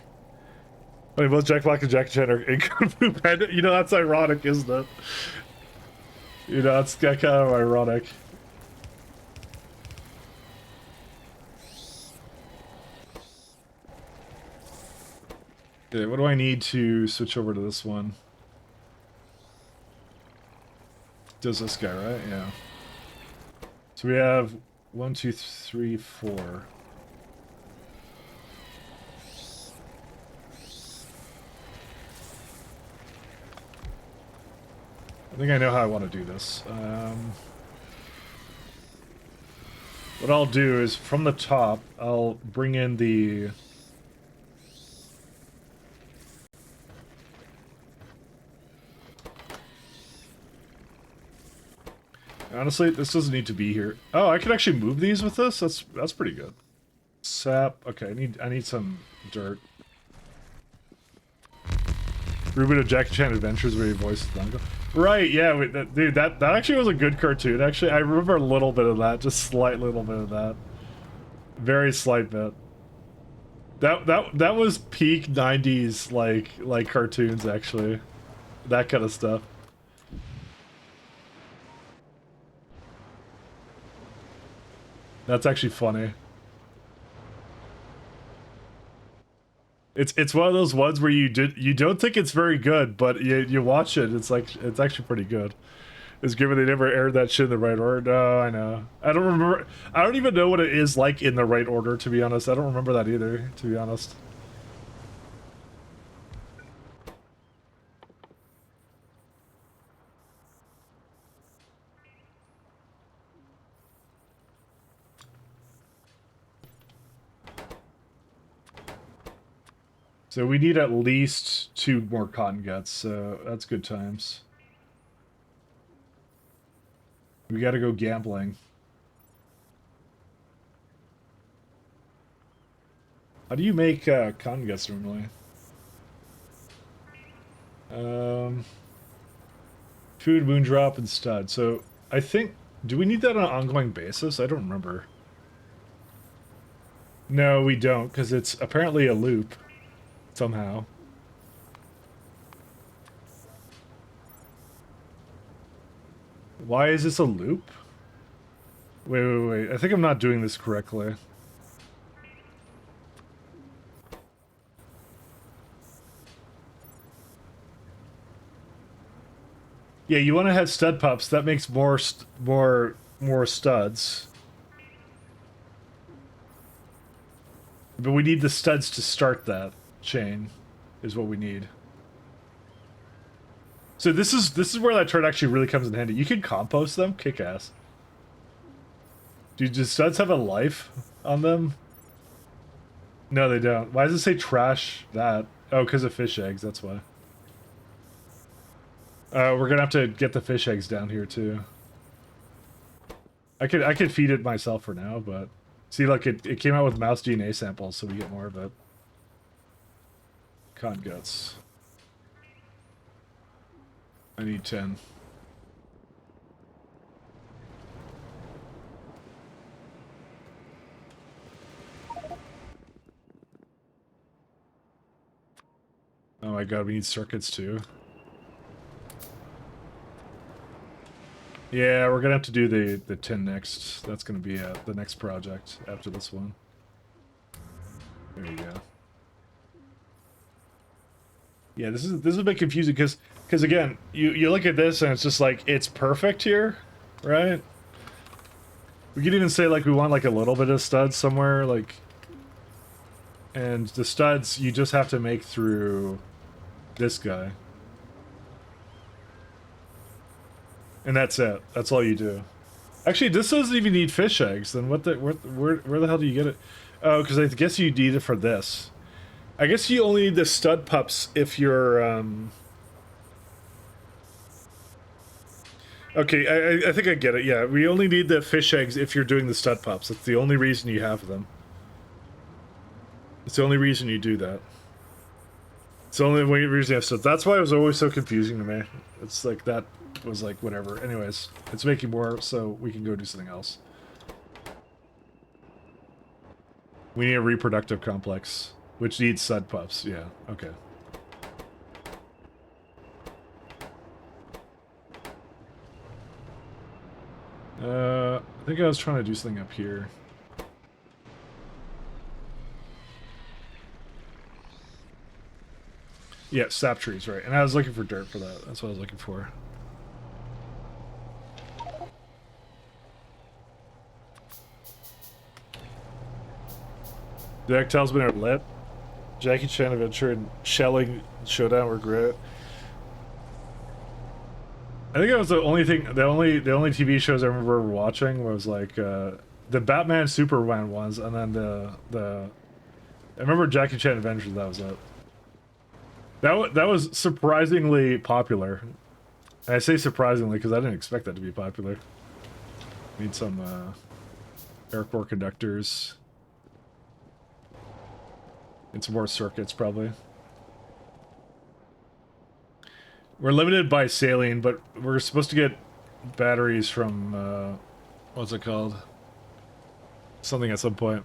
I mean, both Jack Black and Jackie Chan are in Kung Fu Panda. You know, that's ironic, isn't it? You know, that's kind of ironic. Okay, what do I need to switch over to this one? Does this guy, right? Yeah. So we have 1, 2, 3, 4. I think I know how I want to do this. What I'll do is, from the top, I'll bring in the... Honestly, this doesn't need to be here. Oh, I can actually move these with this? That's pretty good. Sap. Okay, I need some dirt. Reuben of Jackie Chan Adventures where he voiced Blanco. Right, yeah, wait, dude, that actually was a good cartoon. Actually, I remember a little bit of that, just slight little bit of that. Very slight bit. That was peak 90s like cartoons actually. That kind of stuff. That's actually funny. It's one of those ones where you don't think it's very good, but you watch it, it's actually pretty good. It's given they never aired that shit in the right order. No, I know. I don't remember. I don't even know what it is like in the right order, to be honest. I don't remember that either, to be honest. So we need at least 2 more cotton guts, so that's good times. We gotta go gambling. How do you make cotton guts normally? Food, moondrop, and stud. So I think, do we need that on an ongoing basis? I don't remember. No, we don't, because it's apparently a loop. Somehow. Why is this a loop? Wait. I think I'm not doing this correctly. Yeah, you want to have stud pups. That makes more studs. But we need the studs to start that chain, is what we need. So this is where that turd actually really comes in handy. You can compost them, kick ass. Do studs have a life on them? No, they don't. Why does it say trash that? Oh, because of fish eggs. That's why. We're gonna have to get the fish eggs down here too. I could feed it myself for now, but see, look, it came out with mouse DNA samples, so we get more of it. Cotton guts. I need 10. Oh my god, we need circuits too. Yeah, we're gonna have to do the tin next. That's gonna be the next project after this one. There you go. Yeah, this is a bit confusing because again, you look at this and it's just like it's perfect here, right? We could even say like we want like a little bit of studs somewhere, like, and the studs you just have to make through this guy. And that's it. That's all you do. Actually, this doesn't even need fish eggs. Then where the hell do you get it? Oh, because I guess you need it for this. I guess you only need the stud pups if you're Okay, I think I get it. Yeah, we only need the fish eggs if you're doing the stud pups. That's the only reason you have them. It's the only reason you do that. It's the only reason you have studs. That's why it was always so confusing to me. It's like that was like, whatever. Anyways, it's making more, so we can go do something else. We need a reproductive complex, which needs stud pups. Yeah, okay. I think I was trying to do something up here. Yeah, sap trees, right. And I was looking for dirt for that. That's what I was looking for. Deck tells me are lit. Jackie Chan Adventure and Shelling Showdown were great. I think that was the only thing, the only TV shows I remember watching was like the Batman Superman ones, and then the I remember Jackie Chan Adventures. That was it. That was surprisingly popular. And I say surprisingly because I didn't expect that to be popular. Need some air core conductors. And some more circuits, probably. We're limited by saline, but we're supposed to get batteries from, what's it called? Something at some point.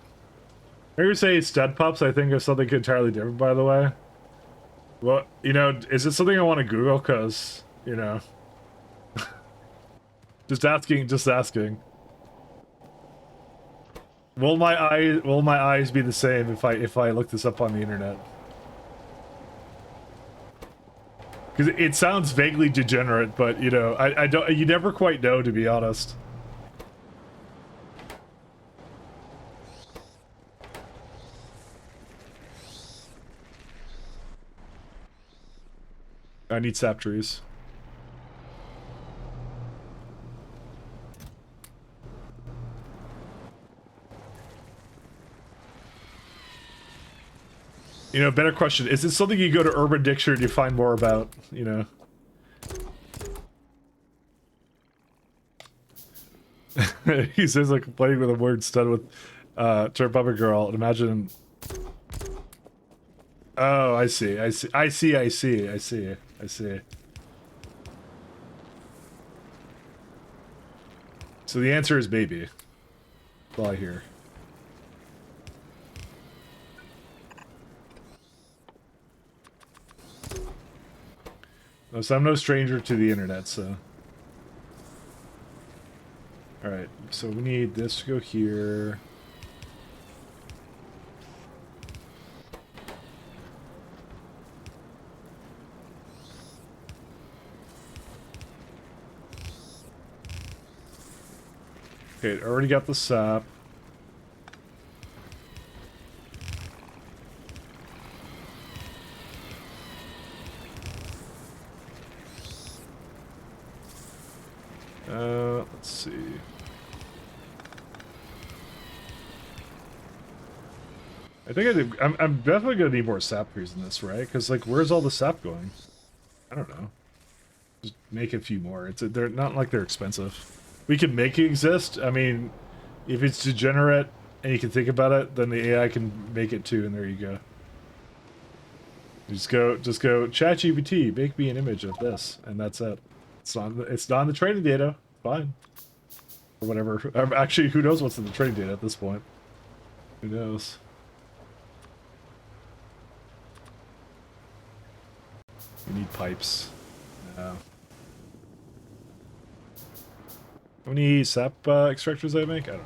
Maybe say stud pups, I think, is something entirely different, by the way. Well, you know, is it something I want to Google? Because, you know... just asking. Will my eyes be the same if I look this up on the internet? Because it sounds vaguely degenerate, but you know, I don't. You never quite know, to be honest. I need sap trees. You know, better question. Is it something you go to Urban Dictionary to find more about, you know? He says like playing with a word stud with Turn Puppet Girl. Imagine. Oh, I see. So the answer is baby. That's all I hear. So I'm no stranger to the internet, so... Alright, so we need this to go here. Okay, already got the sap. Let's see. I think I'm definitely gonna need more sap trees in this, right? Because like, where's all the sap going? I don't know. Just make a few more. They're not like they're expensive. We can make it exist. I mean, if it's degenerate and you can think about it, then the AI can make it too, and there you go. Just go, ChatGPT, make me an image of this, and that's it. It's not in the training data. Fine. Or whatever. Actually, who knows what's in the training data at this point? Who knows? We need pipes. No. How many sap extractors I make? I don't know.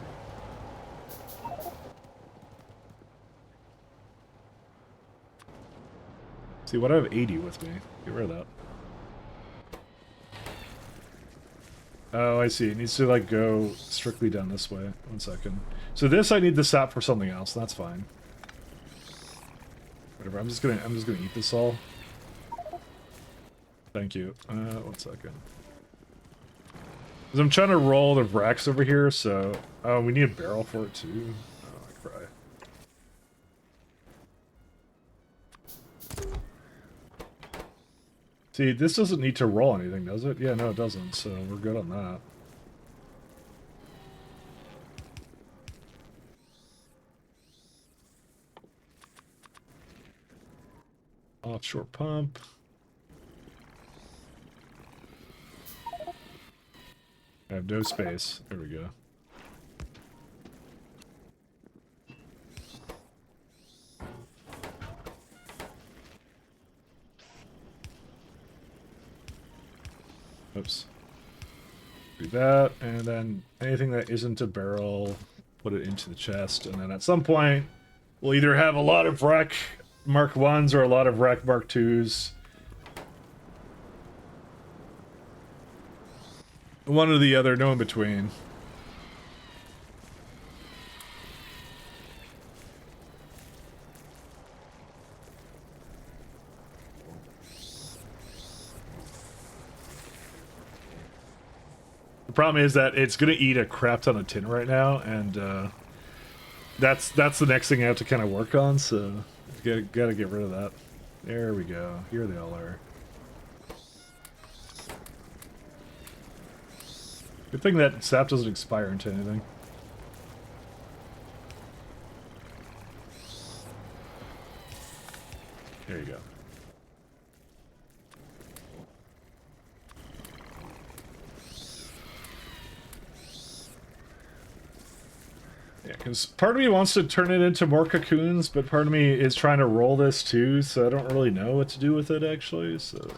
See, what I have 80 with me. Get rid of that. Oh, I see. It needs to like go strictly down this way. 1 second. So this I need the sap for something else. That's fine. Whatever. I'm just gonna eat this all. Thank you. 1 second. Because I'm trying to roll the racks over here, so... Oh, we need a barrel for it, too. Oh, I cry. See, this doesn't need to roll anything, does it? Yeah, no, it doesn't, so we're good on that. Offshore pump. I have no space. There we go. Oops. Do that, and then anything that isn't a barrel, put it into the chest, and then at some point, we'll either have a lot of Wreck Mark 1s or a lot of Wreck Mark 2s. One or the other, no in between. The problem is that it's gonna eat a crap ton of tin right now, and that's the next thing I have to kind of work on. So gotta get rid of that. There we go. Here they all are. Good thing that sap doesn't expire into anything. There you go. Yeah, because part of me wants to turn it into more cocoons, but part of me is trying to roll this too, so I don't really know what to do with it actually, so...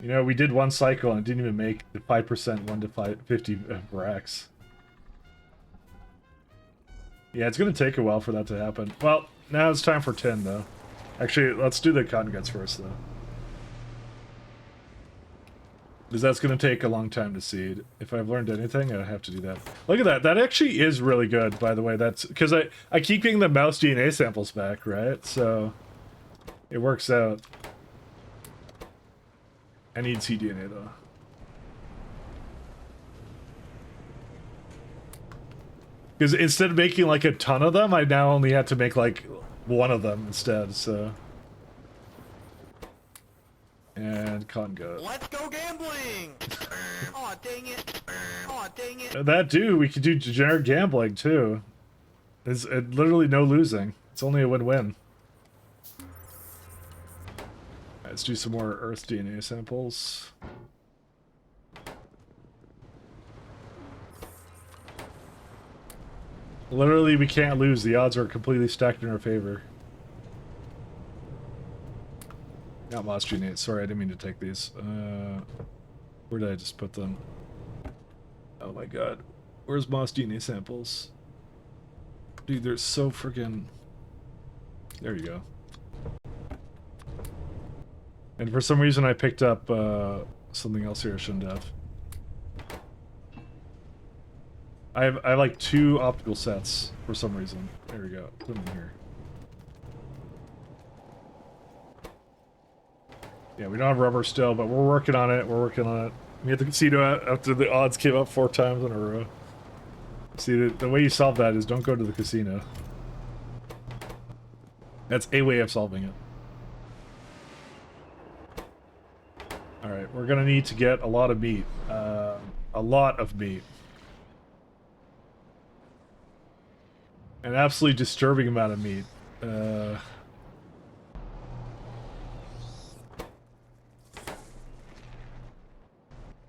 You know, we did one cycle and it didn't even make the 5% 1 to 50 racks. Yeah, it's gonna take a while for that to happen. Well, now it's time for 10 though. Actually, let's do the cotton guts first though. Because that's gonna take a long time to seed. If I've learned anything, I have to do that. Look at that. That actually is really good, by the way. That's because I keep getting the mouse DNA samples back, right? So it works out. I need cDNA though. Because instead of making like a ton of them, I now only have to make like one of them instead, so. And cotton gut. Let's go gambling! Aw, dang it. Aw, dang it. That too, we could do degenerate gambling too. There's literally no losing. It's only a win-win. Let's do some more Earth DNA samples. Literally, we can't lose. The odds are completely stacked in our favor. Not Moss DNA. Sorry, I didn't mean to take these. Where did I just put them? Oh my god. Where's Moss DNA samples? Dude, they're so freaking... There you go. And for some reason I picked up something else here I shouldn't have. I have like 2 optical sets for some reason. There we go. Put them in here. Yeah, we don't have rubber still, but we're working on it. We're working on it. We had the casino after the odds came up 4 times in a row. See, the way you solve that is don't go to the casino. That's a way of solving it. Alright, we're gonna need to get a lot of meat. A lot of meat. An absolutely disturbing amount of meat.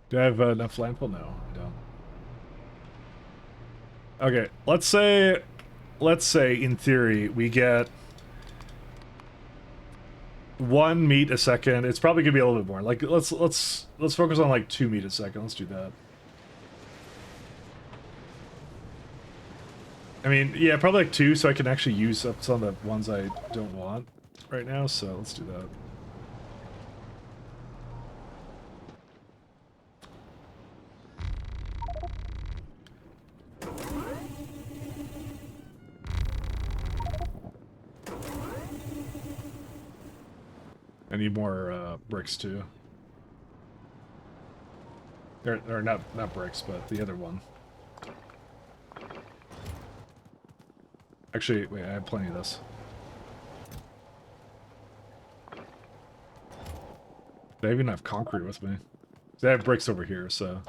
Do I have enough landfill? No, I don't. Okay, let's say in theory we get 1 meat a second. It's probably gonna be a little bit more. Like let's focus on like 2 meat a second. Let's do that. I mean, yeah, probably like 2, so I can actually use up some of the ones I don't want right now. So let's do that. I need more bricks too. Or not bricks, but the other one. Actually, wait, I have plenty of this. I even have concrete with me. I have bricks over here, so.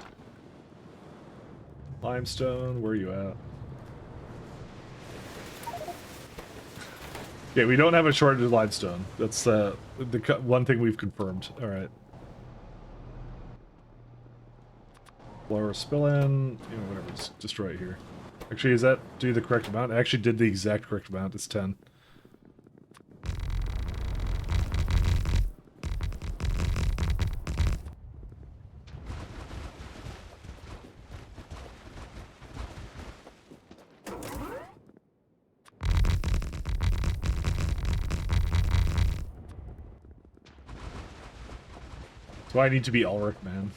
Limestone, where are you at? Okay, we don't have a shortage of limestone. That's the one thing we've confirmed. All right. Lower spill in, you know, whatever, just destroy it here. Actually, is that do the correct amount? I actually did the exact correct amount, it's 10. That's why I need to be Ulrich, man.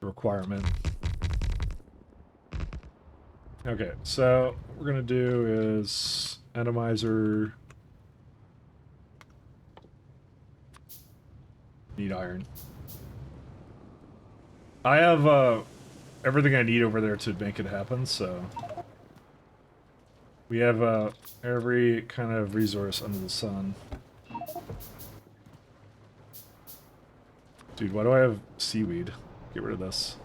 Requirement. Okay, so what we're gonna do is atomizer. Need iron. I have everything I need over there to make it happen, so we have every kind of resource under the sun. Dude, why do I have seaweed? Get rid of this.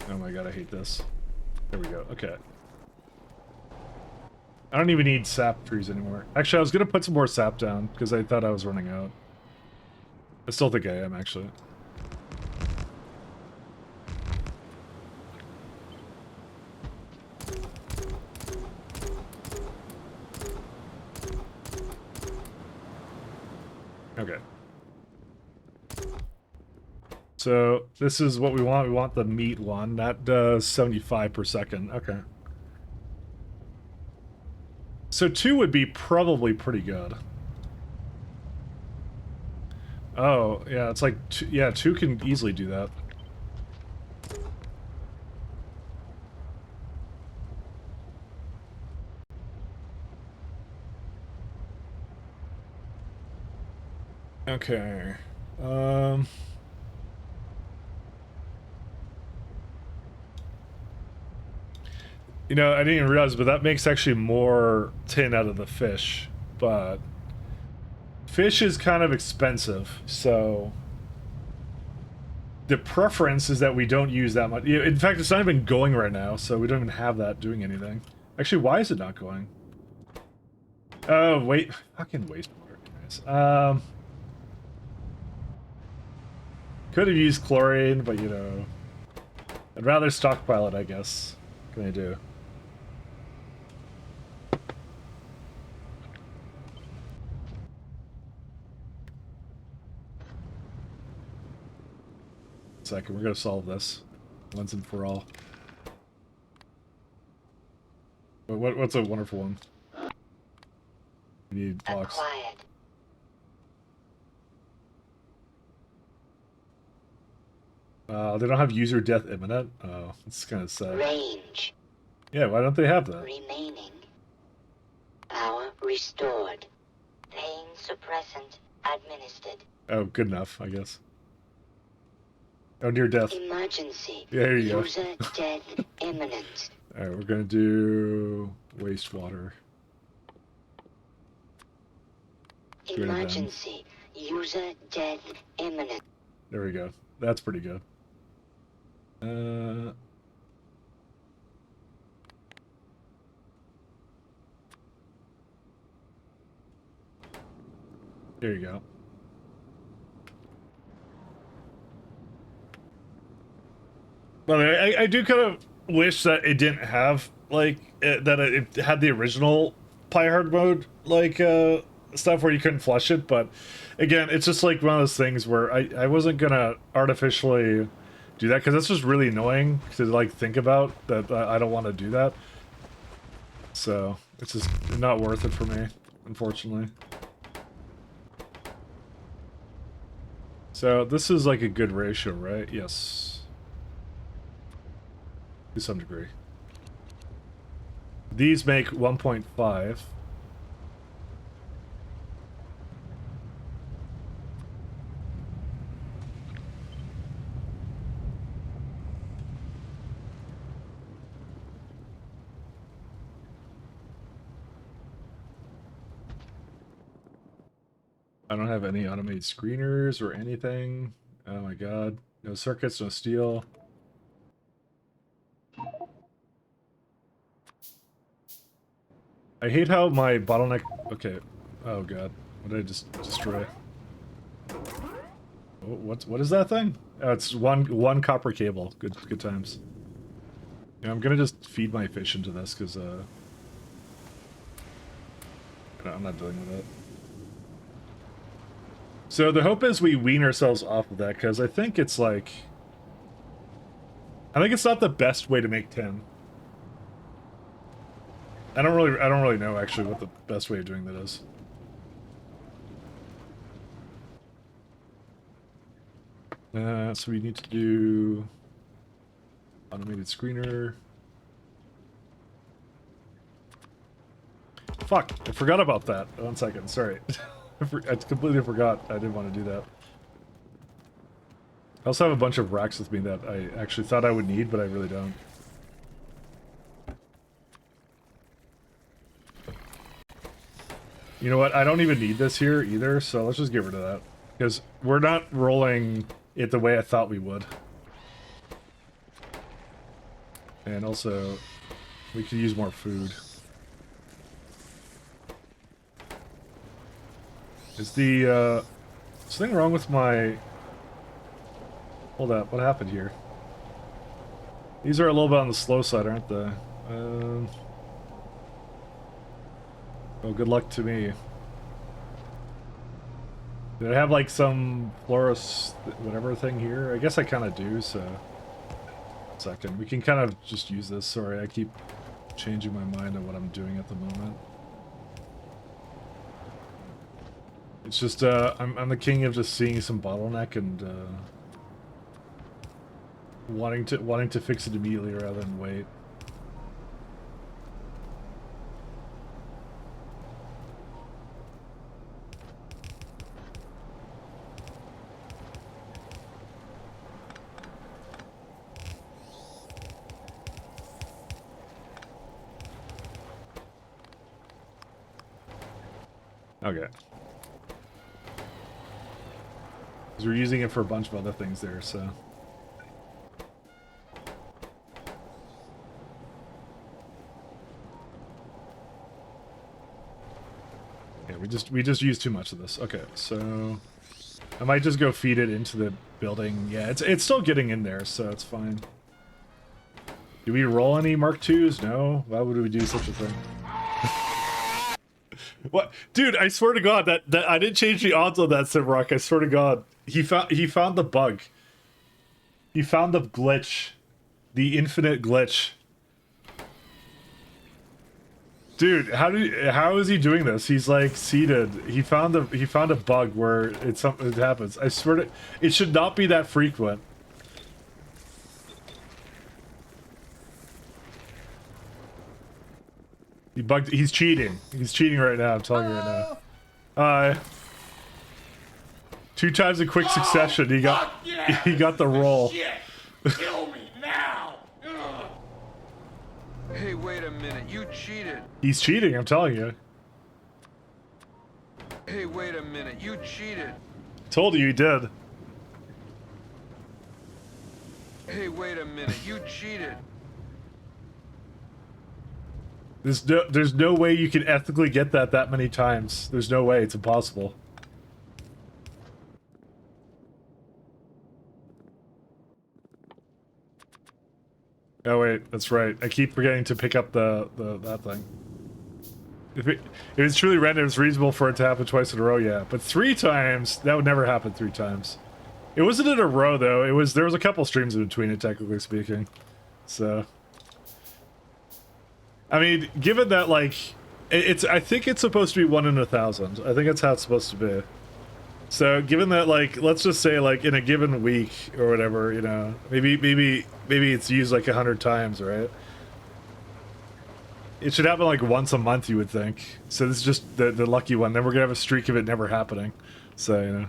Oh my god, I hate this. There we go, okay. I don't even need sap trees anymore. Actually, I was gonna put some more sap down, because I thought I was running out. I still think I am, actually. Okay. So, this is what we want. We want the meat one. That does 75 per second. Okay. So 2 would be probably pretty good. Oh, yeah, it's like... yeah, 2 can easily do that. Okay. You know, I didn't even realize, but that makes actually more tin out of the fish. But fish is kind of expensive, so the preference is that we don't use that much. In fact, it's not even going right now, so we don't even have that doing anything. Actually, why is it not going? Oh, wait. Fucking wastewater, guys. Could have used chlorine, but you know, I'd rather stockpile it, I guess. What can I do? Second, we're gonna solve this once and for all. What's a wonderful one? We need blocks. They don't have user death imminent. Oh, it's kind of sad. Range. Yeah, why don't they have that? Remaining. Power restored. Pain suppressant administered. Oh, good enough, I guess. Oh, near death. Emergency. Yeah, here you go. User death imminent. Alright, we're gonna do wastewater. Emergency. User death imminent. There we go. That's pretty good. There you go. Well, I do kind of wish that it didn't have, like, that it had the original Pi Hard mode, like, stuff where you couldn't flush it, but again, it's just like one of those things where I wasn't gonna artificially do that, because that's just really annoying to, like, think about, that I don't want to do that. So, it's just not worth it for me, unfortunately. So, this is like a good ratio, right? Yes. To some degree. These make 1.5. I don't have any automated screeners or anything. Oh my god. No circuits, no steel. I hate how my bottleneck... Okay. Oh god. What did I just destroy? What is that thing? Oh, it's one copper cable. Good times. Yeah, I'm gonna just feed my fish into this because no, I'm not dealing with it. So the hope is we wean ourselves off of that because I think it's like I think it's not the best way to make tin. I don't really know actually what the best way of doing that is. So we need to do automated screener. Fuck, I forgot about that. 1 second, sorry. I completely forgot I didn't want to do that. I also have a bunch of racks with me that I actually thought I would need, but I really don't. You know what? I don't even need this here either, so let's just get rid of that. Because we're not rolling it the way I thought we would. And also, we could use more food. Is the, something wrong with my... Hold up, what happened here? These are a little bit on the slow side, aren't they? Oh, good luck to me. Did I have like some Florus whatever thing here? I guess I kind of do, so... 1 second. We can kind of just use this. Sorry, I keep changing my mind on what I'm doing at the moment. It's just, I'm the king of just seeing some bottleneck and, wanting to fix it immediately rather than wait. Okay. Because we're using it for a bunch of other things there, so... Yeah, we just used too much of this. Okay, so... I might just go feed it into the building. Yeah, it's still getting in there, so it's fine. Do we roll any Mark IIs? No? Why would we do such a thing? What, dude? I swear to God that I didn't change the odds on that Simrock. I swear to God, he found the bug. He found the glitch, the infinite glitch. Dude, how is he doing this? He's like seated. He found a bug where it happens. I swear to, it should not be that frequent. He's cheating. He's cheating right now, I'm telling you right now. 2 times in quick succession, he got the roll. Kill me now! Hey, wait a minute, you cheated. He's cheating, I'm telling you. Hey, wait a minute, you cheated. Told you he did. Hey, wait a minute, you cheated. There's no way you can ethically get that many times. There's no way, it's impossible. Oh wait, that's right. I keep forgetting to pick up that thing. If it's truly random, it's reasonable for it to happen twice in a row, yeah. But 3 times, that would never happen 3 times. It wasn't in a row though. There was a couple streams in between it, technically speaking. So, I mean, given that like I think it's supposed to be 1 in 1,000. I think that's how it's supposed to be. So, given that, like, let's just say, like, in a given week or whatever, you know, maybe it's used like 100 times, right? It should happen like once a month, you would think. So this is just the lucky one. Then we're gonna have a streak of it never happening. So, you know.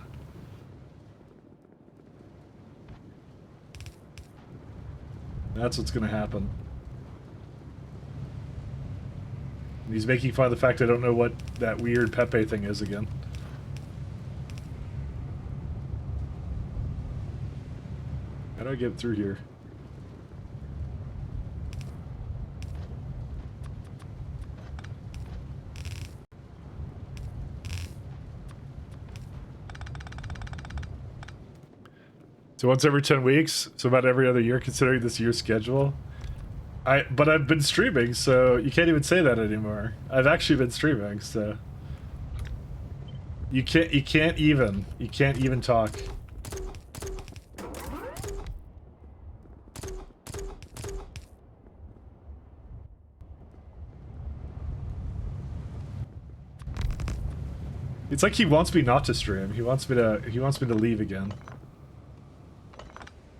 That's what's gonna happen. And he's making fun of the fact I don't know what that weird Pepe thing is again. How do I get through here? So once every 10 weeks, so about every other year, considering this year's schedule. But I've been streaming, so you can't even say that anymore. I've actually been streaming, so you can't even talk. It's like he wants me not to stream. He wants me to leave again.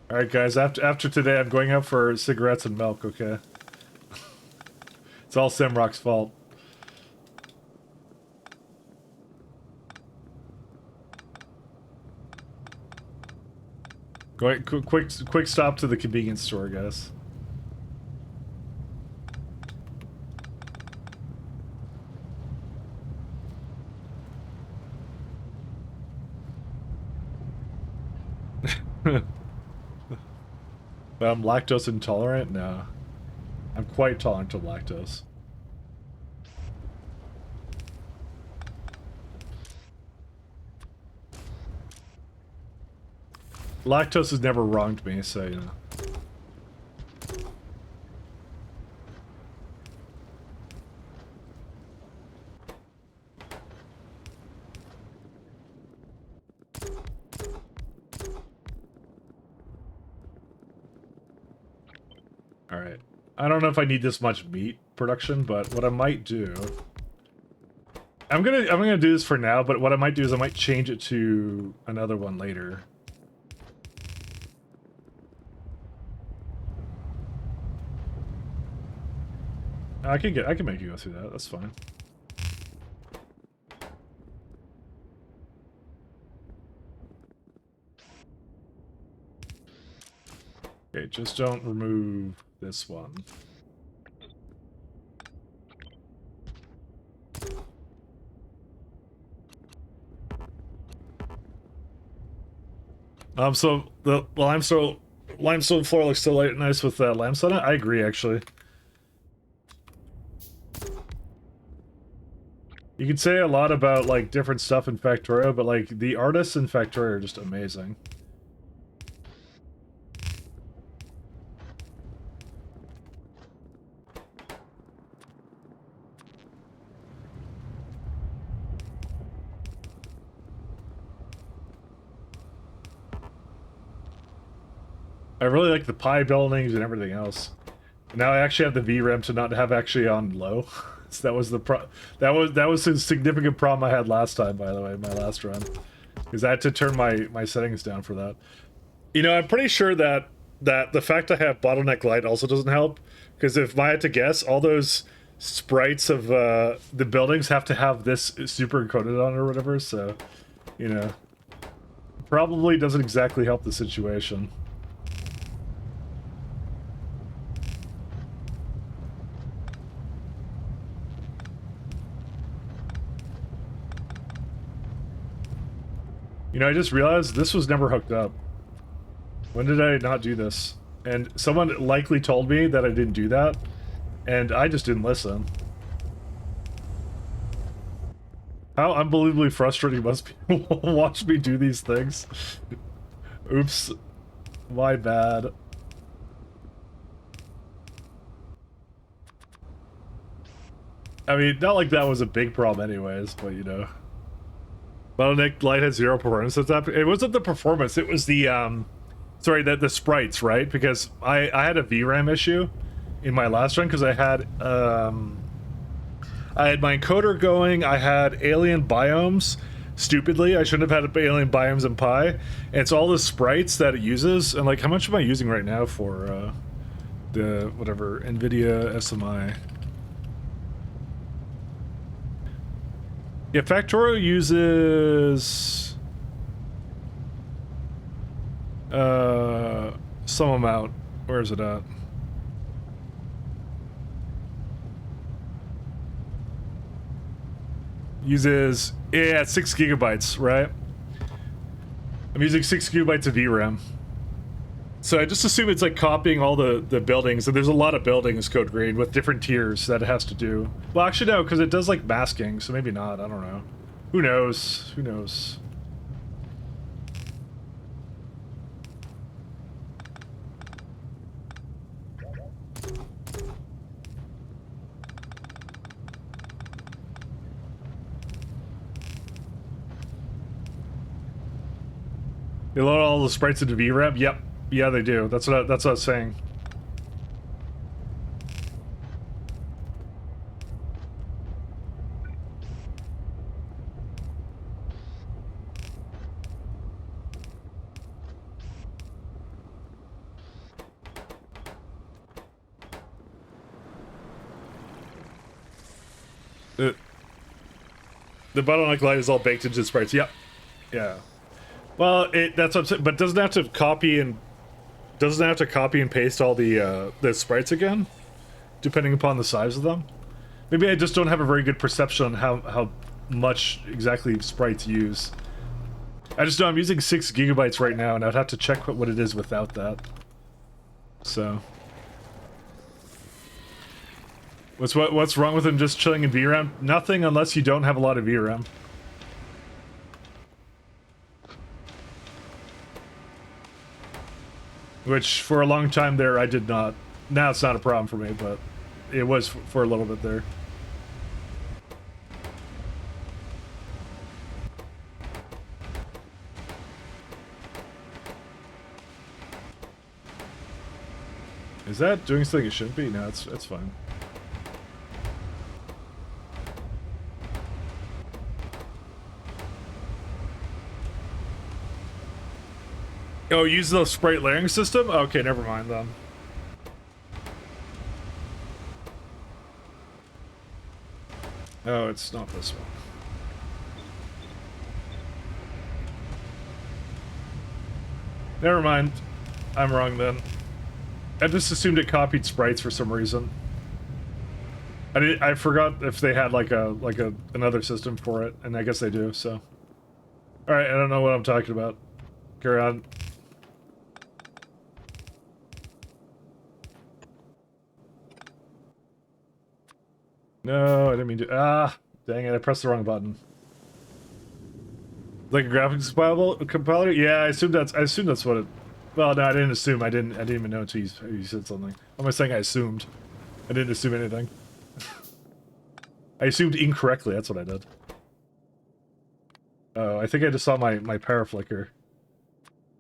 All right, guys. After today, I'm going out for cigarettes and milk. Okay. It's all Simrock's fault. Going quick stop to the convenience store, guys. But I'm lactose intolerant? No. I'm quite tolerant to lactose. Lactose has never wronged me, so you know. Alright. I don't know if I need this much meat production, but what I might do... I'm gonna do this for now, but what I might do is I might change it to another one later. I can make you go through that, that's fine. Okay, just don't remove this one. So the limestone floor looks so nice with limestone. I agree, actually. You could say a lot about like different stuff in Factorio, but like the artists in Factorio are just amazing. I really like the pie buildings and everything else. Now I actually have the VRAM to not have actually on low. So that was that was a significant problem I had last time, by the way, my last run. Because I had to turn my settings down for that. You know, I'm pretty sure that the fact I have bottleneck light also doesn't help. Because if I had to guess, all those sprites of the buildings have to have this super encoded on or whatever, so, you know, probably doesn't exactly help the situation. You know, I just realized this was never hooked up. When did I not do this? And someone likely told me that I didn't do that, and I just didn't listen. How unbelievably frustrating must people watch me do these things. Oops. My bad. I mean, not like that was a big problem anyways, but you know. Bottleneck light had 0 performance. It wasn't the performance, it was the, sorry, the sprites, right? Because I had a VRAM issue in my last run, because I had my encoder going, I had alien biomes. Stupidly, I shouldn't have had alien biomes in Pi. And it's all the sprites that it uses, and like, how much am I using right now for, the, whatever, NVIDIA SMI? Yeah, Factorio uses some amount. Where is it at? Uses 6 gigabytes, right? I'm using 6 gigabytes of VRAM. So I just assume it's like copying all the buildings, and there's a lot of buildings, Code Green, with different tiers that it has to do. Well, actually no, because it does like masking, so maybe not, I don't know. Who knows? Who knows? They load all the sprites into VRAM? Yep. Yeah, they do. That's what I was saying. The bottleneck light is all baked into the sprites. Yep. Yeah. Well, that's what I'm saying, but it doesn't have to copy and paste all the sprites again, depending upon the size of them. Maybe I just don't have a very good perception on how much exactly sprites use. I just know I'm using 6 gigabytes right now, and I'd have to check what it is without that. So, what's wrong with them just chilling in VRAM? Nothing, unless you don't have a lot of VRAM. Which, for a long time there, I did not. Now it's not a problem for me, but it was for a little bit there. Is that doing something it shouldn't be? No, it's fine. Oh, use the sprite layering system? Okay, never mind then. Oh, it's not this one. Never mind. I'm wrong then. I just assumed it copied sprites for some reason. I forgot if they had like another system for it, and I guess they do, so. Alright, I don't know what I'm talking about. Carry on. No, I didn't mean to. Ah, dang it! I pressed the wrong button. Like a graphics compiler? Yeah, I assume that's what it. Well, no, I didn't assume. I didn't even know until you said something. What am I saying? I assumed. I didn't assume anything. I assumed incorrectly. That's what I did. Oh, I think I just saw my power flicker.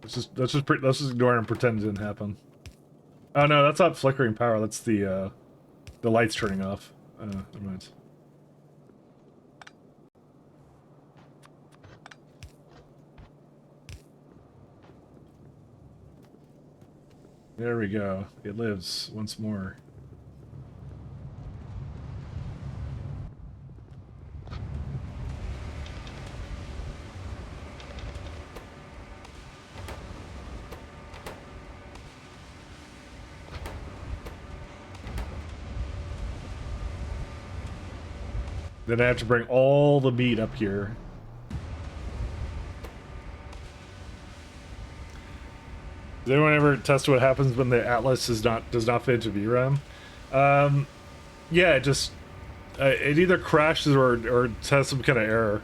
Let's just ignore it and pretend it didn't happen. Oh no, that's not flickering power. That's the lights turning off. Never mind. There we go. It lives once more. Then I have to bring all the meat up here. Does anyone ever test what happens when the Atlas does not fit into VRAM? Yeah, it either crashes or it has some kind of error.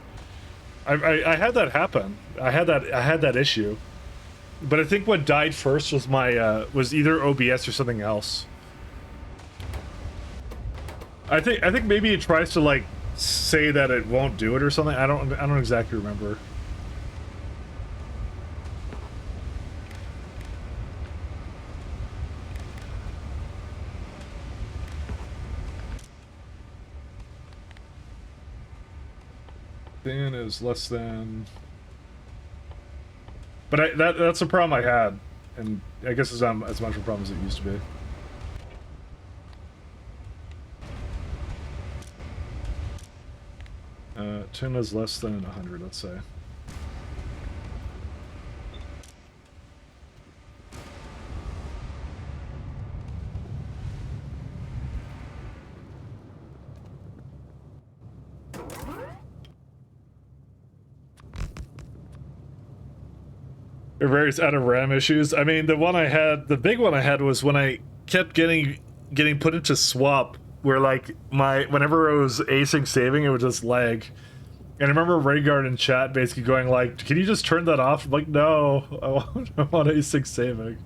I had that happen. I had that issue. But I think what died first was was either OBS or something else. I think maybe it tries to like say that it won't do it or something. I don't exactly remember. Thin is less than. But that's a problem I had, and I guess it's not as much of a problem as it used to be. Tin is less than 100, let's say. There are various out of RAM issues. I mean, the big one I had was when I kept getting put into swap, where like whenever I was async saving, it would just lag. And I remember Rhaegar in chat basically going like, "Can you just turn that off?" I'm like, no, I want async saving.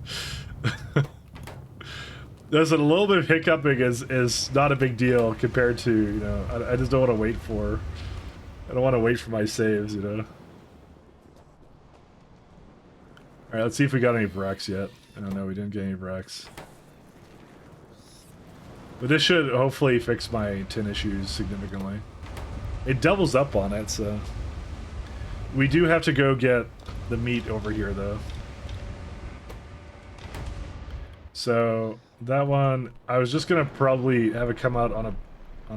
There's a little bit of hiccuping is not a big deal compared to, you know, I just don't want to wait for. I don't want to wait for my saves, you know. Alright, let's see if we got any Vrex yet. I don't know, we didn't get any Vrex. But this should hopefully fix my tin issues significantly. It doubles up on it, so... We do have to go get the meat over here, though. So, that one... I was just gonna probably have it come out on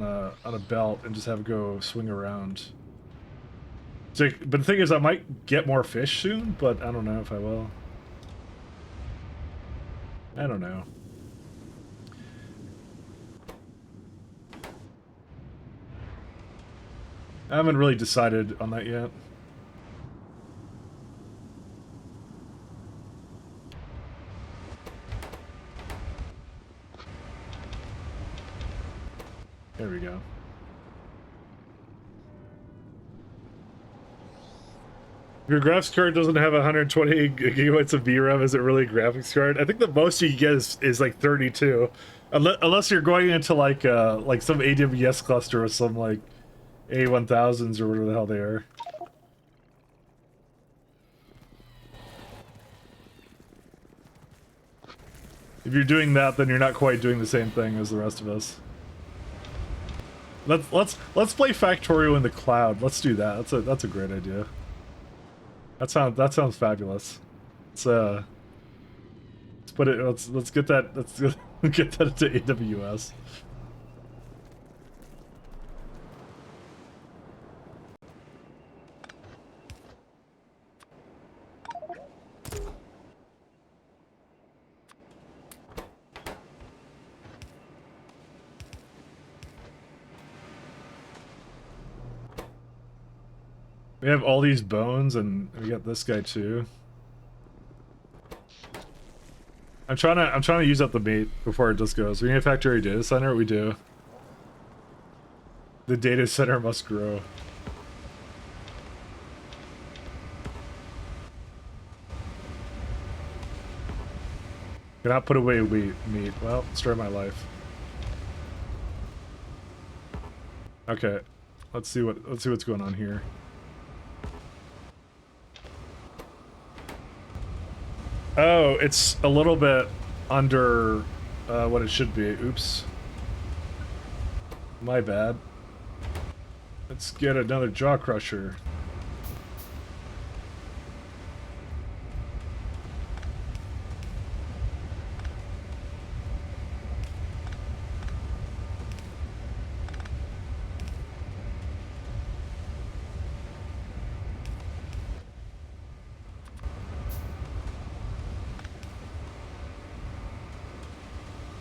a belt and just have it go swing around. So, but the thing is, I might get more fish soon, but I don't know if I will. I don't know. I haven't really decided on that yet. There we go. If your graphics card doesn't have 128 gigabytes of VRAM, is it really a graphics card? I think the most you can get is like 32. Unless you're going into like some AWS cluster or some like A1000s or whatever the hell they are. If you're doing that, then you're not quite doing the same thing as the rest of us. Let's play Factorio in the cloud. Let's do that. That's a great idea. That sounds fabulous. Let's put it. Let's get that. Let's get that into AWS. We have all these bones, and we got this guy too. I'm trying to use up the meat before it just goes. We need a factory data center. We do. The data center must grow. Cannot put away meat. Well, start my life. Okay, let's see what's going on here. Oh, it's a little bit under what it should be. Oops. My bad. Let's get another jaw crusher.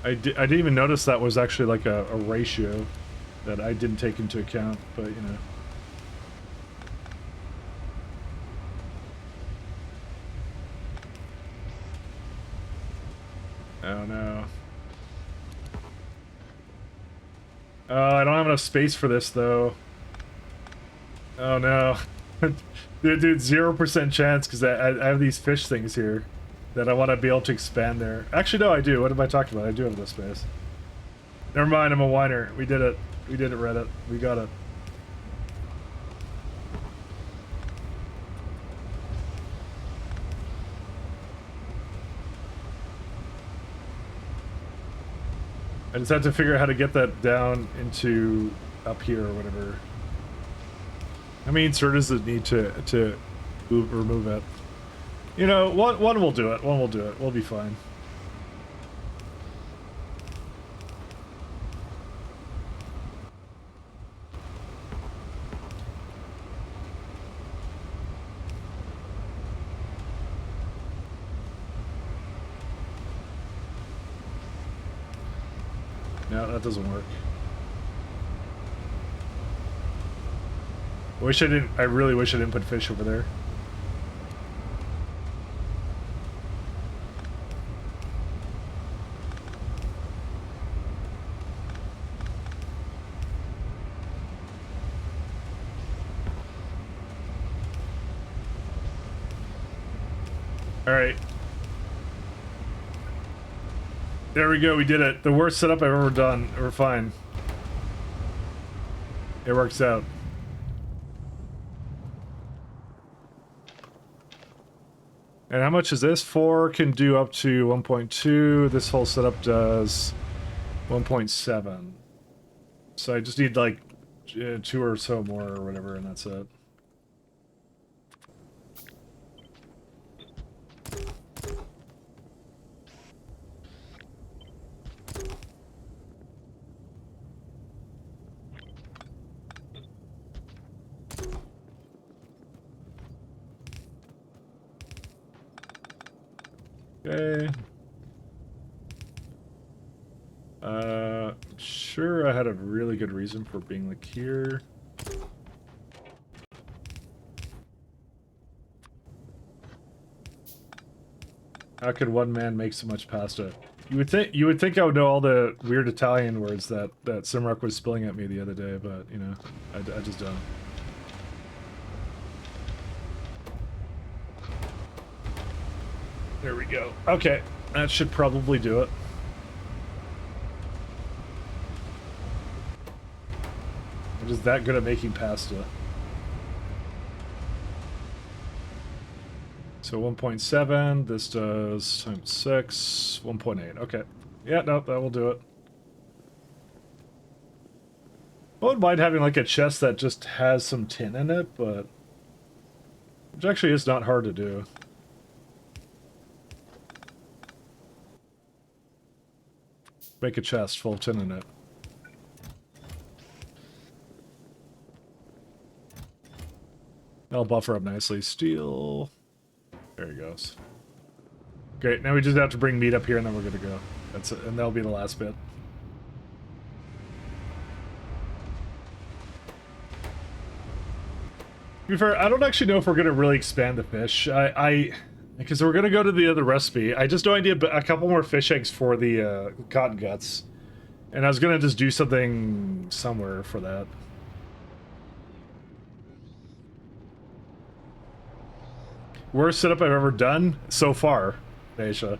I didn't even notice that was actually like a ratio that I didn't take into account, but you know. Oh no. I don't have enough space for this though. Oh no. Dude, 0% chance because I have these fish things here that I want to be able to expand there. Actually, no, I do. What am I talking about? I do have this space. Never mind, I'm a whiner. We did it. We did it, Reddit. We got it. I just had to figure out how to get that down into up here or whatever. How many insert does it need to remove it? You know, one will do it. One will do it. We'll be fine. No, that doesn't work. I really wish I didn't put fish over there. Alright. There we go, we did it. The worst setup I've ever done. We're fine. It works out. And how much is this? 4 can do up to 1.2. This whole setup does 1.7. So I just need like 2 or so more or whatever, and that's it. Okay. Sure, I had a really good reason for being like here. How could one man make so much pasta? You would think I would know all the weird Italian words that Simrock was spilling at me the other day, but you know, I just don't. There we go. Okay, that should probably do it. I'm just that good at making pasta. So 1.7, this does times 6, 1.8. Okay. Yeah, no, that will do it. I wouldn't mind having like a chest that just has some tin in it, but which actually is not hard to do. Make a chest full of tin in it. That'll buffer up nicely. Steel. There he goes. Great, now we just have to bring meat up here and then we're good to go. That's it, and that'll be the last bit. To be fair, I don't actually know if we're going to really expand the fish. Because we're going to go to the other recipe. I just know I need a couple more fish eggs for the cotton guts. And I was going to just do something somewhere for that. Worst setup I've ever done so far, Aisha.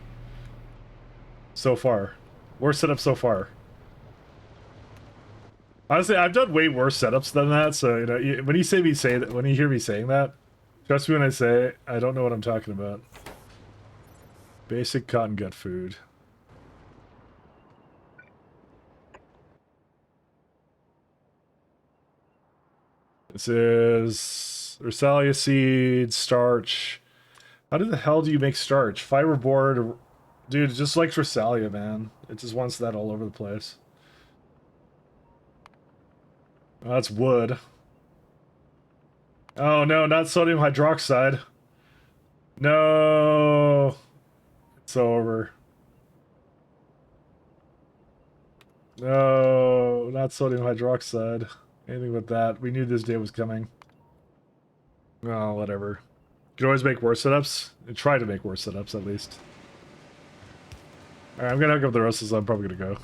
So far. Worst setup so far. Honestly, I've done way worse setups than that, so you know, when you hear me saying that, trust me when I say I don't know what I'm talking about. Basic cotton gut food. This is Ursalia seeds, starch. How the hell do you make starch? Fiberboard, dude, just like Ursalia, man. It just wants that all over the place. Oh, that's wood. Oh no, not sodium hydroxide. No. It's over. No, not sodium hydroxide. Anything but that. We knew this day was coming. Oh, whatever. You can always make worse setups. And try to make worse setups, at least. Alright, I'm gonna hook up the rest of this. I'm probably gonna go.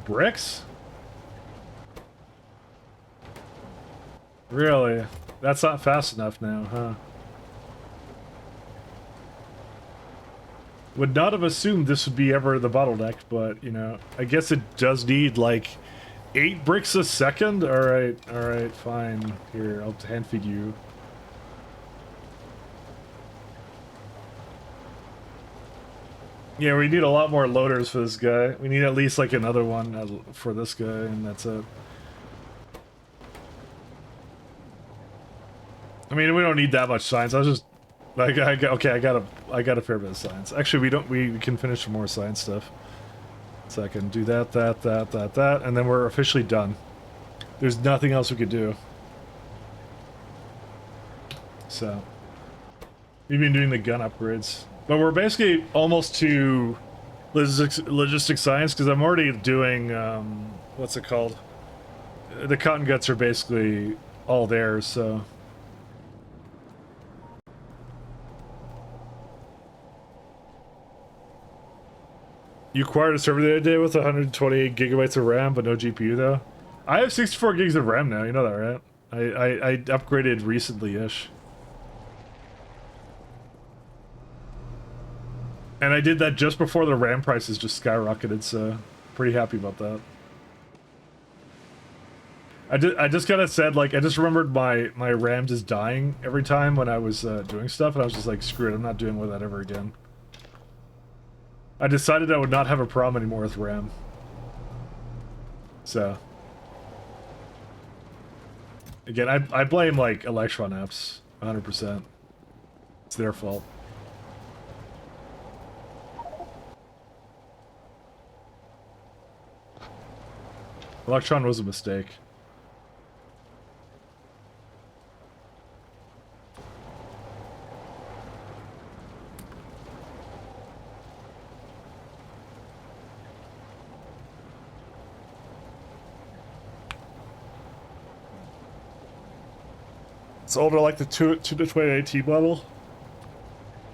Bricks? Really? That's not fast enough now, huh? Would not have assumed this would be ever the bottleneck, but, you know, I guess it does need, like, 8 bricks a second? Alright, fine. Here, I'll hand feed you. Yeah, we need a lot more loaders for this guy. We need at least, like, another one for this guy, and that's it. I mean, we don't need that much science. I was just... Like, I got a fair bit of science. Actually, we can finish some more science stuff. So I can do that, and then we're officially done. There's nothing else we could do. So, we've been doing the gun upgrades. But we're basically almost to logistic science, because I'm already doing, what's it called? The cotton guts are basically all there, so... You acquired a server the other day with 128 gigabytes of RAM, but no GPU though. I have 64 gigs of RAM now. You know that, right? I upgraded recently-ish. And I did that just before the RAM prices just skyrocketed, so pretty happy about that. I just kind of said, like, I just remembered my RAM just dying every time when I was doing stuff, and I was just like, screw it, I'm not doing with that ever again. I decided I would not have a problem anymore with RAM. So. Again, I blame, like, Electron apps, 100%. It's their fault. Electron was a mistake. It's older, like the 2 to 28 model.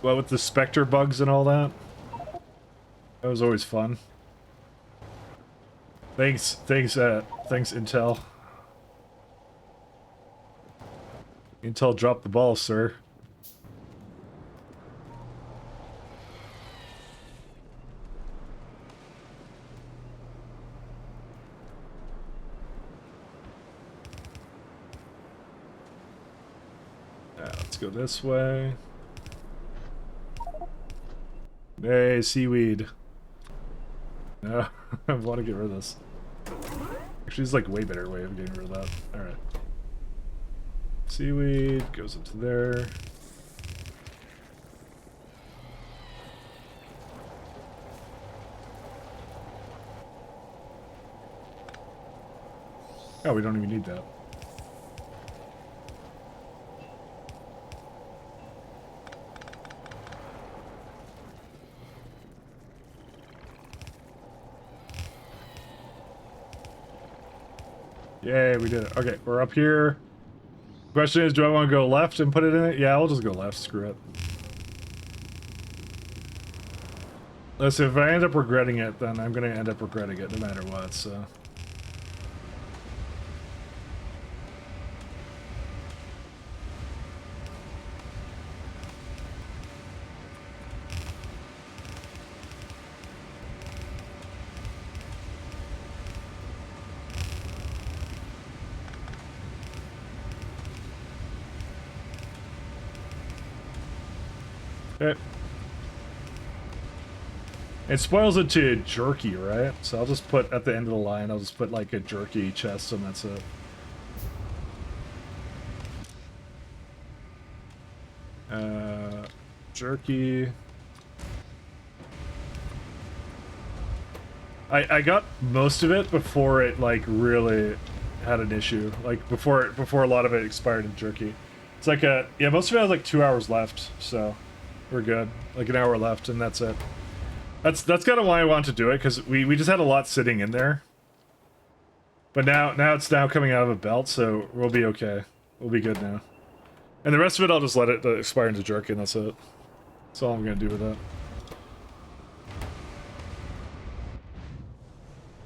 Well, with the Spectre bugs and all that. That was always fun. Thanks, Intel. Intel dropped the ball, sir. Let's go this way. Hey, seaweed. No, I want to get rid of this. Actually, it's like a way better way of getting rid of that. Alright. Seaweed goes into there. Oh, we don't even need that. Yay, we did it. Okay, we're up here. Question is, do I want to go left and put it in it? Yeah, I'll just go left. Screw it. Listen, if I end up regretting it, then I'm going to end up regretting it no matter what, so... Okay. It spoils it to jerky, right? So I'll just put at the end of the line, I'll just put like a jerky chest and that's it. Jerky. I got most of it before it like really had an issue. Like before a lot of it expired in jerky. It's like yeah, most of it has like 2 hours left, so we're good. Like an hour left, and that's it. That's kind of why I want to do it, because we just had a lot sitting in there. But now it's coming out of a belt, so we'll be okay. We'll be good now. And the rest of it, I'll just let it expire into jerky, and that's it. That's all I'm gonna do with that.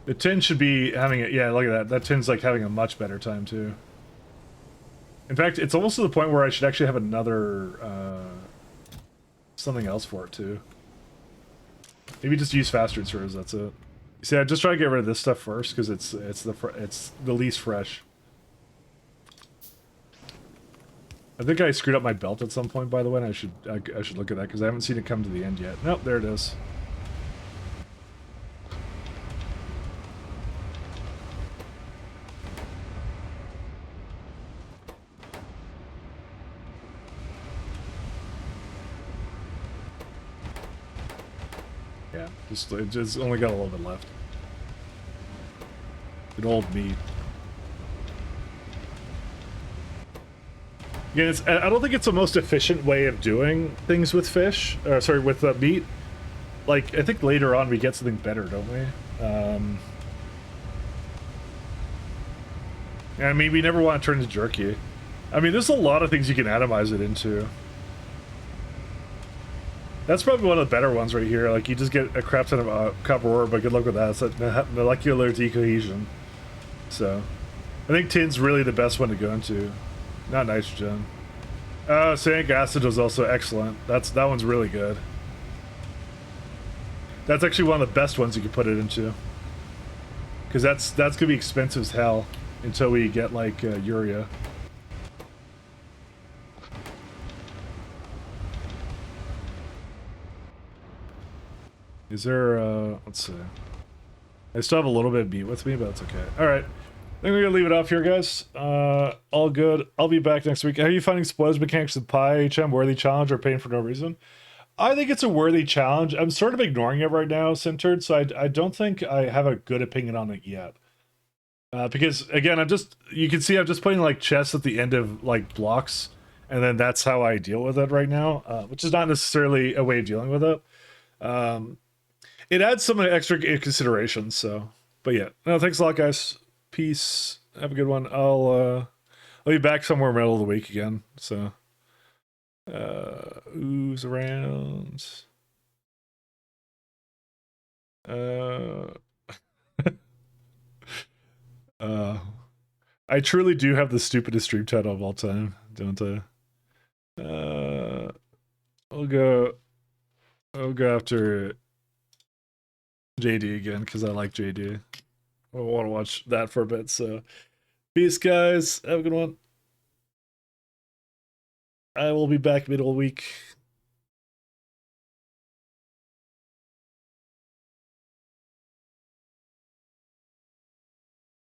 The tin should be having it. Yeah, look at that. That tin's like having a much better time too. In fact, it's almost to the point where I should actually have another something else for it too. Maybe just use fast transfers. That's it. See, I just try to get rid of this stuff first because it's the least fresh. I think I screwed up my belt at some point, by the way. And I should look at that because I haven't seen it come to the end yet. Nope, there it is. Yeah, just only got a little bit left. Good old meat. Yeah, I don't think it's the most efficient way of doing things with fish. Sorry, with meat. Like, I think later on we get something better, don't we? I mean, we never want to turn to jerky. I mean, there's a lot of things you can atomize it into. That's probably one of the better ones right here. Like, you just get a crap ton of copper ore, but good luck with that. It's like molecular decohesion. So, I think tin's really the best one to go into. Not nitrogen. Cyanic acid was also excellent. That one's really good. That's actually one of the best ones you could put it into. Because that's gonna be expensive as hell until we get like urea. Is there let's see. I still have a little bit of meat with me, but it's okay. Alright. I think we're gonna leave it off here, guys. All good. I'll be back next week. How are you finding spoilers mechanics with Pi HM? Worthy challenge or pain for no reason? I think it's a worthy challenge. I'm sort of ignoring it right now, Centered, so I don't think I have a good opinion on it yet. Because again, you can see I'm just putting like chests at the end of like blocks, and then that's how I deal with it right now, which is not necessarily a way of dealing with it. It adds some extra considerations, so. But yeah, no, thanks a lot, guys. Peace. Have a good one. I'll be back somewhere middle of the week again. So, who's around? I truly do have the stupidest stream title of all time, don't I? I'll go after JD again because I like JD. I want to watch that for a bit. So, peace, guys. Have a good one. I will be back middle of the week.